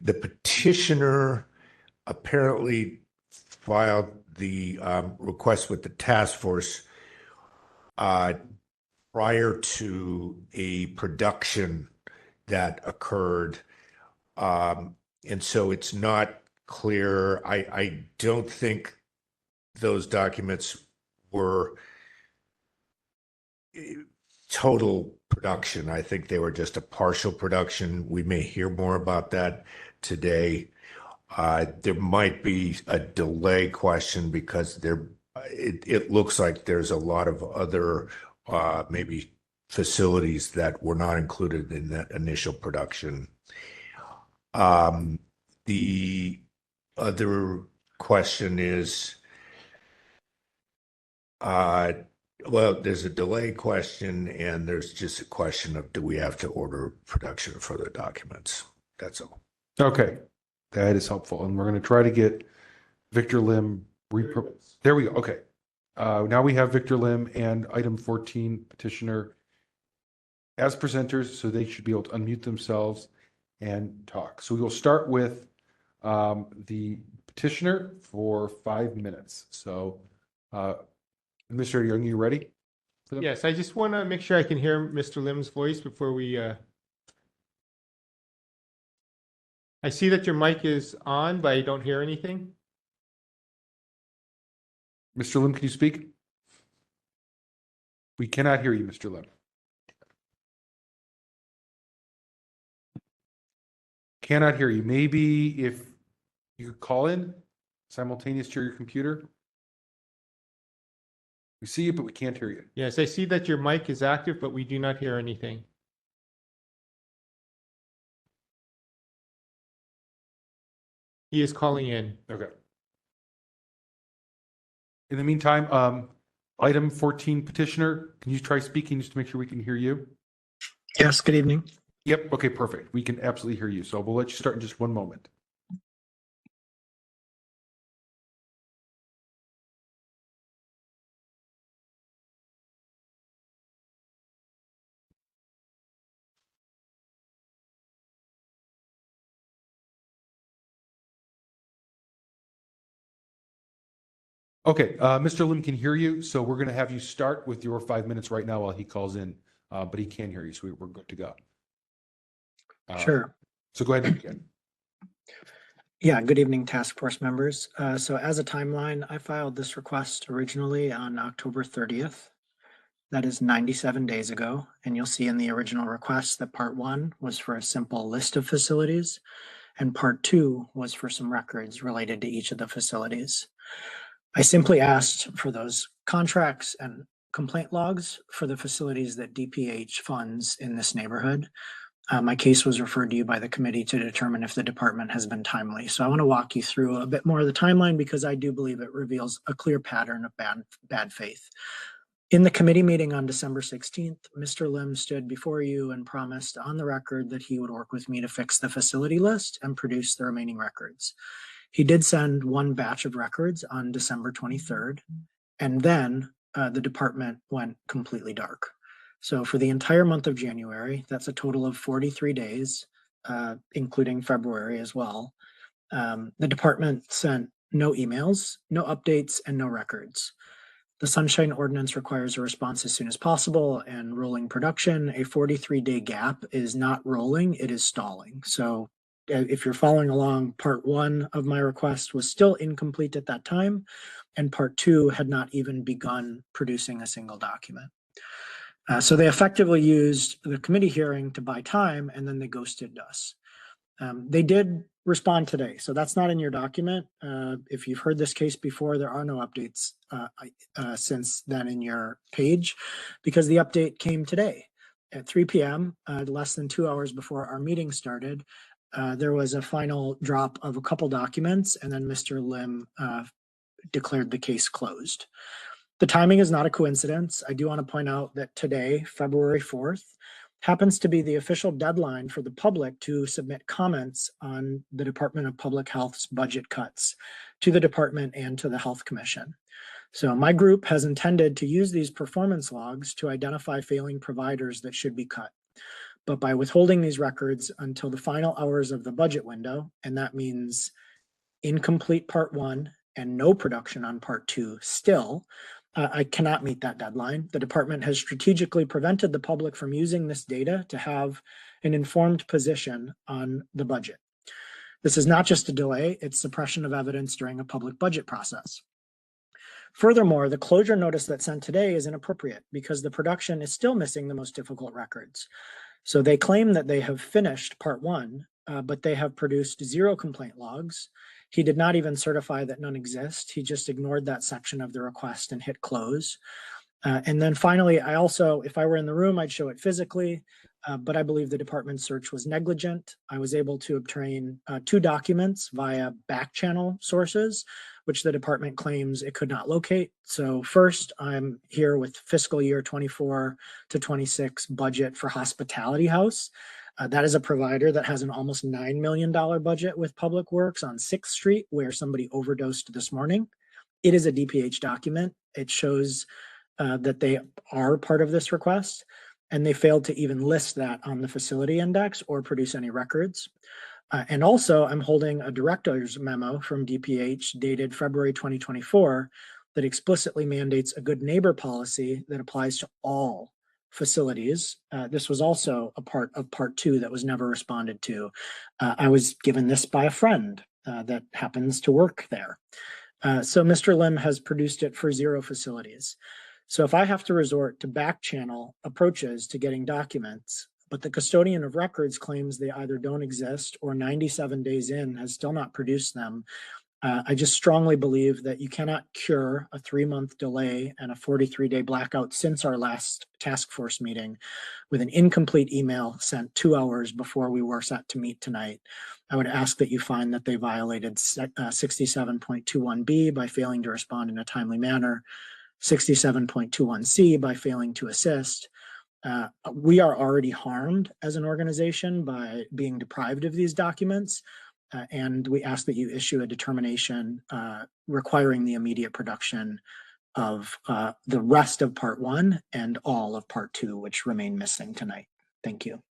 petitioner apparently filed the request with the task force prior to a production that occurred. And so it's not clear. I don't think those documents were total production. I think they were just a partial production. We may hear more about that today. There might be a delay question because it looks like there's a lot of other maybe facilities that were not included in that initial production. The other question is, well, there's a delay question, and there's just a question of, do we have to order production of further documents? That's all. Okay, that is helpful. And we're going to try to get Victor Lim. There we go. Okay. Now we have Victor Lim and item 14 petitioner as presenters, so they should be able to unmute themselves and talk. So we will start with the petitioner for 5 minutes. So, Mr. Young, you ready? Yes, I just want to make sure I can hear Mr. Lim's voice before we. I see that your mic is on, but I don't hear anything. Mr. Lim, can you speak? We cannot hear you, Mr. Lim. Cannot hear you. Maybe if you could call in simultaneous to your computer. We see you, but we can't hear you. Yes, I see that your mic is active, but we do not hear anything. He is calling in. Okay. In the meantime, item 14 petitioner, can you try speaking just to make sure we can hear you? Yes, good evening. Yep. Okay, perfect. We can absolutely hear you. So we'll let you start in just one moment. Okay, Mr. Lim can hear you, so we're going to have you start with your 5 minutes right now while he calls in, but he can hear you, so we're good to go. Sure. So go ahead and begin. Yeah, good evening, task force members. So as a timeline, I filed this request originally on October 30th. That is 97 days ago, and you'll see in the original request that part 1 was for a simple list of facilities, and part 2 was for some records related to each of the facilities. I simply asked for those contracts and complaint logs for the facilities that DPH funds in this neighborhood. My case was referred to you by the committee to determine if the department has been timely. So I want to walk you through a bit more of the timeline because I do believe it reveals a clear pattern of bad faith. In the committee meeting on December 16th, Mr. Lim stood before you and promised on the record that he would work with me to fix the facility list and produce the remaining records. He did send one batch of records on December 23rd, and then the department went completely dark. So for the entire month of January, that's a total of 43 days, including February as well. The department sent no emails, no updates, and no records. The Sunshine Ordinance requires a response as soon as possible, and rolling production, a 43-day gap is not rolling, it is stalling. So if you're following along, part 1 of my request was still incomplete at that time, and part 2 had not even begun producing a single document. So they effectively used the committee hearing to buy time, and then they ghosted us. They did respond today. So that's not in your document. If you've heard this case before, there are no updates since then in your page, because the update came today at 3 p.m., less than 2 hours before our meeting started. There was a final drop of a couple documents, and then Mr. Lim declared the case closed. The timing is not a coincidence. I do want to point out that today, February 4th, happens to be the official deadline for the public to submit comments on the Department of Public Health's budget cuts to the department and to the Health Commission. So my group has intended to use these performance logs to identify failing providers that should be cut. But by withholding these records until the final hours of the budget window, and that means incomplete part 1 and no production on part 2 still, I cannot meet that deadline. The department has strategically prevented the public from using this data to have an informed position on the budget. This is not just a delay, it's suppression of evidence during a public budget process. Furthermore, the closure notice that's sent today is inappropriate because the production is still missing the most difficult records. So they claim that they have finished part 1, but they have produced 0 complaint logs. He did not even certify that none exist. He just ignored that section of the request and hit close. And then finally, I also, if I were in the room, I'd show it physically, but I believe the department's search was negligent. I was able to obtain 2 documents via back channel sources, which the department claims it could not locate. So first, I'm here with fiscal year 24 to 26 budget for Hospitality House. That is a provider that has an almost $9 million budget with Public Works on 6th Street, where somebody overdosed this morning. It is a DPH document. It shows that they are part of this request, and they failed to even list that on the facility index or produce any records. And also, I'm holding a director's memo from DPH dated February 2024 that explicitly mandates a good neighbor policy that applies to all facilities. This was also a part of part 2 that was never responded to. I was given this by a friend that happens to work there. So Mr. Lim has produced it for 0 facilities. So if I have to resort to back channel approaches to getting documents, but the custodian of records claims they either don't exist or 97 days in has still not produced them, I just strongly believe that you cannot cure a 3-month delay and a 43-day blackout since our last task force meeting with an incomplete email sent 2 hours before we were set to meet tonight. I would ask that you find that they violated 67.21B by failing to respond in a timely manner, 67.21C by failing to assist. We are already harmed as an organization by being deprived of these documents. And we ask that you issue a determination requiring the immediate production of the rest of part 1 and all of part 2, which remain missing tonight. Thank you.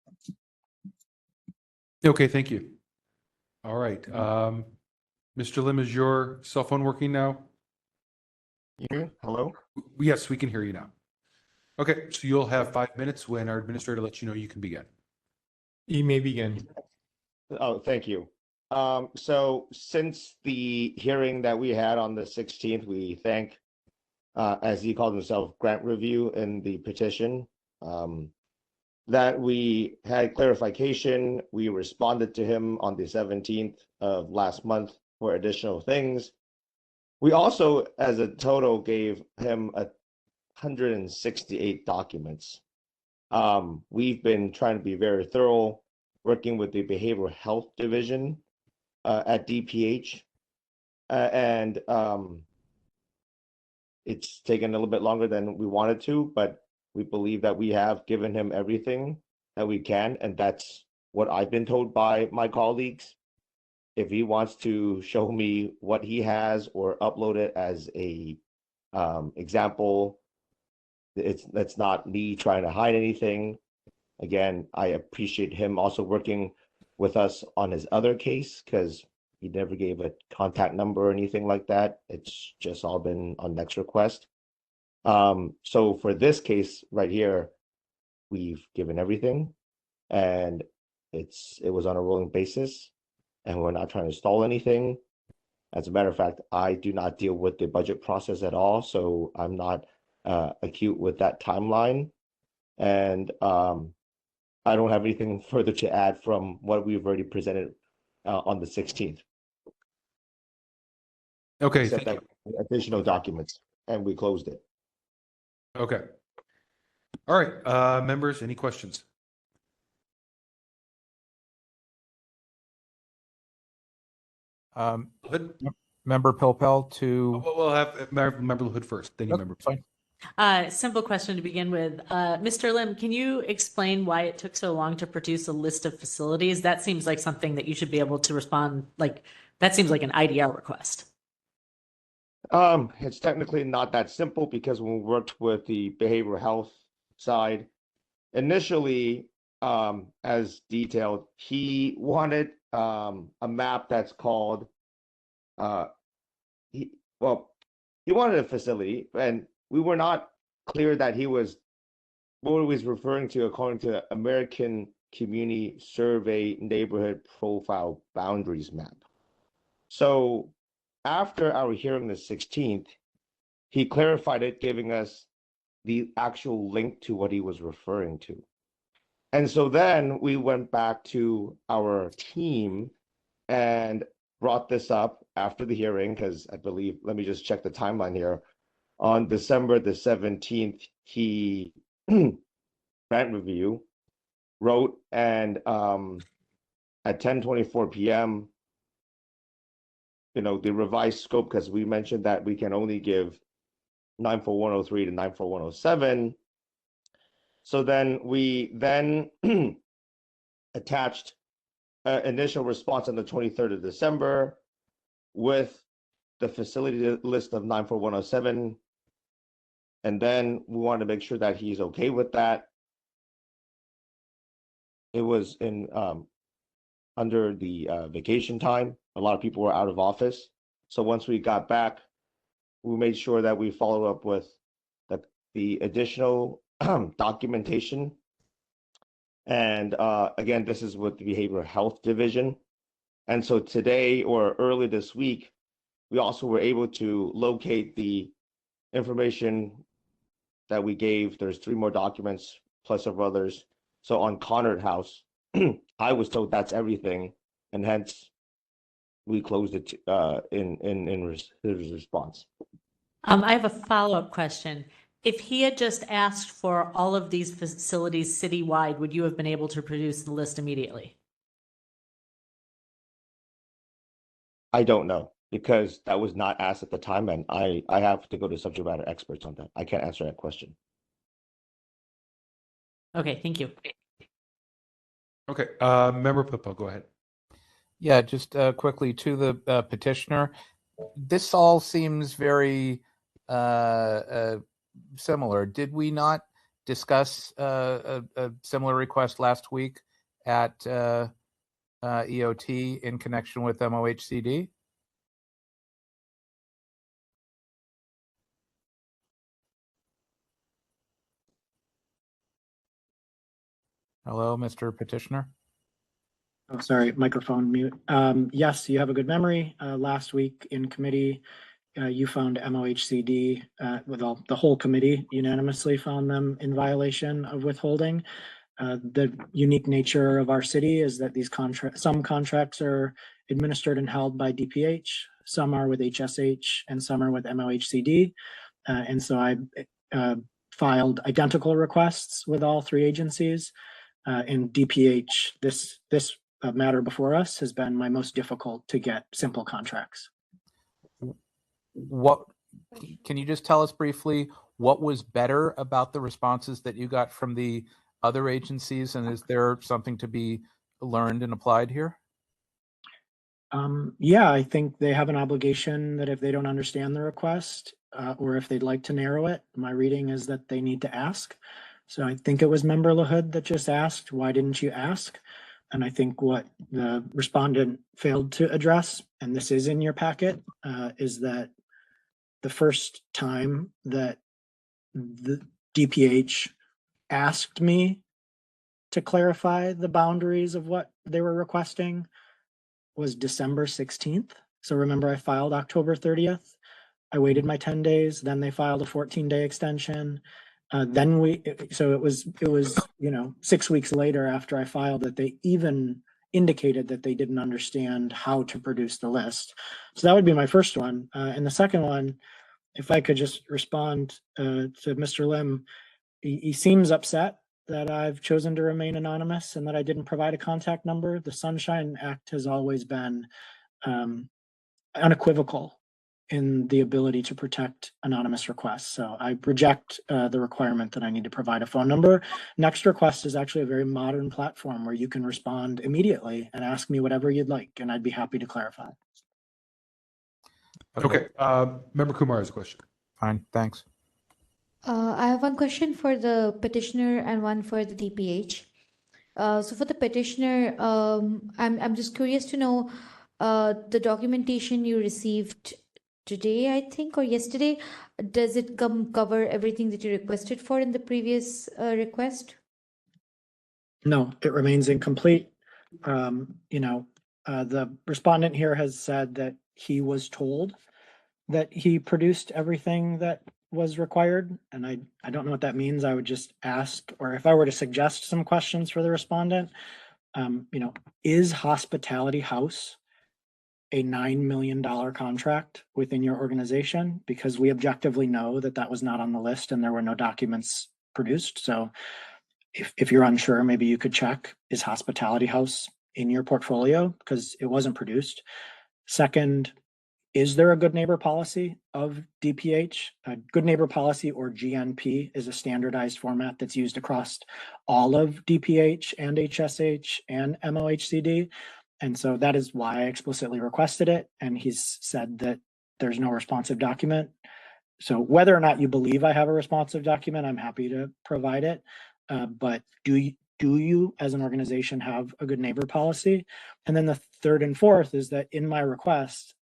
Okay, thank you. All right. Mr. Lim, is your cell phone working now? Hello? Yes, we can hear you now. Okay, so you'll have 5 minutes when our administrator lets you know you can begin. You may begin. Oh, thank you. So since the hearing that we had on the 16th, we thank, as he called himself, Grant Review in the petition, that we had clarification. We responded to him on the 17th of last month for additional things. We also, as a total, gave him 168 documents. We've been trying to be very thorough, working with the Behavioral Health Division at DPH, and it's taken a little bit longer than we wanted to, but we believe that we have given him everything that we can, and that's what I've been told by my colleagues. If he wants to show me what he has or upload it as a example, that's not me trying to hide anything. Again, I appreciate him also working with us on his other case because he never gave a contact number or anything like that. It's just all been on next request. So for this case right here, we've given everything, and it was on a rolling basis, and we're not trying to stall anything. As a matter of fact, I do not deal with the budget process at all, so I'm not acute with that timeline, and I don't have anything further to add from what we've already presented on the 16th. Okay, Except thank that additional documents, and we closed it. Okay. All right, members, any questions? Member Pilpel to. We'll have Member Hood first, then you Okay, Member. fine. Simple question to begin with. Mr. Lim, can you explain why it took so long to produce a list of facilities? That seems like something that you should be able to respond, like, that seems like an IDR request. It's technically not that simple because when we worked with the behavioral health side, initially, as detailed, he wanted a map that's called he wanted a facility, and we were not clear that he was what he was referring to according to American Community Survey Neighborhood Profile Boundaries Map. So after our hearing the 16th, he clarified it, giving us the actual link to what he was referring to. And so then we went back to our team and brought this up after the hearing, because I believe, let me just check the timeline here. On December the 17th, he grant review wrote, and at 10:24 p.m., the revised scope, because we mentioned that we can only give 94103 to 94107. So then we attached an initial response on the 23rd of December with the facility list of 94107. And then we wanted to make sure that he's okay with that. It was in under the vacation time. A lot of people were out of office. So once we got back, we made sure that we follow up with the additional documentation. And again, this is with the Behavioral Health Division. And so today, or early this week, we also were able to locate the information that we gave. There's 3 more documents plus several others. So on Conard House, I was told that's everything, and hence we closed it in his response. I have a follow-up question. If he had just asked for all of these facilities citywide, would you have been able to produce the list immediately? I don't know, because that was not asked at the time, and I have to go to subject matter experts on that. I can't answer that question. Okay, thank you. Okay, Member Pippo, go ahead. Yeah, just quickly to the petitioner. This all seems very similar. Did we not discuss a similar request last week at EOT in connection with MOHCD? Hello, Mr. Petitioner. Oh, sorry, microphone mute. Yes, you have a good memory. Last week in committee, you found MOHCD with the whole committee unanimously found them in violation of withholding. The unique nature of our city is that some contracts are administered and held by DPH, some are with HSH, and some are with MOHCD. And so I filed identical requests with all 3 agencies. In DPH, this matter before us has been my most difficult to get simple contracts. What can you just tell us briefly what was better about the responses that you got from the other agencies, and is there something to be learned and applied here? Yeah, I think they have an obligation that if they don't understand the request or if they'd like to narrow it, my reading is that they need to ask. So I think it was Member LaHood that just asked, why didn't you ask? And I think what the respondent failed to address, and this is in your packet, is that the first time that the DPH asked me to clarify the boundaries of what they were requesting was December 16th. So remember, I filed October 30th. I waited my 10 days. Then they filed a 14-day extension. So it was 6 weeks later after I filed that they even indicated that they didn't understand how to produce the list. So that would be my first one. And the second one, if I could just respond to Mr. Lim, he seems upset that I've chosen to remain anonymous and that I didn't provide a contact number. The Sunshine Act has always been unequivocal in the ability to protect anonymous requests. So I reject the requirement that I need to provide a phone number. Next Request is actually a very modern platform where you can respond immediately and ask me whatever you'd like, and I'd be happy to clarify. Okay. Member Kumar has a question. Fine, thanks. I have one question for the petitioner and one for the DPH. So for the petitioner, I'm just curious to know the documentation you received today, I think, or yesterday. Does it cover everything that you requested for in the previous request? No, it remains incomplete. The respondent here has said that he was told that he produced everything that was required, and I don't know what that means. I would just ask, or if I were to suggest some questions for the respondent, is Hospitality House a $9 million contract within your organization? Because we objectively know that that was not on the list and there were no documents produced. So if you're unsure, maybe you could check, is Hospitality House in your portfolio? Because it wasn't produced. Second, is there a good neighbor policy of DPH? A good neighbor policy, or GNP, is a standardized format that's used across all of DPH and HSH and MOHCD. And so that is why I explicitly requested it. And he's said that there's no responsive document. So whether or not you believe I have a responsive document, I'm happy to provide it. But do you as an organization have a good neighbor policy? And then the third and fourth is that in my request,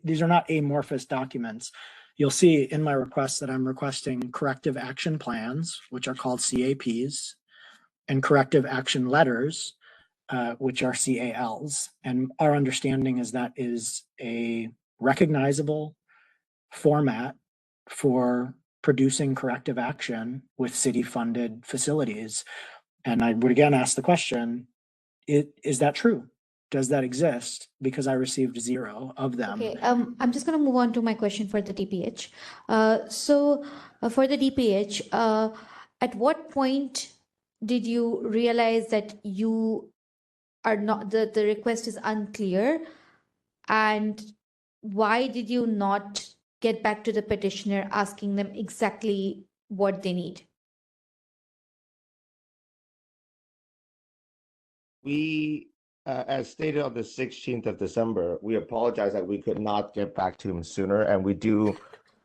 these are not amorphous documents. You'll see in my request that I'm requesting corrective action plans, which are called CAPs, and corrective action letters, which are CALs. And our understanding is that is a recognizable format for producing corrective action with city-funded facilities. And I would again ask the question, is that true? Does that exist? Because I received 0 of them. Okay, I'm just going to move on to my question for the DPH. For the DPH, at what point did you realize that you are not, the request is unclear? And why did you not get back to the petitioner asking them exactly what they need? We, as stated on the 16th of December, we apologize that we could not get back to him sooner, and we do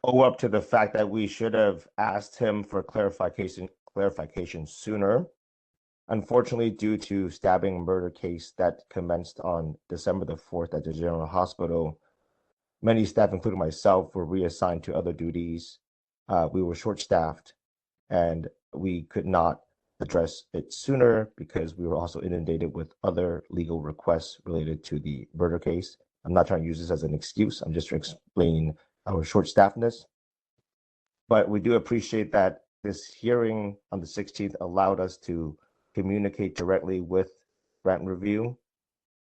owe up to the fact that we should have asked him for clarification sooner. Unfortunately, due to stabbing murder case that commenced on December the 4th at the General Hospital, many staff, including myself, were reassigned to other duties. We were short-staffed, and we could not address it sooner because we were also inundated with other legal requests related to the murder case. I'm not trying to use this as an excuse. I'm just explaining our short-staffedness. But we do appreciate that this hearing on the 16th allowed us to communicate directly with Grant Review.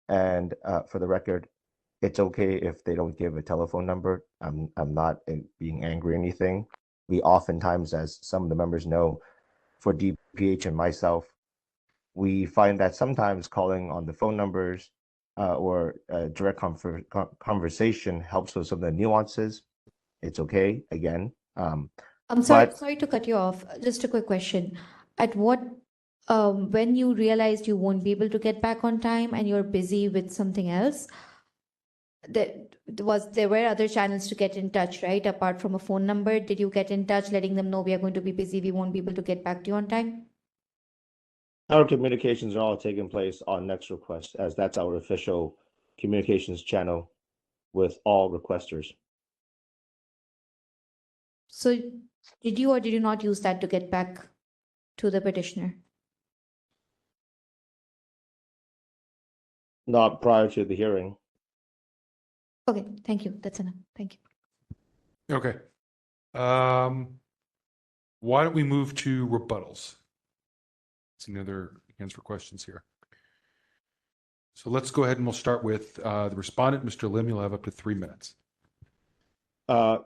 And for the record, it's okay if they don't give a telephone number. I'm not being angry or anything. We oftentimes, as some of the members know, for DPH and myself, we find that sometimes calling on the phone numbers or direct conversation helps with some of the nuances. It's okay, again. I'm sorry to cut you off. Just a quick question. At what, when you realized you won't be able to get back on time and you're busy with something else, there were other channels to get in touch, right? Apart from a phone number, did you get in touch letting them know we are going to be busy, we won't be able to get back to you on time? Our communications are all taking place on Next Request, as that's our official communications channel with all requesters. So did you or did you not use that to get back to the petitioner? Not prior to the hearing. Okay, thank you. That's enough. Thank you. Okay. Why don't we move to rebuttals? See another hands for questions here. So let's go ahead and we'll start with the respondent, Mr. Lim. You'll have up to 3 minutes.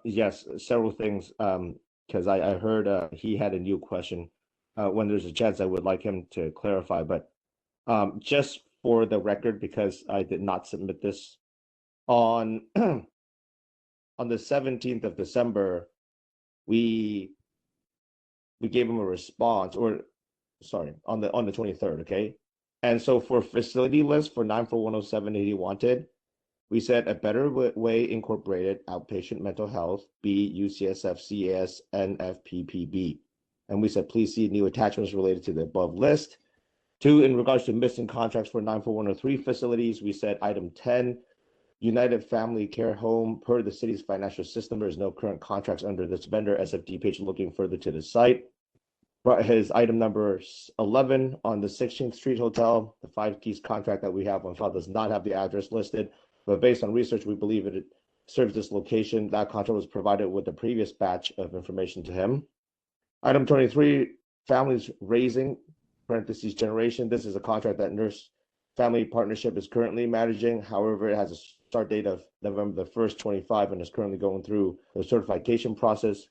Yes, several things. Because I heard he had a new question. When there's a chance, I would like him to clarify. But just for the record, because I did not submit this on on the 17th of December, we gave him a response, or sorry, on the 23rd, okay? And so for facility list for 94107 that he wanted, we said a better way incorporated outpatient mental health, B, UCSF, CAS, NFPPB. And we said, please see new attachments related to the above list. 2, in regards to missing contracts for 94103 facilities, we said item 10, United Family Care Home, per the city's financial system, there is no current contracts under this vendor. SFDPH looking further to the site. His item number 11 on the 16th Street Hotel, the 5 Keys contract that we have on file does not have the address listed, but based on research, we believe it serves this location. That contract was provided with the previous batch of information to him. Item 23, Families Raising, parentheses, Generation. This is a contract that Nurse Family Partnership is currently managing. However, it has a start date of November the 1st, 25, and is currently going through the certification process.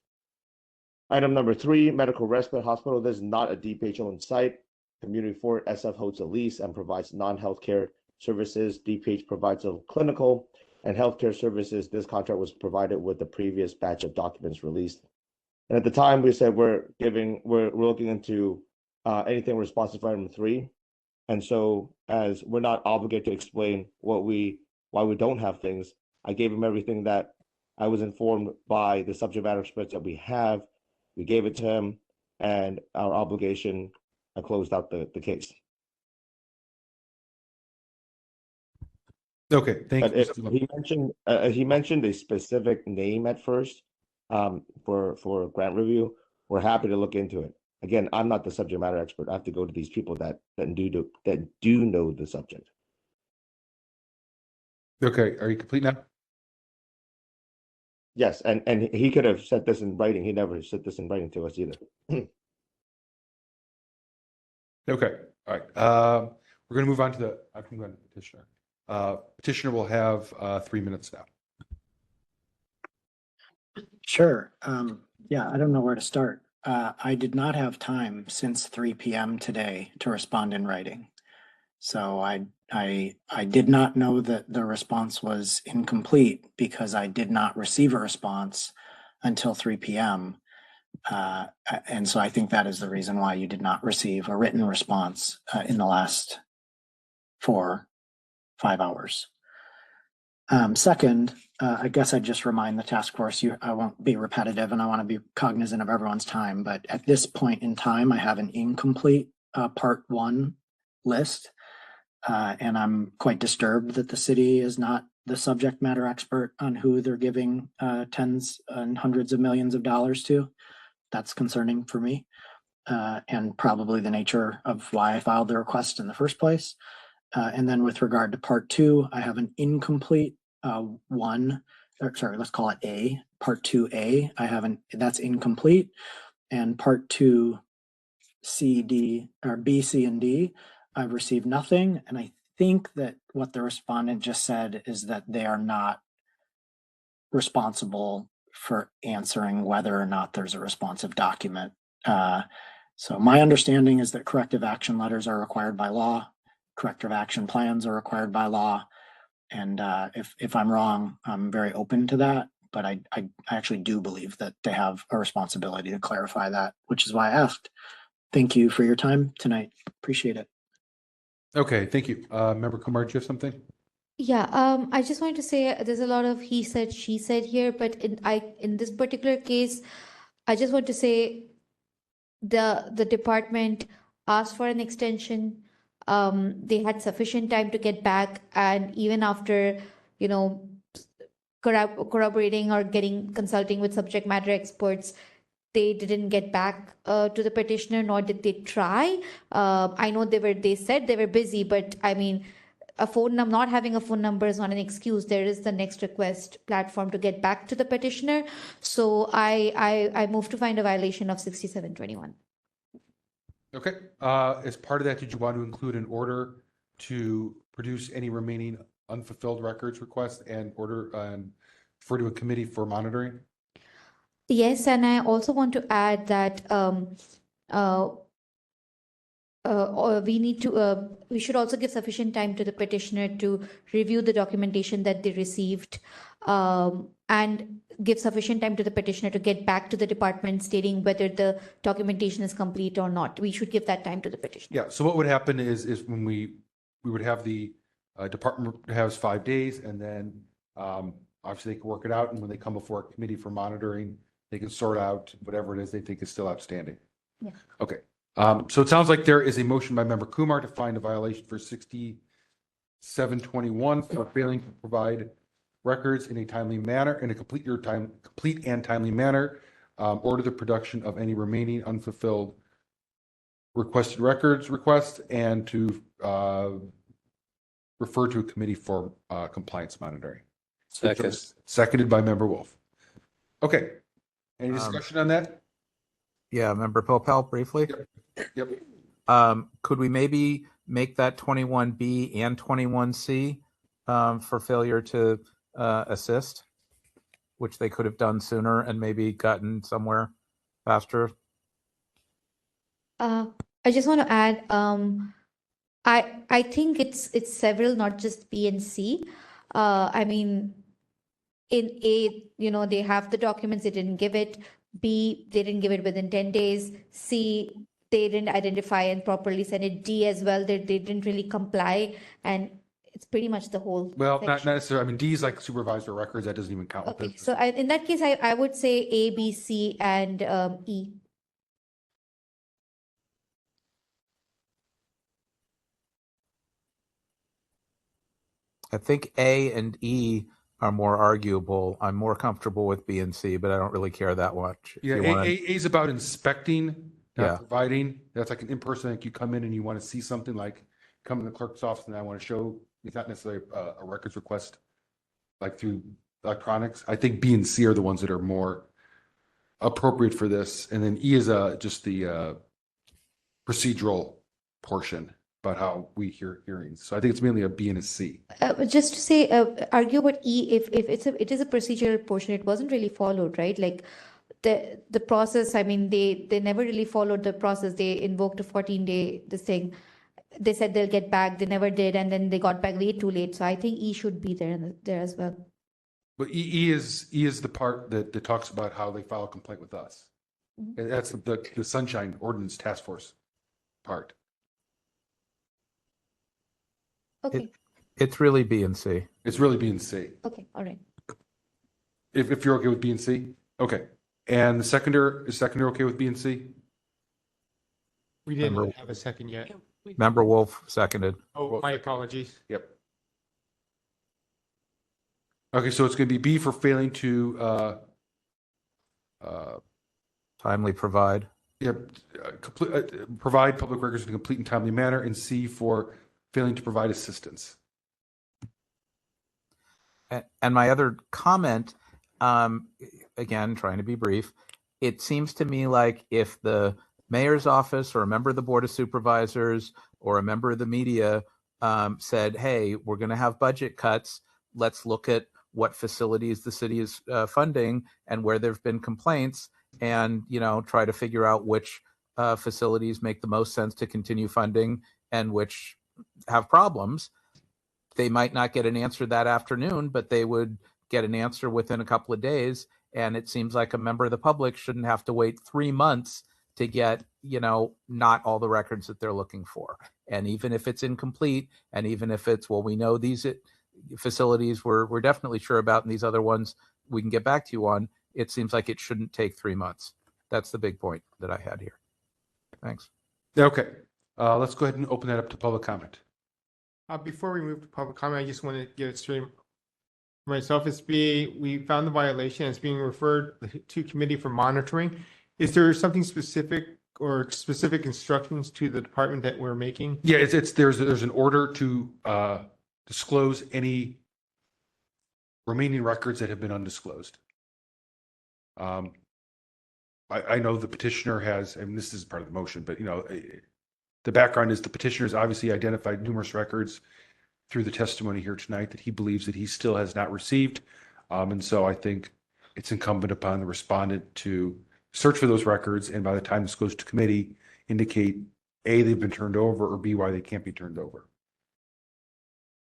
Item number 3, Medical Respite Hospital. This is not a DPH-owned site. Community Fort SF holds a lease and provides non-healthcare services. DPH provides a clinical and healthcare services. This contract was provided with the previous batch of documents released. And at the time, we said we're looking into anything responsive for item 3. And so, as we're not obligated to explain why we don't have things, I gave him everything that I was informed by the subject matter experts that we have. We gave it to him, and our obligation, I closed out the case. Okay, thank you. He mentioned a specific name at first for grant review. We're happy to look into it. Again, I'm not the subject matter expert. I have to go to these people that do know the subject. Okay, are you complete now? Yes, and he could have set this in writing. He never set this in writing to us either. Okay, all right. We're going to move on to the petitioner. Petitioner will have 3 minutes now. Sure. Yeah, I don't know where to start. I did not have time since 3 p.m. today to respond in writing. So I did not know that the response was incomplete because I did not receive a response until 3 p.m. And so I think that is the reason why you did not receive a written response in the last 4-5 hours. Second, I guess I'd just remind the task force, I won't be repetitive and I want to be cognizant of everyone's time, but at this point in time, I have an incomplete part 1 list. And I'm quite disturbed that the city is not the subject matter expert on who they're giving tens and hundreds of millions of dollars to. That's concerning for me, and probably the nature of why I filed the request in the first place. And then with regard to part 2, I have an incomplete let's call it A, part 2A. That's incomplete. And part 2 C, D, or B, C, and D, I've received nothing. And I think that what the respondent just said is that they are not responsible for answering whether or not there's a responsive document. So my understanding is that corrective action letters are required by law. Corrective action plans are required by law. And if I'm wrong, I'm very open to that. But I actually do believe that they have a responsibility to clarify that, which is why I asked. Thank you for your time tonight. Appreciate it. Okay, thank you. Member Kumar, do you have something? Yeah, I just wanted to say there's a lot of he said, she said here, but in this particular case, I just want to say the department asked for an extension. They had sufficient time to get back, and even after, corroborating or consulting with subject matter experts, they didn't get back to the petitioner, nor did they try. I know they said they were busy, but I mean, not having a phone number is not an excuse. There is the next request platform to get back to the petitioner. So I moved to find a violation of 6721. Okay. As part of that, did you want to include an order to produce any remaining unfulfilled records request and order and refer to a committee for monitoring? Yes, and I also want to add that we should also give sufficient time to the petitioner to review the documentation that they received, and give sufficient time to the petitioner to get back to the department stating whether the documentation is complete or not. We should give that time to the petitioner. Yeah, so what would happen is when we would have the department has 5 days, and then obviously they can work it out, and when they come before a committee for monitoring, they can sort out whatever it is they think is still outstanding. Yeah. Okay. So it sounds like there is a motion by Member Kumar to find a violation for 6721 for failing to provide records in a timely manner, in a complete and timely manner, order the production of any remaining unfulfilled requested records request, and to refer to a committee for compliance monitoring. Second. Seconded by Member Wolf. Okay. Any discussion on that? Yeah, Member Pilpel, briefly. Yep. Could we maybe make that 21B and 21C for failure to assist, which they could have done sooner and maybe gotten somewhere faster? I just want to add, I think it's several, not just B and C. I mean, in A, they have the documents, they didn't give it. B, they didn't give it within 10 days. C, they didn't identify and properly send it. D as well, they didn't really comply, and it's pretty much the whole Well, not section. necessarily. I mean, D is like supervisor records. That doesn't even count. Okay, so in that case, I would say A, B, C, and E. I think A and E are more arguable. I'm more comfortable with B and C, but I don't really care that much. Yeah, A is about inspecting, not Yeah. providing. That's like an in-person, like you come in and you want to see something, like come in the clerk's office and I want to show, it's not necessarily a records request like through electronics. I think B and C are the ones that are more appropriate for this. And then E is just the procedural portion about how we hear hearings. So I think it's mainly a B and a C. Just to say, argue about E, if it is a procedural portion, it wasn't really followed, right? Like the process, I mean, they never really followed the process. They invoked a 14-day this thing. They said they'll get back, they never did, and then they got back way too late. So I think E should be there as well. But E is the part that talks about how they file a complaint with us. Mm-hmm. And that's the Sunshine Ordinance Task Force part. Okay. It's really B and C. It's really B and C. Okay, all right. If you're okay with B and C, okay. And the seconder, is seconder okay with B and C? We didn't Member- have a second yet. Member Wolf seconded. Oh, my apologies. Yep. Okay, so it's going to be B for failing to Timely provide. provide public records in a complete and timely manner, and C for failing to provide assistance. And my other comment, again, trying to be brief, it seems to me like if the mayor's office or a member of the board of supervisors or a member of the media said, hey, we're going to have budget cuts, let's look at what facilities the city is funding and where there've been complaints, and try to figure out which facilities make the most sense to continue funding and which have problems. They might not get an answer that afternoon, but they would get an answer within a couple of days. And it seems like a member of the public shouldn't have to wait 3 months to get, not all the records that they're looking for. And even if it's incomplete, and even if it's, well, we know these facilities we're definitely sure about, and these other ones we can get back to you on, it seems like it shouldn't take 3 months. That's the big point that I had here. Thanks. Okay, let's go ahead and open that up to public comment. Before we move to public comment, I just want to get it straight for myself. We found the violation. It's being referred to committee for monitoring. Is there something specific or specific instructions to the department that we're making? Yeah, there's an order to disclose any remaining records that have been undisclosed. I know the petitioner has, and this is part of the motion, but the background is the petitioner has obviously identified numerous records through the testimony here tonight that he believes that he still has not received. And so I think it's incumbent upon the respondent to search for those records, and by the time this goes to committee, indicate A, they've been turned over, or B, why they can't be turned over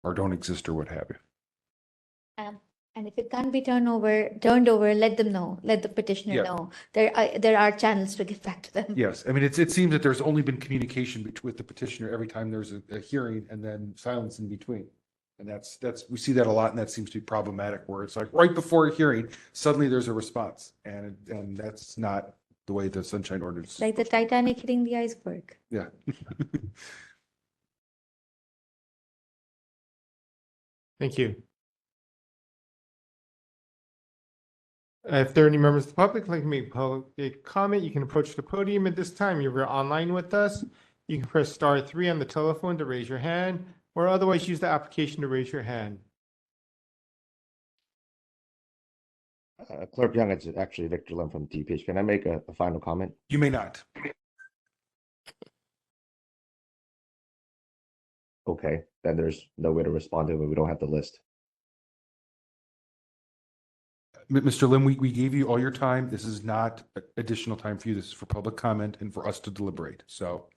or don't exist or what have you. And if it can't be turned over, let them know. Let the petitioner know. There are channels to get back to them. Yes, I mean, it seems that there's only been communication with the petitioner every time there's a hearing, and then silence in between. And that's we see that a lot, and that seems to be problematic, where it's like right before a hearing, suddenly there's a response, and that's not the way the Sunshine Ordinance. Like the Titanic hitting the iceberg. Yeah. Thank you. If there are any members of the public who'd like to make a comment, you can approach the podium at this time. If you're online with us, you can press *3 on the telephone to raise your hand, or otherwise use the application to raise your hand. Clerk Young, it's actually Victor Lim from TPH. Can I make a final comment? You may not. Okay, then there's no way to respond to it. We don't have the list. Mr. Lim, we gave you all your time. This is not additional time for you. This is for public comment and for us to deliberate. So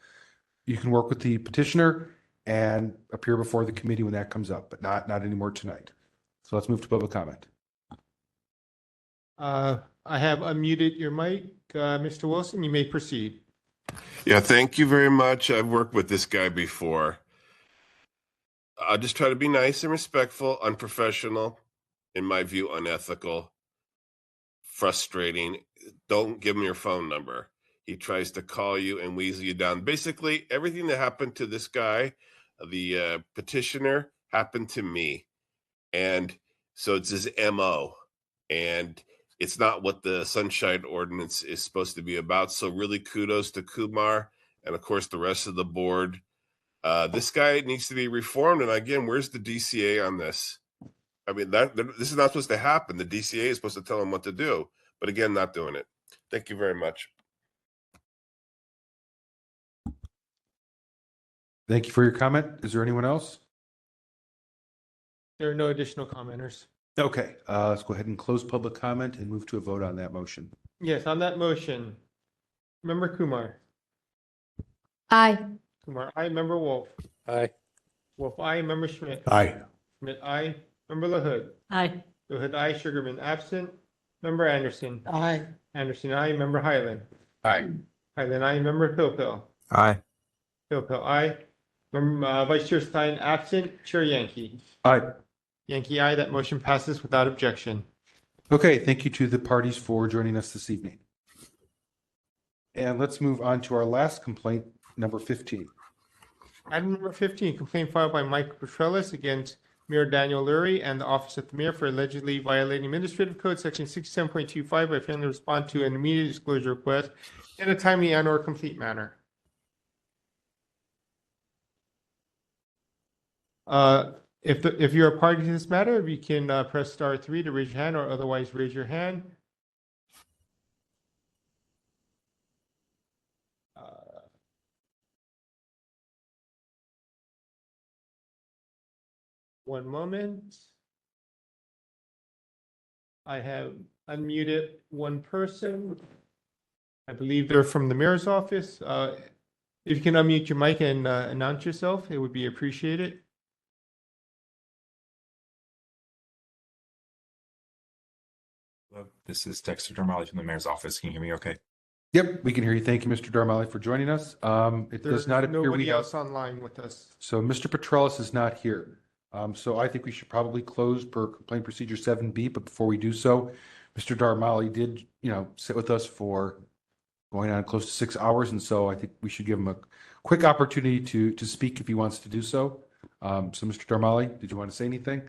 you can work with the petitioner and appear before the committee when that comes up, but not anymore tonight. So let's move to public comment. I have unmuted your mic. Mr. Wilson, you may proceed. Yeah, thank you very much. I've worked with this guy before. I'll just try to be nice and respectful, unprofessional, in my view, unethical, frustrating. Don't give him your phone number. He tries to call you and weasel you down. Basically, everything that happened to this guy, the petitioner, happened to me. And so it's his MO. And it's not what the Sunshine Ordinance is supposed to be about. So really kudos to Kumar and, of course, the rest of the board. This guy needs to be reformed. And again, where's the DCA on this? I mean, this is not supposed to happen. The DCA is supposed to tell him what to do. But again, not doing it. Thank you very much. Thank you for your comment. Is there anyone else? There are no additional commenters. Okay, let's go ahead and close public comment and move to a vote on that motion. Yes, on that motion, Member Kumar. Aye. Kumar, aye. Member Wolf. Aye. Wolf, aye. Member Schmidt. Aye. Schmidt, aye. Member LaHood. Aye. LaHood, aye. Sugarman, absent. Member Anderson. Aye. Anderson, aye. Member Highland. Aye. Highland, aye. Member Pilpil. Aye. Pilpil, aye. Member Vice Chair Stein, absent. Chair Yankee. Aye. Yankee, aye. That motion passes without objection. Okay, thank you to the parties for joining us this evening. And let's move on to our last complaint, number 15. Item number 15, complaint filed by Michael Petrellis against Mayor Daniel Lurie and the Office of the Mayor for allegedly violating Administrative Code Section 67.25 by failing to respond to an immediate disclosure request in a timely and/or complete manner. If you're a party to this matter, you can press *3 to raise your hand, or otherwise raise your hand. One moment. I have unmuted one person. I believe they're from the mayor's office. If you can unmute your mic and announce yourself, it would be appreciated. Hello, this is Dexter Darmali from the mayor's office. Can you hear me okay? Yep, we can hear you. Thank you, Mr. Darmali, for joining us. It does not appear nobody we have. else online with us. So Mr. Petrellis is not here. So I think we should probably close per complaint procedure 7B, but before we do so, Mr. Darmali did, sit with us for going on close to 6 hours, and so I think we should give him a quick opportunity to speak if he wants to do so. So Mr. Darmali, did you want to say anything?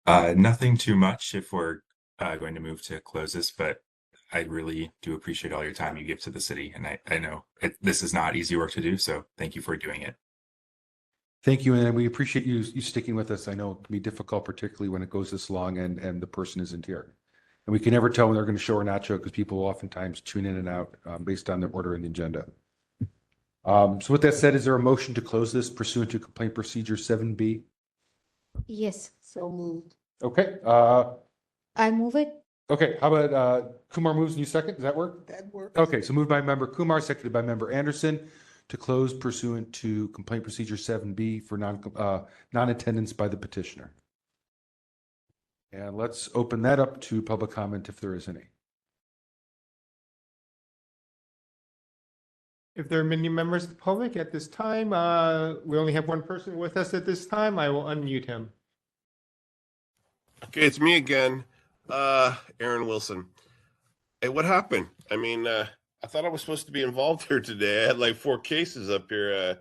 Nothing too much if we're going to move to close this, but I really do appreciate all your time you give to the city, and I know this is not easy work to do, so thank you for doing it. Thank you, and we appreciate you sticking with us. I know it can be difficult, particularly when it goes this long and the person isn't here. And we can never tell when they're going to show or not show because people will oftentimes tune in and out based on their order and the agenda. So with that said, is there a motion to close this pursuant to complaint procedure 7B? Yes, So moved. Okay, I move it. okay, how about Kumar moves and you second? Does that work? That works. Okay, so moved by member Kumar, seconded by member Anderson to close pursuant to complaint procedure 7B for non-attendance by the petitioner. And let's open that up to public comment if there is any. If there are many members of the public at this time, we only have one person with us at this time. I will unmute him. Okay, it's me again, Aaron Wilson. Hey, what happened? I mean, I thought I was supposed to be involved here today. I had like 4 cases up here.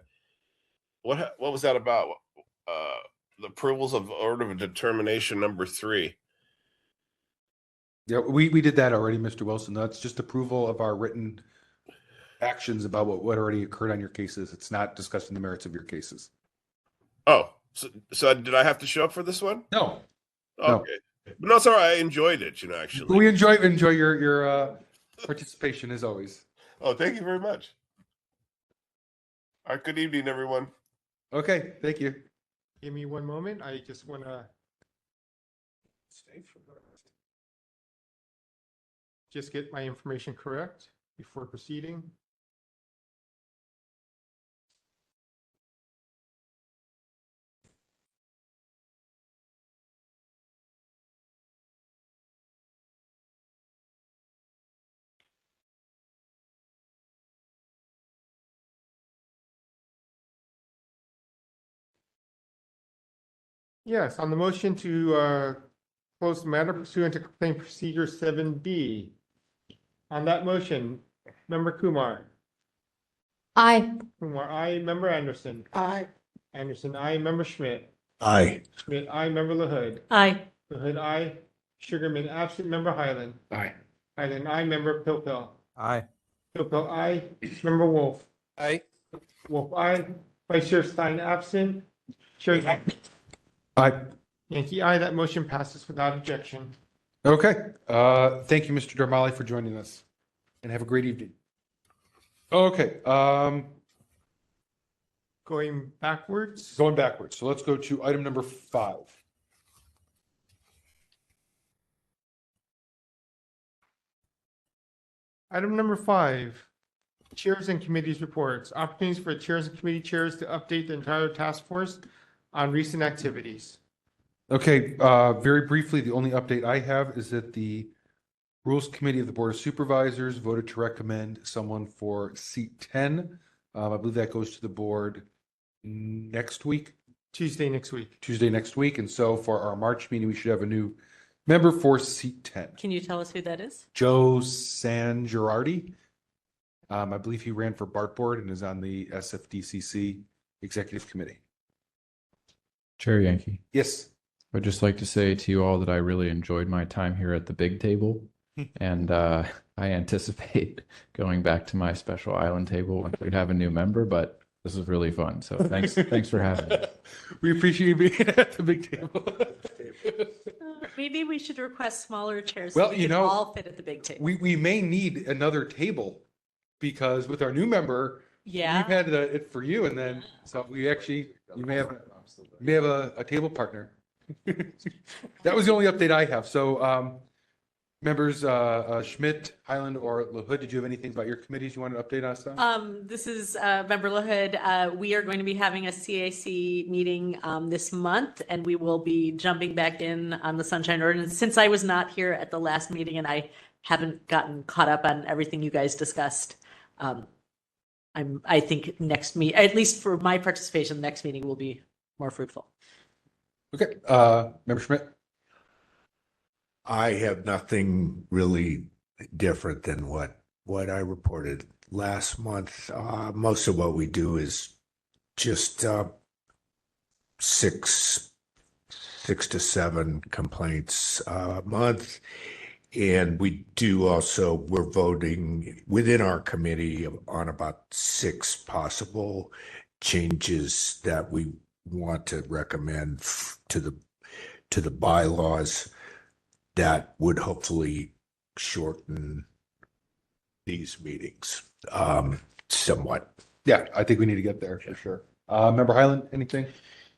What was that about? The approvals of order of determination number 3. Yeah, we did that already, Mr. Wilson. That's just approval of our written actions about what already occurred on your cases. It's not discussing the merits of your cases. Oh, so did I have to show up for this one? No. Okay. But no, it's all right. I enjoyed it, actually. We enjoy your participation as always. Oh, thank you very much. All right, good evening, everyone. Okay, thank you. Give me one moment. I just want to just get my information correct before proceeding. Yes, on the motion to close the matter pursuant to complaint procedure 7B. On that motion, member Kumar. Aye. Kumar, aye. Member Anderson. Aye. Anderson, aye. Member Schmidt. Aye. Schmidt, aye. Member LaHood. Aye. LaHood, aye. Sugarman, absent. Member Highland. Aye. Highland, aye. Member Pilpil. Aye. Pilpil, aye. Member Wolf. Aye. Wolf, aye. Vice Chair Stein, absent. Chair Aye. Yankee, aye. That motion passes without objection. Okay. Thank you, Mr. Darmali, for joining us, and have a great evening. Okay. Going backwards. Going backwards. So let's go to item number 5. Item number 5, chairs and committees reports. Opportunities for chairs and committee chairs to update the entire task force on recent activities. Okay, very briefly, the only update I have is that the Rules Committee of the Board of Supervisors voted to recommend someone for seat 10. I believe that goes to the board next week. Tuesday next week. Tuesday next week. And so for our March meeting, we should have a new member for seat 10. Can you tell us who that is? Joe San Girardi. I believe he ran for BART board and is on the SFDCC Executive Committee. Chair Yankee. Yes. I'd just like to say to you all that I really enjoyed my time here at the big table. And I anticipate going back to my special island table once we have a new member, but this is really fun. So thanks for having me. We appreciate you being at the big table. Maybe we should request smaller chairs. Well, so we you can know, all fit at the big table. We may need another table because with our new member, Yeah. we've had it for you, and then so we actually you may have a table partner. That was the only update I have. So members Schmidt, Highland, or LaHood, did you have anything about your committees you want to update us on? This is Member LaHood. We are going to be having a CAC meeting this month, and we will be jumping back in on the Sunshine Ordinance. Since I was not here at the last meeting and I haven't gotten caught up on everything you guys discussed, I think next meet, at least for my participation, the next meeting will be more fruitful. Okay, Member Schmidt. I have nothing really different than what I reported last month. Most of what we do is just 6 to 7 complaints a month. And we do also, we're voting within our committee on about 6 possible changes that we want to recommend to the bylaws that would hopefully shorten these meetings somewhat. Yeah, I think we need to get there for sure. Member Highland, anything?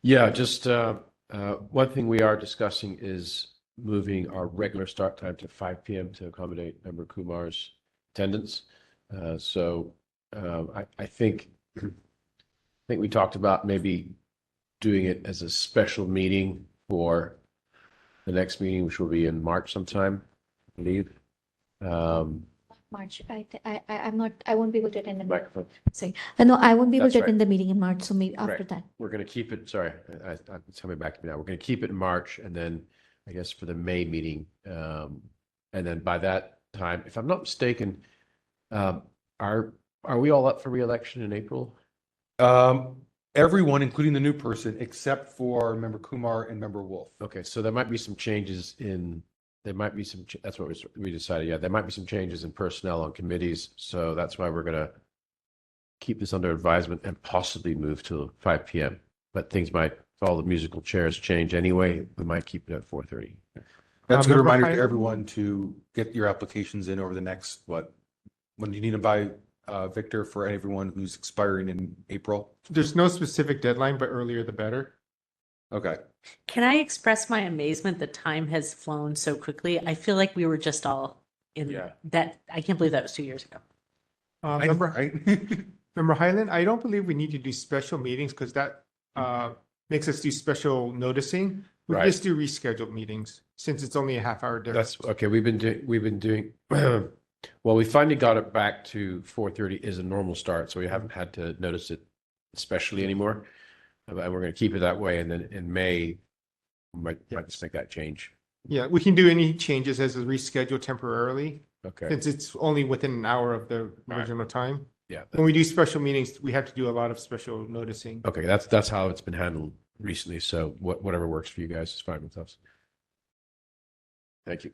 Yeah, just one thing we are discussing is moving our regular start time to 5 p.m. to accommodate Member Kumar's attendance. I think we talked about maybe doing it as a special meeting for the next meeting, which will be in March sometime, I believe. March. I'm not. I won't be able to attend the Microphone. Sorry. No, I won't be able That's to right. attend the meeting in March. So maybe after Right. that. We're going to keep it. Sorry, it's coming back to me now. We're going to keep it in March, and then I guess for the May meeting, and then by that time, if I'm not mistaken, are we all up for re-election in April? Everyone, including the new person, except for Member Kumar and Member Wolf. Okay, so there might be some changes in. There might be some. That's what we decided. Yeah, there might be some changes in personnel on committees, so that's why we're going to keep this under advisement and possibly move to 5 p.m. But things might, if all the musical chairs change anyway, we might keep it at 4:30. That's a good Member reminder to Highland? everyone to get your applications in over the next, when you need them by, Victor, for everyone who's expiring in April? There's no specific deadline, but earlier the better. Okay. Can I express my amazement that time has flown so quickly? I feel like we were just all in that. I can't believe that was 2 years ago. Member Highland, I don't believe we need to do special meetings because that makes us do special noticing. We Right. just do rescheduled meetings since it's only a half-hour difference. That's okay. We've been doing. Well, we finally got it back to 4:30 is a normal start, so we haven't had to notice it especially anymore. And we're going to keep it that way, and then in May, we might just make that change. Yeah, we can do any changes as a reschedule temporarily. Okay. Since it's only within an hour of the original time. Yeah. When we do special meetings, we have to do a lot of special noticing. Okay, that's how it's been handled recently. So whatever works for you guys is fine with us. Thank you.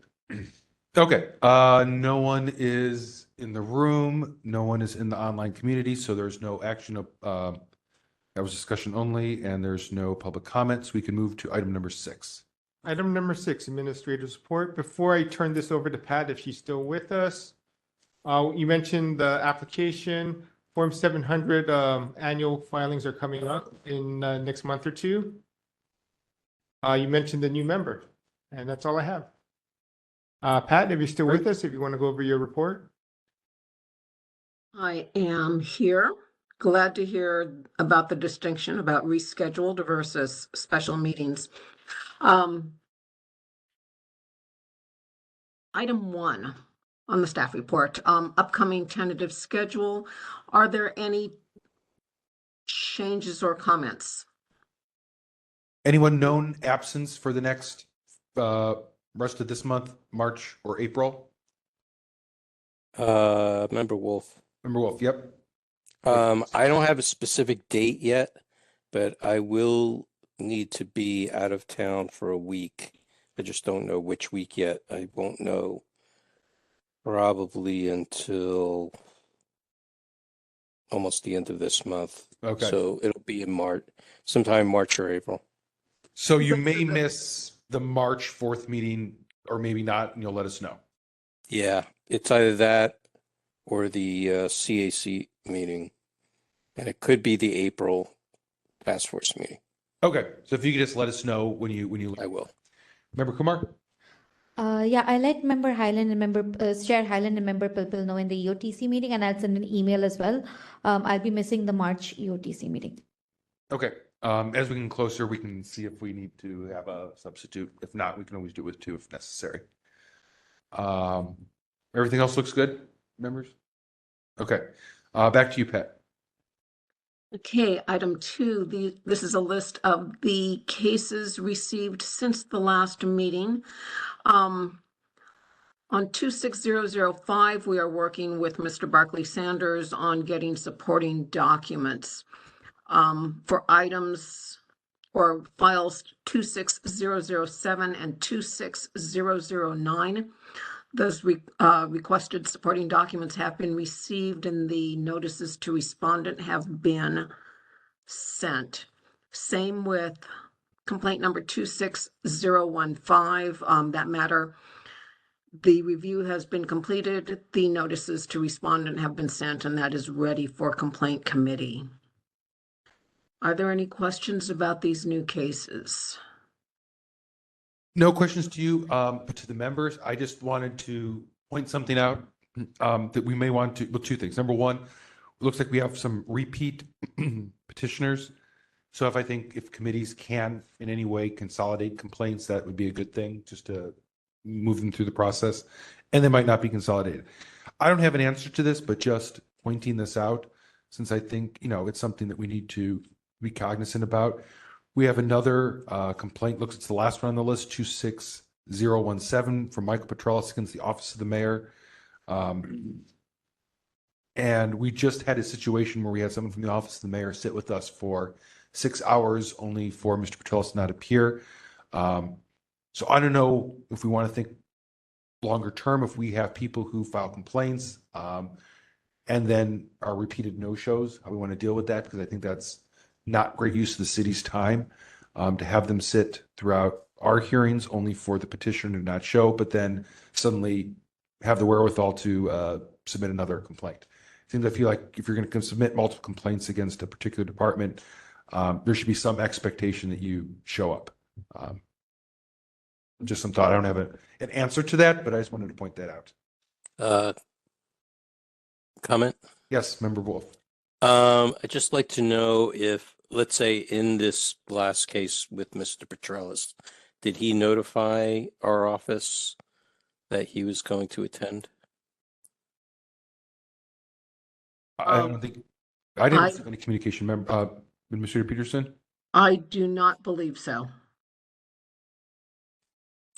Okay. No one is in the room. No one is in the online community. So there's no action. That was discussion only, and there's no public comments. We can move to item number 6. Item number 6, administrative support. Before I turn this over to Pat, if she's still with us, you mentioned the application. Form 700 annual filings are coming up in next month or two. You mentioned the new member, and that's all I have. Pat, if you're still with us, if you want to go over your report. I am here. Glad to hear about the distinction about rescheduled versus special meetings. Item 1 on the staff report, upcoming tentative schedule. Are there any changes or comments? Anyone known absence for the next rest of this month, March or April? Member Wolf. Member Wolf, yep. I don't have a specific date yet, but I will need to be out of town for a week. I just don't know which week yet. I won't know probably until almost the end of this month. Okay. So it'll be in March, sometime March or April. So you may miss the March 4th meeting, or maybe not, and you'll let us know. Yeah, it's either that or the CAC meeting, and it could be the April task force meeting. Okay, so if you could just let us know when you. I will. Member Kumar? Yeah, I let Member Highland and Chair Highland and Member Pilpil know in the EOTC meeting, and I'll send an email as well. I'll be missing the March EOTC meeting. Okay, as we get closer, we can see if we need to have a substitute. If not, we can always do it with 2 if necessary. Everything else looks good, members? Okay, back to you, Pat. Okay, item 2, this is a list of the cases received since the last meeting. On 26005, we are working with Mr. Barclay Sanders on getting supporting documents for items or files 26007 and 26009. Those requested supporting documents have been received and the notices to respondent have been sent. Same with complaint number 26015. That matter The review has been completed, the notices to respondent have been sent, and that is ready for complaint committee. Are there any questions about these new cases? No questions to you, but to the members, I just wanted to point something out that we may want to, well, two things. Number one, it looks like we have some repeat petitioners. So if committees can in any way consolidate complaints, that would be a good thing, just to move them through the process. And they might not be consolidated. I don't have an answer to this, but just pointing this out, since I think, it's something that we need to be cognizant about. We have another complaint, it's the last one on the list, 26017 from Michael Petralis against the Office of the Mayor. And we just had a situation where we had someone from the Office of the Mayor sit with us for 6 hours, only for Mr. Petralis to not appear. So I don't know if we want to think longer term, if we have people who file complaints and then are repeated no-shows, how we want to deal with that, because I think that's not great use of the city's time to have them sit throughout our hearings only for the petitioner to not show, but then suddenly have the wherewithal to submit another complaint. I feel like if you're going to submit multiple complaints against a particular department, there should be some expectation that you show up. Just some thought. I don't have an answer to that, but I just wanted to point that out. Comment? Yes, Member Wolf. I'd just like to know if, let's say in this last case with Mr. Petralis, did he notify our office that he was going to attend? I don't think, I didn't receive any communication, Administrator Peterson? I do not believe so.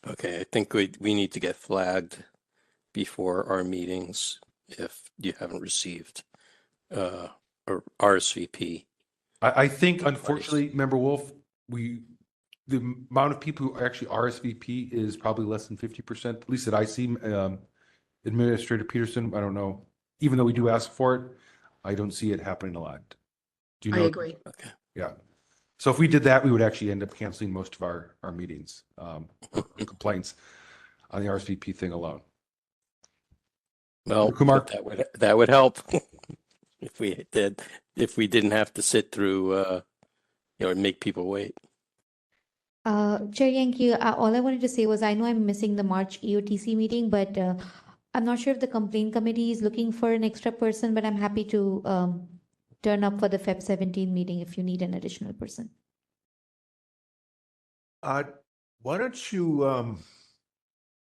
Okay, I think we need to get flagged before our meetings if you haven't received or RSVP. I think, unfortunately, Member Wolf, the amount of people who actually RSVP is probably less than 50%, at least that I see. Administrator Peterson, I don't know. Even though we do ask for it, I don't see it happening a lot. Do you know? I agree. Okay. Yeah. So if we did that, we would actually end up canceling most of our meetings, complaints on the RSVP thing alone. Well, Kumar? that would help if we didn't have to sit through, and make people wait. Chair Yankee, all I wanted to say was I know I'm missing the March EOTC meeting, but I'm not sure if the complaint committee is looking for an extra person, but I'm happy to turn up for the Feb 17 meeting if you need an additional person. Why don't you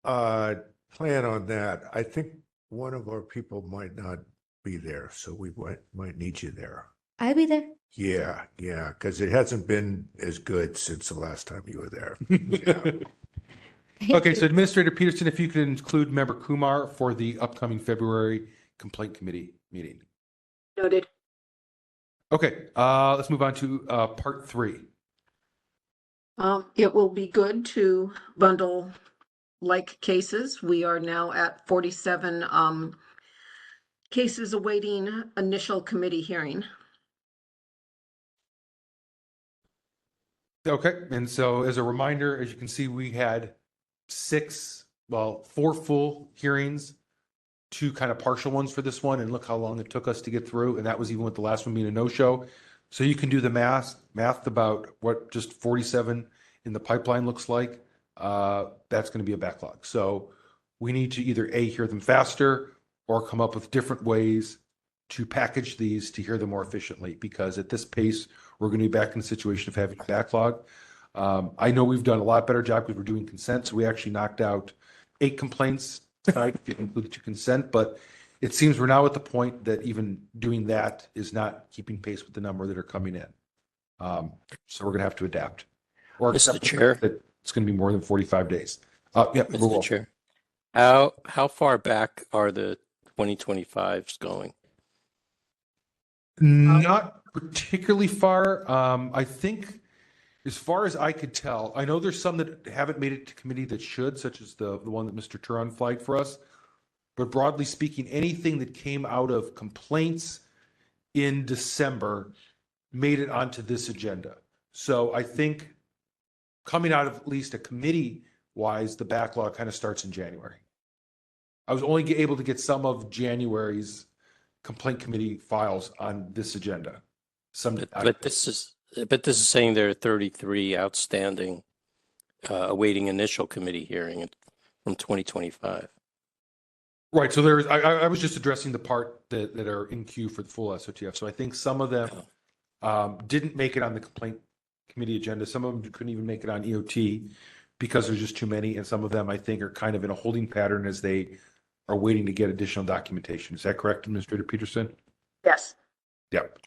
plan on that? I think one of our people might not be there, so we might need you there. I'll be there. Yeah, because it hasn't been as good since the last time you were there. Okay, so Administrator Peterson, if you could include Member Kumar for the upcoming February Complaint Committee meeting. Noted. Okay, let's move on to part 3. It will be good to bundle like cases. We are now at 47 cases awaiting initial committee hearing. Okay, and so as a reminder, as you can see, we had 4 full hearings, 2 kind of partial ones for this one, and look how long it took us to get through, and that was even with the last one being a no-show. So you can do the math about what just 47 in the pipeline looks like. That's going to be a backlog. So we need to either hear them faster or come up with different ways to package these to hear them more efficiently, because at this pace, we're going to be back in the situation of having a backlog. I know we've done a lot better job because we're doing consent. So we actually knocked out 8 complaints tonight, including 2 consent, but it seems we're now at the point that even doing that is not keeping pace with the number that are coming in. So we're going to have to adapt. Or Mr. Chair, that it's going to be more than 45 days. Yeah, Mr. Chair, how far back are the 2025s going? Not particularly far. I think, as far as I could tell, I know there's some that haven't made it to committee that should, such as the one that Mr. Turon flagged for us. But broadly speaking, anything that came out of complaints in December made it onto this agenda. So I think coming out of at least a committee-wise, the backlog kind of starts in January. I was only able to get some of January's complaint committee files on this agenda. But this is saying there are 33 outstanding awaiting initial committee hearing from 2025. Right. So I was just addressing the part that are in queue for the full SOTF. So I think some of them didn't make it on the complaint committee agenda. Some of them couldn't even make it on EOT because there's just too many. And some of them, I think, are kind of in a holding pattern as they are waiting to get additional documentation. Is that correct, Administrator Peterson? Yes. Yep.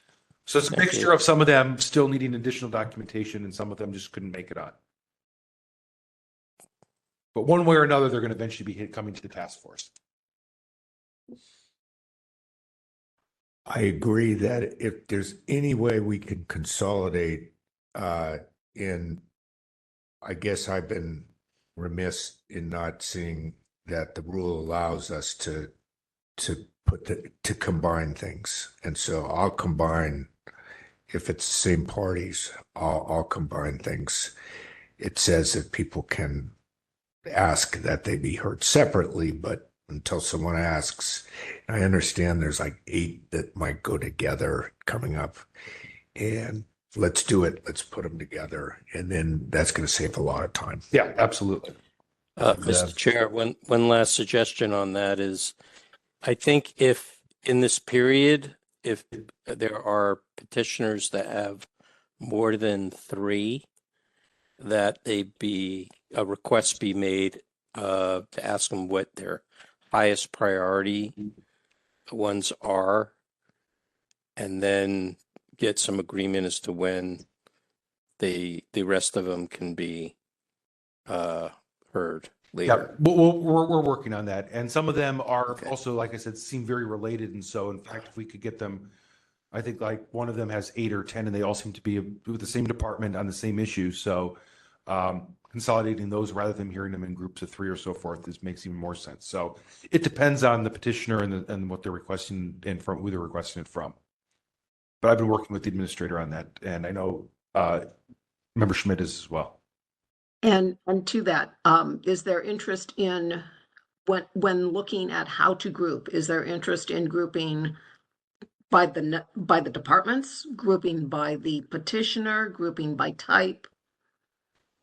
So it's a mixture of some of them still needing additional documentation and some of them just couldn't make it on. But one way or another, they're going to eventually be coming to the task force. I agree that if there's any way we can consolidate I guess I've been remiss in not seeing that the rule allows us to combine things. And so I'll combine, if it's the same parties, I'll combine things. It says that people can ask that they be heard separately, but until someone asks, I understand there's like 8 that might go together coming up, and let's do it. Let's put them together. And then that's going to save a lot of time. Yeah, absolutely. Mr. Chair, one last suggestion on that is, I think if in this period, if there are petitioners that have more than 3, that a request be made to ask them what their highest priority ones are, and then get some agreement as to when the rest of them can be heard later. Yeah, we're working on that. And some of them are also, like I said, seem very related. And so, in fact, if we could get them, I think like one of them has 8 or 10, and they all seem to be with the same department on the same issue. So consolidating those rather than hearing them in groups of 3 or so forth makes even more sense. So it depends on the petitioner and what they're requesting and from who they're requesting it from. But I've been working with the administrator on that, and I know Member Schmidt is as well. And to that, is there interest in when looking at how to group? Is there interest in grouping by the departments, grouping by the petitioner, grouping by type?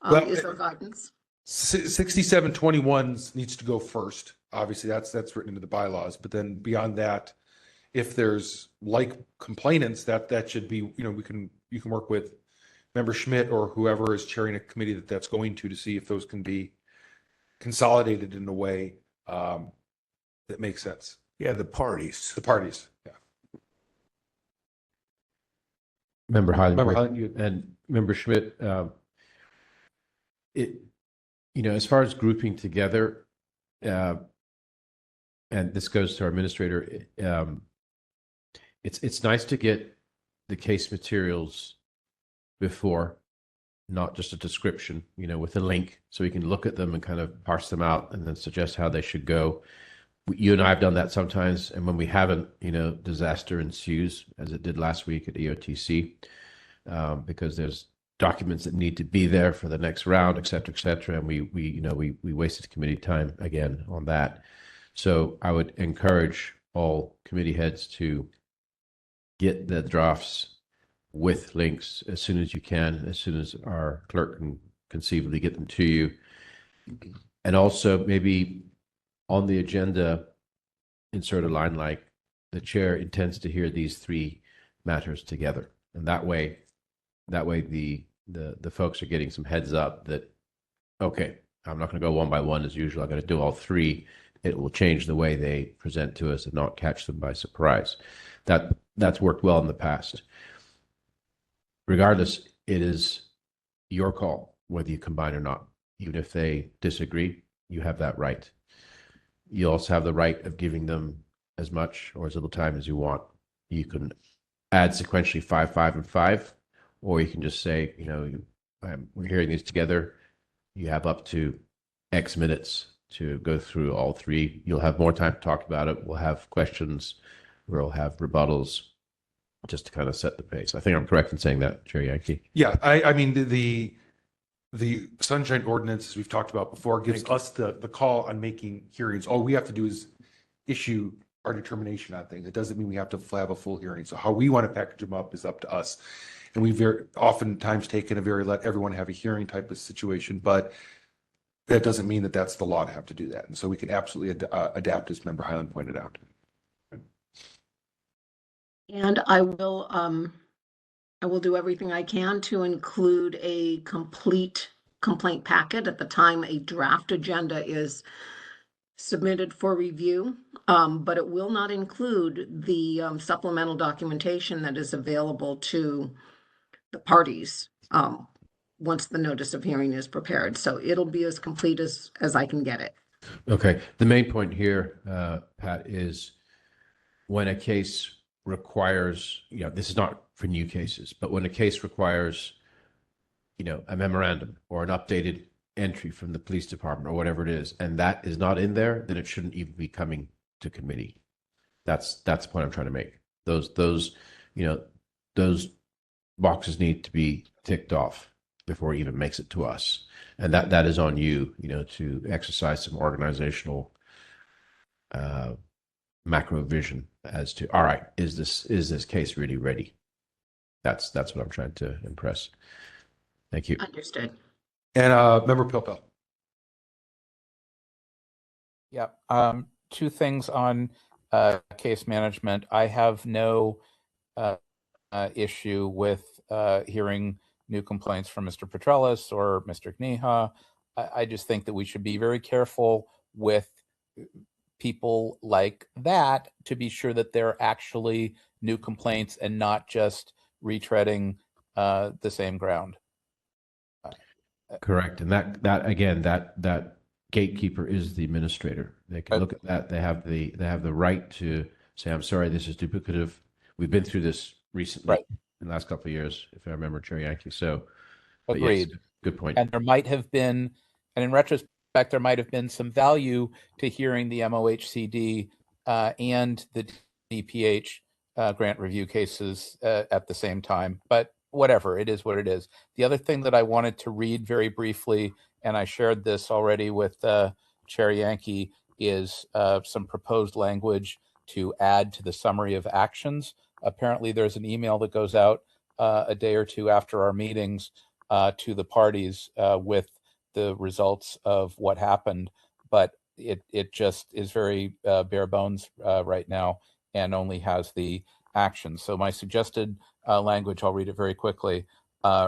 Is there guidance? 6721 needs to go first. Obviously, that's written into the bylaws. But then beyond that, if there's like complainants, that should be, you can work with Member Schmidt or whoever is chairing a committee that's going to see if those can be consolidated in a way that makes sense. Yeah, the parties. Yeah. Member Highland and Member Schmidt, as far as grouping together, and this goes to our administrator, it's nice to get the case materials before, not just a description, with a link, so we can look at them and kind of parse them out and then suggest how they should go. You and I have done that sometimes, and when we haven't, disaster ensues, as it did last week at EOTC, because there's documents that need to be there for the next round, et cetera, and we wasted committee time again on that. So I would encourage all committee heads to get the drafts with links as soon as you can, as soon as our clerk can conceivably get them to you. And also maybe on the agenda, insert a line like, the chair intends to hear these 3 matters together. And that way the folks are getting some heads up that, okay, I'm not going to go one by one as usual. I'm going to do all 3. It will change the way they present to us and not catch them by surprise. That's worked well in the past. Regardless, it is your call whether you combine or not. Even if they disagree, you have that right. You also have the right of giving them as much or as little time as you want. You can add sequentially 5, 5, and 5, or you can just say, we're hearing these together. You have up to X minutes to go through all 3. You'll have more time to talk about it. We'll have questions. We'll have rebuttals, just to kind of set the pace. I think I'm correct in saying that, Chair Yankee. Yeah, I mean, the The Sunshine Ordinance, as we've talked about before, gives us the call on making hearings. All we have to do is issue our determination on things. It doesn't mean we have to have a full hearing. So how we want to package them up is up to us. And we've very oftentimes taken a very let everyone have a hearing type of situation, but that doesn't mean that that's the law to have to do that. And so we can absolutely adapt, as Member Highland pointed out. And I will do everything I can to include a complete complaint packet at the time a draft agenda is submitted for review, but it will not include the supplemental documentation that is available to the parties once the notice of hearing is prepared. So it'll be as complete as I can get it. Okay. The main point here, Pat, is when a case requires, this is not for new cases, but when a case requires, a memorandum or an updated entry from the police department or whatever it is, and that is not in there, then it shouldn't even be coming to committee. That's the point I'm trying to make. Those boxes need to be ticked off before it even makes it to us. And that is on you, to exercise some organizational macro vision as to, all right, is this case really ready? That's what I'm trying to impress. Thank you. Understood. And Member Pilpel. Yeah. Two things on case management. I have no issue with hearing new complaints from Mr. Petrellis or Mr. Kneha. I just think that we should be very careful with people like that to be sure that they're actually new complaints and not just retreading the same ground. Correct. And that gatekeeper is the administrator. They can look at that. They have the right to say, I'm sorry, this is duplicative. We've been through this recently in the last couple of years, if I remember, Chair Yankee. So agreed. Yes, good point. And there might have been, and in retrospect, there might have been some value to hearing the MOHCD and the DPH grant review cases at the same time. But whatever, it is what it is. The other thing that I wanted to read very briefly, and I shared this already with Chair Yankee, is some proposed language to add to the summary of actions. Apparently, there's an email that goes out a day or two after our meetings to the parties with the results of what happened, but it just is very bare bones right now and only has the action. So my suggested language, I'll read it very quickly.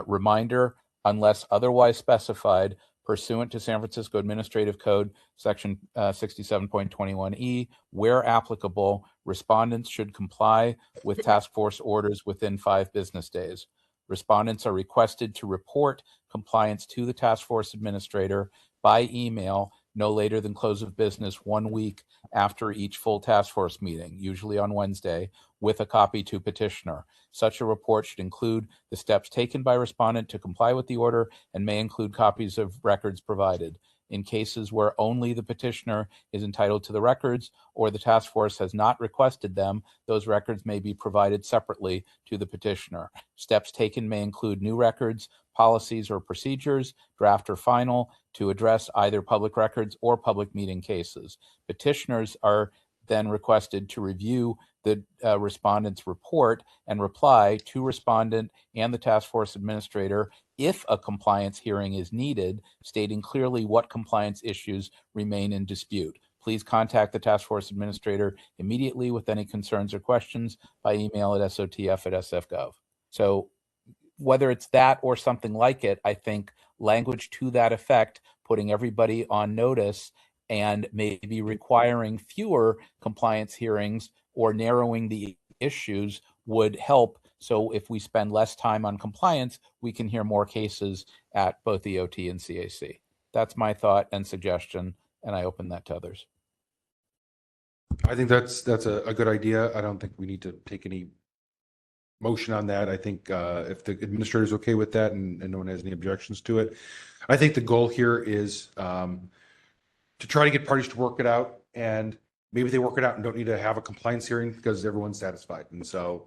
Reminder, unless otherwise specified, pursuant to San Francisco Administrative Code, Section 67.21E, where applicable, respondents should comply with task force orders within 5 business days. Respondents are requested to report compliance to the task force administrator by email no later than close of business 1 week after each full task force meeting, usually on Wednesday, with a copy to petitioner. Such a report should include the steps taken by respondent to comply with the order and may include copies of records provided. In cases where only the petitioner is entitled to the records or the task force has not requested them, those records may be provided separately to the petitioner. Steps taken may include new records, policies or procedures, draft or final, to address either public records or public meeting cases. Petitioners are then requested to review the respondent's report and reply to respondent and the task force administrator if a compliance hearing is needed, stating clearly what compliance issues remain in dispute. Please contact the task force administrator immediately with any concerns or questions by email at sotf@sf.gov. So whether it's that or something like it, I think language to that effect, putting everybody on notice and maybe requiring fewer compliance hearings or narrowing the issues would help. So if we spend less time on compliance, we can hear more cases at both EOT and CAC. That's my thought and suggestion, and I open that to others. I think that's a good idea. I don't think we need to take any motion on that. I think if the administrator is okay with that and no one has any objections to it, I think the goal here is to try to get parties to work it out, and maybe they work it out and don't need to have a compliance hearing because everyone's satisfied. And so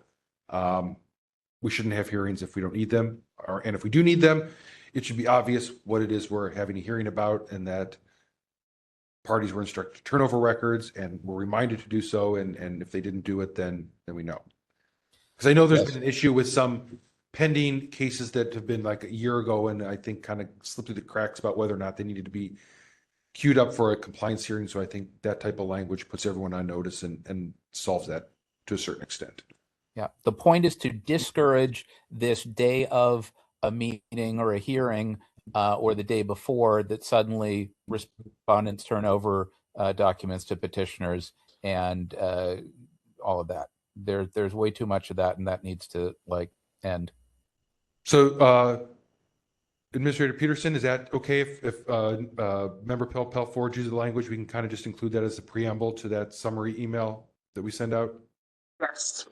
we shouldn't have hearings if we don't need them, and if we do need them, it should be obvious what it is we're having a hearing about, and that parties were instructed to turn over records and were reminded to do so. And if they didn't do it, then we know. Because I know there's been an issue with some pending cases that have been like a year ago, and I think kind of slipped through the cracks about whether or not they needed to be queued up for a compliance hearing. So I think that type of language puts everyone on notice and solves that to a certain extent. Yeah, the point is to discourage this day of a meeting or a hearing or the day before that suddenly respondents turn over documents to petitioners and all of that. There's way too much of that, and that needs to end. So Administrator Peterson, is that okay if Member Pell forwards you the language? We can kind of just include that as a preamble to that summary email that we send out? Yes.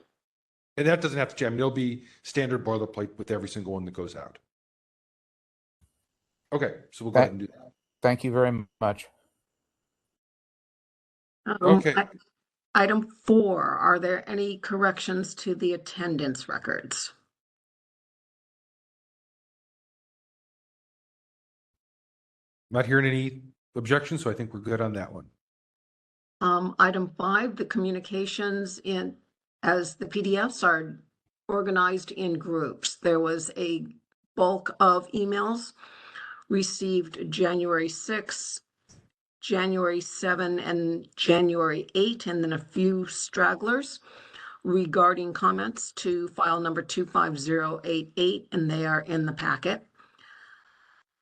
And that doesn't have to change. It'll be standard boilerplate with every single one that goes out. Okay, so we'll go ahead and do that. Thank you very much. Okay. Item 4, are there any corrections to the attendance records? Not hearing any objections, so I think we're good on that one. Item 5, the communications as the PDFs are organized in groups. There was a bulk of emails received January 6, January 7, and January 8, and then a few stragglers regarding comments to file number 25088, and they are in the packet.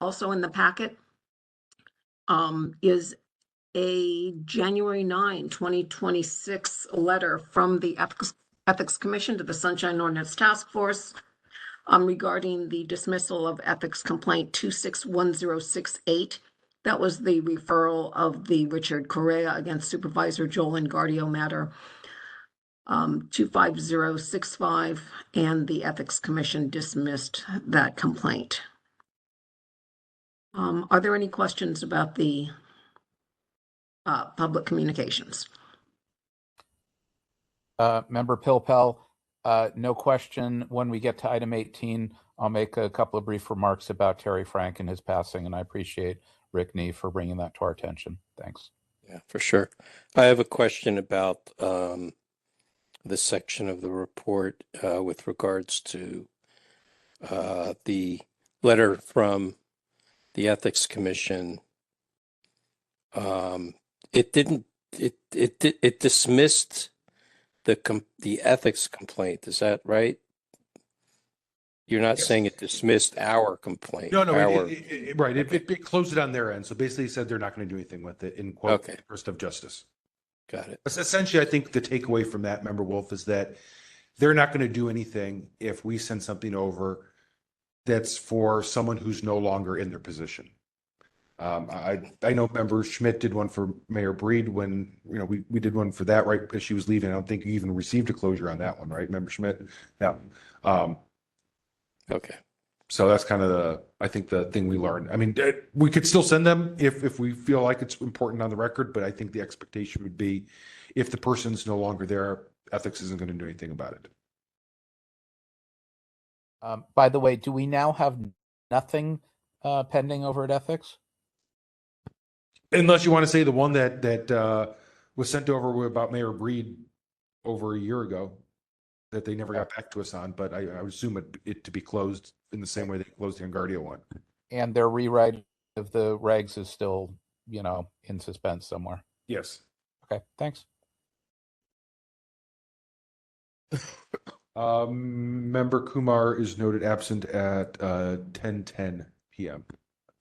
Also in the packet is a January 9, 2026 letter from the Ethics Commission to the Sunshine Ordinance Task Force regarding the dismissal of ethics complaint 261068. That was the referral of the Richard Correa against Supervisor Joel Engardio matter 25065, and the Ethics Commission dismissed that complaint. Are there any questions about the public communications? Member Pilpel, no question. When we get to item 18, I'll make a couple of brief remarks about Terry Frank and his passing, and I appreciate Rick Nee for bringing that to our attention. Thanks. Yeah, for sure. I have a question about this section of the report with regards to the letter from the Ethics Commission. It dismissed the ethics complaint. Is that right? You're not saying it dismissed our complaint. No, right. It closed it on their end. So basically it said they're not going to do anything with it in quote, interest of justice. Got it. Essentially, I think the takeaway from that, Member Wolf, is that they're not going to do anything if we send something over that's for someone who's no longer in their position. I know Member Schmidt did one for Mayor Breed when, we did one for that right as she was leaving. I don't think you even received a closure on that one, right, Member Schmidt? Yeah. Okay. So that's kind of I think the thing we learned. I mean, we could still send them if we feel like it's important on the record, but I think the expectation would be if the person's no longer there, ethics isn't going to do anything about it. By the way, do we now have nothing pending over at ethics? Unless you want to say the one that was sent over about Mayor Breed over a year ago that they never got back to us on, but I would assume it to be closed in the same way they closed the Engardio one. And their rewrite of the regs is still, in suspense somewhere. Yes. Okay, thanks. Member Kumar is noted absent at 10:10 p.m.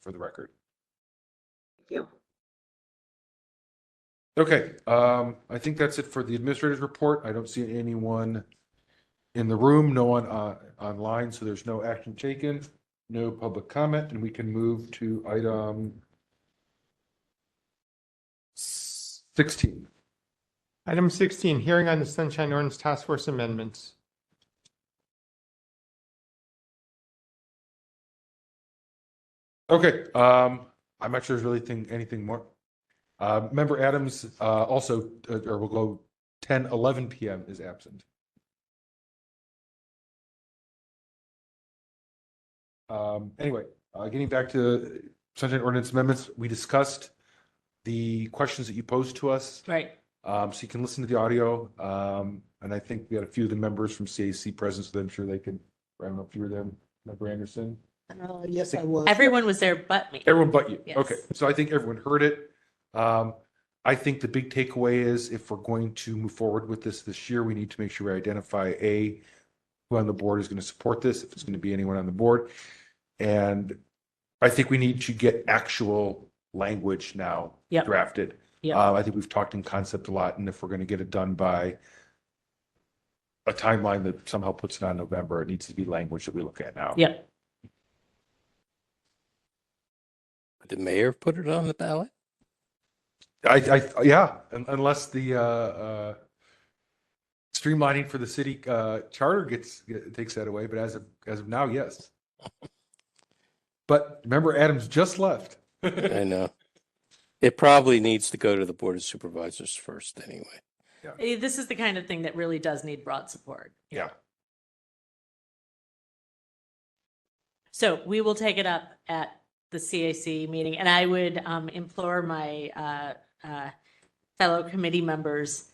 for the record. Thank you. Okay, I think that's it for the administrator's report. I don't see anyone in the room, no one online, so there's no action taken, no public comment, and we can move to item 16. Item 16, hearing on the Sunshine Ordinance Task Force amendments. Okay, I'm not sure there's really anything more. Member Adams also, or we'll go 10:11 p.m. is absent. Anyway, Getting back to Sunshine Ordinance amendments, we discussed the questions that you posed to us. Right. So you can listen to the audio. And I think we had a few of the members from CAC present, so I'm sure they could, I don't know if you were there, Member Anderson. Yes, I was. Everyone was there but me. Everyone but you. Yes. Okay, so I think everyone heard it. I think the big takeaway is if we're going to move forward with this year, we need to make sure we identify who on the board is going to support this, if it's going to be anyone on the board. And I think we need to get actual language now drafted. I think we've talked in concept a lot, and if we're going to get it done by a timeline that somehow puts it on November, it needs to be language that we look at now. Yep. Did the mayor put it on the ballot? Yeah, unless the streamlining for the city charter takes that away, but as of now, yes. But remember, Adams just left. I know. It probably needs to go to the Board of Supervisors first anyway. This is the kind of thing that really does need broad support. Yeah. So we will take it up at the CAC meeting, and I would implore my fellow committee members,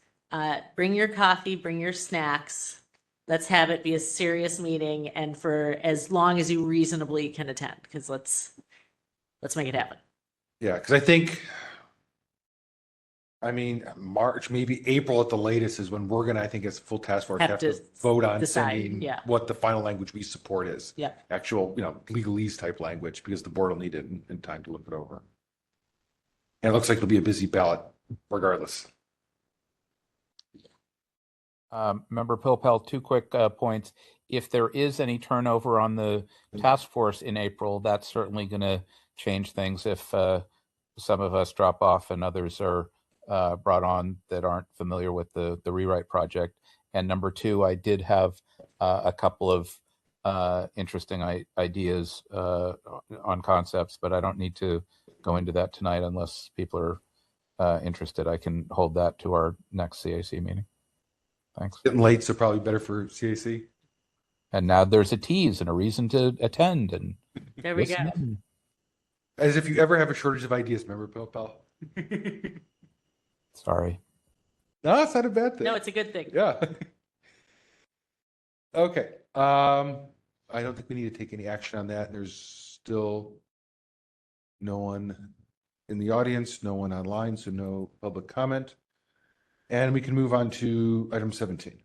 bring your coffee, bring your snacks. Let's have it be a serious meeting, and for as long as you reasonably can attend, because let's make it happen. Yeah, because I think, March, maybe April at the latest is when we're going to, I think as a full task force, have to vote on sending what the final language we support is. Yeah. Actual, legalese type language, because the board will need it in time to look it over. And it looks like it'll be a busy ballot regardless. Member Pilpel, 2 quick points. If there is any turnover on the task force in April, that's certainly going to change things if some of us drop off and others are brought on that aren't familiar with the rewrite project. And number 2, I did have a couple of interesting ideas on concepts, but I don't need to go into that tonight unless people are interested. I can hold that to our next CAC meeting. Thanks. Getting late, so probably better for CAC. And now there's a tease and a reason to attend. And there we go. As if you ever have a shortage of ideas, remember, Pilpel? Sorry. No, it's not a bad thing. No, it's a good thing. Yeah. Okay. I don't think we need to take any action on that. There's still no one in the audience, no one online, so no public comment. And we can move on to item 17.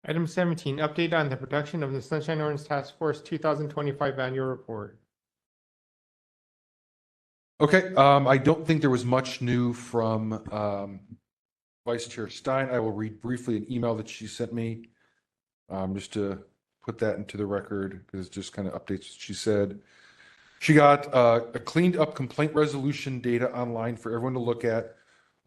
Item 17, update on the production of the Sunshine Ordinance Task Force 2025 annual report. Okay, I don't think there was much new from Vice Chair Stein. I will read briefly an email that she sent me just to put that into the record, because it just kind of updates what she said. She got a cleaned up complaint resolution data online for everyone to look at,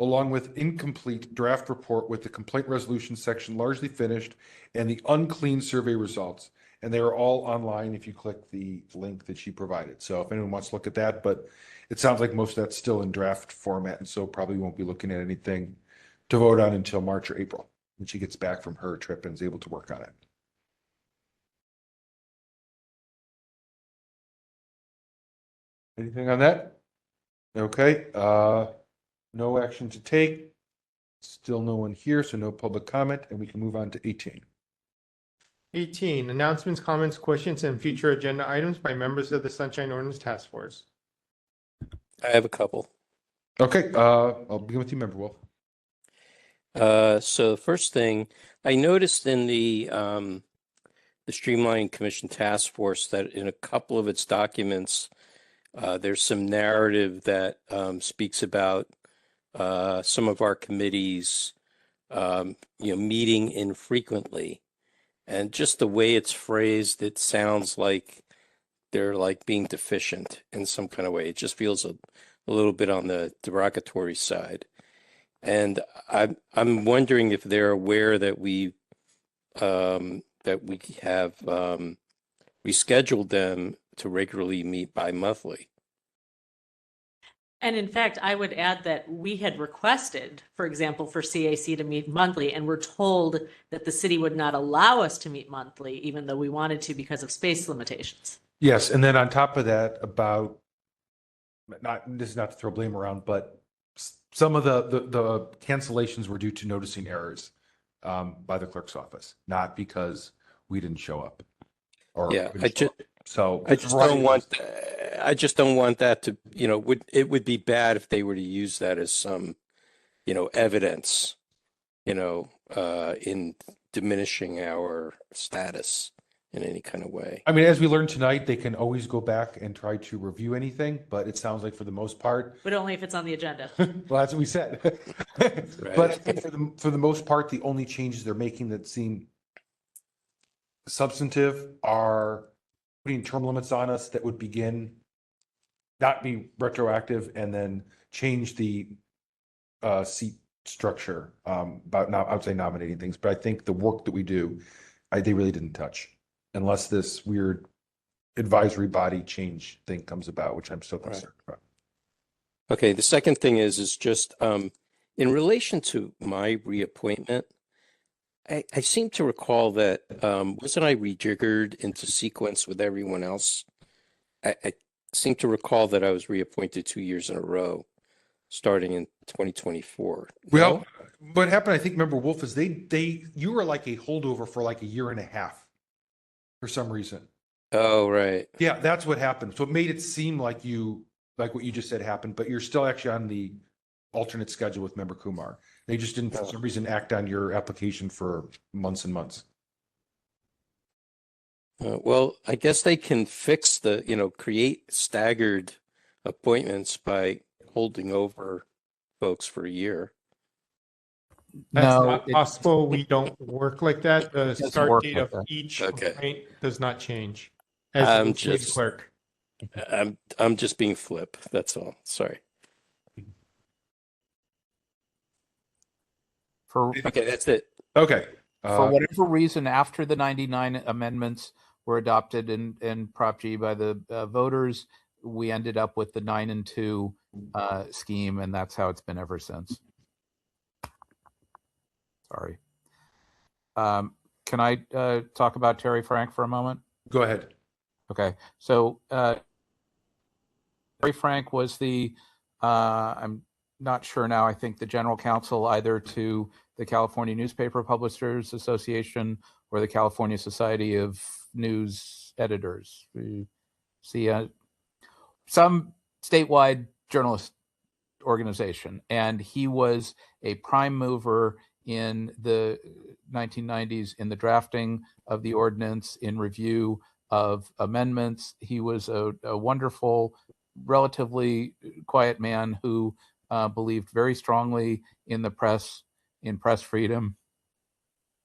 along with incomplete draft report with the complaint resolution section largely finished and the unclean survey results. And they are all online if you click the link that she provided. So if anyone wants to look at that, but it sounds like most of that's still in draft format, and so probably won't be looking at anything to vote on until March or April when she gets back from her trip and is able to work on it. Anything on that? Okay. No action to take. Still no one here, so no public comment, and we can move on to 18. 18, announcements, comments, questions, and future agenda items by members of the Sunshine Ordinance Task Force. I have a couple. Okay, I'll begin with you, Member Wolf. So the first thing, I noticed in the Streamlining Commission Task Force that in a couple of its documents, there's some narrative that speaks about some of our committees, meeting infrequently, and just the way it's phrased, it sounds like they're like being deficient in some kind of way. It just feels a little bit on the derogatory side, and I'm wondering if they're aware that we have rescheduled them to regularly meet bi-monthly. And in fact, I would add that we had requested, for example, for CAC to meet monthly, and we're told that the city would not allow us to meet monthly, even though we wanted to because of space limitations. Yes, and then on top of that, about this is not to throw blame around, but some of the cancellations were due to noticing errors by the clerk's office, not because we didn't show up. Or Yeah, couldn't show up. So I just don't want that to, it would be bad if they were to use that as some, evidence, in diminishing our status in any kind of way. I mean, as we learned tonight, they can always go back and try to review anything, but it sounds like for the most part, But only if it's on the agenda. well, that's what we said. But I think for the most part, the only changes they're making that seem substantive are putting term limits on us that would begin, not be retroactive, and then change the seat structure about now, I would say nominating things, but I think the work that we do, they really didn't touch, unless this weird advisory body change thing comes about, which I'm still concerned about. Okay, the second thing is just in relation to my reappointment, I seem to recall that wasn't I rejiggered into sequence with everyone else? I seem to recall that I was reappointed 2 years in a row, starting in 2024. Well, what happened, I think, remember, Wolf, is you were like a holdover for like a year and a half for some reason. Oh, right. Yeah, that's what happened. So it made it seem like what you just said happened, but you're still actually on the alternate schedule with Member Kumar. They just didn't, for some reason, act on your application for months and months. Well, I guess they can fix create staggered appointments by holding over folks for a year. That's No, not possible. We don't work like that. The doesn't start work date like of that. each Okay. complaint does not change. I'm As the just- clerk. I'm just being flip. That's all. Sorry. Okay, that's it. Okay. For whatever reason, after the 99 amendments were adopted in Prop G by the voters, we ended up with the 9 and 2 scheme, and that's how it's been ever since. Sorry. Can I talk about Terry Frank for a moment? Go ahead. Okay. So Terry Frank was I'm not sure now, I think the general counsel either to the California Newspaper Publishers Association or the California Society of News Editors. We see some statewide journalist organization, and he was a prime mover in the 1990s in the drafting of the ordinance, in review of amendments. He was a wonderful, relatively quiet man who believed very strongly in the press, in press freedom,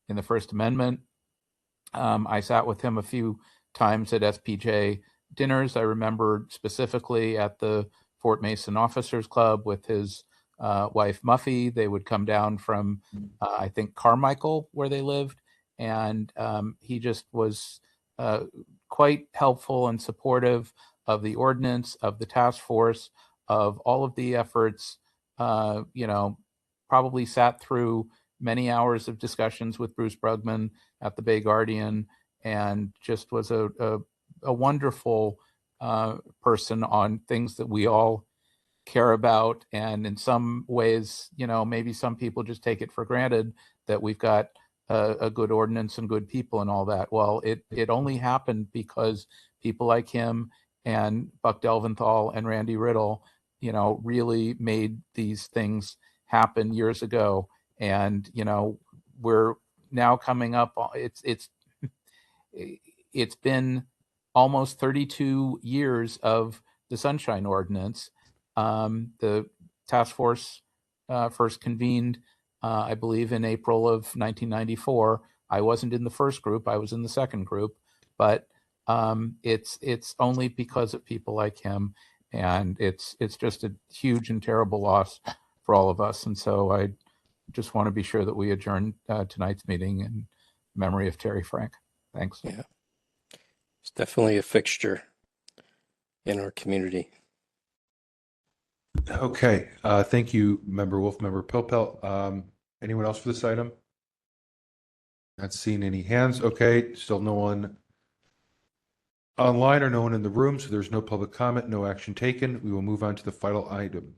in the First Amendment. I sat with him a few times at SPJ dinners. I remember specifically at the Fort Mason Officers Club with his wife Muffy. They would come down from, I think, Carmichael, where they lived. And he just was quite helpful and supportive of the ordinance, of the task force, of all of the efforts. Probably sat through many hours of discussions with Bruce Brugman at the Bay Guardian, and just was a wonderful person on things that we all care about. And in some ways, maybe some people just take it for granted that we've got a good ordinance and good people and all that. Well, it only happened because people like him and Buck Delventhal and Randy Riddle, really made these things happen years ago. And, we're now coming up, it's been almost 32 years of the Sunshine Ordinance. The task force first convened, I believe, in April of 1994. I wasn't in the first group; I was in the second group. But it's only because of people like him, and it's just a huge and terrible loss for all of us. And so I just want to be sure that we adjourn tonight's meeting in memory of Terry Frank. Thanks. Yeah, it's definitely a fixture in our community. Okay. Thank you, Member Wolf, Member Pilpel. Anyone else for this item? Not seeing any hands. Okay. Still no one online or no one in the room, so there's no public comment, no action taken. We will move on to the final item.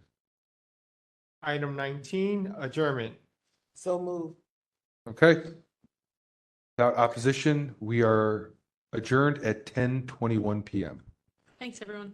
Item 19, adjournment. So move. Okay. Without opposition, we are adjourned at 10:21 p.m. Thanks, everyone.